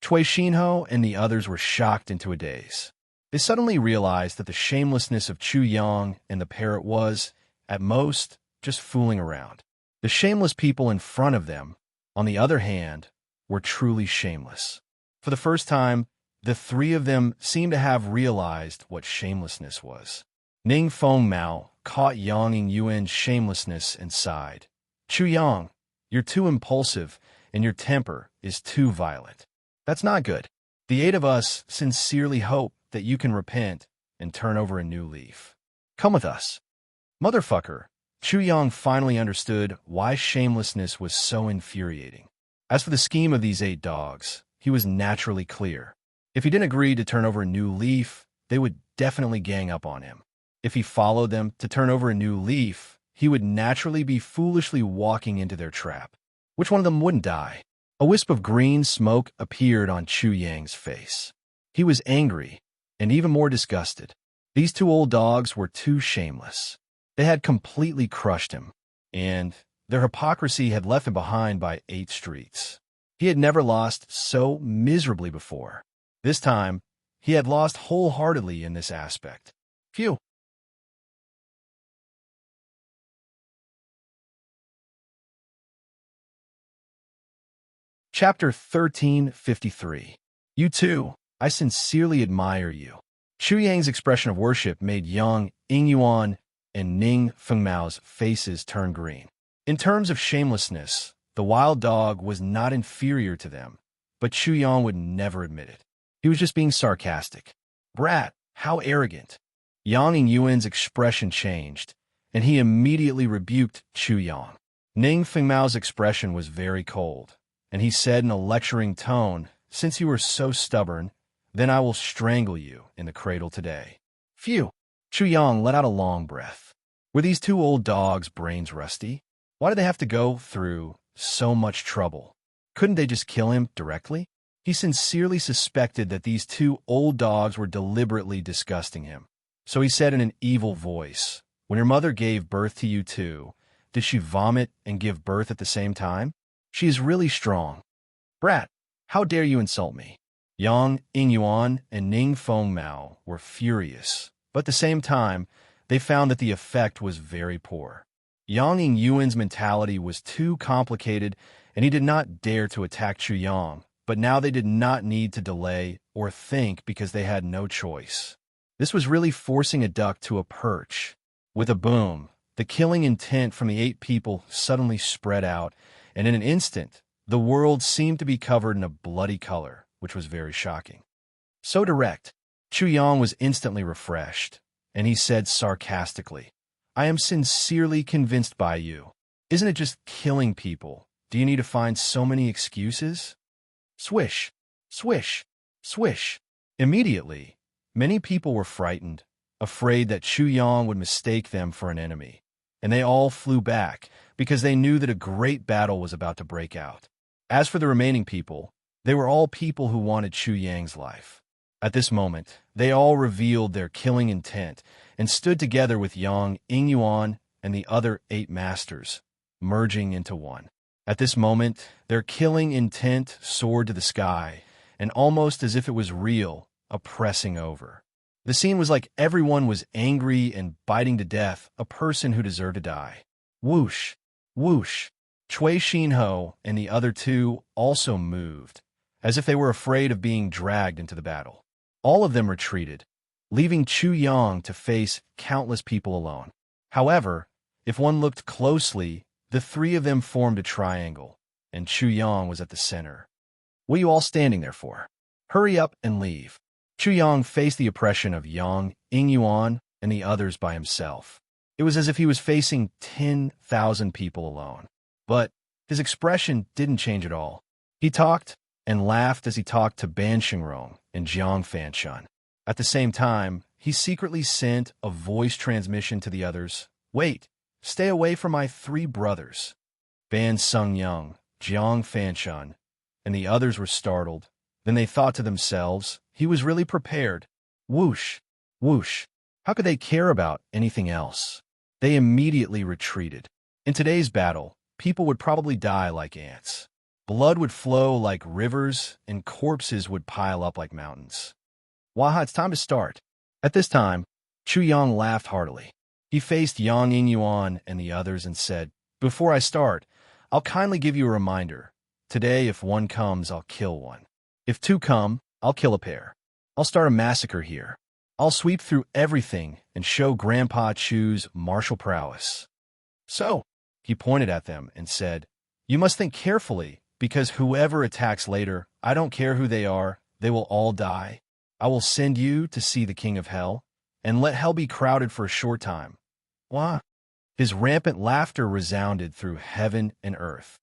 Cui Xinho and the others were shocked into a daze. They suddenly realized that the shamelessness of Chu Yang and the parrot was, at most, just fooling around. The shameless people in front of them, on the other hand, were truly shameless. For the first time, the three of them seemed to have realized what shamelessness was. Ning Fengmao caught Yang Yuan's shamelessness and sighed. "Chu Yang, you're too impulsive, and your temper is too violent. That's not good. The 8 of us sincerely hope that you can repent and turn over a new leaf. Come with us." Motherfucker, Chu Yang finally understood why shamelessness was so infuriating. As for the scheme of these 8 dogs, he was naturally clear. If he didn't agree to turn over a new leaf, they would definitely gang up on him. If he followed them to turn over a new leaf, he would naturally be foolishly walking into their trap. Which one of them wouldn't die? A wisp of green smoke appeared on Chu Yang's face. He was angry and even more disgusted. These 2 old dogs were too shameless. They had completely crushed him, and their hypocrisy had left him behind by 8 streets. He had never lost so miserably before. This time, he had lost wholeheartedly in this aspect. Phew. Chapter 1353. You too, I sincerely admire you. Chu Yang's expression of worship made Yang Yuan and Ning Fengmao's faces turn green. In terms of shamelessness, the wild dog was not inferior to them, but Chu Yang would never admit it. He was just being sarcastic. Brat, how arrogant. Yang Yuan's expression changed, and he immediately rebuked Chu Yang. Ning Fengmao's expression was very cold, and he said in a lecturing tone, "Since you are so stubborn, then I will strangle you in the cradle today." Phew! Chu Yang let out a long breath. Were these 2 old dogs' brains rusty? Why did they have to go through so much trouble? Couldn't they just kill him directly? He sincerely suspected that these two old dogs were deliberately disgusting him. So he said in an evil voice, "When your mother gave birth to you too, did she vomit and give birth at the same time? She is really strong. Brat, how dare you insult me?" Yang Ingyuan and Ning Fengmao were furious, but at the same time, they found that the effect was very poor. Yang Ingyuan's mentality was too complicated, and he did not dare to attack Chu Yang, but now they did not need to delay or think because they had no choice. This was really forcing a duck to a perch. With a boom, the killing intent from the 8 people suddenly spread out, and in an instant, the world seemed to be covered in a bloody color, which was very shocking. So direct, Chu Yang was instantly refreshed, and he said sarcastically, "I am sincerely convinced by you. Isn't it just killing people? Do you need to find so many excuses?" Swish, swish, swish. Immediately, many people were frightened, afraid that Chu Yang would mistake them for an enemy, and they all flew back because they knew that a great battle was about to break out. As for the remaining people, they were all people who wanted Chu Yang's life. At this moment, they all revealed their killing intent and stood together with Yang Ingyuan and the other 8 masters, merging into one. At this moment, their killing intent soared to the sky, and almost as if it was real, oppressing over. The scene was like everyone was angry and biting to death a person who deserved to die. Whoosh, whoosh. Cui Xinho and the other 2 also moved, as if they were afraid of being dragged into the battle. All of them retreated, leaving Chu Yang to face countless people alone. However, if one looked closely, the 3 of them formed a triangle, and Chu Yang was at the center. "What are you all standing there for? Hurry up and leave." Chu Yang faced the oppression of Yang Ingyuan and the others by himself. It was as if he was facing 10,000 people alone. But his expression didn't change at all. He talked and laughed as he talked to Ban Xingrong and Jiang Fanshun. At the same time, he secretly sent a voice transmission to the others. "Wait, stay away from my 3 brothers." Ban Sungyang, Jiang Fanshun, and the others were startled. Then they thought to themselves, he was really prepared. Whoosh, whoosh. How could they care about anything else? They immediately retreated. In today's battle, people would probably die like ants. Blood would flow like rivers, and corpses would pile up like mountains. "Waha, it's time to start." At this time, Chu Yang laughed heartily. He faced Yang Ingyuan and the others and said, "Before I start, I'll kindly give you a reminder. Today, if 1 comes, I'll kill 1. If 2 come, I'll kill a pair. I'll start a massacre here. I'll sweep through everything and show Grandpa Chu's martial prowess." So, he pointed at them and said, "You must think carefully, because whoever attacks later, I don't care who they are, they will all die. I will send you to see the King of Hell, and let hell be crowded for a short time." Wah! His rampant laughter resounded through heaven and earth.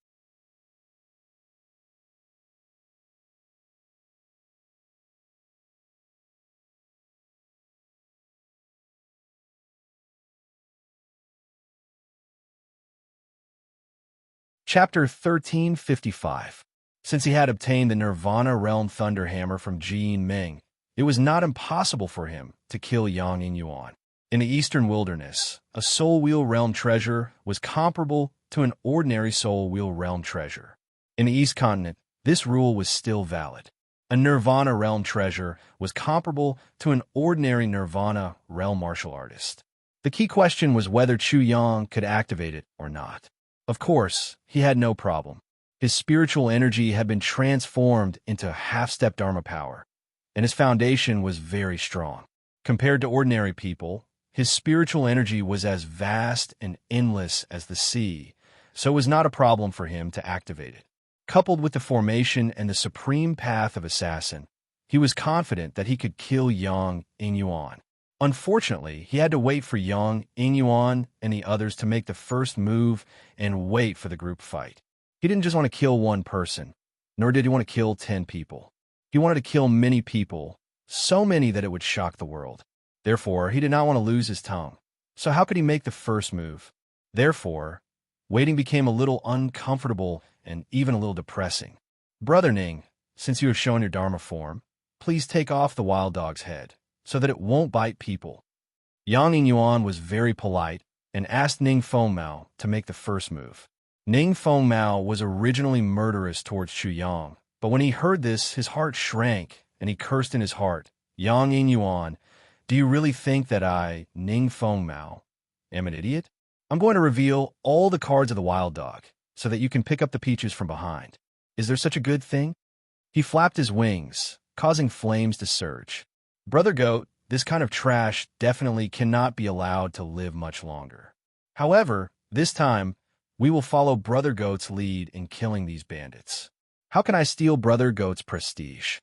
Chapter 1355. Since he had obtained the Nirvana Realm Thunderhammer from Jin Ming, it was not impossible for him to kill Yang Ingyuan. In the Eastern Wilderness, a Soul Wheel Realm treasure was comparable to an ordinary Soul Wheel Realm treasure. In the East Continent, this rule was still valid. A Nirvana Realm treasure was comparable to an ordinary Nirvana Realm martial artist. The key question was whether Chu Yang could activate it or not. Of course, he had no problem. His spiritual energy had been transformed into half-step Dharma power, and his foundation was very strong. Compared to ordinary people, his spiritual energy was as vast and endless as the sea, so it was not a problem for him to activate it. Coupled with the formation and the supreme path of assassin, he was confident that he could kill Yang Ingyuan. Unfortunately, he had to wait for Yang Ingyuan and the others to make the first move and wait for the group fight. He didn't just want to kill 1 person, nor did he want to kill 10 people. He wanted to kill many people, so many that it would shock the world. Therefore, he did not want to lose his tongue. So how could he make the first move? Therefore, waiting became a little uncomfortable, and even a little depressing. Brother Ning, since you have shown your Dharma form, please take off the wild dog's head, so that it won't bite people. Yang Yingyuan was very polite and asked Ning Fengmao to make the first move. Ning Fengmao was originally murderous towards Chu Yang, but when he heard this, his heart shrank, and he cursed in his heart, Yang Yingyuan, do you really think that I, Ning Fengmao, am an idiot? I'm going to reveal all the cards of the wild dog, so that you can pick up the peaches from behind. Is there such a good thing? He flapped his wings, causing flames to surge. Brother Goat, this kind of trash definitely cannot be allowed to live much longer. However, this time, we will follow Brother Goat's lead in killing these bandits. How can I steal Brother Goat's prestige?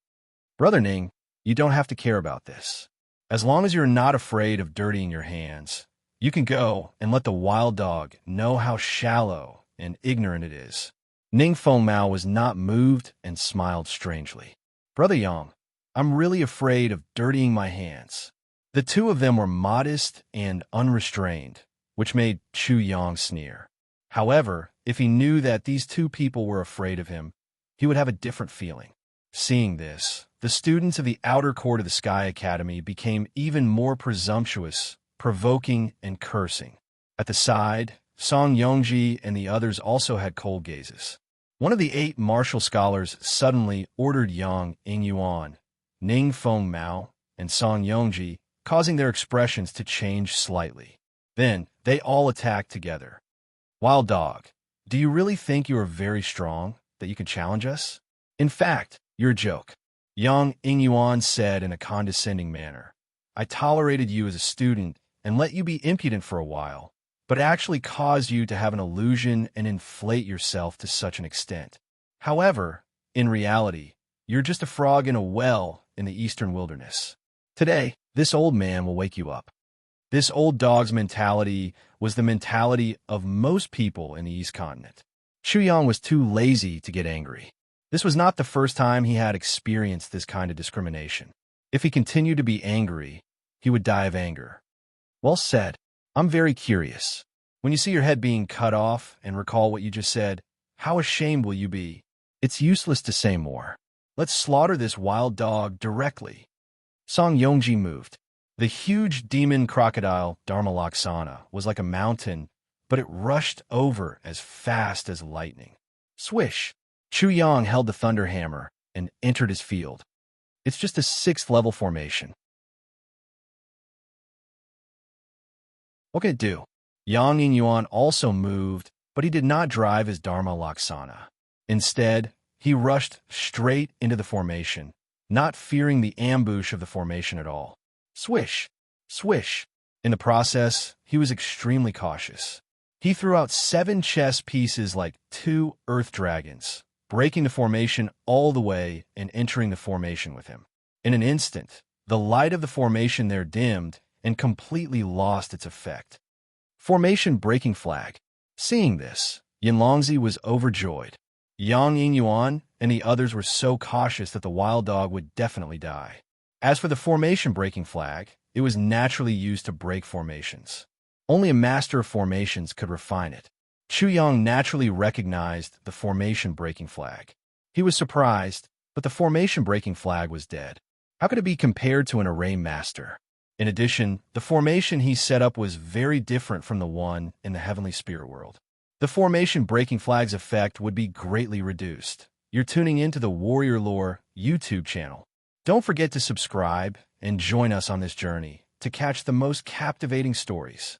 Brother Ning, you don't have to care about this. As long as you're not afraid of dirtying your hands, you can go and let the wild dog know how shallow and ignorant it is. Ning Fengmao was not moved and smiled strangely. Brother Yang, I'm really afraid of dirtying my hands. The two of them were modest and unrestrained, which made Chu Yang sneer. However, if he knew that these two people were afraid of him, he would have a different feeling. Seeing this, the students of the outer court of the Sky Academy became even more presumptuous, provoking, and cursing. At the side, Song Yongji and the others also had cold gazes. One of the 8 martial scholars suddenly ordered Yang Yingyuan, Ning Fengmao, and Song Yongji, causing their expressions to change slightly. Then, they all attacked together. Wild dog, do you really think you are very strong, that you can challenge us? In fact, you're a joke. Yang Yingyuan said in a condescending manner. I tolerated you as a student and let you be impudent for a while, but it actually caused you to have an illusion and inflate yourself to such an extent. However, in reality, you're just a frog in a well in the eastern wilderness. Today, this old man will wake you up. This old dog's mentality was the mentality of most people in the East Continent. Chu Yang was too lazy to get angry. This was not the first time he had experienced this kind of discrimination. If he continued to be angry, he would die of anger. Well said. I'm very curious. When you see your head being cut off and recall what you just said, how ashamed will you be? It's useless to say more. Let's slaughter this wild dog directly. Song Yongji moved. The huge demon crocodile Dharmalaksana was like a mountain, but it rushed over as fast as lightning. Swish! Chu Yang held the thunder hammer and entered his field. It's just a 6th-level formation. What can it do? Yang Yingyuan also moved, but he did not drive his Dharmalaksana. Instead, he rushed straight into the formation, not fearing the ambush of the formation at all. Swish! Swish! In the process, he was extremely cautious. He threw out 7 chess pieces like 2 earth dragons, breaking the formation all the way and entering the formation with him. In an instant, the light of the formation there dimmed and completely lost its effect. Formation breaking flag. Seeing this, Yinlongzi was overjoyed. Yang Yingyuan and the others were so cautious that the wild dog would definitely die. As for the formation breaking flag, it was naturally used to break formations. Only a master of formations could refine it. Chu Yang naturally recognized the formation breaking flag. He was surprised, but the formation breaking flag was dead. How could it be compared to an array master? In addition, the formation he set up was very different from the one in the heavenly spirit world. The formation breaking flag's effect would be greatly reduced. You're tuning into the Warrior Lore YouTube channel. Don't forget to subscribe and join us on this journey to catch the most captivating stories.